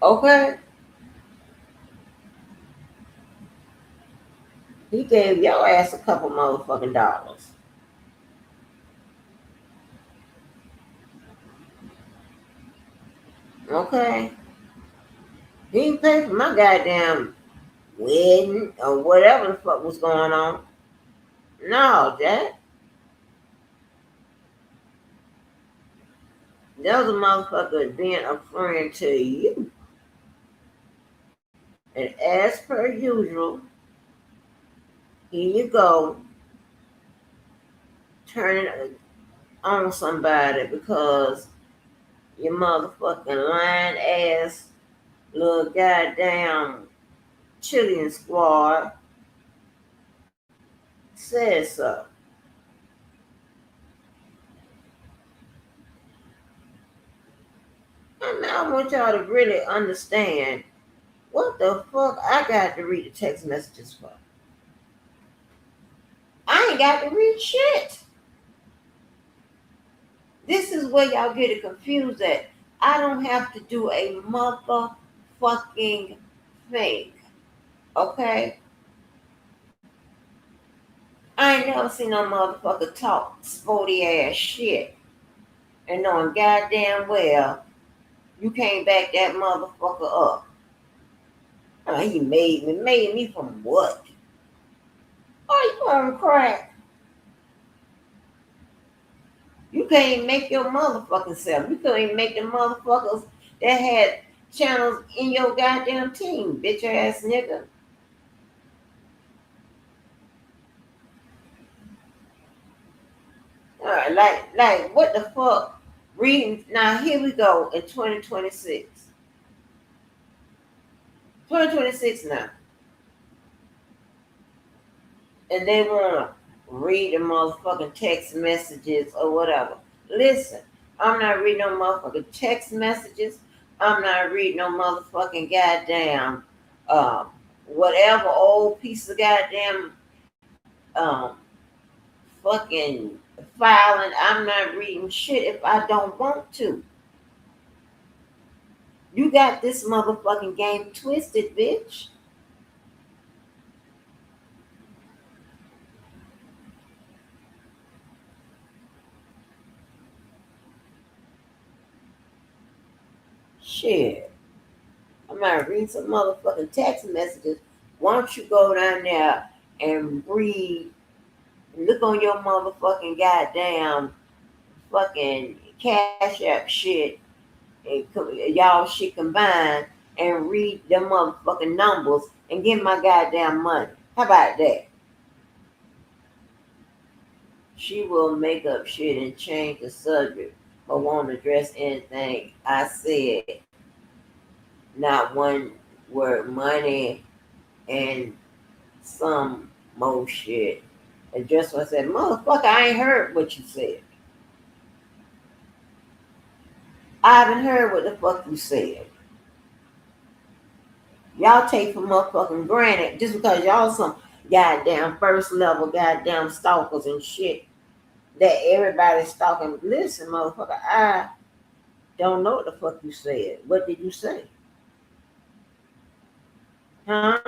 Okay? He gave your ass a couple motherfucking dollars. Okay? He didn't pay for my goddamn wedding or whatever the fuck was going on. No, that was a motherfucker being a friend to you. And as per usual, here you go, turning on somebody because your motherfucking lying ass little goddamn Chilean squad says so. And I want y'all to really understand what the fuck I got to read the text messages for. I ain't got to read shit. This is where y'all get it confused at. I don't have to do a motherfucking thing. Okay? I ain't never seen no motherfucker talk sporty ass shit. And knowing goddamn well you can't back that motherfucker up. He made me. Made me from what? Oh, you on crack. You can't even make your motherfucking self. You couldn't even make the motherfuckers that had channels in your goddamn team, bitch ass nigga. All right, like what the fuck? Reading now. Here we go in 2026. 2026 now, and they wanna read the motherfucking text messages or whatever. Listen, I'm not reading no motherfucking text messages. I'm not reading no motherfucking goddamn um whatever old piece of goddamn um fucking filing. I'm not reading shit if I don't want to. You got this motherfucking game twisted, bitch. Shit. I might read some motherfucking text messages. Why don't you go down there and read Look on your motherfucking goddamn fucking cash app shit and y'all shit combined and read the motherfucking numbers and get my goddamn money. How about that? She will make up shit and change the subject but won't address anything I said. Not one word money and some more shit. And just what I said, motherfucker, I ain't heard what you said. I haven't heard what the fuck you said. Y'all take for motherfucking granted just because y'all some goddamn first level goddamn stalkers and shit that everybody's stalking. Listen, motherfucker, I don't know what the fuck you said. What did you say? Huh?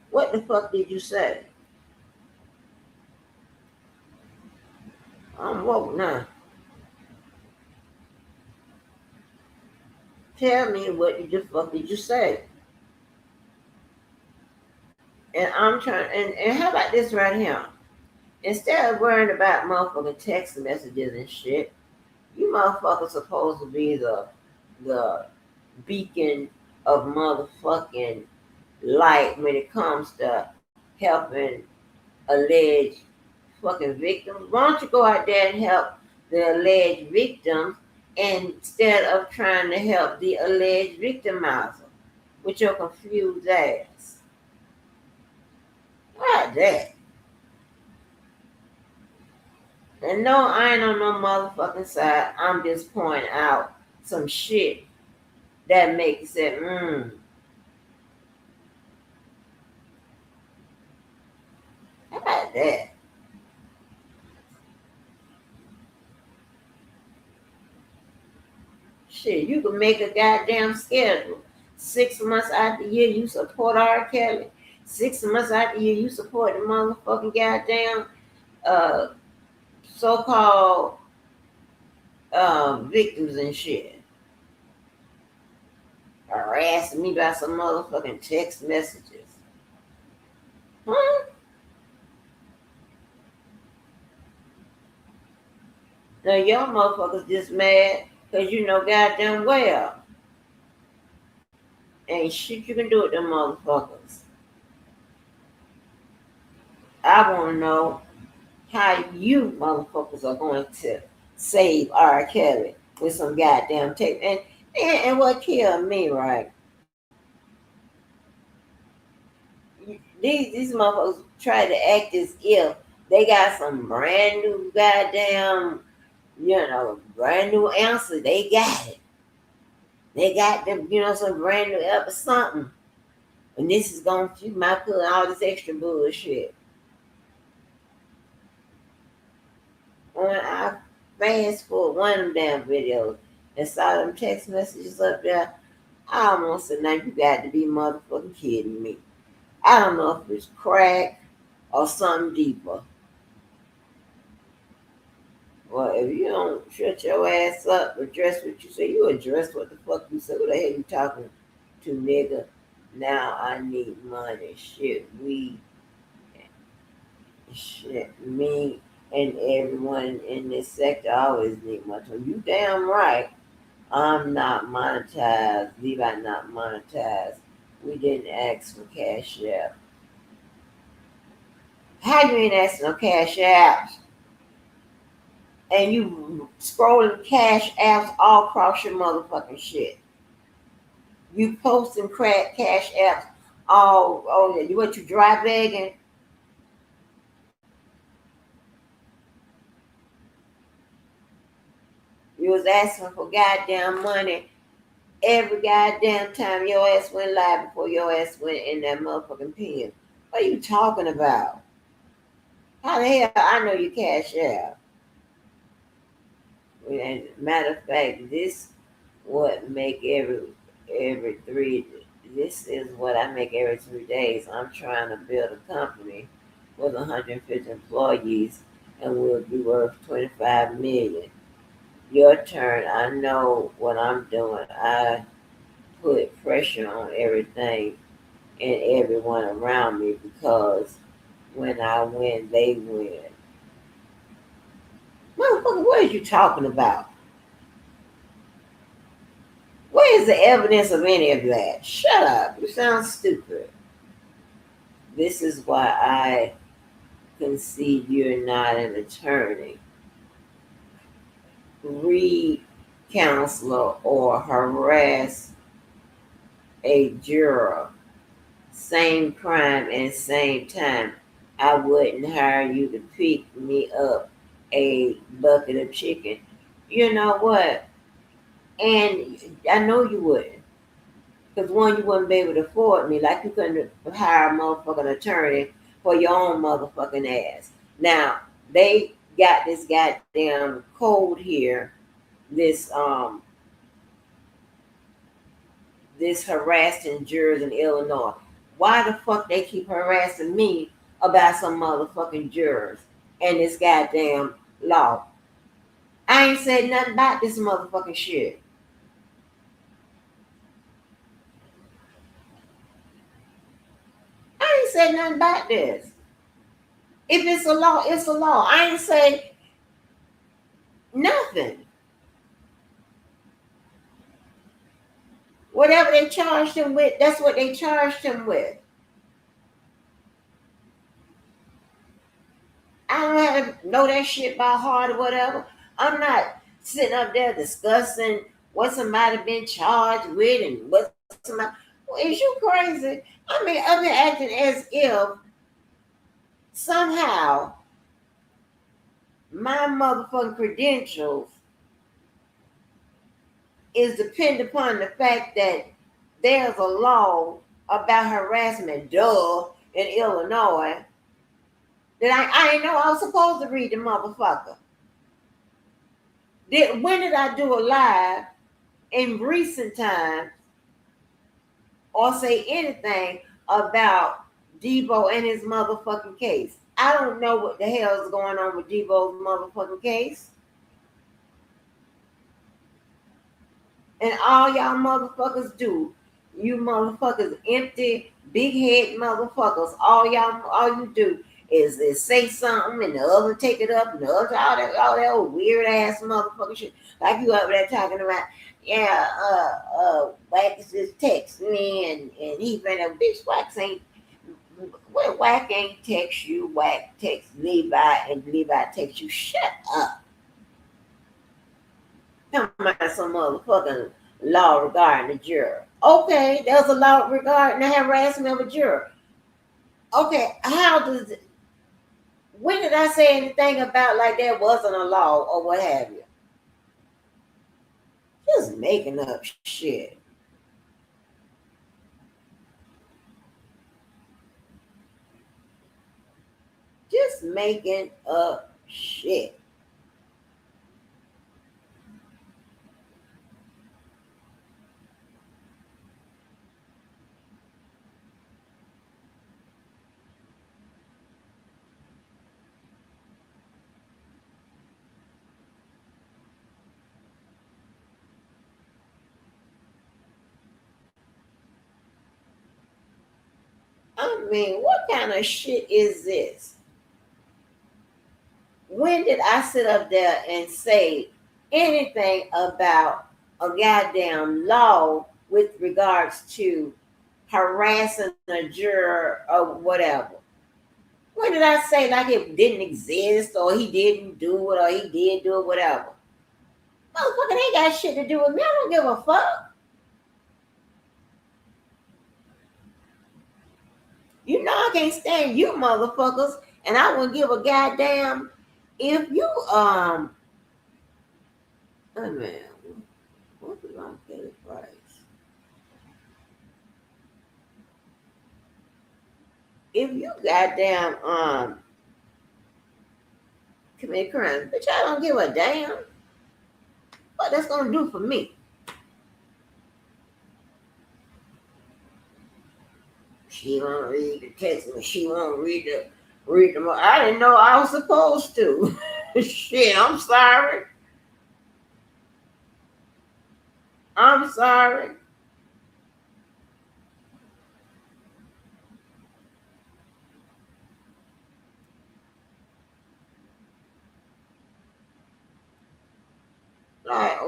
What the fuck did you say? I'm woke now. Tell me what the fuck did you say? And I'm trying and how about this right here? Instead of worrying about motherfucking text messages and shit, you motherfuckers supposed to be the beacon of motherfucking light when it comes to helping alleged fucking victims. Why don't you go out there and help the alleged victims instead of trying to help the alleged victimizer with your confused ass? Why that? And no, I ain't on no motherfucking side. I'm just pointing out some shit that makes you say, how about that? Shit, you can make a goddamn schedule. 6 months out the year, you support R. Kelly. 6 months out the year, you support the motherfucking goddamn uh, so-called victims and shit. Harassing me by some motherfucking text messages. Huh? Now, y'all motherfuckers just mad because you know goddamn well ain't shit you can do with them motherfuckers. I want to know how you motherfuckers are going to save R. Kelly with some goddamn tape. And what killed me, right? These motherfuckers try to act as if they got some brand new goddamn, brand new answer. They got it. They got them, some brand new ever something. And this is gonna keep my putting all this extra bullshit. When I fast forward one of them damn videos and saw them text messages up there, I almost said, now you got to be motherfucking kidding me. I don't know if it's crack or something deeper. Well, if you don't shut your ass up, address what you say, you address what the fuck you say. What the hell you talking to, nigga? Now I need money. Shit, me and everyone in this sector always need money. You damn right. I'm not monetized. Levi not monetized. We didn't ask for cash out. How you ain't asking no cash apps? And you scrolling cash apps all across your motherfucking shit. You posting crack cash apps all you what you dry begging? You was asking for goddamn money every goddamn time your ass went live before your ass went in that motherfucking pen. What are you talking about? How the hell I know you cash out? And matter of fact, this what make every three. This is what I make every 3 days. I'm trying to build a company with 150 employees, and we'll be worth 25 million. Your turn. I know what I'm doing. put pressure on everything and everyone around me because when I win, they win. Motherfucker, what are you talking about? Where is the evidence of any of that? Shut up. You sound stupid. This is why I concede you're not an attorney. Read counselor or harass a juror. Same crime and same time. I wouldn't hire you to pick me up a bucket of chicken. You know what? And I know you wouldn't. Because one, you wouldn't be able to afford me, like you couldn't hire a motherfucking attorney for your own motherfucking ass. Now, they got this goddamn code here, this this harassing jurors in Illinois. Why the fuck they keep harassing me about some motherfucking jurors and this goddamn law? I ain't said nothing about this motherfucking shit. I ain't said nothing about this. If it's a law, it's a law. I ain't say nothing. Whatever they charged him with, that's what they charged him with. I don't have to know that shit by heart or whatever. I'm not sitting up there discussing what somebody been charged with and what somebody. Well, is you crazy? I mean, I've been acting as if somehow my motherfucking credentials is dependent upon the fact that there's a law about harassment, in Illinois that I ain't know I was supposed to read the motherfucker. When did I do a live in recent times or say anything about D3BO and his motherfucking case? I don't know what the hell is going on with D3BO's motherfucking case. And all y'all motherfuckers do. You motherfuckers empty, big head motherfuckers. All you do is say something and the other take it up and the other all that old weird ass motherfucking shit. Like you up there talking about, yeah, Wax just text me and he finna bitch Wax ain't Wack ain't text you, Wack text Levi and Levi text you. Shut up. Talking about some motherfucking law regarding the juror. Okay, there's a law regarding the harassment of a juror. Okay, how does it, when did I say anything about like there wasn't a law or what have you? Just making up shit. Just making up shit. I mean, what kind of shit is this? When did I sit up there and say anything about a goddamn law with regards to harassing a juror or whatever? When did I say like it didn't exist or he didn't do it or he did do it, whatever? Motherfucker, they got shit to do with me. I don't give a fuck. You know I can't stand you motherfuckers, and I wouldn't give a goddamn if you oh man, what is on Kelly Price? If you goddamn commit crimes, bitch, I don't give a damn what that's gonna do for me. She won't read the text, and she won't read them. I didn't know I was supposed to. Shit, I'm sorry. I'm sorry.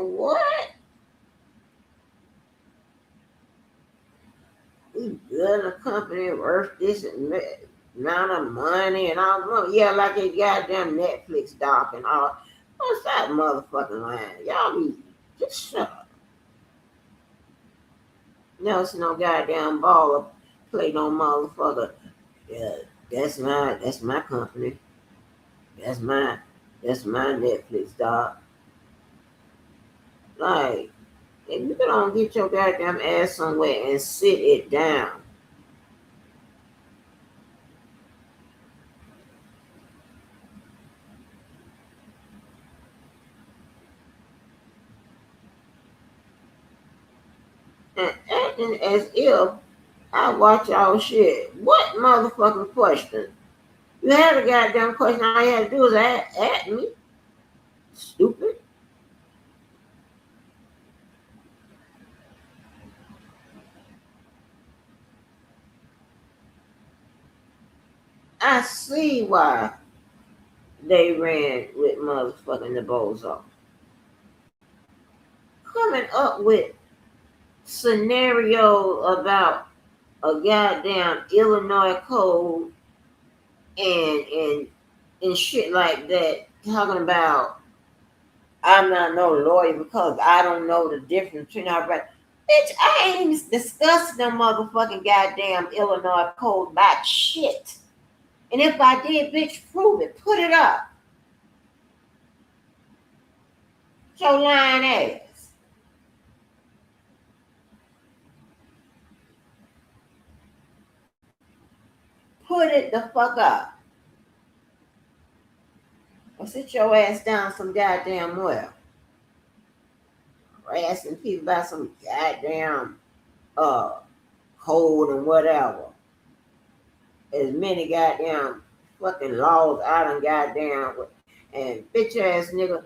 what? We building a company worth this amount of money and all. Yeah, like a goddamn Netflix doc and all. What's that motherfucking line? Y'all be just shut up. Never see no goddamn baller play no motherfucker. Yeah, that's my company. That's my that's my Netflix doc. Like, if you don't get your goddamn ass somewhere and sit it down. And acting as if I watch y'all shit. What motherfucking question? You had a goddamn question. All you had to do is at me. Stupid. I see why they ran with motherfucking the bozo. Coming up with scenario about a goddamn Illinois code and shit like that, talking about I'm not no lawyer because I don't know the difference between our right. Bitch, I ain't even discussing no motherfucking goddamn Illinois code about shit. And if I did, bitch, prove it. Put it up. Your lying ass. Put it the fuck up. Or sit your ass down some goddamn well. Harassing people about some goddamn uh code and whatever. As many goddamn fucking laws out and goddamn and bitch ass nigga,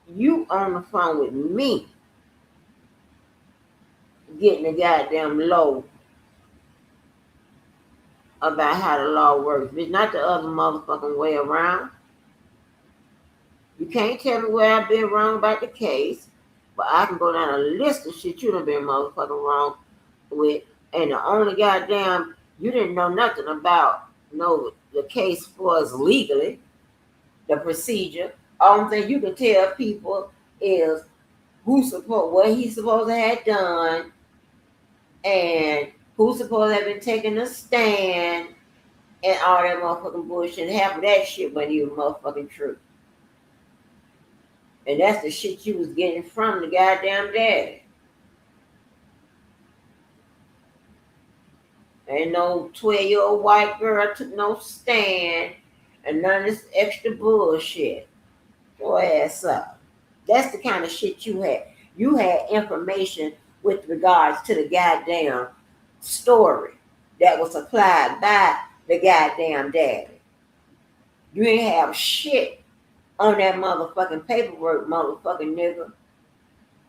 you on the phone with me getting the goddamn law about how the law works, bitch, not the other motherfucking way around. You can't tell me where I've been wrong about the case, but I can go down a list of shit you done been motherfucking wrong with, and the only goddamn you didn't know nothing about the case for us legally, the procedure. Only thing you can tell people is what he's supposed to have done and who's supposed to have been taking a stand and all that motherfucking bullshit. Half of that shit wasn't even motherfucking true. And that's the shit you was getting from the goddamn daddy. Ain't no 12-year-old white girl took no stand and none of this extra bullshit. Your ass up. That's the kind of shit you had. You had information with regards to the goddamn story that was supplied by the goddamn daddy. You ain't have shit on that motherfucking paperwork, motherfucking nigga,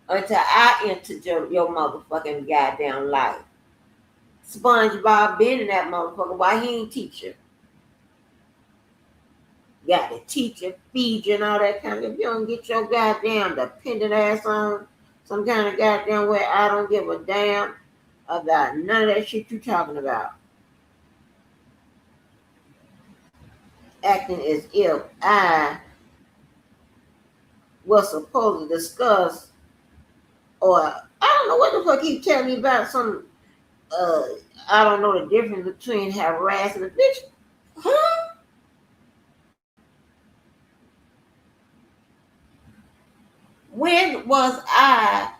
until I entered your motherfucking goddamn life. SpongeBob been in that motherfucker. Why he ain't teach you? Got to teach you, feed you, and all that kind of. If you don't get your goddamn dependent ass on some kind of goddamn way, I don't give a damn about none of that shit you talking about. Acting as if I was supposed to discuss, or I don't know what the fuck he telling me about some. Uh, I don't know the difference between harassing a bitch. Huh? When was I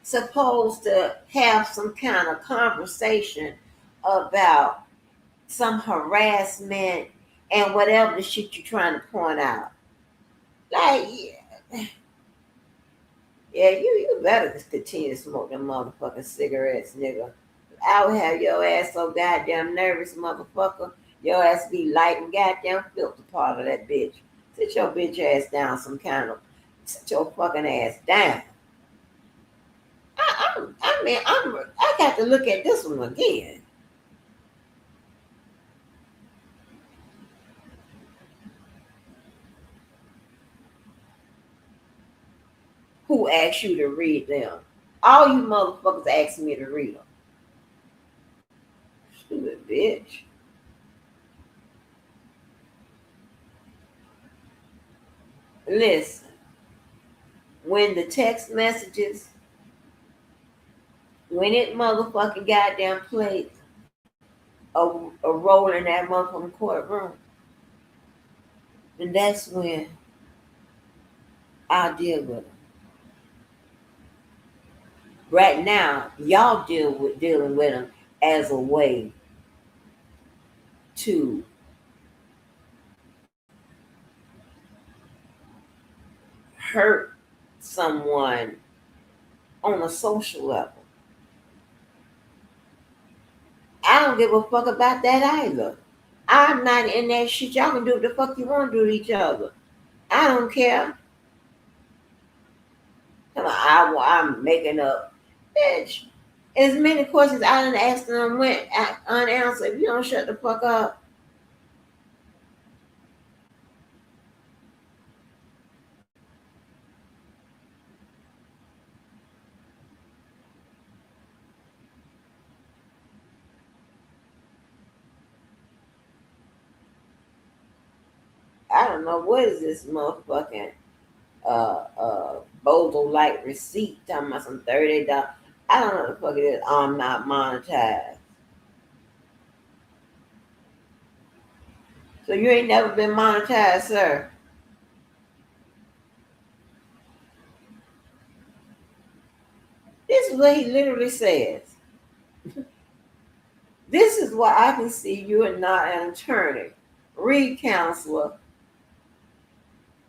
supposed to have some kind of conversation about some harassment and whatever the shit you're trying to point out? Like, yeah, you better just continue to smoke them motherfucking cigarettes, nigga. I would have your ass so goddamn nervous, motherfucker. Your ass be light and goddamn filter part of that bitch. Sit your bitch ass down some kind of. Sit your fucking ass down. I got to look at this one again. Who asked you to read them? All you motherfuckers asked me to read them. Stupid bitch. Listen, when the text messages, when it motherfucking goddamn played a role in that motherfucking courtroom, then that's when I'll deal with them. Right now, y'all dealing with them as a way to hurt someone on a social level. I don't give a fuck about that either. I'm not in that shit. Y'all can do what the fuck you want to do to each other. I don't care. Come on, I'm making up. Bitch, as many questions I done asked them went unanswered. If you don't shut the fuck up. I don't know what is this motherfucking Bozo like receipt talking about some $30. I don't know what the fuck it is. I'm not monetized. So you ain't never been monetized, sir. This is what he literally says. This is why I can see you are not an attorney, read counselor,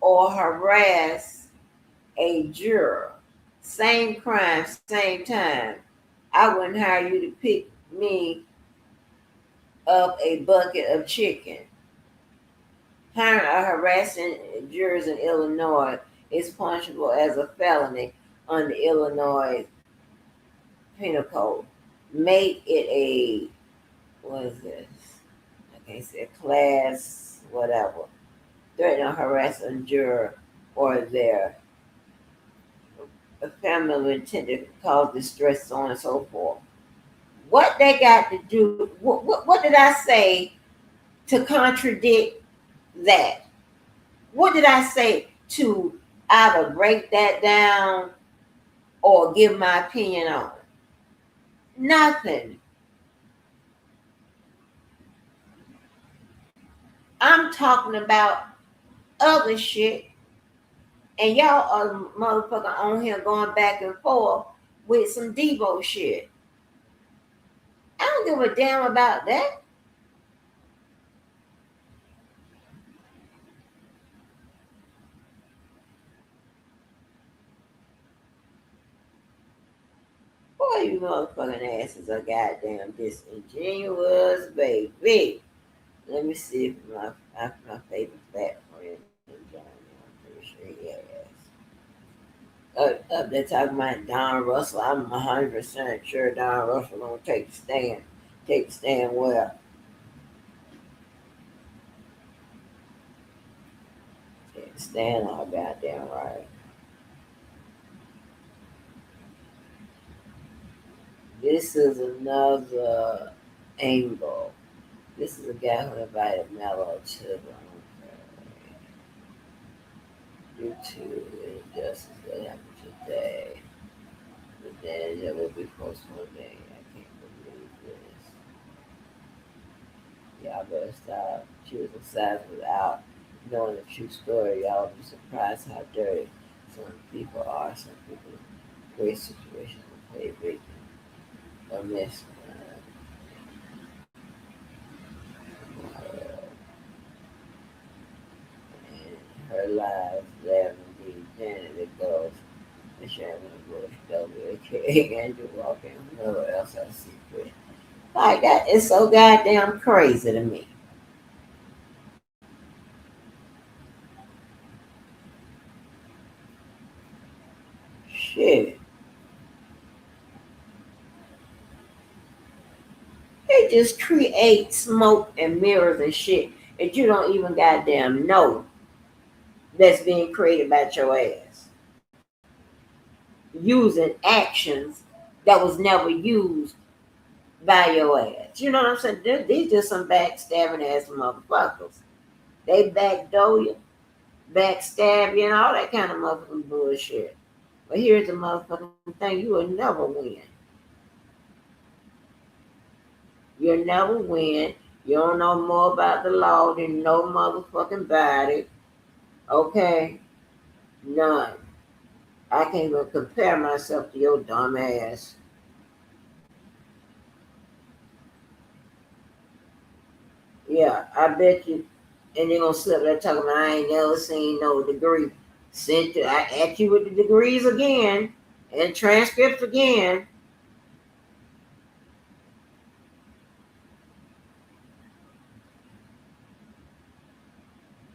or harass a juror. Same crime, same time. I wouldn't hire you to pick me up a bucket of chicken. Hiring or harassing jurors in Illinois is punishable as a felony under Illinois Penal Code. Make it a, what is this? I can't say class, whatever. Threaten or harass a juror or their family intended to cause distress, so on and so forth. What they got to do, what did I say to contradict that? What did I say to either break that down or give my opinion on it? Nothing. I'm talking about other shit, and y'all are motherfucker on here going back and forth with some D3BO shit. I don't give a damn about that. Boy, you motherfucking asses are goddamn disingenuous, baby. Let me see if my favorite fat friend is Johnny. I'm pretty sure he has. Up there talking about Don Russell. I'm 100% sure Don Russell gonna take the stand. Take the stand well. Take the stand all goddamn right. This is another angle. This is a guy who invited Mello to the YouTube injustice that happened today. But then there will be postponed day. I can't believe this. Y'all better stop choosing sides without knowing the true story. Y'all be surprised how dirty some people are. Some people in great situations will play victim or miss. And her lives there indeed. Janet it goes. The Sherman Bush, W.A.K. Andrew Walker, and whoever else I see with. Like that is so goddamn crazy to me. Shit. They just create smoke and mirrors and shit that you don't even goddamn know that's being created by your ass. using actions that was never used by your ass. You know what I'm saying? These just some backstabbing ass motherfuckers. They backdoor you, backstab you, and all that kind of motherfucking bullshit. But here's the motherfucking thing: you will never win. You'll never win. You don't know more about the law than no motherfucking body. Okay? None. I can't even compare myself to your dumb ass. Yeah, I bet you. And they're gonna slip there talking about I ain't never seen no degree. Sent to I at you with the degrees again and transcripts again.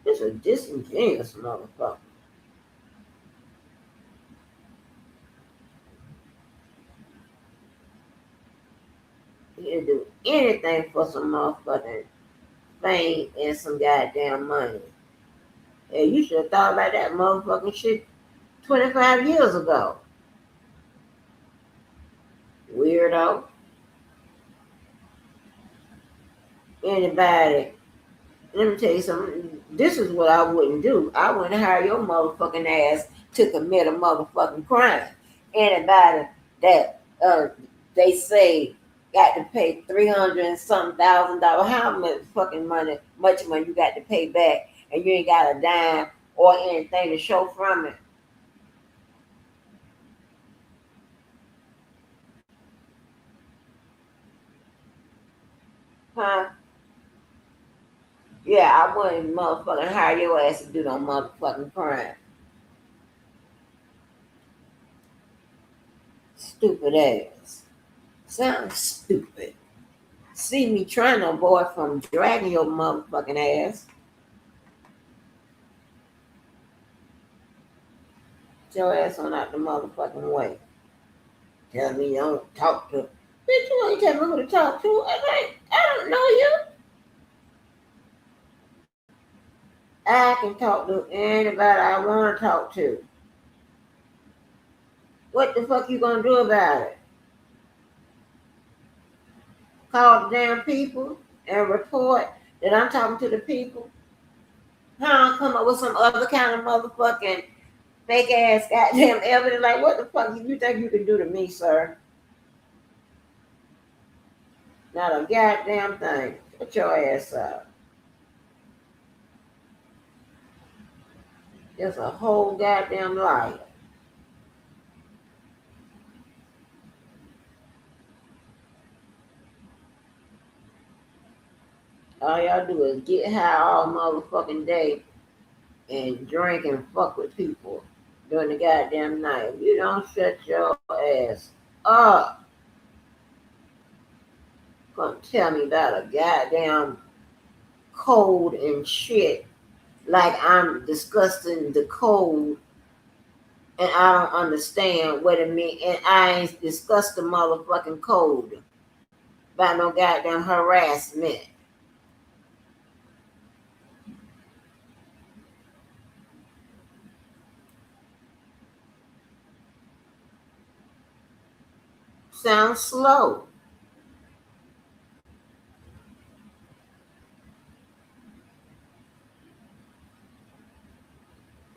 It's a disingenuous motherfucker. He'll do anything for some motherfucking fame and some goddamn money. Yeah, you should have thought about that motherfucking shit 25 years ago. Weirdo. Anybody. Let me tell you something. This is what I wouldn't do. I wouldn't hire your motherfucking ass to commit a motherfucking crime. Anybody that they say got to pay 300 and something $1,000, how much money you got to pay back, and you ain't got a dime or anything to show from it. Huh? Yeah, I wouldn't motherfucking hire your ass to do no motherfucking crime. Stupid ass. Sounds stupid. See me trying to avoid from dragging your motherfucking ass. Get your ass on out the motherfucking way. Tell me you don't talk to. Bitch, you ain't tell me who to talk to. I don't know you. I can talk to anybody I want to talk to. What the fuck you gonna do about it? Call the damn people and report that I'm talking to the people? Huh? Come up with some other kind of motherfucking fake ass goddamn evidence. Like, what the fuck you think you can do to me, sir? Not a goddamn thing. Get your ass up. Just a whole goddamn liar. All y'all do is get high all motherfucking day and drink and fuck with people during the goddamn night. If you don't shut your ass up, gonna tell me about a goddamn code and shit like I'm discussing the code and I don't understand what it means, and I ain't discussed the motherfucking code by no goddamn harassment. Sounds slow.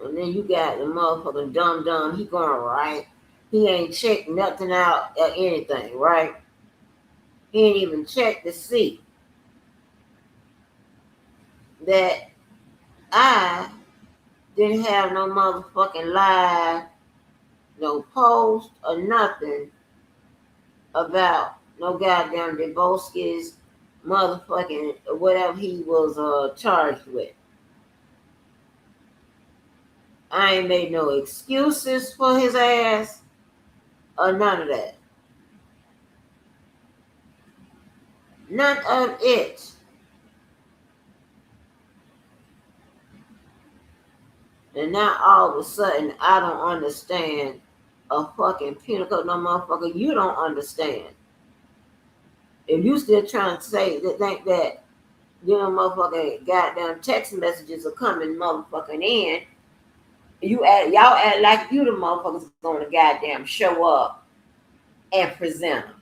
And then you got the motherfucking dumb, he going right. He ain't checked nothing out or anything, right? He ain't even checked to see that I didn't have no motherfucking live, no post or nothing about no goddamn Debowski's motherfucking whatever he was charged with. I ain't made no excuses for his ass or none of that. None of it. And now all of a sudden I don't understand a fucking penal code, no motherfucker. You don't understand. If you still trying to say that think that motherfucking goddamn text messages are coming motherfucking in, Y'all act like you the motherfuckers gonna goddamn show up and present them.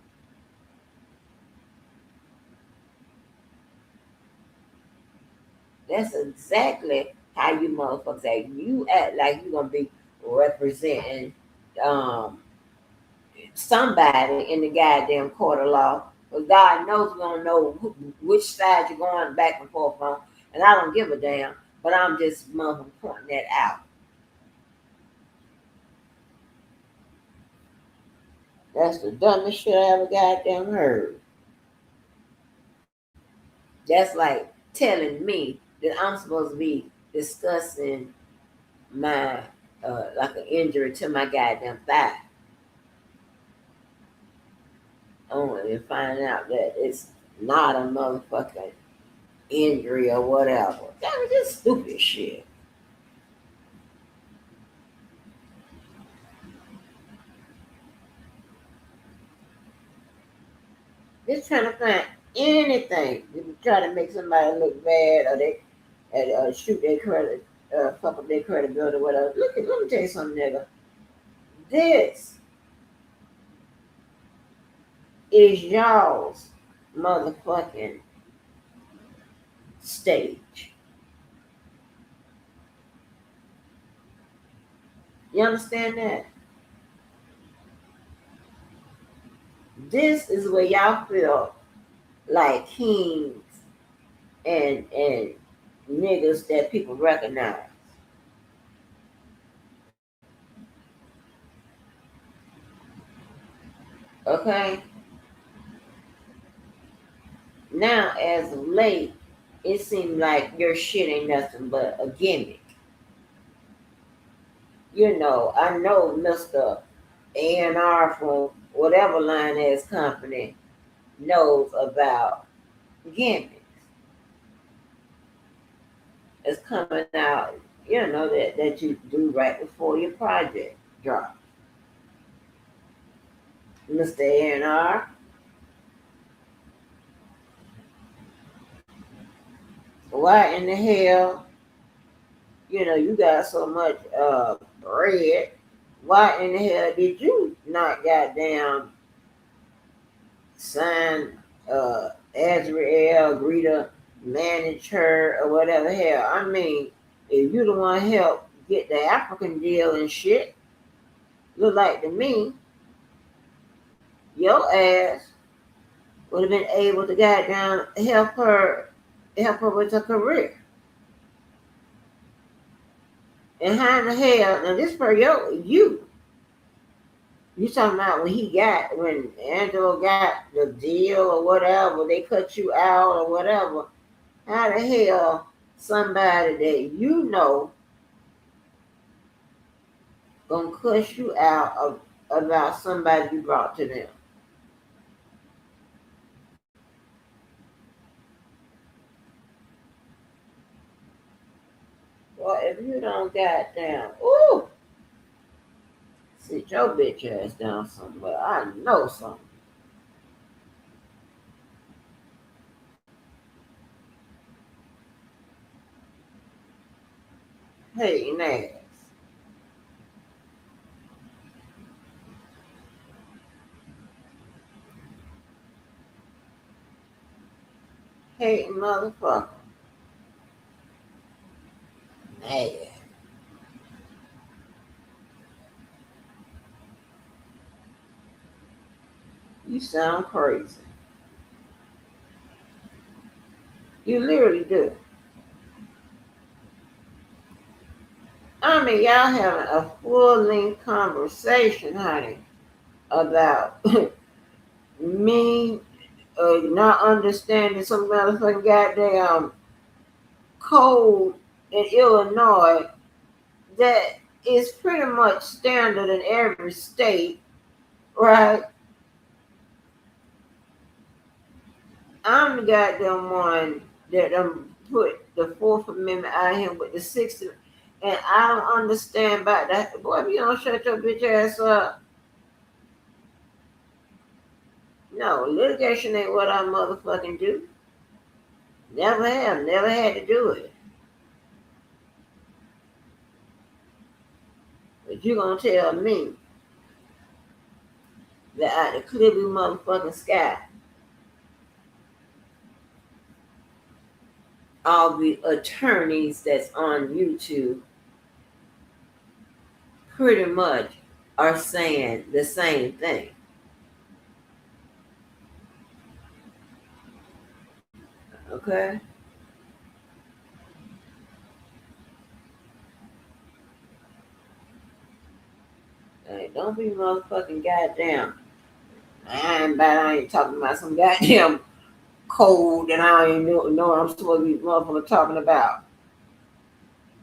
That's exactly how you motherfuckers act. You act like you gonna be representing um somebody in the goddamn court of law. But God knows we don't know which side you're going back and forth on, and I don't give a damn. But I'm just motherfucking pointing that out. That's the dumbest shit I ever goddamn heard. That's like telling me that I'm supposed to be discussing my like an injury to my goddamn thigh, only to find out that it's not a motherfucking injury or whatever. That was just stupid shit. Just trying to find anything to try to make somebody look bad or they shoot their credit, fuck up their credibility or whatever. Look, let me tell you something, nigga. This is y'all's motherfucking stage. You understand that? This is where y'all feel like kings and niggas that people recognize. Okay? Now, as of late, it seems like your shit ain't nothing but a gimmick. You know, I know Mr. A&R from whatever line ass company knows about gimmicks. It's coming out, you know, that you do right before your project drop. Mr. A&R, why in the hell, you know, you got so much bread. Why in the hell did you not goddamn sign Azrael, agree to manage her or whatever hell? I mean, if you the one help get the African deal and shit, look like to me, your ass would have been able to goddamn help her with her career. And how in the hell, now this for you talking about when Angelo got the deal or whatever, they cut you out or whatever. How the hell somebody that you know gonna cuss you out about somebody you brought to them? Well, if you don't goddamn, ooh, sit your bitch ass down somewhere. I know something. Hating ass. Hating motherfucker. Man, you sound crazy. You literally do. I mean, y'all having a full length conversation, honey, about me not understanding some motherfucking goddamn code in Illinois that is pretty much standard in every state, right? I'm the goddamn one that put the Fourth Amendment out here with the Sixth, and I don't understand about that. Boy, if you don't shut your bitch ass up, no, litigation ain't what I motherfucking do. Never have, never had to do it. you gonna tell me that out the clear blue motherfucking sky, all the attorneys that's on YouTube pretty much are saying the same thing. Okay? Hey, don't be motherfucking goddamn. I ain't talking about some goddamn code that I ain't know I'm supposed to be motherfucking talking about.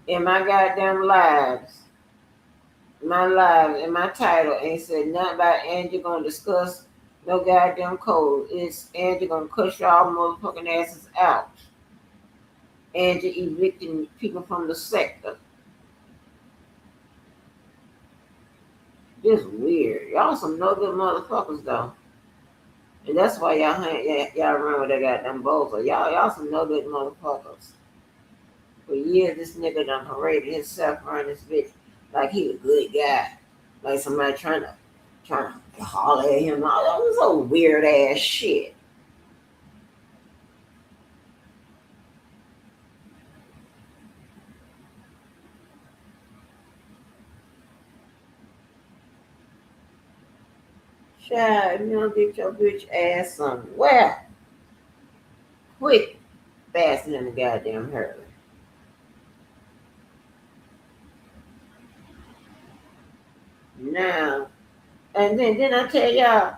In my goddamn lives, my lives and my title ain't said nothing about Angie gonna discuss no goddamn code. It's Angie gonna cuss y'all motherfucking asses out. Angie evicting people from the sector. Just weird. Y'all some no good motherfuckers though. And that's why y'all run with that goddamn bozo. Y'all some no good motherfuckers. For years this nigga done paraded himself around this bitch like he a good guy. Like somebody trying to holler at him. All that was so weird ass shit. Child, you don't get your bitch ass somewhere. Quick, faster than the goddamn hurry. Now, and then I tell y'all,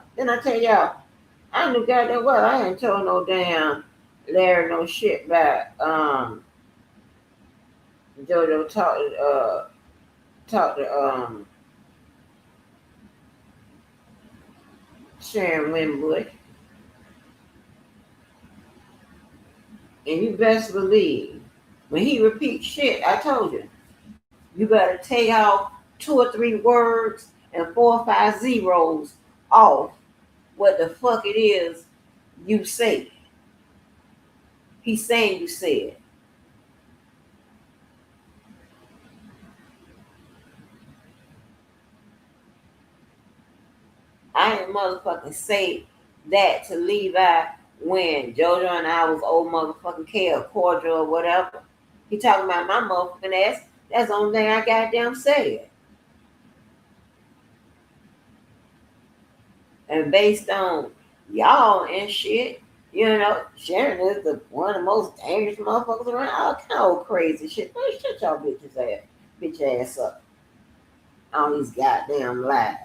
I knew goddamn well I ain't told no damn Larry no shit about JoJo talked to Sharon Winbush. And you best believe when he repeats shit, I told you, you better take out 2 or 3 words and 4 or 5 zeros off what the fuck it is you say. He's saying you said. I didn't motherfucking say that to Levi when JoJo and I was old motherfucking K or cordial or whatever. He talking about my motherfucking ass. That's the only thing I goddamn said. And based on y'all and shit, Sharon is one of the most dangerous motherfuckers around. All kind of crazy shit. Man, shut y'all bitch ass up. All these goddamn lies.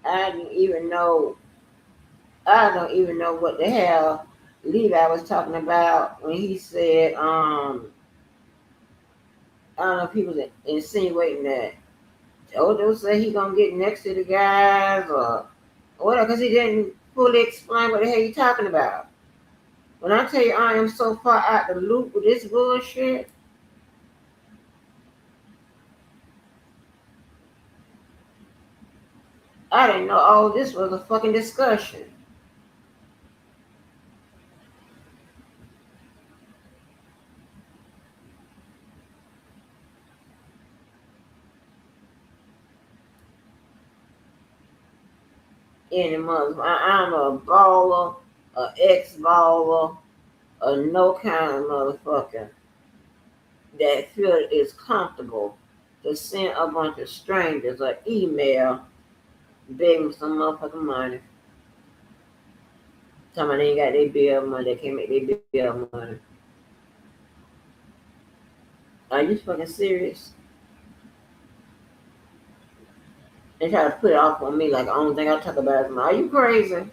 I don't even know. I don't even know what the hell Levi was talking about when he said, I don't know if he was insinuating that Odo said he gonna get next to the guys or whatever, because he didn't fully explain what the hell he talking about. When I tell you I am so far out the loop with this bullshit, I didn't know all this was a fucking discussion. Any mother, I'm a baller, a ex-baller, a no kind of motherfucker that feel is comfortable to send a bunch of strangers an email begging for some motherfucking money. Somebody ain't got their bill money, they can't make their bill money. Are you fucking serious? They try to put it off on me like the only thing I talk about is money. Are you crazy?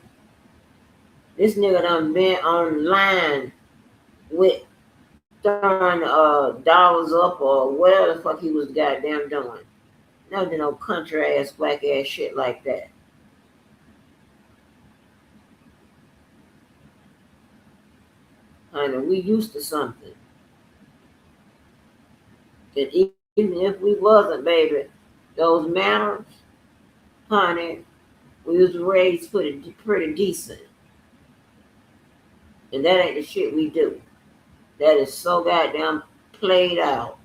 This nigga done been online with throwing dollars up or whatever the fuck he was goddamn doing. Never did no country ass, whack ass shit like that. honey, we used to something. That even if we wasn't, baby, those manners, honey, we was raised pretty decent. And that ain't the shit we do. That is so goddamn played out.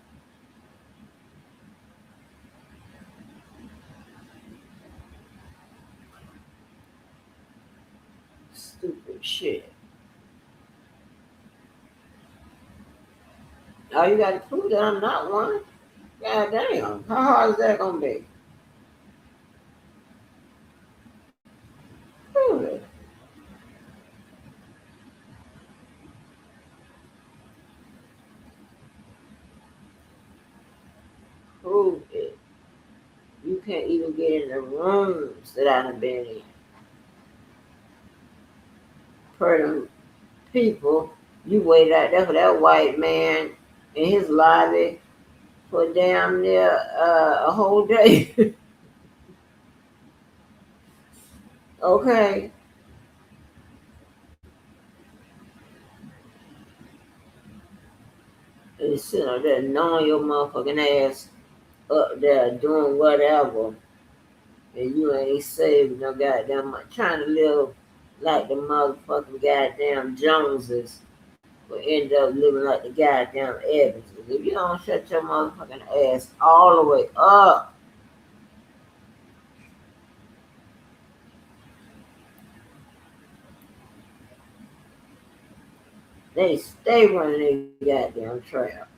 Stupid shit. Oh, you got to prove that I'm not one? God damn. How hard is that going to be? Prove it. Prove it. You can't even get in the rooms that I done been in. Per them people, you waited out there for that white man in his lobby for damn near a whole day. Okay. And sitting up there knowing your motherfucking ass up there doing whatever, and you ain't saving no goddamn money. Trying to live like the motherfucking goddamn Joneses will end up living like the goddamn Evanses. If you don't shut your motherfucking ass all the way up, they stay running their goddamn trap.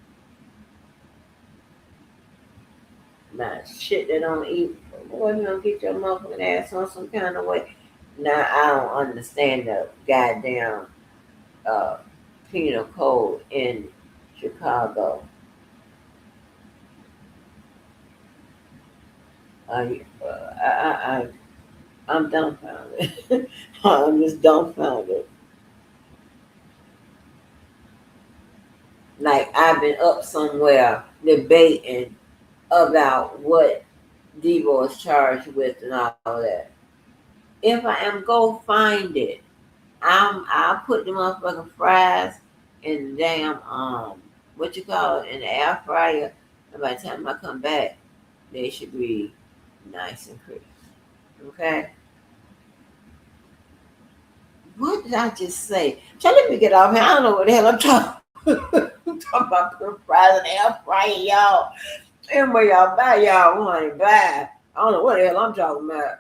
Now, shit they don't eat. Boy, you don't get your motherfucking ass on some kind of way. Now, I don't understand the goddamn uh, penal code in Chicago. I'm dumbfounded. I'm just dumbfounded. Like I've been up somewhere debating about what D3BO is charged with and all that. If I am go find it, I'll put the motherfucking fries in the damn what you call it in the air fryer. And by the time I come back, they should be nice and crisp. Okay. What did I just say? Try let me get off here. I don't know what the hell I'm talking. I'm talking about putting fries in the air fryer, y'all. Anyway, y'all buy y'all one, buy. I don't know what the hell I'm talking about.